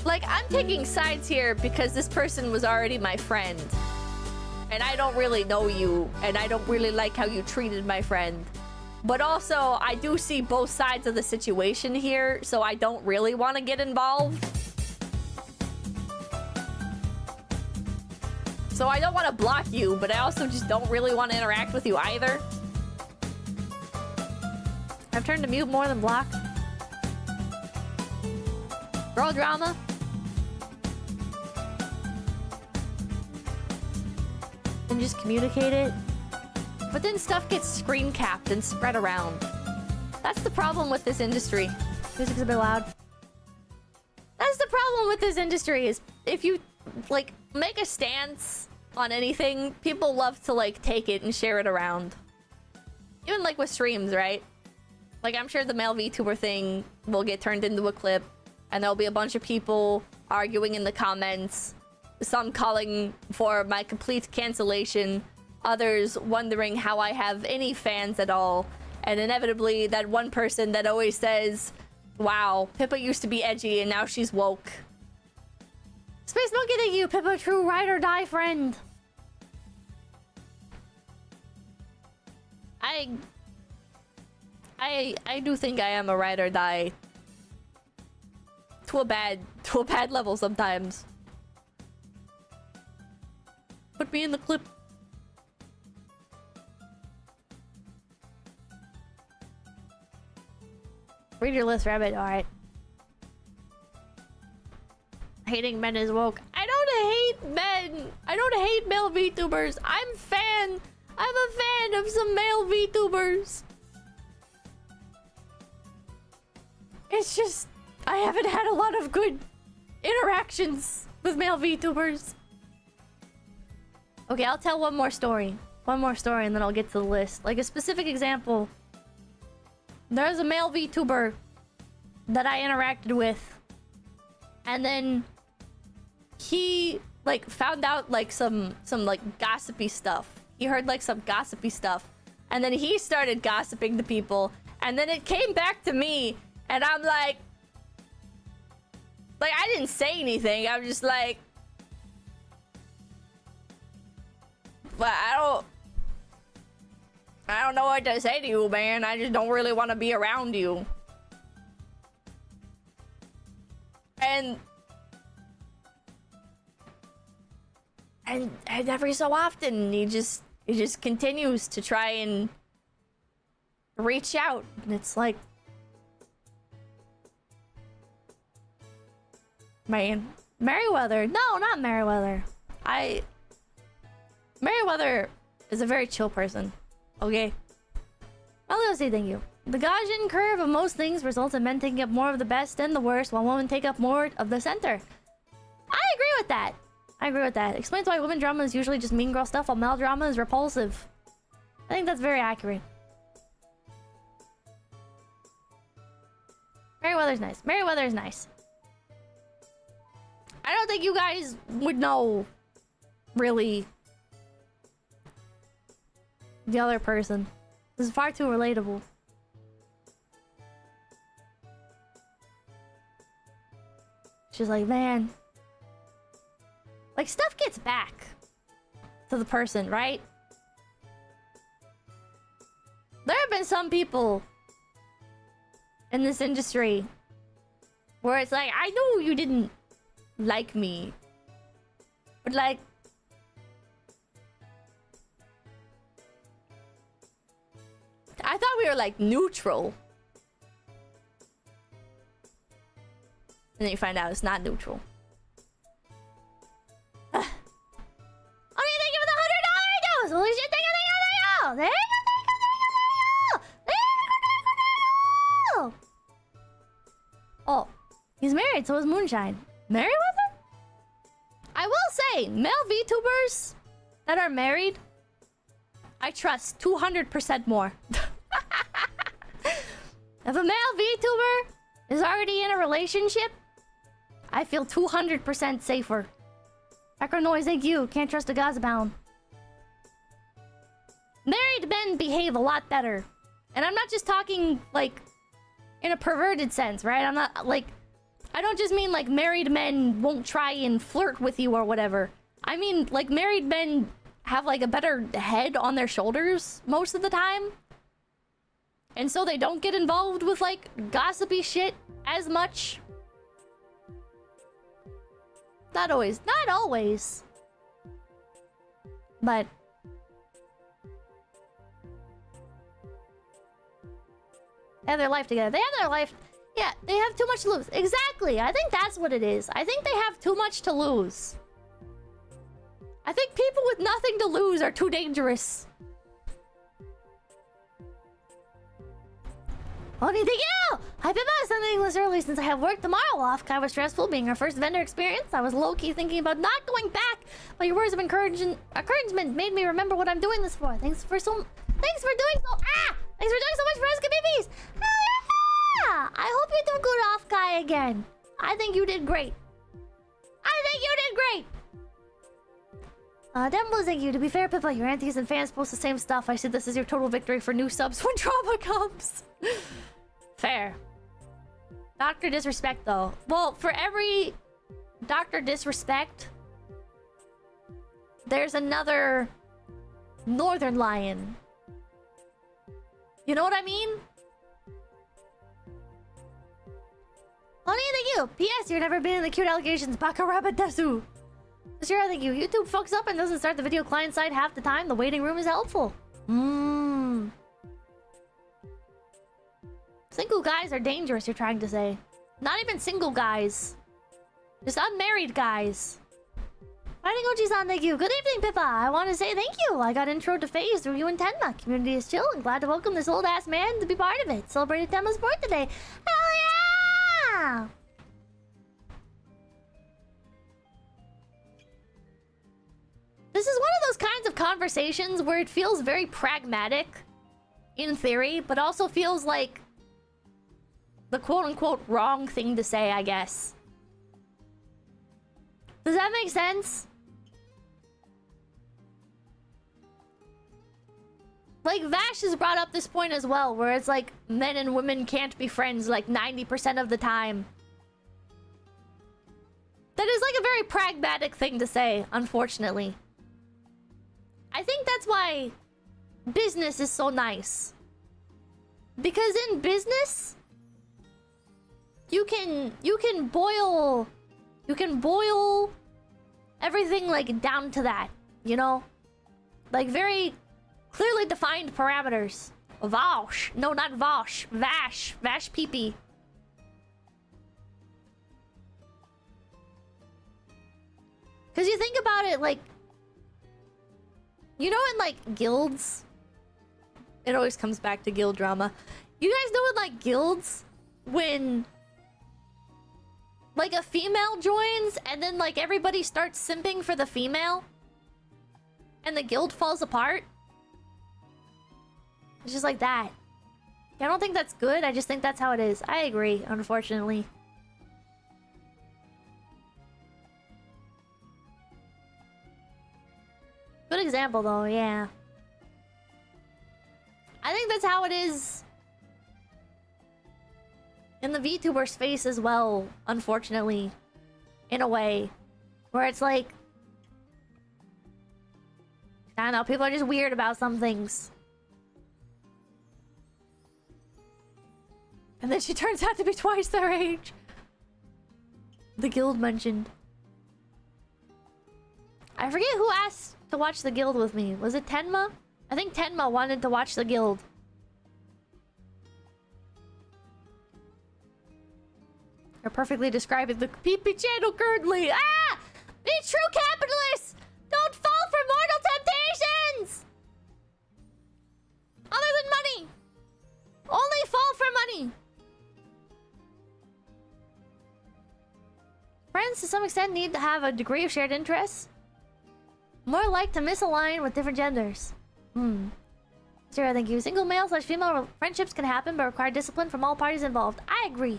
Like, I'm taking sides here because this person was already my friend. And I don't really know you, and I don't really like how you treated my friend. But also, I do see both sides of the situation here, so I don't really want to get involved. So I don't want to block you, but I also just don't really want to interact with you either. I've turned to mute more than block. Girl drama. And just communicate it. But then stuff gets screen capped and spread around. That's the problem with this industry. Music's a bit loud. That's the problem with this industry, is if you like make a stance on anything, people love to like take it and share it around. Even like with streams, right? Like, I'm sure the male VTuber thing will get turned into a clip, and there'll be a bunch of people arguing in the comments, some calling for my complete cancellation, others wondering how I have any fans at all, and inevitably that one person that always says, wow, Pippa used to be edgy and now she's woke. Space Monkey, thank you, Pippa, true ride or die friend. I do think I am a ride or die to a bad level sometimes. Put me in the clip. Read your list, Rabbit. Alright. Hating men is woke. I don't hate men. I don't hate male VTubers. I'm a fan of some male VTubers. It's just, I haven't had a lot of good interactions with male VTubers. Okay, I'll tell one more story. One more story and then I'll get to the list. Like a specific example. There's a male VTuber that I interacted with. And then he like found out like some like gossipy stuff. He heard like some gossipy stuff. And then he started gossiping to people. And then it came back to me. And I'm like I didn't say anything. I'm just like, but I don't know what to say to you, man. I just don't really want to be around you. And And every so often, he just continues to try and reach out. And it's like... Man. Merryweather. No, not Merryweather. Merryweather is a very chill person. Okay? I'll just say thank you. The Gaussian curve of most things results in men taking up more of the best and the worst, while women take up more of the center. I agree with that. I agree with that. Explains why women drama is usually just mean girl stuff, while male drama is repulsive. I think that's very accurate. Merryweather's nice. Merryweather is nice. I don't think you guys would know, really, the other person. This is far too relatable. She's like, man. Like, stuff gets back to the person, right? There have been some people in this industry where it's like, I know you didn't like me, but like, I thought we were like neutral. And then you find out it's not neutral. Oh, thank you for the $100 dose! Holy shit, thank you! Thank you! Oh, he's married, so is Moonshine. Merryweather? I will say, male VTubers that are married, I trust 200% more. If a male VTuber is already in a relationship, I feel 200% safer. Background noise, thank you. Can't trust a 𝐒𝐏𝐻𝐿. Married men behave a lot better. And I'm not just talking, like, in a perverted sense, right? I'm not, like... I don't just mean, like, married men won't try and flirt with you or whatever. I mean, like, married men have, like, a better head on their shoulders most of the time. And so they don't get involved with, like, gossipy shit as much. Not always. Not always. But... they have their life together. They have their life... Yeah, they have too much to lose. Exactly. I think that's what it is. I think they have too much to lose. I think people with nothing to lose are too dangerous. Oh, thank you! I've been about something this early since I have work tomorrow off. Kind of stressful being our first vendor experience. I was low-key thinking about not going back, but your words of encouragement made me remember what I'm doing this for. Thanks for doing so much for us, babies. Hell yeah! I hope you do good Offkai again. I think you did great. Denpa, thank you. To be fair, Pippa, your aunties and fans post the same stuff. I said this is your total victory for new subs when drama comes. Fair. Dr. Disrespect, though. Well, for every Dr. Disrespect, there's another Northern Lion. You know what I mean? Honey, thank you. P.S. You've never been in the cute allegations. Baka Rabbit Desu. Sure, thank you. YouTube fucks up and doesn't start the video client side half the time. The waiting room is helpful. Single guys are dangerous, you're trying to say. Not even single guys. Just unmarried guys. Fighting Oji-san, thank you. Good evening, Pippa. I want to say thank you. I got intro to Phase through you and Tenma. Community is chill and glad to welcome this old-ass man to be part of it. Celebrated Tenma's birth today. Hell yeah! This is one of those kinds of conversations where it feels very pragmatic, in theory, but also feels like the quote-unquote wrong thing to say, I guess. Does that make sense? Like, Vash has brought up this point as well, where it's like, men and women can't be friends like 90% of the time. That is like a very pragmatic thing to say, unfortunately. I think that's why business is so nice. Because in business, you can boil everything like down to that, you know? Like very clearly defined parameters. Vosh. No, not Vosh. Vash. Vash pee-pee. Because you think about it, like... You know in, like, guilds? It always comes back to guild drama. You guys know in, like, guilds? When... like, a female joins, and then, like, everybody starts simping for the female? And the guild falls apart? It's just like that. I don't think that's good, I just think that's how it is. I agree, unfortunately. Good example, though, yeah. I think that's how it is in the VTuber space as well, unfortunately. In a way. Where it's like... I don't know, people are just weird about some things. And then she turns out to be twice their age. The guild mentioned. I forget who asked to watch the guild with me. Was it Tenma? I think Tenma wanted to watch the guild. You're perfectly describing the PP channel currently. Ah! Be true capitalists! Don't fall for mortal temptations! Other than money! Only fall for money! Friends, to some extent, need to have a degree of shared interests. More like to misalign with different genders. Sure, thank you. Single male/female friendships can happen, but require discipline from all parties involved. I agree.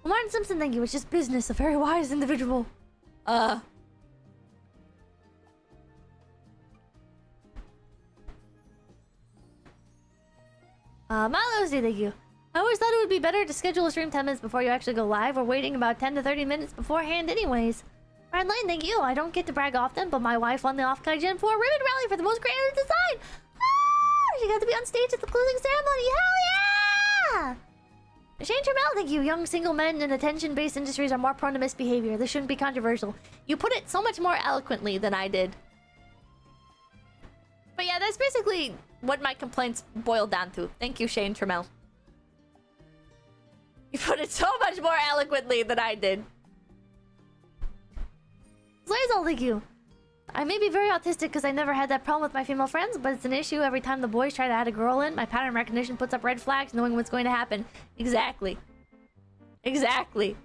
Martin Simpson, thank you. It's just business. A very wise individual. Milo Z, thank you. I always thought it would be better to schedule a stream 10 minutes before you actually go live, or waiting about 10 to 30 minutes beforehand anyways. Ryan Lane, thank you. I don't get to brag often, but my wife won the Offkai Gen 4 Ribbon Rally for the most creative design. Ah! She got to be on stage at the closing ceremony. Hell yeah! Shane Trammell, thank you. Young single men in attention-based industries are more prone to misbehavior. This shouldn't be controversial. You put it so much more eloquently than I did. But yeah, that's basically what my complaints boiled down to. Thank you, Shane Trammell. You put it so much more eloquently than I did. Slazel, thank you. I may be very autistic because I never had that problem with my female friends, but it's an issue every time the boys try to add a girl in. My pattern recognition puts up red flags knowing what's going to happen. Exactly. Exactly.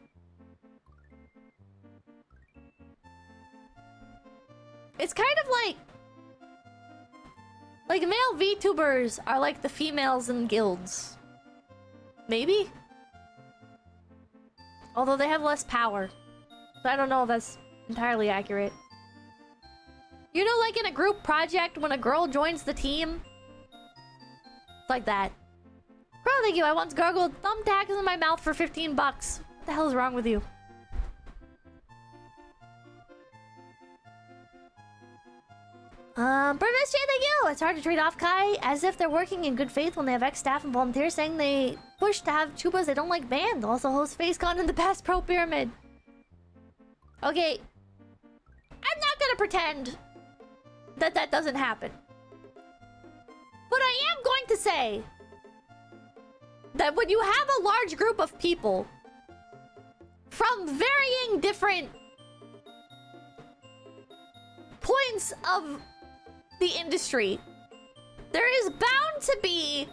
It's kind of like male VTubers are like the females in guilds. Maybe? Although they have less power. So I don't know if that's entirely accurate. You know, like in a group project, when a girl joins the team? It's like that. Bro, thank you. I once gargled thumbtacks in my mouth for 15 bucks. What the hell is wrong with you? Burmese, thank you! It's hard to treat Offkai as if they're working in good faith when they have ex-staff and volunteers saying they push to have chupas they don't like banned. Also host FaceCon in the past pro pyramid. Okay. I'm not gonna pretend that that doesn't happen. But I am going to say that when you have a large group of people from varying different points of the industry, there is bound to be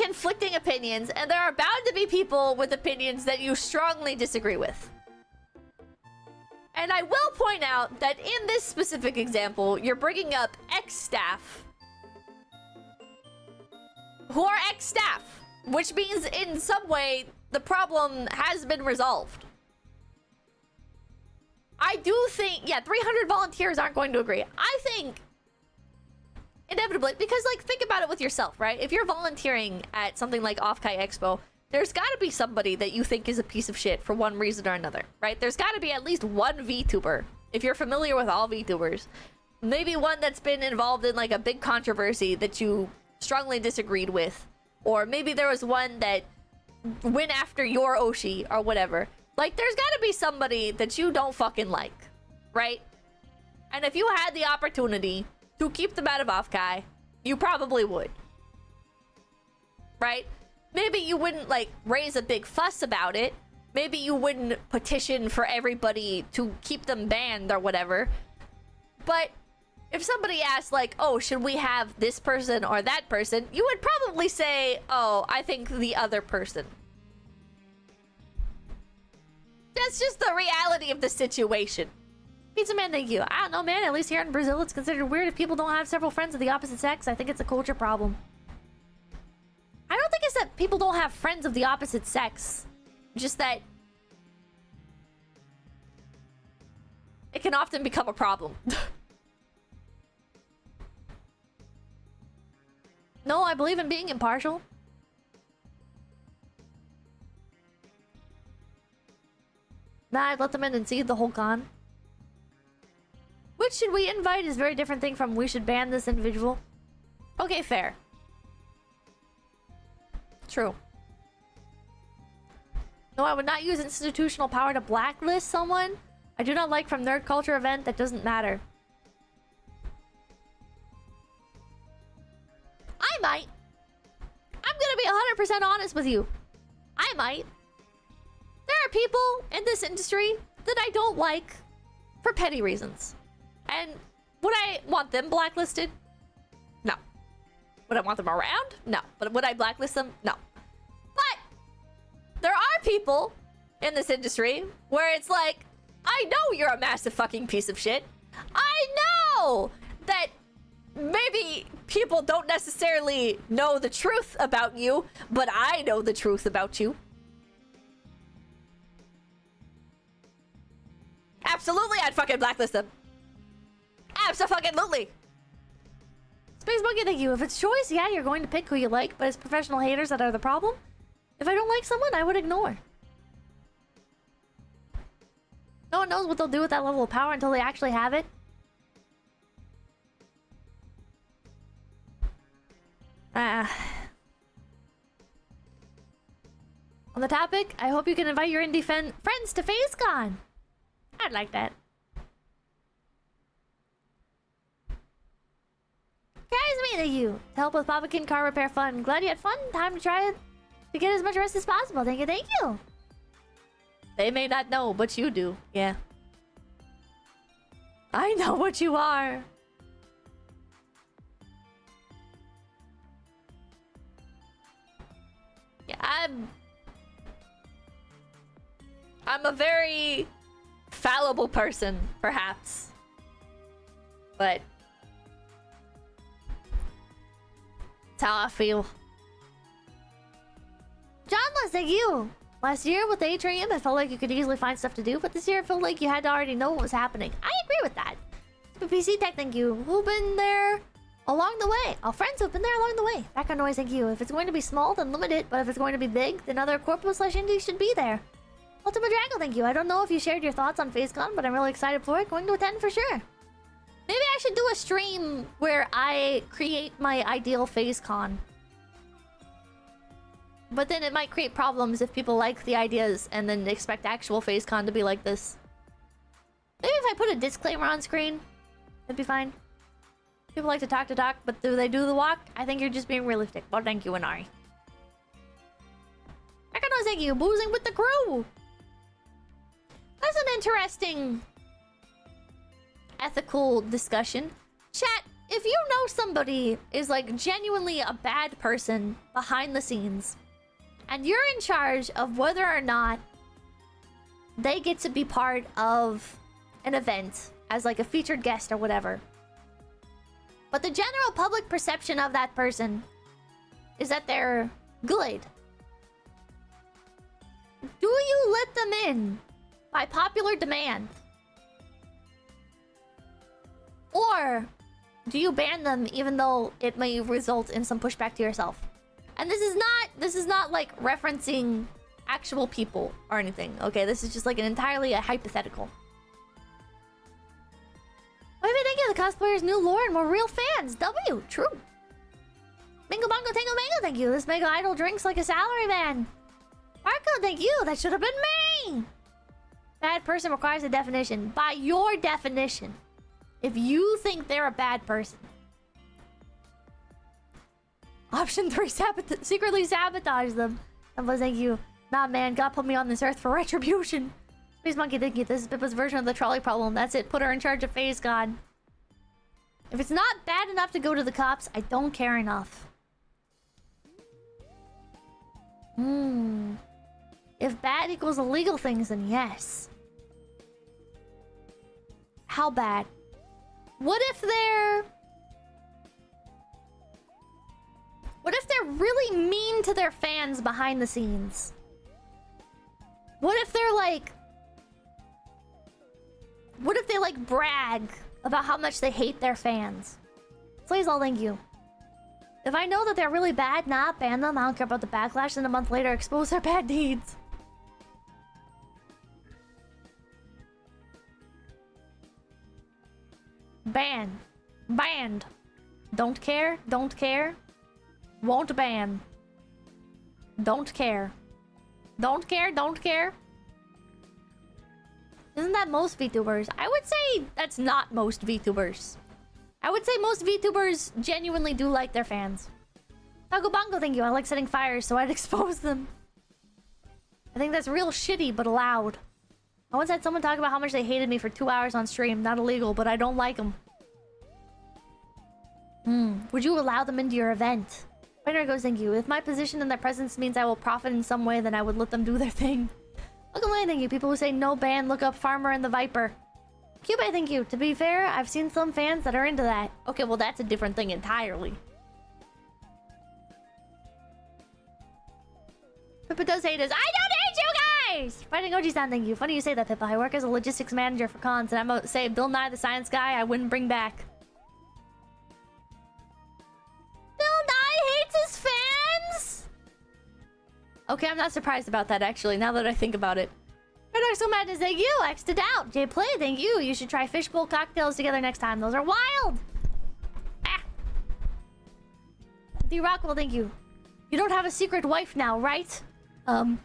conflicting opinions, and there are bound to be people with opinions that you strongly disagree with. And I will point out that in this specific example, you're bringing up ex-staff who are ex-staff, which means in some way the problem has been resolved. I do think, yeah, 300 volunteers aren't going to agree. I think, inevitably, because, like, think about it with yourself, right? If you're volunteering at something like Offkai Expo, there's got to be somebody that you think is a piece of shit for one reason or another, right? There's got to be at least one VTuber, if you're familiar with all VTubers. Maybe one that's been involved in, like, a big controversy that you strongly disagreed with. Or maybe there was one that went after your Oshi or whatever. Like, there's gotta be somebody that you don't fucking like, right? And if you had the opportunity to keep them out of Offkai, you probably would. Right? Maybe you wouldn't, like, raise a big fuss about it. Maybe you wouldn't petition for everybody to keep them banned or whatever. But if somebody asked, like, oh, should we have this person or that person? You would probably say, oh, I think the other person. That's just the reality of the situation. Pizza Man, thank you. I don't know, man. At least here in Brazil, it's considered weird if people don't have several friends of the opposite sex. I think it's a culture problem. I don't think it's that people don't have friends of the opposite sex. Just that it can often become a problem. No, I believe in being impartial. Nah, I'd let them in and see the whole con. Which should we invite is a very different thing from we should ban this individual. Okay, fair. True. No, I would not use institutional power to blacklist someone I do not like from nerd culture event that doesn't matter. I might. I'm gonna be 100% honest with you. I might. There are people in this industry that I don't like for petty reasons. And would I want them blacklisted? No. Would I want them around? No. But would I blacklist them? No. But there are people in this industry where it's like, I know you're a massive fucking piece of shit. I know that maybe people don't necessarily know the truth about you, but I know the truth about you. Absolutely, I'd fucking blacklist them. Abso-fucking-lutely. Space Monkey, thank you. If it's choice, yeah, you're going to pick who you like, but it's professional haters that are the problem. If I don't like someone, I would ignore. No one knows what they'll do with that level of power until they actually have it. On the topic, I hope you can invite your indie friends to FaceCon. I'd like that. Guys, me to you to help with Papakin car repair fun. Glad you had fun. Time to try it to get as much rest as possible. Thank you, thank you. They may not know, but you do. Yeah. I know what you are. Yeah, I'm a very fallible person, perhaps. But that's how I feel. John, thank you. Last year with the Atrium, it felt like you could easily find stuff to do, but this year it felt like you had to already know what was happening. I agree with that. PC Tech, thank you. Who've been there along the way? Our friends who've been there along the way. Background noise, thank you. If it's going to be small, then limit it, but if it's going to be big, then other corpo/indie should be there. Ultimate Drago, thank you. I don't know if you shared your thoughts on FaceCon, but I'm really excited for it. Going to attend for sure. Maybe I should do a stream where I create my ideal FaceCon. But then it might create problems if people like the ideas and then expect actual FaceCon to be like this. Maybe if I put a disclaimer on screen, it'd be fine. People like to talk, but do they do the walk? I think you're just being realistic. Well, thank you, Inari. I can thank you. Boozing with the crew. That's an interesting ethical discussion. Chat, if you know somebody is like genuinely a bad person behind the scenes, and you're in charge of whether or not they get to be part of an event as like a featured guest or whatever, but the general public perception of that person is that they're good, do you let them in by popular demand? Or do you ban them even though it may result in some pushback to yourself? And this is not like referencing actual people or anything. Okay, this is just like an entirely a hypothetical. Why did they get the cosplayers new lore and more real fans? W, true. Bingo bongo tango mango, thank you. This mega idol drinks like a salary man. Marco, thank you. That should have been me. Bad person requires a definition. By your definition. If you think they're a bad person. Option 3, secretly sabotage them. But thank you. Nah, man, God put me on this earth for retribution. Space Monkey, thank you. This is Pippa's version of the trolley problem. That's it. Put her in charge of Phase God. If it's not bad enough to go to the cops, I don't care enough. If bad equals illegal things, then yes. How bad? What if they're really mean to their fans behind the scenes? What if they're like... What if they like brag about how much they hate their fans? Please, I'll thank you. If I know that they're really bad, nah, ban them. I don't care about the backlash, and a month later expose their bad deeds. Ban. Banned. Don't care. Don't care. Won't ban. Don't care. Don't care. Don't care. Isn't that most VTubers? I would say that's not most VTubers. I would say most VTubers genuinely do like their fans. Taco Bongo, thank you. I like setting fires, so I'd expose them. I think that's real shitty, but allowed. I once had someone talk about how much they hated me for 2 hours on stream. Not illegal, but I don't like them. Would you allow them into your event? Fighter goes, thank you. If my position and their presence means I will profit in some way, then I would let them do their thing. Welcome, thank you. People who say no ban, look up Farmer and the Viper. Cube, thank you. To be fair, I've seen some fans that are into that. Okay, well, that's a different thing entirely. Pippa does hate us. I don't hate you guys! Fighting Oji-san, thank you. Funny you say that, Pippa. I work as a logistics manager for cons, and I'm about to say Bill Nye the Science Guy I wouldn't bring back. Bill Nye hates his fans? Okay, I'm not surprised about that, actually, now that I think about it. So Madness, thank you. X'd it out. J Play, thank you. You should try fishbowl cocktails together next time. Those are wild. Ah. D Rockwell, thank you. You don't have a secret wife now, right? Well,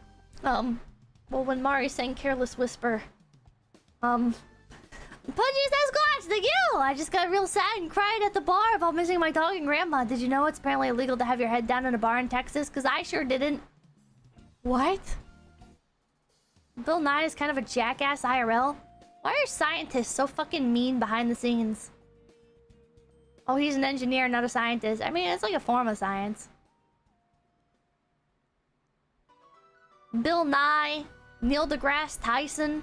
when Mari sang Careless Whisper. Pudgy says Glass, thank you. I just got real sad and cried at the bar about missing my dog and grandma. Did you know it's apparently illegal to have your head down in a bar in Texas? Because I sure didn't. What? Bill Nye is kind of a jackass IRL? Why are scientists so fucking mean behind the scenes? Oh, he's an engineer, not a scientist. I mean, it's like a form of science. Bill Nye, Neil deGrasse Tyson.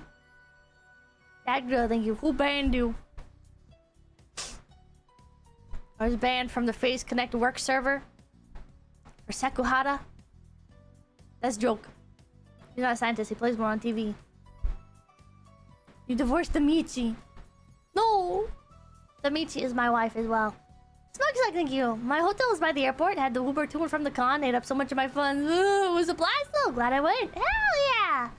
Dagda, thank you. Who banned you? I was banned from the Phase Connect work server. For Sekuhara. That's a joke. He's not a scientist, he plays more on TV. You divorced Damichi. No! Damichi is my wife as well. Smokesack, thank you. My hotel is by the airport. Had the Uber to and from the con. Ate up so much of my funds. It was a blast though. Glad I went. Hell yeah!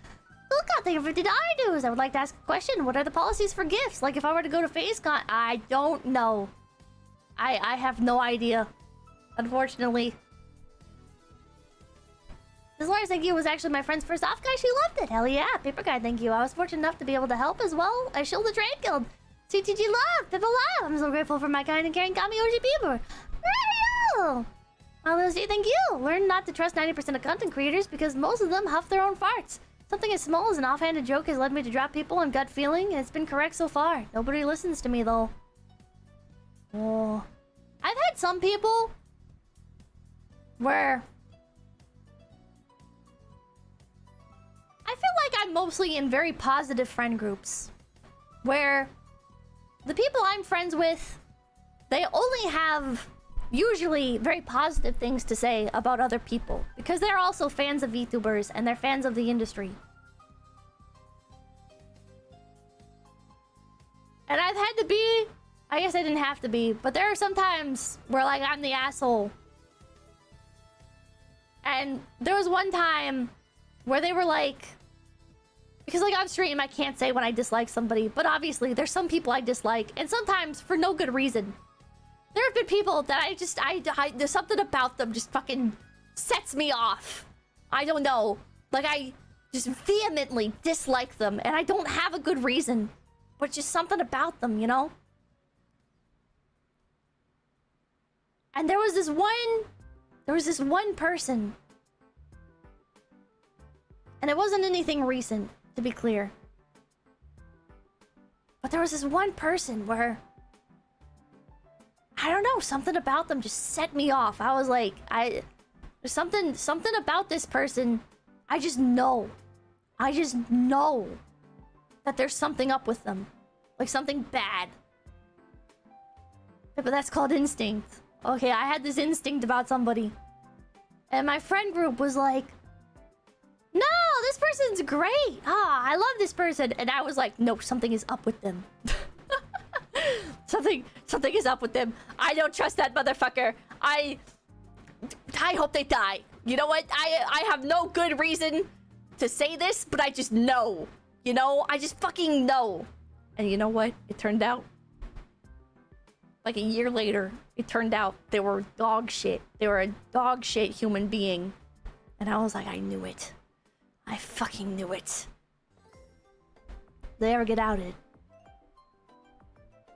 Look out, thank you for $50 dues. I would like to ask a question. What are the policies for gifts? Like if I were to go to FaceCon, I don't know. I have no idea. Unfortunately. This Lars, thank you, was actually my friend's first off guy. She loved it. Hell yeah. Paper Guy, thank you. I was fortunate enough to be able to help as well. I shielded the Trade Guild. CTG love. Pippa love. I'm so grateful for my kind and caring Kami OG people. Radio. Lucy, thank you. Learn not to trust 90% of content creators because most of them huff their own farts. Something as small as an offhanded joke has led me to drop people on gut feeling, and it's been correct so far. Nobody listens to me though. Oh. I've had some people where I feel like I'm mostly in very positive friend groups where the people I'm friends with, they only have usually very positive things to say about other people because they're also fans of VTubers and they're fans of the industry. And I've had to be, I guess I didn't have to be, but there are some times where like I'm the asshole. And there was one time where they were like, because like on stream I can't say when I dislike somebody, but obviously there's some people I dislike, and sometimes for no good reason. There have been people that I there's something about them just fucking sets me off. I don't know. Like just vehemently dislike them, and I don't have a good reason, but just something about them, you know? And there was this one person, and it wasn't anything recent, to be clear. But there was this one person where, I don't know, something about them just set me off. I was like, there's something about this person. I just know that there's something up with them. Like something bad. But that's called instinct. Okay, I had this instinct about somebody. And my friend group was like, no, this person's great. Ah, I love this person. And I was like, no, something is up with them. Something is up with them. I don't trust that motherfucker. I hope they die. You know what? I have no good reason to say this, but I just know. You know? I just fucking know. And you know what? It turned out, like a year later, it turned out they were dog shit. They were a dog shit human being. And I was like, I knew it. I fucking knew it. They ever get outed?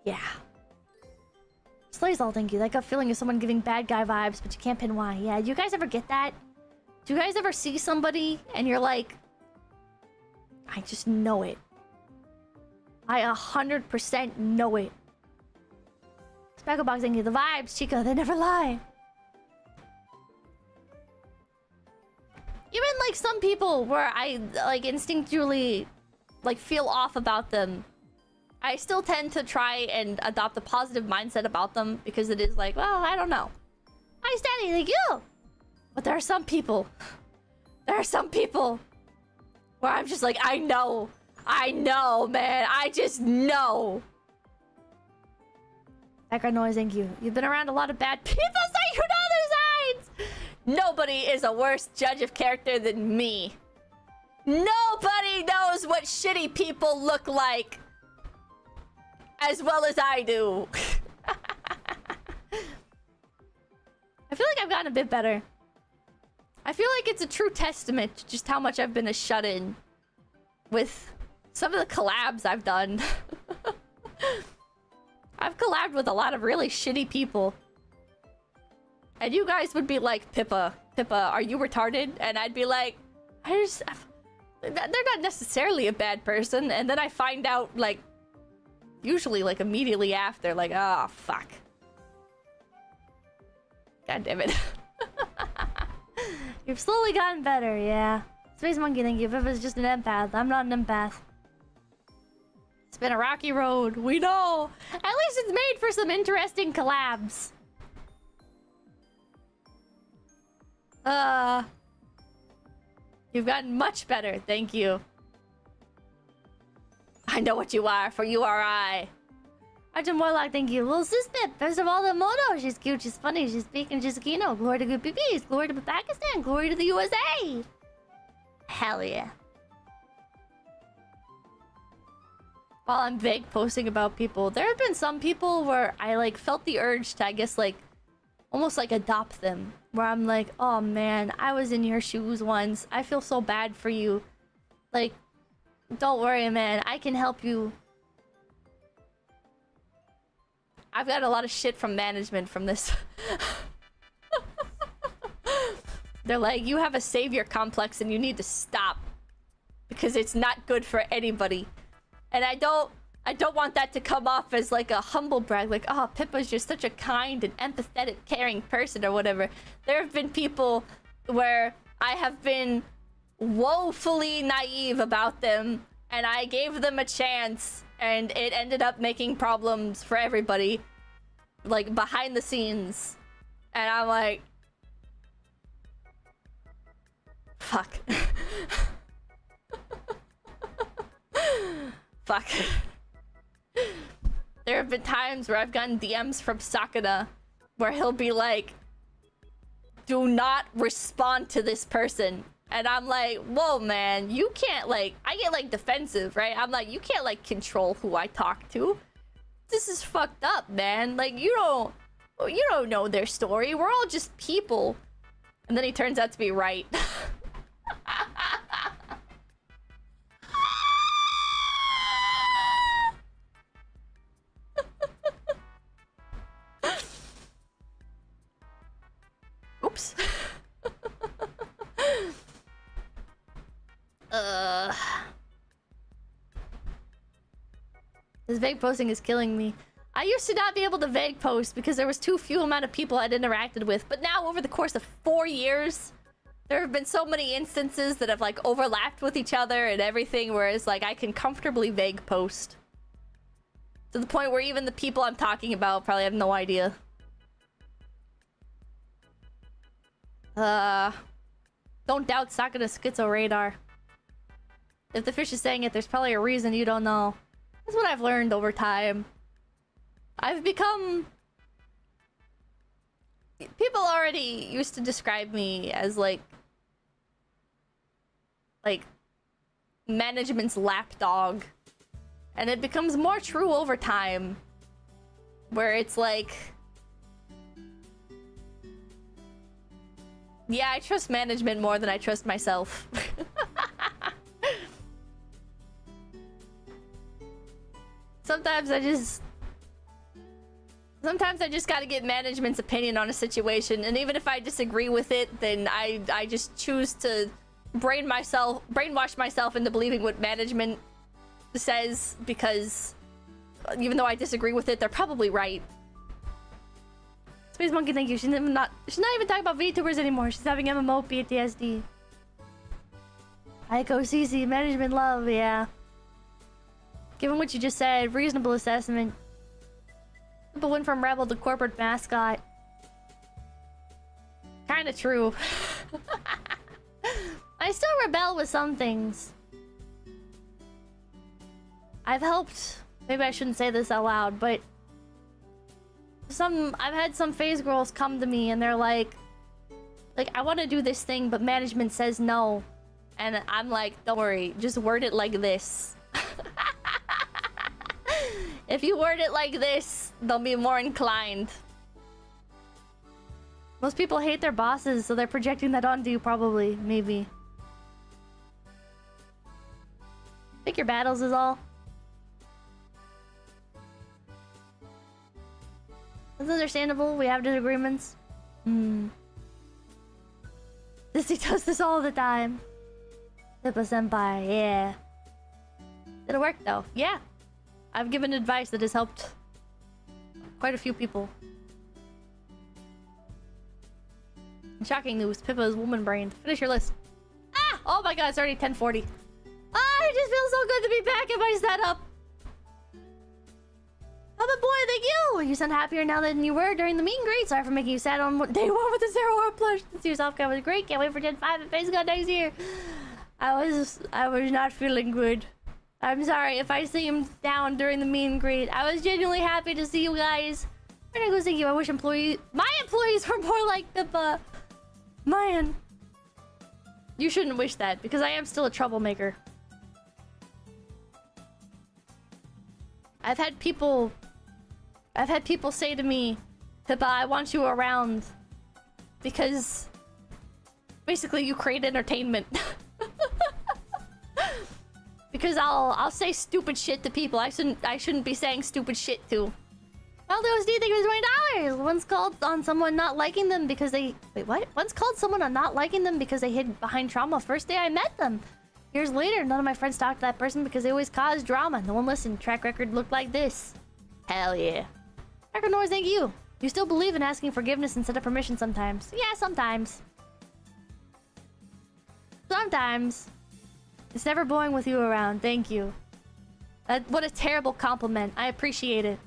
Yeah. Slaysall, thank you. That gut feeling of someone giving bad guy vibes, but you can't pin why. Yeah, do you guys ever get that? Do you guys ever see somebody and you're like, I just know it. I 100% know it. Specklebox, thank you. The vibes, Chica, they never lie. Even like some people where I like instinctually like feel off about them, I still tend to try and adopt a positive mindset about them because it is like, well, I don't know. Hi, Stanley, thank you. But there are some people where I'm just like, I know, man, I just know. Background noise, thank you. You've been around a lot of bad people, so you know their sides. Nobody is a worse judge of character than me. Nobody knows what shitty people look like as well as I do. I feel like I've gotten a bit better. I feel like it's a true testament to just how much I've been a shut-in with some of the collabs I've done. I've collabed with a lot of really shitty people. And you guys would be like, Pippa, are you retarded? And I'd be like, they're not necessarily a bad person. And then I find out, like, usually, like, immediately after, like, oh, fuck. God damn it. You've slowly gotten better, yeah. Space Monkey, thank you. Pippa's just an empath. I'm not an empath. It's been a rocky road. We know. At least it's made for some interesting collabs. You've gotten much better. Thank you. I know what you are, for you are I. Arjun Warlock, thank you. Little Sispit, first of all, the Moto. She's cute, she's funny, she's speaking, she's a Kino. Glory to good PPs, glory to Pakistan, glory to the USA. Hell yeah. While I'm vague posting about people, there have been some people where I like felt the urge to, I guess, like almost like adopt them. Where I'm like, oh man, I was in your shoes once. I feel so bad for you. Like, don't worry, man. I can help you. I've got a lot of shit from management from this. They're like, you have a savior complex and you need to stop. Because it's not good for anybody. And I don't want that to come off as like a humble brag. Like, oh, Pippa's just such a kind and empathetic, caring person or whatever. There have been people where I have been woefully naive about them. And I gave them a chance. And it ended up making problems for everybody. Like, behind the scenes. And I'm like... Fuck. Fuck. There have been times where I've gotten DMs from Sakuna where he'll be like, do not respond to this person. And I'm like, whoa, man, you can't, like... I get, like, defensive, right? I'm like, you can't, like, control who I talk to. This is fucked up, man. Like, you don't know their story. We're all just people. And then he turns out to be right. This vague posting is killing me. I used to not be able to vague post because there was too few amount of people I'd interacted with. But now, over the course of 4 years, there have been so many instances that have, like, overlapped with each other and everything, whereas, like, I can comfortably vague post. To the point where even the people I'm talking about probably have no idea. Don't doubt Sakura's schizo radar. If the fish is saying it, there's probably a reason you don't know. That's what I've learned over time. I've become... People already used to describe me as, like... management's lapdog. And it becomes more true over time. Where it's like... Yeah, I trust management more than I trust myself. Sometimes I just gotta get management's opinion on a situation, and even if I disagree with it, then I just choose to brainwash myself into believing what management says, because even though I disagree with it, they're probably right. Space Monkey, thank you. She's not even talking about VTubers anymore. She's having MMO PTSD. Aiko CC, management love, yeah. Given what you just said, reasonable assessment. People went from rebel to corporate mascot. Kinda true. I still rebel with some things. I've helped... Maybe I shouldn't say this out loud, but... I've had some phase girls come to me and they're like, I want to do this thing, but management says no. And I'm like, don't worry, just word it like this. If you word it like this, they'll be more inclined. Most people hate their bosses, so they're projecting that onto you, probably. Maybe. Pick your battles is all. It's understandable. We have disagreements. He does this all the time. 𝐒𝐴𝐵 senpai, yeah. Did it work though? Yeah. I've given advice that has helped quite a few people. Shocking news. Pippa is woman-brained. Finish your list. Ah! Oh my god, it's already 10:40. Ah, it just feels so good to be back in my setup. Oh, but boy, thank you! You sound happier now than you were during the meet and greet. Sorry for making you sad on day 1 with the 0 plush. This year's Offkai was great. Can't wait for Gen 5 and Phase God next year. I was not feeling good. I'm sorry if I seemed down during the meet and greet. I was genuinely happy to see you guys. Thank you. I wish my employees were more like Pippa. Man. You shouldn't wish that, because I am still a troublemaker. I've had people say to me, Pippa, I want you around because basically you create entertainment. Because I'll say stupid shit to people I shouldn't be saying stupid shit to. Aldo's D, thank you for $20. Once called on someone not liking them because they... Wait, what? Once called someone on not liking them because they hid behind trauma first day I met them. Years later, none of my friends talked to that person because they always caused drama. No one listened. Track record looked like this. Hell yeah. Record noise, thank you. You still believe in asking forgiveness instead of permission sometimes. Yeah, sometimes. Sometimes. It's never boring with you around. Thank you. What a terrible compliment. I appreciate it.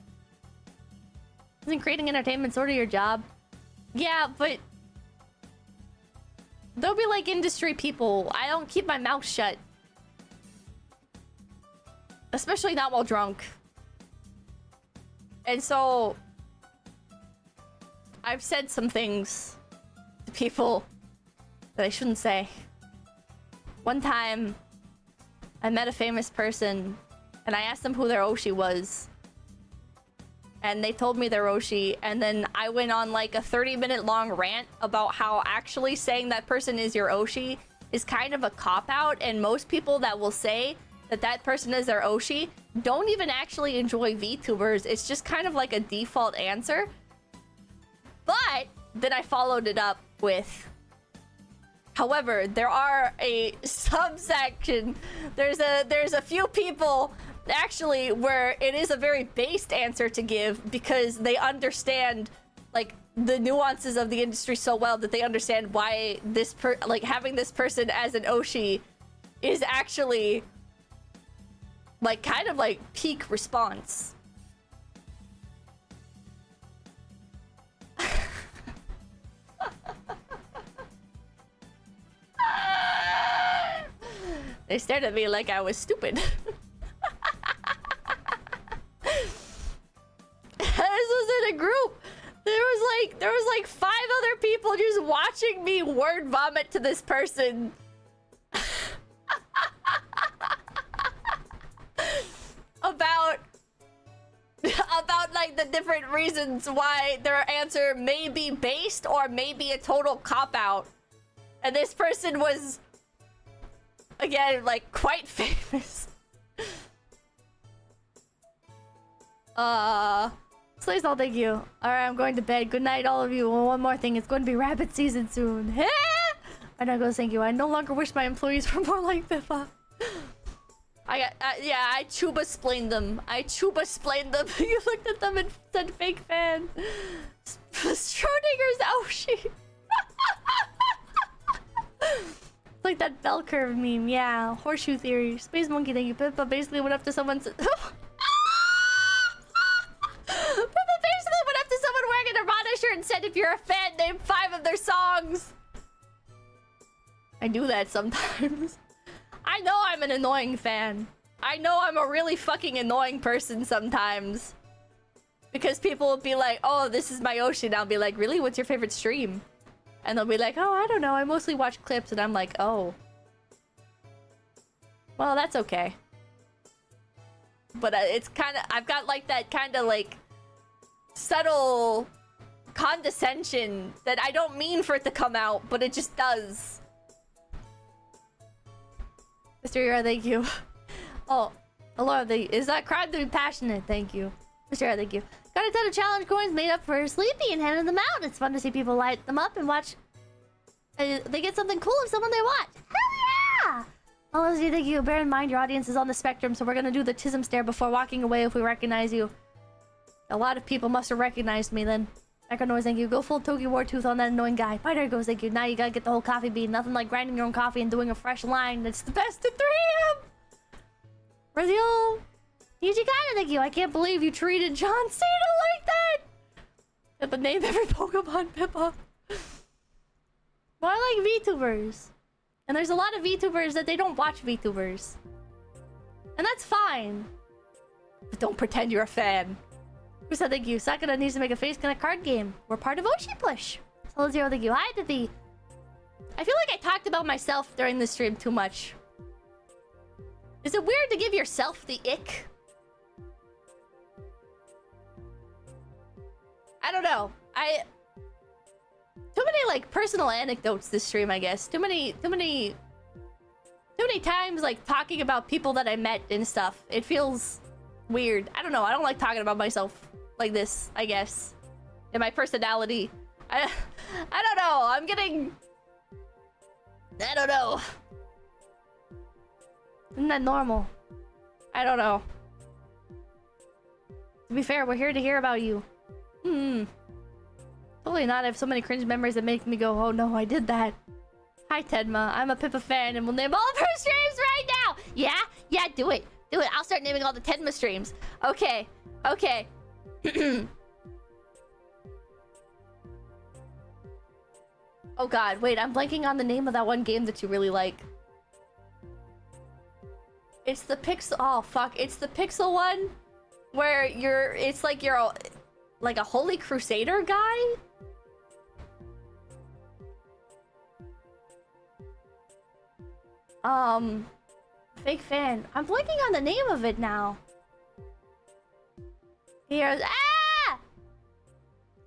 Isn't creating entertainment sort of your job? Yeah, but... They'll be like industry people. I don't keep my mouth shut. Especially not while drunk. And so... I've said some things to people that I shouldn't say. One time, I met a famous person and I asked them who their Oshi was. And they told me their Oshi, and then I went on like a 30-minute long rant about how actually saying that person is your Oshi is kind of a cop-out, and most people that will say that that person is their Oshi don't even actually enjoy VTubers. It's just kind of like a default answer. But then I followed it up with... However, there are a subsection. There's a few people actually where it is a very based answer to give because they understand like the nuances of the industry so well that they understand why this having this person as an Oshi is actually like kind of like peak response. They stared at me like I was stupid. This was in a group. There was like 5 other people just watching me word vomit to this person. about like the different reasons why their answer may be based or may be a total cop-out. And this person was again like quite famous. Slays all, thank you. Alright, I'm going to bed. Good night, all of you. One more thing, it's going to be rabbit season soon. Amanogawa, thank you. I no longer wish my employees were more like 𝐵𝗶𝗏. I 𝐒𝐴𝐵-explained them. I 𝐒𝐴𝐵-explained them. You looked at them and said fake fan. Schrodinger's Oshi. It's like that bell curve meme. Yeah, horseshoe theory. Space monkey, thank you. 𝐵𝗶𝗏 basically went up to someone. 𝐵𝗶𝗏 basically went up to someone wearing a Nirvana shirt and said, "If you're a fan, name 5 of their songs." I do that sometimes. I know I'm an annoying fan. I know I'm a really fucking annoying person sometimes. Because people will be like, "Oh, this is my Oshi." And I'll be like, "Really? What's your favorite stream?" And they'll be like, "Oh, I don't know. I mostly watch clips." And I'm like, "Oh. Well, that's okay." But it's kind of... I've got like that kind of like... subtle condescension that I don't mean for it to come out, but it just does. Mr. Yura, thank you. Oh, hello, is that crime to be passionate? Thank you. Mr. Yura, thank you. Got a ton of challenge coins made up for Sleepy and handed them out. It's fun to see people light them up and watch. They get something cool of someone they watch. Hell yeah! Honestly, thank you. Bear in mind your audience is on the spectrum, so we're gonna do the 𝐶𝐴𝐵 stare before walking away if we recognize you. A lot of people must have recognized me then. Echo Noise, thank you. Go full Tokyo War Tooth on that annoying guy. Spider goes, thank you. Now you gotta get the whole coffee bean. Nothing like grinding your own coffee and doing a fresh line. That's the best at 3 AM. Brazil. Nijikana, thank you. I can't believe you treated John Cena like that. Get the name every Pokemon, 𝐵𝗶𝗏. Well, I like VTubers. And there's a lot of VTubers that they don't watch VTubers. And that's fine. But don't pretend you're a fan. Who said thank you? Sakura needs to make a face connect card game. We're part of Oshi Push. Solid Zero, thank you. Hi, Dippy. I feel like I talked about myself during this stream too much. Is it weird to give yourself the ick? I don't know. Too many like personal anecdotes this stream, I guess. Too many times like talking about people that I met and stuff. It feels weird. I don't know. I don't like talking about myself like this, I guess. And my personality. I don't know. I don't know. Isn't that normal? I don't know. To be fair, we're here to hear about you. Totally not. I have so many cringe memories that make me go, "Oh no, I did that." Hi, Tenma. I'm a 𝐵𝗶𝗏 fan and we'll name all of her streams right now. Yeah, do it. Do it. I'll start naming all the Tenma streams. Okay. Oh god, wait, I'm blanking on the name of that one game that you really like. It's the Pixel... Oh, fuck. It's the Pixel one where it's like you're like a Holy Crusader guy? Fake fan. I'm blanking on the name of it now. Here's... Ah!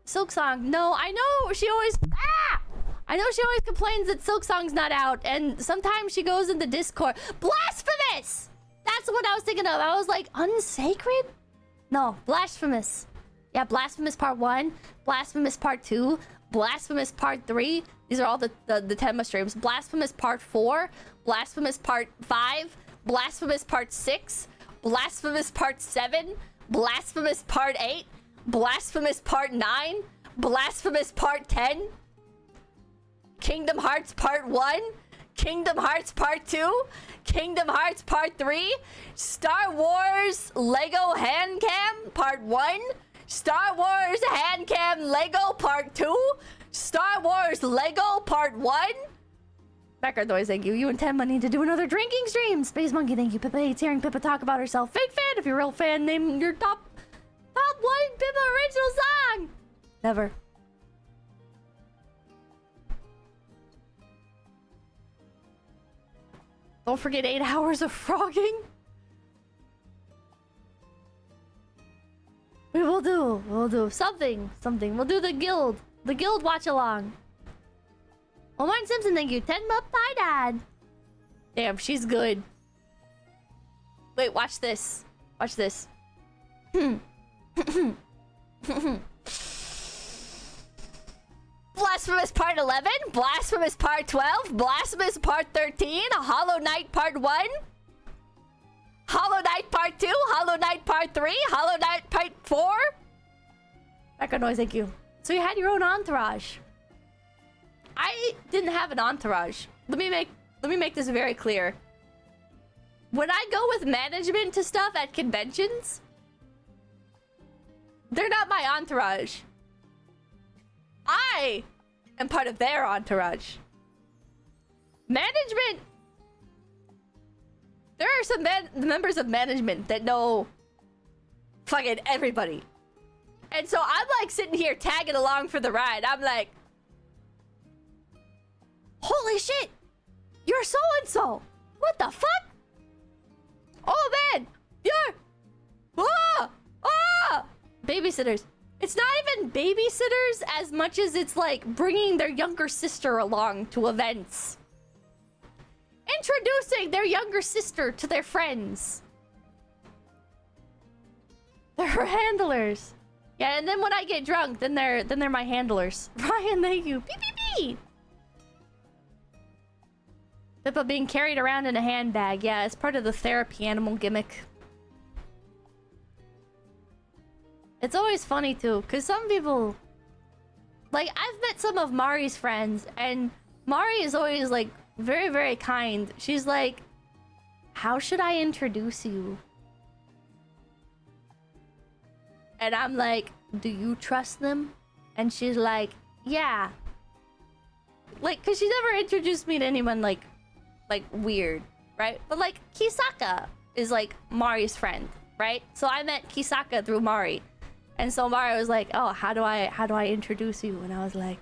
Silksong. No, I know she always... Ah! I know she always complains that Silksong's not out, and sometimes she goes into Discord. Blasphemous! That's what I was thinking of. I was like, Unsacred? No, Blasphemous. Yeah, Blasphemous Part 1, Blasphemous Part 2, Blasphemous Part 3. These are all the Tenma streams. Blasphemous Part 4, Blasphemous Part 5, Blasphemous Part 6, Blasphemous Part 7, Blasphemous Part 8, Blasphemous Part 9, Blasphemous Part 10, Kingdom Hearts Part 1, Kingdom Hearts Part 2, Kingdom Hearts Part 3, Star Wars Lego Hand Cam Part 1, Star Wars Hand Cam Lego Part 2, Star Wars Lego Part 1. Background noise, thank you. You and Tenma need to do another drinking stream. Space Monkey, thank you. Pippa hates hearing Pippa talk about herself. Fake fan, if you're a real fan, name your top one Pippa original song. Never. Don't forget 8 hours of frogging. We'll do something. We'll do the guild watch along. Oh, Martin Simpson, thank you. Tenma Pie Dad. Damn, she's good. Wait, watch this. Watch this. Blasphemous Part 11, Blasphemous Part 12, Blasphemous Part 13, Hollow Knight Part 1, Hollow Knight Part 2, Hollow Knight Part 3, Hollow Knight Part 4. Background noise, thank you. So you had your own entourage. I didn't have an entourage. Let me make this very clear. When I go with management to stuff at conventions, they're not my entourage. I am part of their entourage. Management. There are some members of management that know fucking everybody. And so I'm like sitting here tagging along for the ride. I'm like, holy shit, you're so-and-so. What the fuck? Oh man, you're... Babysitters. It's not even babysitters as much as it's like bringing their younger sister along to events. Introducing their younger sister to their friends. They're her handlers. Yeah, and then when I get drunk, then they're my handlers. Ryan, thank you. Beep, beep, beep. Pippa being carried around in a handbag. Yeah, it's part of the therapy animal gimmick. It's always funny too, because some people... Like, I've met some of Mari's friends, and Mari is always like very, very kind. She's like, how should I introduce you? And I'm like, do you trust them? And she's like, yeah. Like, because she never introduced me to anyone like weird, right? But like, Kisaka is like Mari's friend, right? So I met Kisaka through Mari. And so Mari was like, oh, how do I introduce you? And I was like,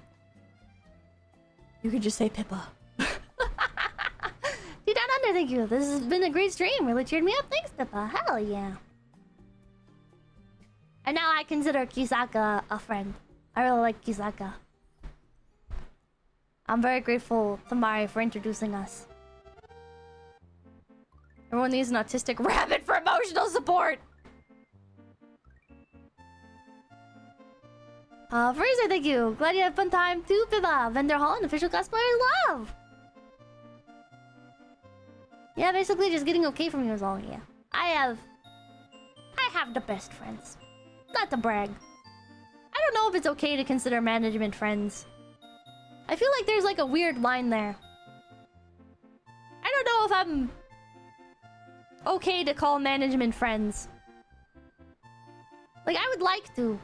you could just say Pippa. Dude, down under, thank you. This has been a great stream. Really cheered me up. Thanks, Pippa. Hell yeah. And now I consider Kisaka a friend. I really like Kisaka. I'm very grateful to Mari for introducing us. Everyone needs an autistic rabbit for emotional support. Fraser, thank you. Glad you had a fun time too, Pippa. Vendor Hall and official cosplayers love. Yeah, basically just getting okay from you is all, yeah. I have the best friends. Not to brag. I don't know if it's okay to consider management friends. I feel like there's like a weird line there. I don't know if I'm okay to call management friends. Like, I would like to.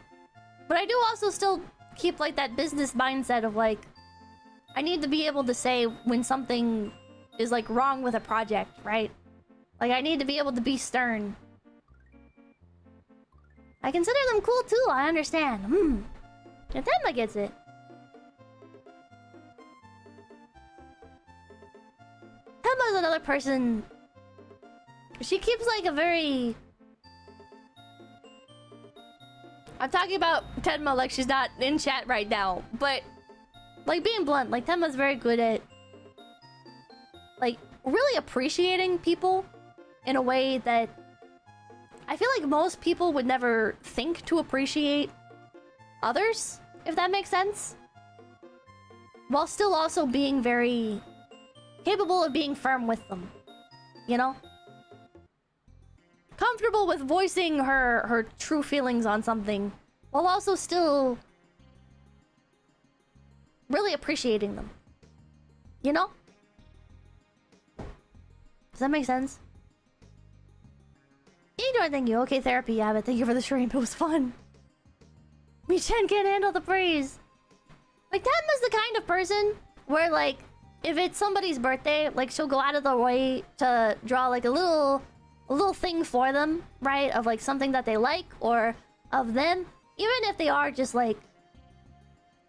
But I do also still keep like that business mindset of like, I need to be able to say when something is like wrong with a project, right? Like, I need to be able to be stern. I consider them cool too, I understand. And Tenma gets it. Tenma's another person. She keeps like a very... I'm talking about Tenma like she's not in chat right now, but like being blunt, like Tenma's very good at like really appreciating people in a way that I feel like most people would never think to appreciate others, if that makes sense. While still also being very capable of being firm with them, you know? comfortable with voicing her true feelings on something while also still really appreciating them. You know? Does that make sense? Enjoy, thank you. Okay, therapy, yeah, but thank you for the stream. It was fun. Mi-chan can't handle the praise. Like, Tenma's the kind of person where, like, if it's somebody's birthday, like, she'll go out of the way to draw, like, a little thing for them, right? Of, like, something that they like, or of them. Even if they are just, like,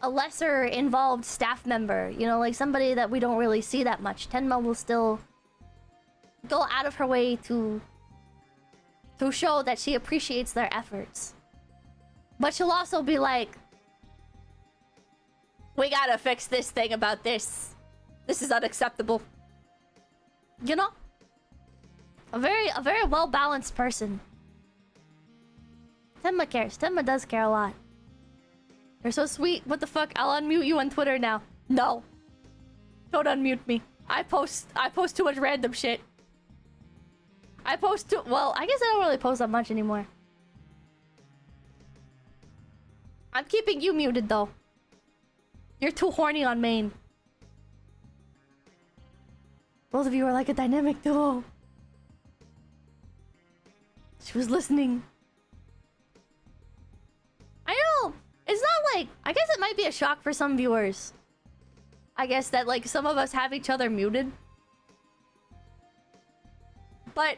a lesser involved staff member, you know, like somebody that we don't really see that much. Tenma will still go out of her way to show that she appreciates their efforts. But she'll also be like, we gotta fix this thing about this. This is unacceptable. You know? A very well-balanced person. Tenma cares. Tenma does care a lot. You're so sweet. What the fuck? I'll unmute you on Twitter now. No. Don't unmute me. I post too much random shit. Well, I guess I don't really post that much anymore. I'm keeping you muted though. You're too horny on main. Both of you are like a dynamic duo. She was listening. I know. It's not like... I guess it might be a shock for some viewers. I guess that, like, some of us have each other muted. But...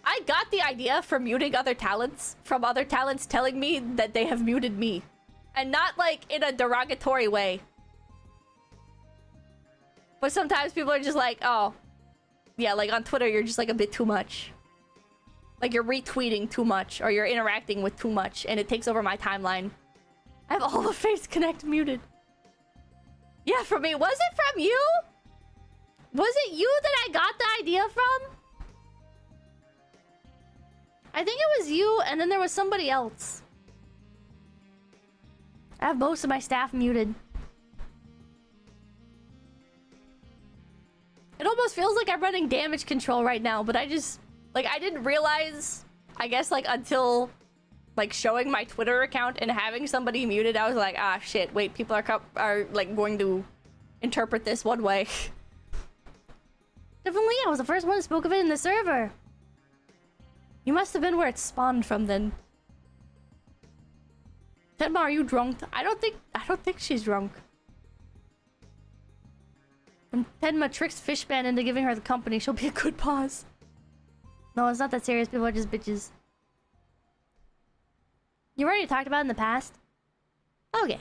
I got the idea for muting other talents from other talents telling me that they have muted me. And not, like, in a derogatory way. But sometimes people are just like, oh... Yeah, like, on Twitter, you're just, like, a bit too much. Like, you're retweeting too much, or you're interacting with too much, and it takes over my timeline. I have all the Face Connect muted. Yeah, for me. Was it from you? Was it you that I got the idea from? I think it was you, and then there was somebody else. I have most of my staff muted. It almost feels like I'm running damage control right now, but I just... Like, I didn't realize, I guess, like, until, like, showing my Twitter account and having somebody muted, I was like, ah, shit, wait, people are like, going to interpret this one way. Definitely, I was the first one who spoke of it in the server. You must have been where it spawned from, then. Tenma, are you drunk? I don't think she's drunk. When Tenma tricks Fishman into giving her the company, she'll be a good boss. No, it's not that serious. People are just bitches. You already talked about it in the past? Okay.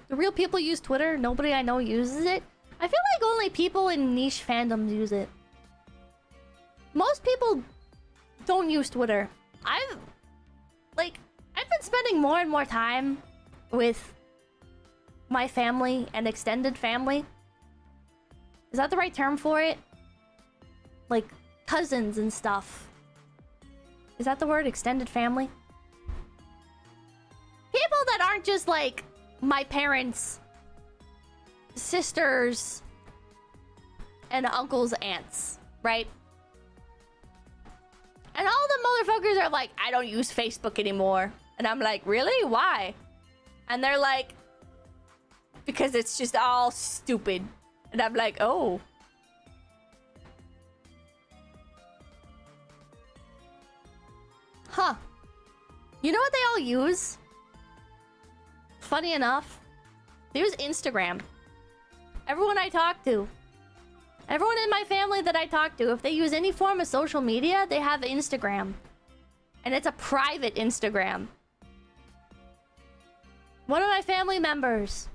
The real people use Twitter. Nobody I know uses it. I feel like only people in niche fandoms use it. Most people don't use Twitter. I've been spending more and more time with my family and extended family. Is that the right term for it? Like... cousins and stuff. Is that the word? Extended family? People that aren't just like my parents, sisters, and uncles, aunts, right? And all the motherfuckers are like, I don't use Facebook anymore. And I'm like, really? Why? And they're like, because it's just all stupid. And I'm like, oh. Huh. You know what they all use? Funny enough, they use Instagram. Everyone I talk to. Everyone in my family that I talk to, if they use any form of social media, they have Instagram. And it's a private Instagram. One of my family members,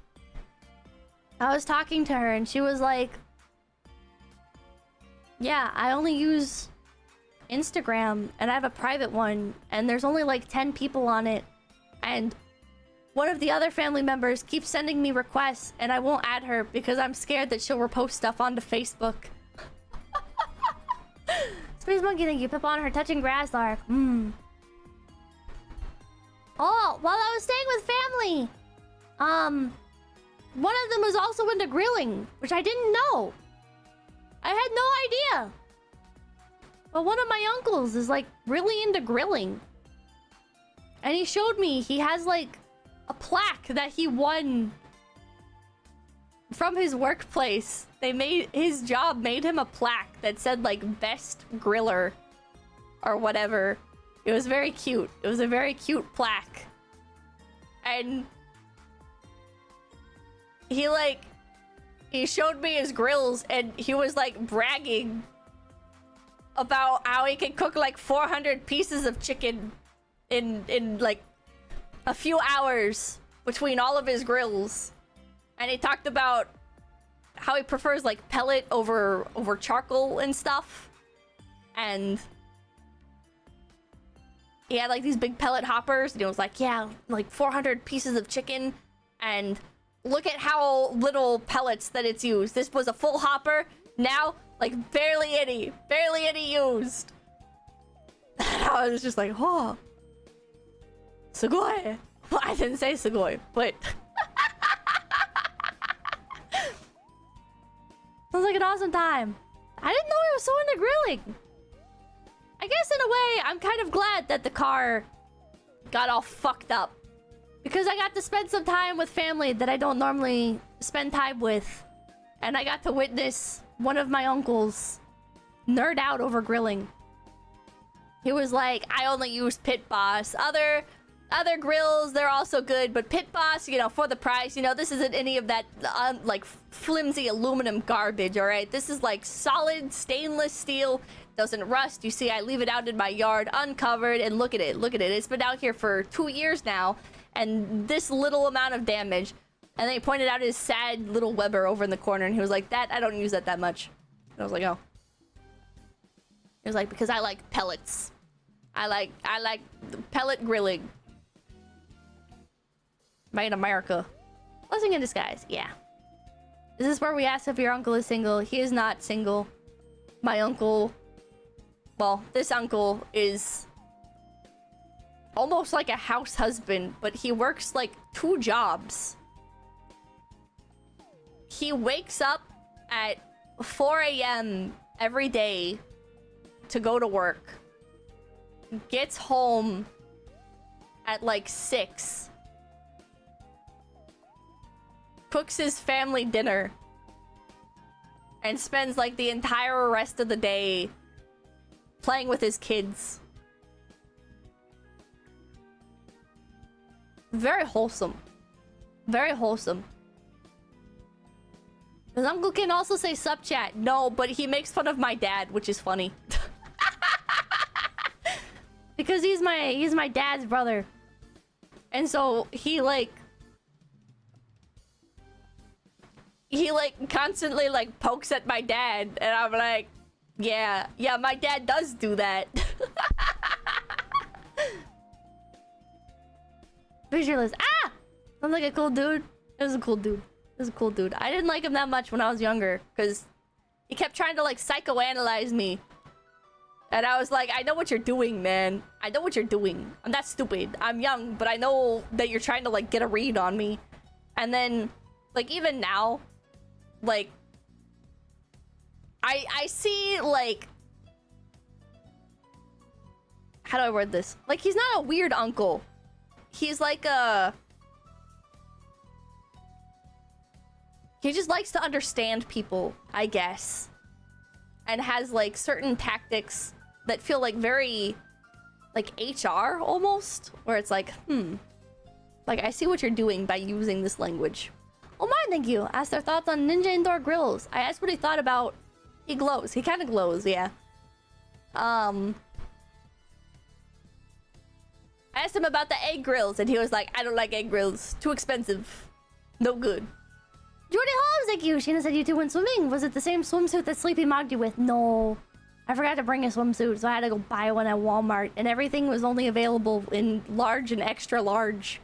I was talking to her and she was like, yeah, I only use Instagram and I have a private one and there's only like 10 people on it, and one of the other family members keeps sending me requests and I won't add her because I'm scared that she'll repost stuff onto Facebook. Space Monkey, thank you. Pip on her touching grass lark. Oh, while I was staying with family, one of them was also into grilling, which I didn't know. I had no idea. But one of my uncles is like really into grilling. And he showed me he has like a plaque that he won from his workplace. His job made him a plaque that said like best griller or whatever. It was very cute. It was a very cute plaque. And he showed me his grills and he was like bragging about how he can cook like 400 pieces of chicken in like a few hours between all of his grills. And he talked about how he prefers like pellet over charcoal and stuff. And he had like these big pellet hoppers and he was like, yeah, like 400 pieces of chicken and look at how little pellets that it's used. This was a full hopper. Now, like barely any used. I was just like, oh, sugoi. Well, I didn't say sugoi, but sounds like an awesome time. I didn't know he was so into grilling. I guess in a way, I'm kind of glad that the car got all fucked up. Because I got to spend some time with family that I don't normally spend time with. And I got to witness one of my uncles nerd out over grilling. He was like, I only use Pit Boss. Other grills, they're also good, but Pit Boss, you know, for the price, you know, this isn't any of that like flimsy aluminum garbage, all right? This is like solid stainless steel, doesn't rust. You see, I leave it out in my yard uncovered, and look at it. It's been out here for 2 years now, and this little amount of damage. And then he pointed out his sad little Weber over in the corner, and he was like, I don't use that much. And I was like, oh. He was like, because I like pellets. I like pellet grilling. Made in America. Blessing in disguise, yeah. Is this where we ask if your uncle is single? He is not single. My uncle... Well, this uncle is almost like a house husband, but he works like 2 jobs. He wakes up at 4 a.m. every day to go to work. Gets home at like 6. Cooks his family dinner. And spends like the entire rest of the day playing with his kids. Very wholesome. Very wholesome. His uncle can also say sup chat. No, but he makes fun of my dad, which is funny. Because he's my dad's brother. And so he constantly like pokes at my dad, and I'm like, yeah, my dad does do that. Visualist. Ah! Sounds like a cool dude. It was a cool dude. I didn't like him that much when I was younger, because he kept trying to like psychoanalyze me. And I was like, I know what you're doing, man. I know what you're doing. I'm not stupid. I'm young, but I know that you're trying to like get a read on me. And then, like, even now, like, I see, like, how do I word this? Like, he's not a weird uncle. He's like he just likes to understand people, I guess. And has, like, certain tactics that feel, like, very, like, HR, almost. Where it's like, like, I see what you're doing by using this language. Oh my, thank you. Asked their thoughts on Ninja Indoor Grills. I asked what he thought about... He glows. He kind of glows, yeah. I asked him about the egg grills, and he was like, I don't like egg grills. Too expensive. No good. Jordy Holmes, thank you. Shiina said you two went swimming. Was it the same swimsuit that Sleepy mocked you with? No. I forgot to bring a swimsuit, so I had to go buy one at Walmart, and everything was only available in large and extra large.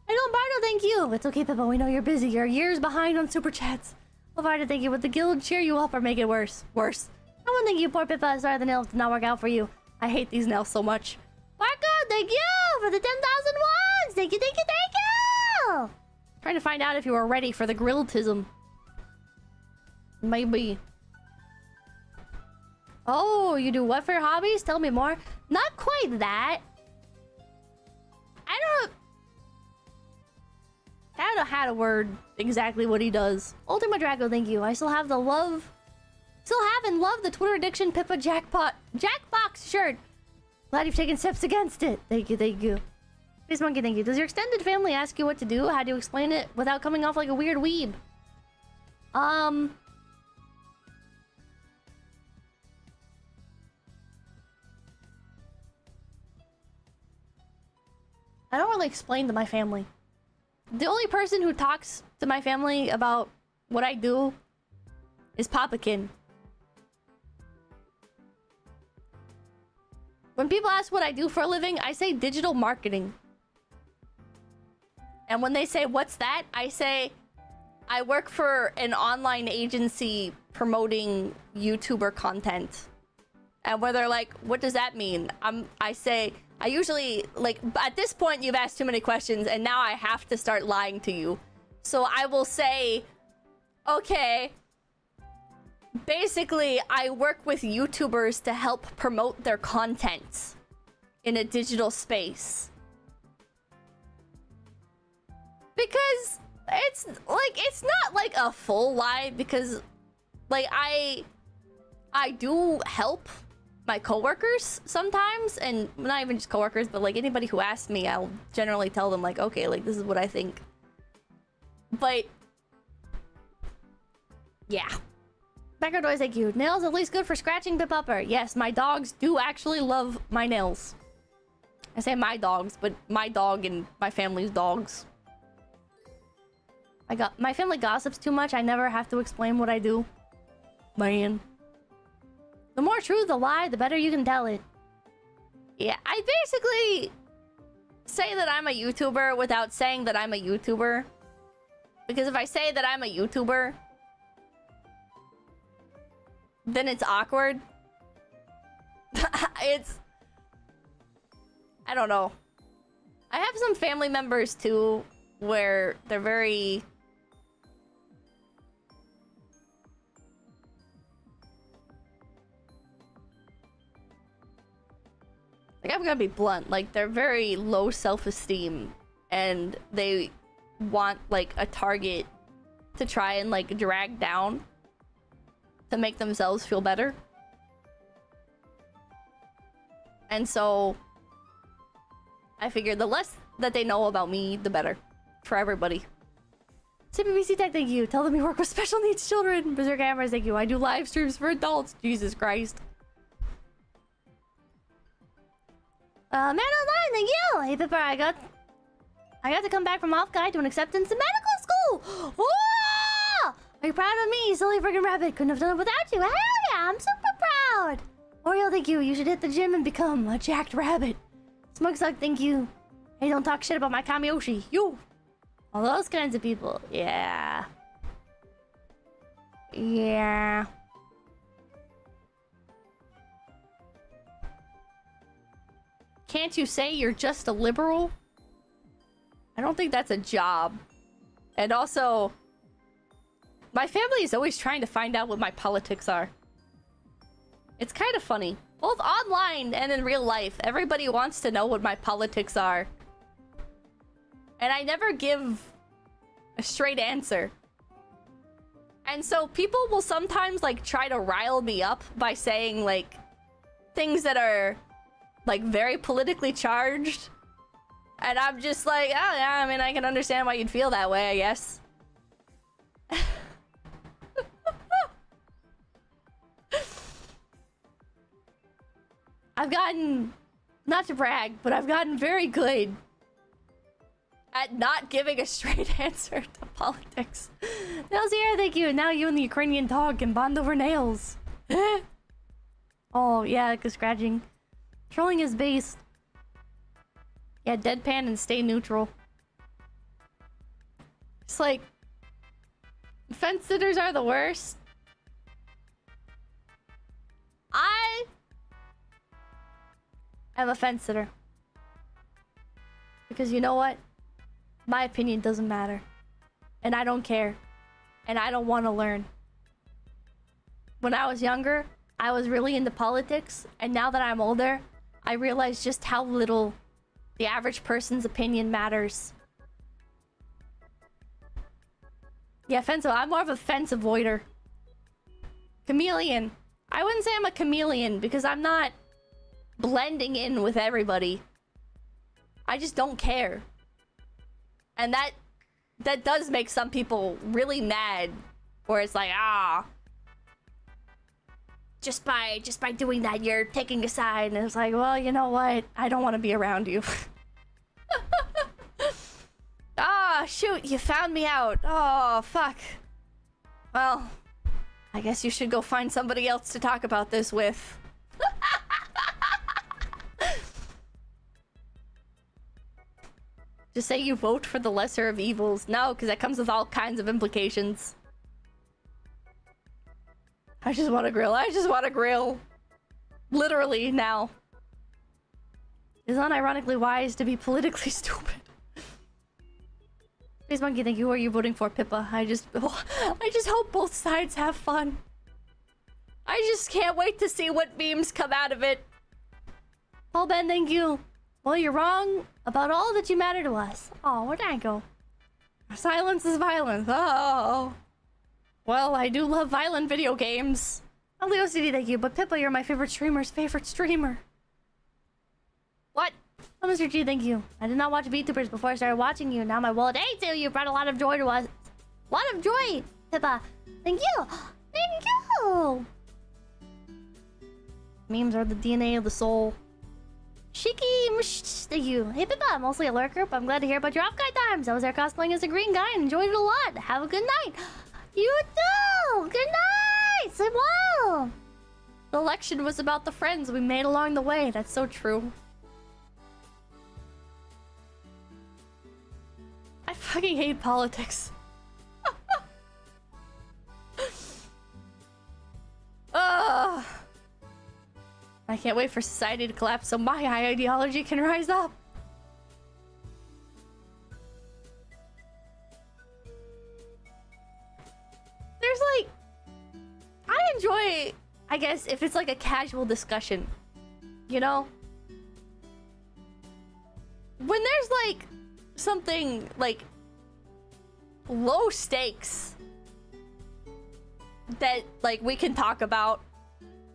Hey, Lombardo, thank you. It's okay, Pippa. We know you're busy. You're years behind on super chats. Lombardo, thank you. Would the guild cheer you up or make it worse? Worse. I want to thank you, poor Pippa. Sorry the nails did not work out for you. I hate these nails so much. Marco, thank you for the 10,000 ones. Thank you, thank you, thank you. Trying to find out if you were ready for the grilledism. Maybe. Oh, you do what for your hobbies? Tell me more. Not quite that. I don't know how to word exactly what he does. Ultima Draco, thank you. I still have the love. Still have and love the Twitter addiction Pippa Jackbox shirt. Glad you've taken steps against it. Thank you, thank you. Space Monkey, thank you. Does your extended family ask you what to do? How do you explain it without coming off like a weird weeb? I don't really explain to my family. The only person who talks to my family about what I do is Papakin. When people ask what I do for a living, I say digital marketing. And when they say, what's that? I say, I work for an online agency promoting YouTuber content. And where they're like, what does that mean? I say, I usually, like, at this point, you've asked too many questions, and now I have to start lying to you. So I will say, okay, basically, I work with YouTubers to help promote their content in a digital space. Because it's like, it's not like a full lie, because like I do help my coworkers sometimes, and not even just coworkers, but like anybody who asks me, I'll generally tell them like, okay, like this is what I think. But yeah. Background noise, thank you. Nails at least good for scratching the pupper. Yes, my dogs do actually love my nails. I say my dogs, but my dog and my family's dogs. My family gossips too much. I never have to explain what I do. Man. The more true the lie, the better you can tell it. Yeah, I basically say that I'm a YouTuber without saying that I'm a YouTuber. Because if I say that I'm a YouTuber, then it's awkward. It's... I don't know. I have some family members too where they're very... like, I'm gonna be blunt, like, they're very low self-esteem, and they want, like, a target to try and, like, drag down to make themselves feel better. And so, I figured the less that they know about me, the better. For everybody. CPBC Tech, thank you. Tell them you work with special needs children. Berserk Hammers, thank you. I do live streams for adults. Jesus Christ. Man Online, thank you! Hey Pippa, I got to come back from Offkai to an acceptance in medical school! Whoa! Are you proud of me, silly freaking rabbit? Couldn't have done it without you. Hell yeah, I'm super proud! Oriole, thank you. You should hit the gym and become a jacked rabbit. Smokesuck, thank you. Hey, don't talk shit about my Kamiyoshi. You! All those kinds of people. Yeah. Yeah. Can't you say you're just a liberal? I don't think that's a job. And also, my family is always trying to find out what my politics are. It's kind of funny. Both online and in real life, everybody wants to know what my politics are. And I never give a straight answer. And so people will sometimes, like, try to rile me up by saying, like, things that are, like, very politically charged. And I'm just like, oh yeah, I mean, I can understand why you'd feel that way, I guess. I've gotten, not to brag, but I've gotten very good at not giving a straight answer to politics. Nails here, thank you. And now you and the Ukrainian dog can bond over nails. Oh, yeah, like scratching. Trolling is based. Yeah, deadpan and stay neutral. It's like, fence sitters are the worst. I am a fence sitter. Because you know what? My opinion doesn't matter. And I don't care. And I don't want to learn. When I was younger, I was really into politics, and now that I'm older, I realize just how little the average person's opinion matters. Yeah, fence. I'm more of a fence avoider. Chameleon. I wouldn't say I'm a chameleon because I'm not blending in with everybody. I just don't care. And that does make some people really mad. Where it's like, just by doing that, you're taking a side. And it's like, well, you know what? I don't want to be around you. Shoot, you found me out. Oh, fuck. Well, I guess you should go find somebody else to talk about this with. Just say you vote for the lesser of evils. No, because that comes with all kinds of implications. I just want to grill. I just want to grill. Literally, now. It's unironically wise to be politically stupid. Space Monkey, thank you. Who are you voting for, Pippa? I just hope both sides have fun. I just can't wait to see what memes come out of it. Paul Ben, thank you. Well, you're wrong about all that you matter to us. Oh, where'd I go? Silence is violence. Oh. Well, I do love violent video games. Oh, Leo City, thank you. But Pippa, you're my favorite streamer's favorite streamer. What? Oh, Mr. G, thank you. I did not watch VTubers before I started watching you. Now my wallet hates you. You brought a lot of joy to us. A lot of joy, Pippa. Thank you. Thank you. Memes are the DNA of the soul. Shiki, thank you. Hey, Pippa, mostly a lurker, but I'm glad to hear about your Offkai times. I was there cosplaying as a green guy and enjoyed it a lot. Have a good night. You too. Good night. Sleep well. The election was about the friends we made along the way. That's so true. I fucking hate politics. Ugh. I can't wait for society to collapse so my ideology can rise up. There's like... I enjoy, I guess, if it's like a casual discussion. You know? When there's like... something like low stakes that like we can talk about,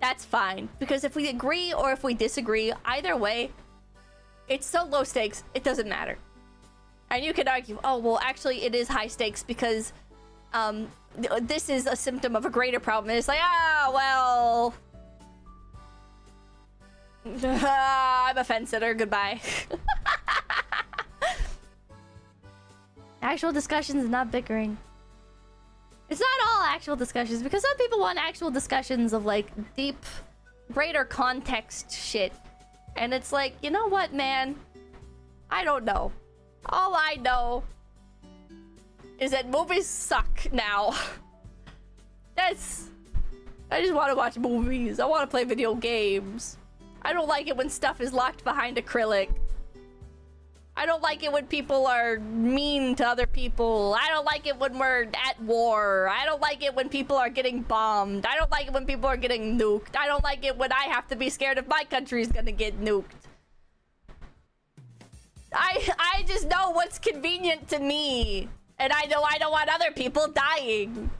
that's fine, because if we agree or if we disagree, either way it's so low stakes it doesn't matter. And you can argue, oh well, actually it is high stakes because this is a symptom of a greater problem, and it's like, well, I'm a fence sitter, goodbye. Actual discussions, not bickering. It's not all actual discussions, because some people want actual discussions of like deep, greater context shit. And it's like, you know what, man? I don't know. All I know is that movies suck now. I just want to watch movies. I want to play video games. I don't like it when stuff is locked behind acrylic. I don't like it when people are mean to other people. I don't like it when we're at war. I don't like it when people are getting bombed. I don't like it when people are getting nuked. I don't like it when I have to be scared if my country's gonna get nuked. I just know what's convenient to me. And I know I don't want other people dying.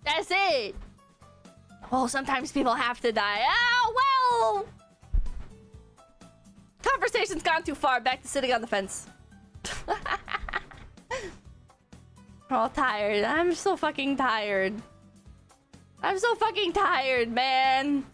That's it. Oh, sometimes people have to die. Oh, well... Conversation's gone too far. Back to sitting on the fence. We're all tired. I'm so fucking tired. I'm so fucking tired, man.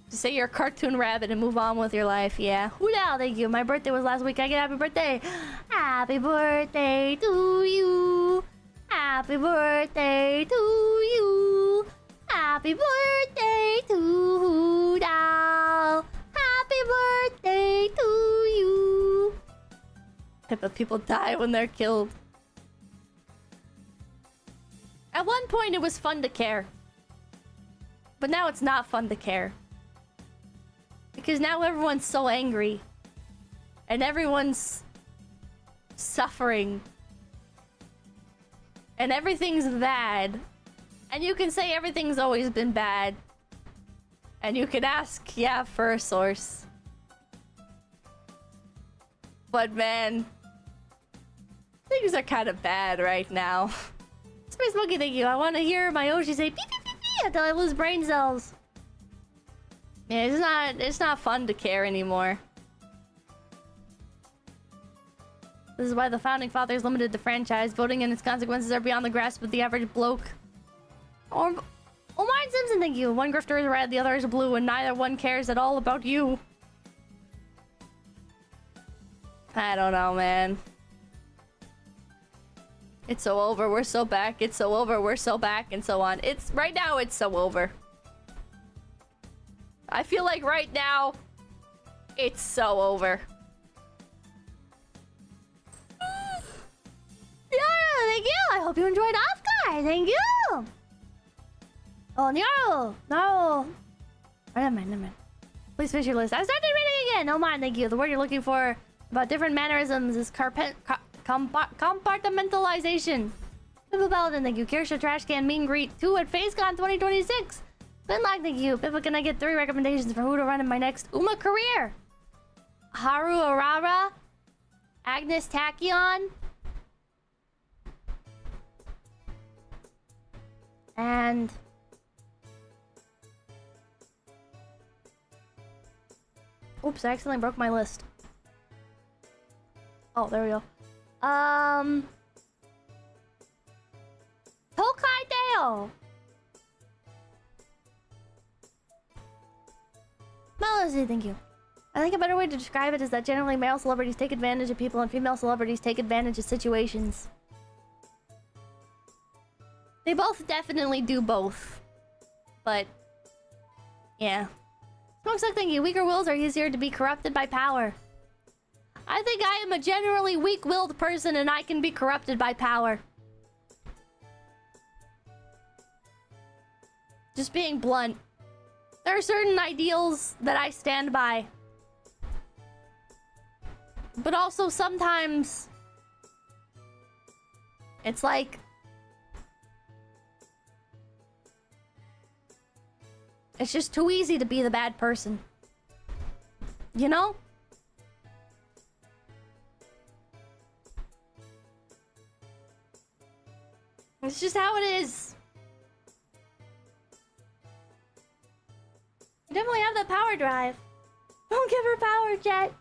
Just say you're a cartoon rabbit and move on with your life. Yeah. Hula, thank you. My birthday was last week. I get happy birthday. Happy birthday to you. Happy birthday to you. Happy birthday to Dao. Happy birthday to you. But people die when they're killed. At one point, it was fun to care. But now it's not fun to care. Because now everyone's so angry. And everyone's suffering. and everything's bad. And you can say everything's always been bad. And you can ask, yeah, for a source. But man, things are kind of bad right now. Space Monkey, thank you. I want to hear my Oshi say pee pee pee pee until I lose brain cells. Yeah, it's not fun to care anymore. This is why the founding fathers limited the franchise. Voting and its consequences are beyond the grasp of the average bloke. Or Omar Simpson, thank you. One grifter is red, the other is blue, and neither one cares at all about you. I don't know, man. It's so over, we're so back. It's so over, we're so back, and so on. It's right now, it's so over. I feel like right now, it's so over. Yeah, thank you. I hope you enjoyed Offkai. Thank you. Oh, no. Never mind. Please finish your list. I started reading again. No mind, thank you. The word you're looking for about different mannerisms is compartmentalization. Pippa Paladin, thank you. Kirsha Trash Can Meet and Greet 2 at FaceCon 2026. Binlock, thank you. Pippa, can I get 3 recommendations for who to run in my next Uma career? Haru Arara, Agnes Tachyon, and oops, I accidentally broke my list. Oh, there we go. Tokai Deo. Melody, thank you. I think a better way to describe it is that generally male celebrities take advantage of people and female celebrities take advantage of situations. They both definitely do both. But, yeah. Smokesuck, thank you. Weaker wills are easier to be corrupted by power. I think I am a generally weak-willed person and I can be corrupted by power. Just being blunt. There are certain ideals that I stand by. But also sometimes it's like it's just too easy to be the bad person. You know? It's just how it is. You definitely have that power drive. Don't give her power, Jet.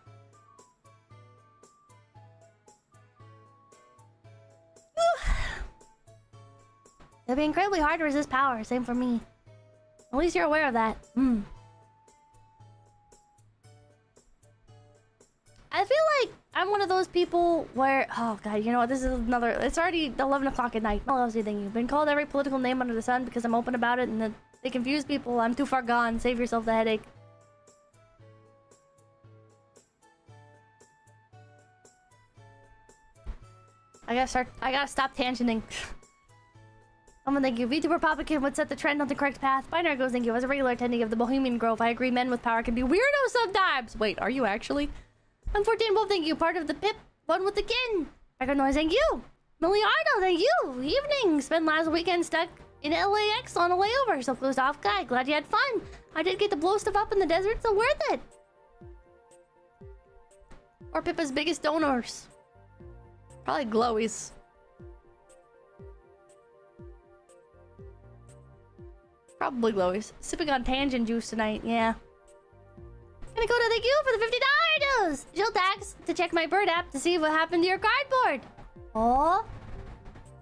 It'd be incredibly hard to resist power. Same for me. At least you're aware of that. I feel like I'm one of those people where... Oh, God, you know what? This is another... It's already 11 o'clock at night. What else do you think? You've been called every political name under the sun because I'm open about it and they confuse people. I'm too far gone. Save yourself the headache. I gotta stop tangenting. Someone, thank you. VTuber Papa Kid would set the trend on the correct path. Binary goes, thank you. As a regular attendee of the Bohemian Grove, I agree men with power can be weirdos sometimes. Wait, are you actually? I'm 14 Wolf, thank you. Part of the Pip, one with the kin. Record Noise, thank you. Miliardo, thank you. Evening. Spent last weekend stuck in LAX on a layover. So close to Offkai. Glad you had fun. I did get to blow stuff up in the desert, so worth it. Or Pippa's biggest donors. Probably Glowies. Probably Glowies. Sipping on tangent juice tonight, yeah. Kaneko Lumi, thank you for the $50 dues! Jill tags to check my bird app to see what happened to your cardboard. Oh,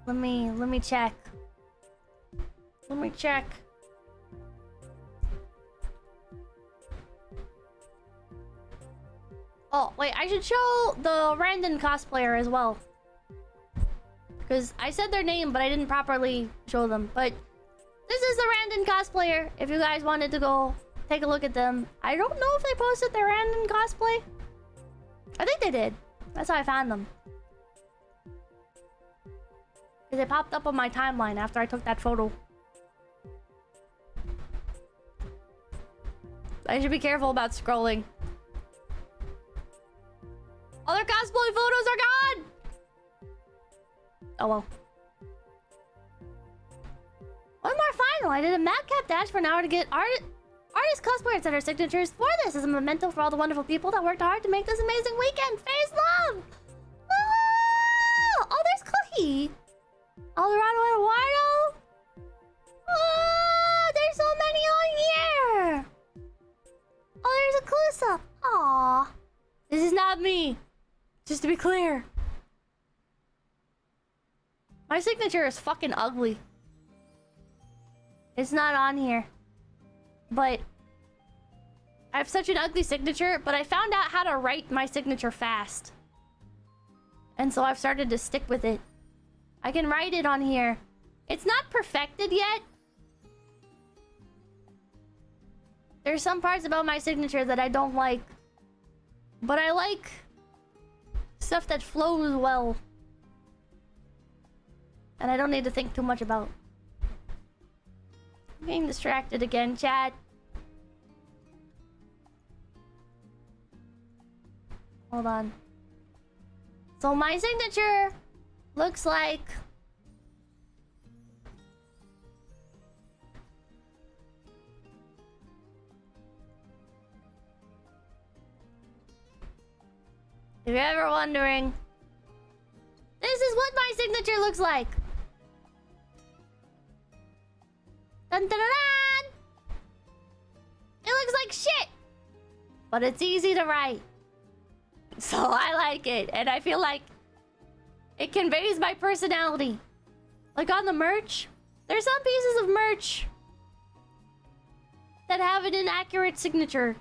let me check. Let me check. Oh, wait, I should show the random cosplayer as well. Because I said their name, but I didn't properly show them. But this is the random cosplayer, if you guys wanted to go take a look at them. I don't know if they posted their random cosplay. I think they did. That's how I found them. Because they popped up on my timeline after I took that photo. I should be careful about scrolling. All their cosplay photos are gone! Oh well. final. I did a madcap dash for an hour to get artist cosplayers that are signatures for this as a memento for all the wonderful people that worked hard to make this amazing weekend. Face love! Oh, there's Kohi! Eldorado Eduardo! Oh, there's so many on here! Oh, there's a close-up. Aww. This is not me. Just to be clear. My signature is fucking ugly. It's not on here. But I have such an ugly signature, but I found out how to write my signature fast. And so I've started to stick with it. I can write it on here. It's not perfected yet. There's some parts about my signature that I don't like. But I like stuff that flows well. And I don't need to think too much about. I'm getting distracted again, chat. Hold on. So my signature looks like... If you're ever wondering, this is what my signature looks like. Dun dun dun dun! It looks like shit, but it's easy to write. So I like it, and I feel like it conveys my personality. Like on the merch, there's some pieces of merch that have an inaccurate signature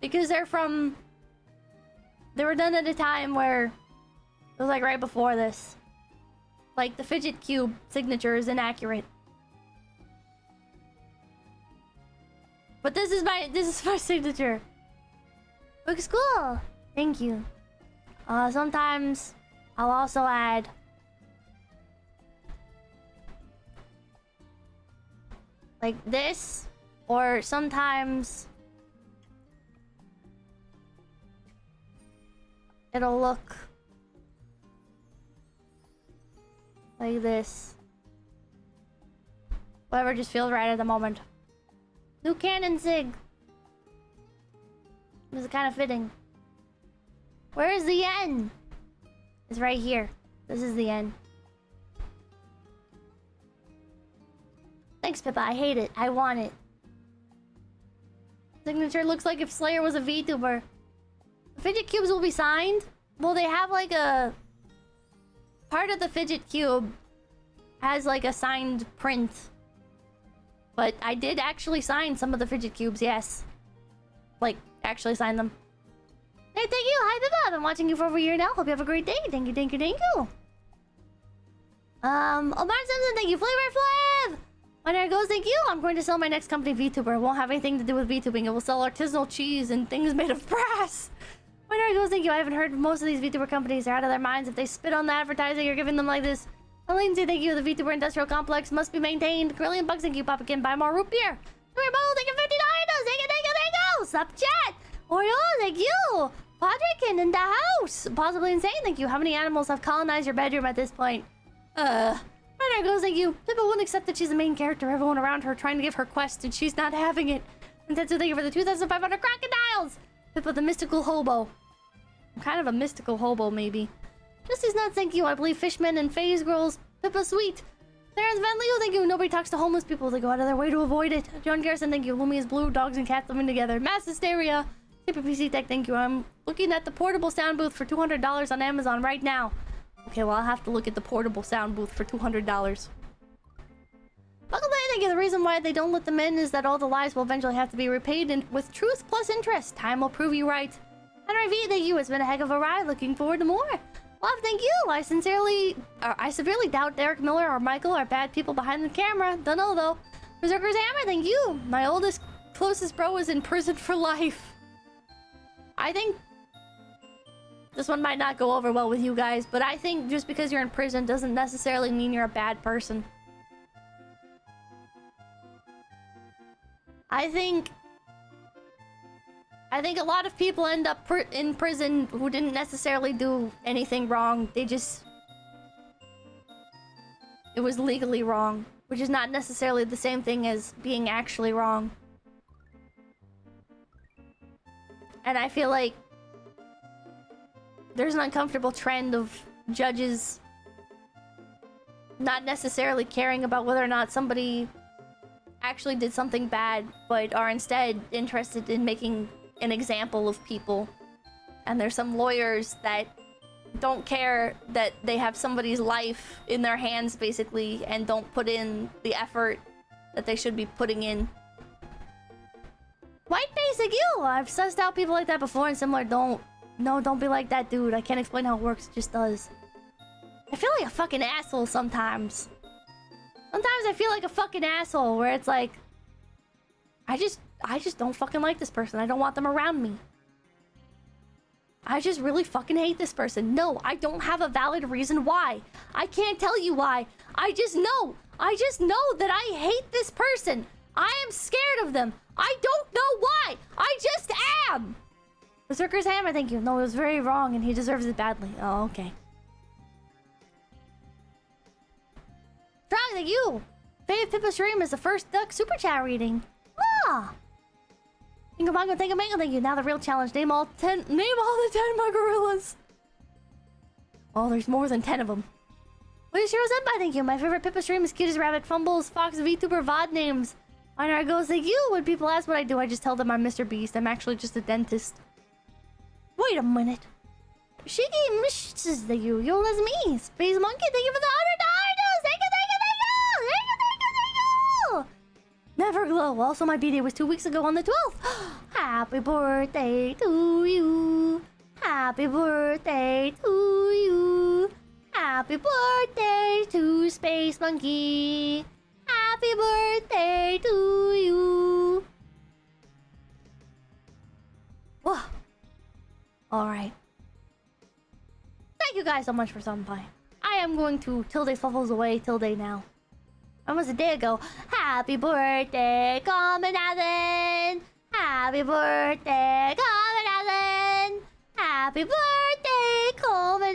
because they're from... They were done at a time where it was like right before this. Like the fidget cube signature is inaccurate. But this is my signature. Looks cool. Thank you. Sometimes I'll also add like this, or sometimes it'll look like this. Whatever just feels right at the moment. New Canon Sig. This is kind of fitting. Where is the N? It's right here. This is the N. Thanks, Pippa. I hate it. I want it. Signature looks like if Slayer was a VTuber. Fidget cubes will be signed. Well, they have like a... Part of the fidget cube has like a signed print. But I did actually sign some of the fidget cubes, yes. Like, actually sign them. Hey, thank you. Hi, Pippa. I've been watching you for over a year now. Hope you have a great day. Thank you, thank you, thank you. Omar Simpson, thank you. Flavor Flav! When there goes, thank you. I'm going to sell my next company, VTuber. It won't have anything to do with VTubing. It will sell artisanal cheese and things made of brass. When there goes, thank you. I haven't heard of most of these VTuber companies. They're out of their minds if they spit on the advertising you're giving them like this. Lindsay, thank you. The VTuber industrial complex must be maintained. Grillion bucks, thank you. Papa can buy more root beer. Thank you, $50. Thank you, thank you, thank you. Sup, chat. Oreo, thank you. Podrick in the house. Possibly insane, thank you. How many animals have colonized your bedroom at this point? Right there goes, thank you. Pippa won't accept that she's the main character. Everyone around her trying to give her quest, and she's not having it. And Tetsu, thank you for the 2,500 crocodiles. Pippa, the mystical hobo. I'm kind of a mystical hobo, maybe. Justy's nuts, thank you. I believe fishmen and phase girls. Pippa, sweet. Terrence Van Leo, thank you. Nobody talks to homeless people. They go out of their way to avoid it. John Garrison, thank you. Lumi is blue. Dogs and cats living together. Mass hysteria. PC Tech, thank you. I'm looking at the portable sound booth for $200 on Amazon right now. Okay, well, I'll have to look at the portable sound booth for $200. Buckle Day, thank you. The reason why they don't let them in is that all the lies will eventually have to be repaid with truth plus interest. Time will prove you right. Henry V, thank you. It's been a heck of a ride. Looking forward to more. Love, thank you. I severely doubt Derek Miller or Michael are bad people behind the camera. Don't know, though. Berserker's Hammer, thank you. My oldest, closest bro is in prison for life. I think this one might not go over well with you guys, but I think just because you're in prison doesn't necessarily mean you're a bad person. I think a lot of people end up in prison who didn't necessarily do anything wrong. They it was legally wrong, which is not necessarily the same thing as being actually wrong. And I feel like there's an uncomfortable trend of judges not necessarily caring about whether or not somebody actually did something bad, but are instead interested in making an example of people. And there's some lawyers that don't care that they have somebody's life in their hands, basically, and don't put in the effort that they should be putting in. White basic you! I've sussed out people like that before, and similar don't be like that, dude. I can't explain how it works, it just does. I feel like a fucking asshole sometimes. Sometimes I feel like a fucking asshole, where it's like, I just don't fucking like this person. I don't want them around me. I just really fucking hate this person. No, I don't have a valid reason why. I can't tell you why. I just know that I hate this person. I am scared of them. I don't know why. I just am. Berserker's Hammer, thank you. No, it was very wrong and he deserves it badly. Oh, okay. Strong, thank you. 𝐒𝐴𝐵𝗶𝗽𝗶𝗽𝗏 stream is the first duck super chat reading. Ah. Mango, thank you. Now the real challenge. Name all the 10 Tenma gorillas. Oh, there's more than 10 of them. What is Shiro's Senpai? Thank you. My favorite Pippa stream is Cute as Rabbit, Fumbles, Fox, VTuber, VOD names. Mine are goes thank you. When people ask what I do, I just tell them I'm Mr. Beast. I'm actually just a dentist. Wait a minute. Shiggy Mishes, thank you. Yo, that's me. Space Monkey, thank you for the $100. Thank you. Neverglow. Also, my birthday was 2 weeks ago on the 12th. Happy birthday to you. Happy birthday to you. Happy birthday to Space Monkey. Happy birthday to you. Whoa. Alright. Thank you guys so much for stopping by. I am going to tilde fluffles away tilde now. Almost a day ago. Happy birthday, Common. Happy birthday, Common. Happy birthday, Common.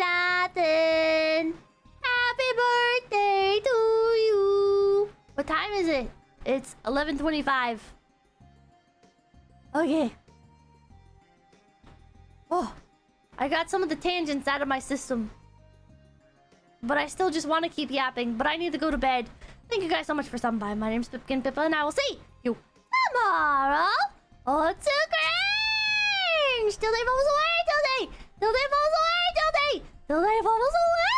Happy birthday to you. What time is it? It's 11:25. Okay. Oh, I got some of the tangents out of my system. But I still just want to keep yapping. But I need to go to bed. Thank you guys so much for stopping by. My name's 𝐵𝐵𝗶𝗶, and I will see you tomorrow. Oh, too cringe! Till they falls away, till they falls away.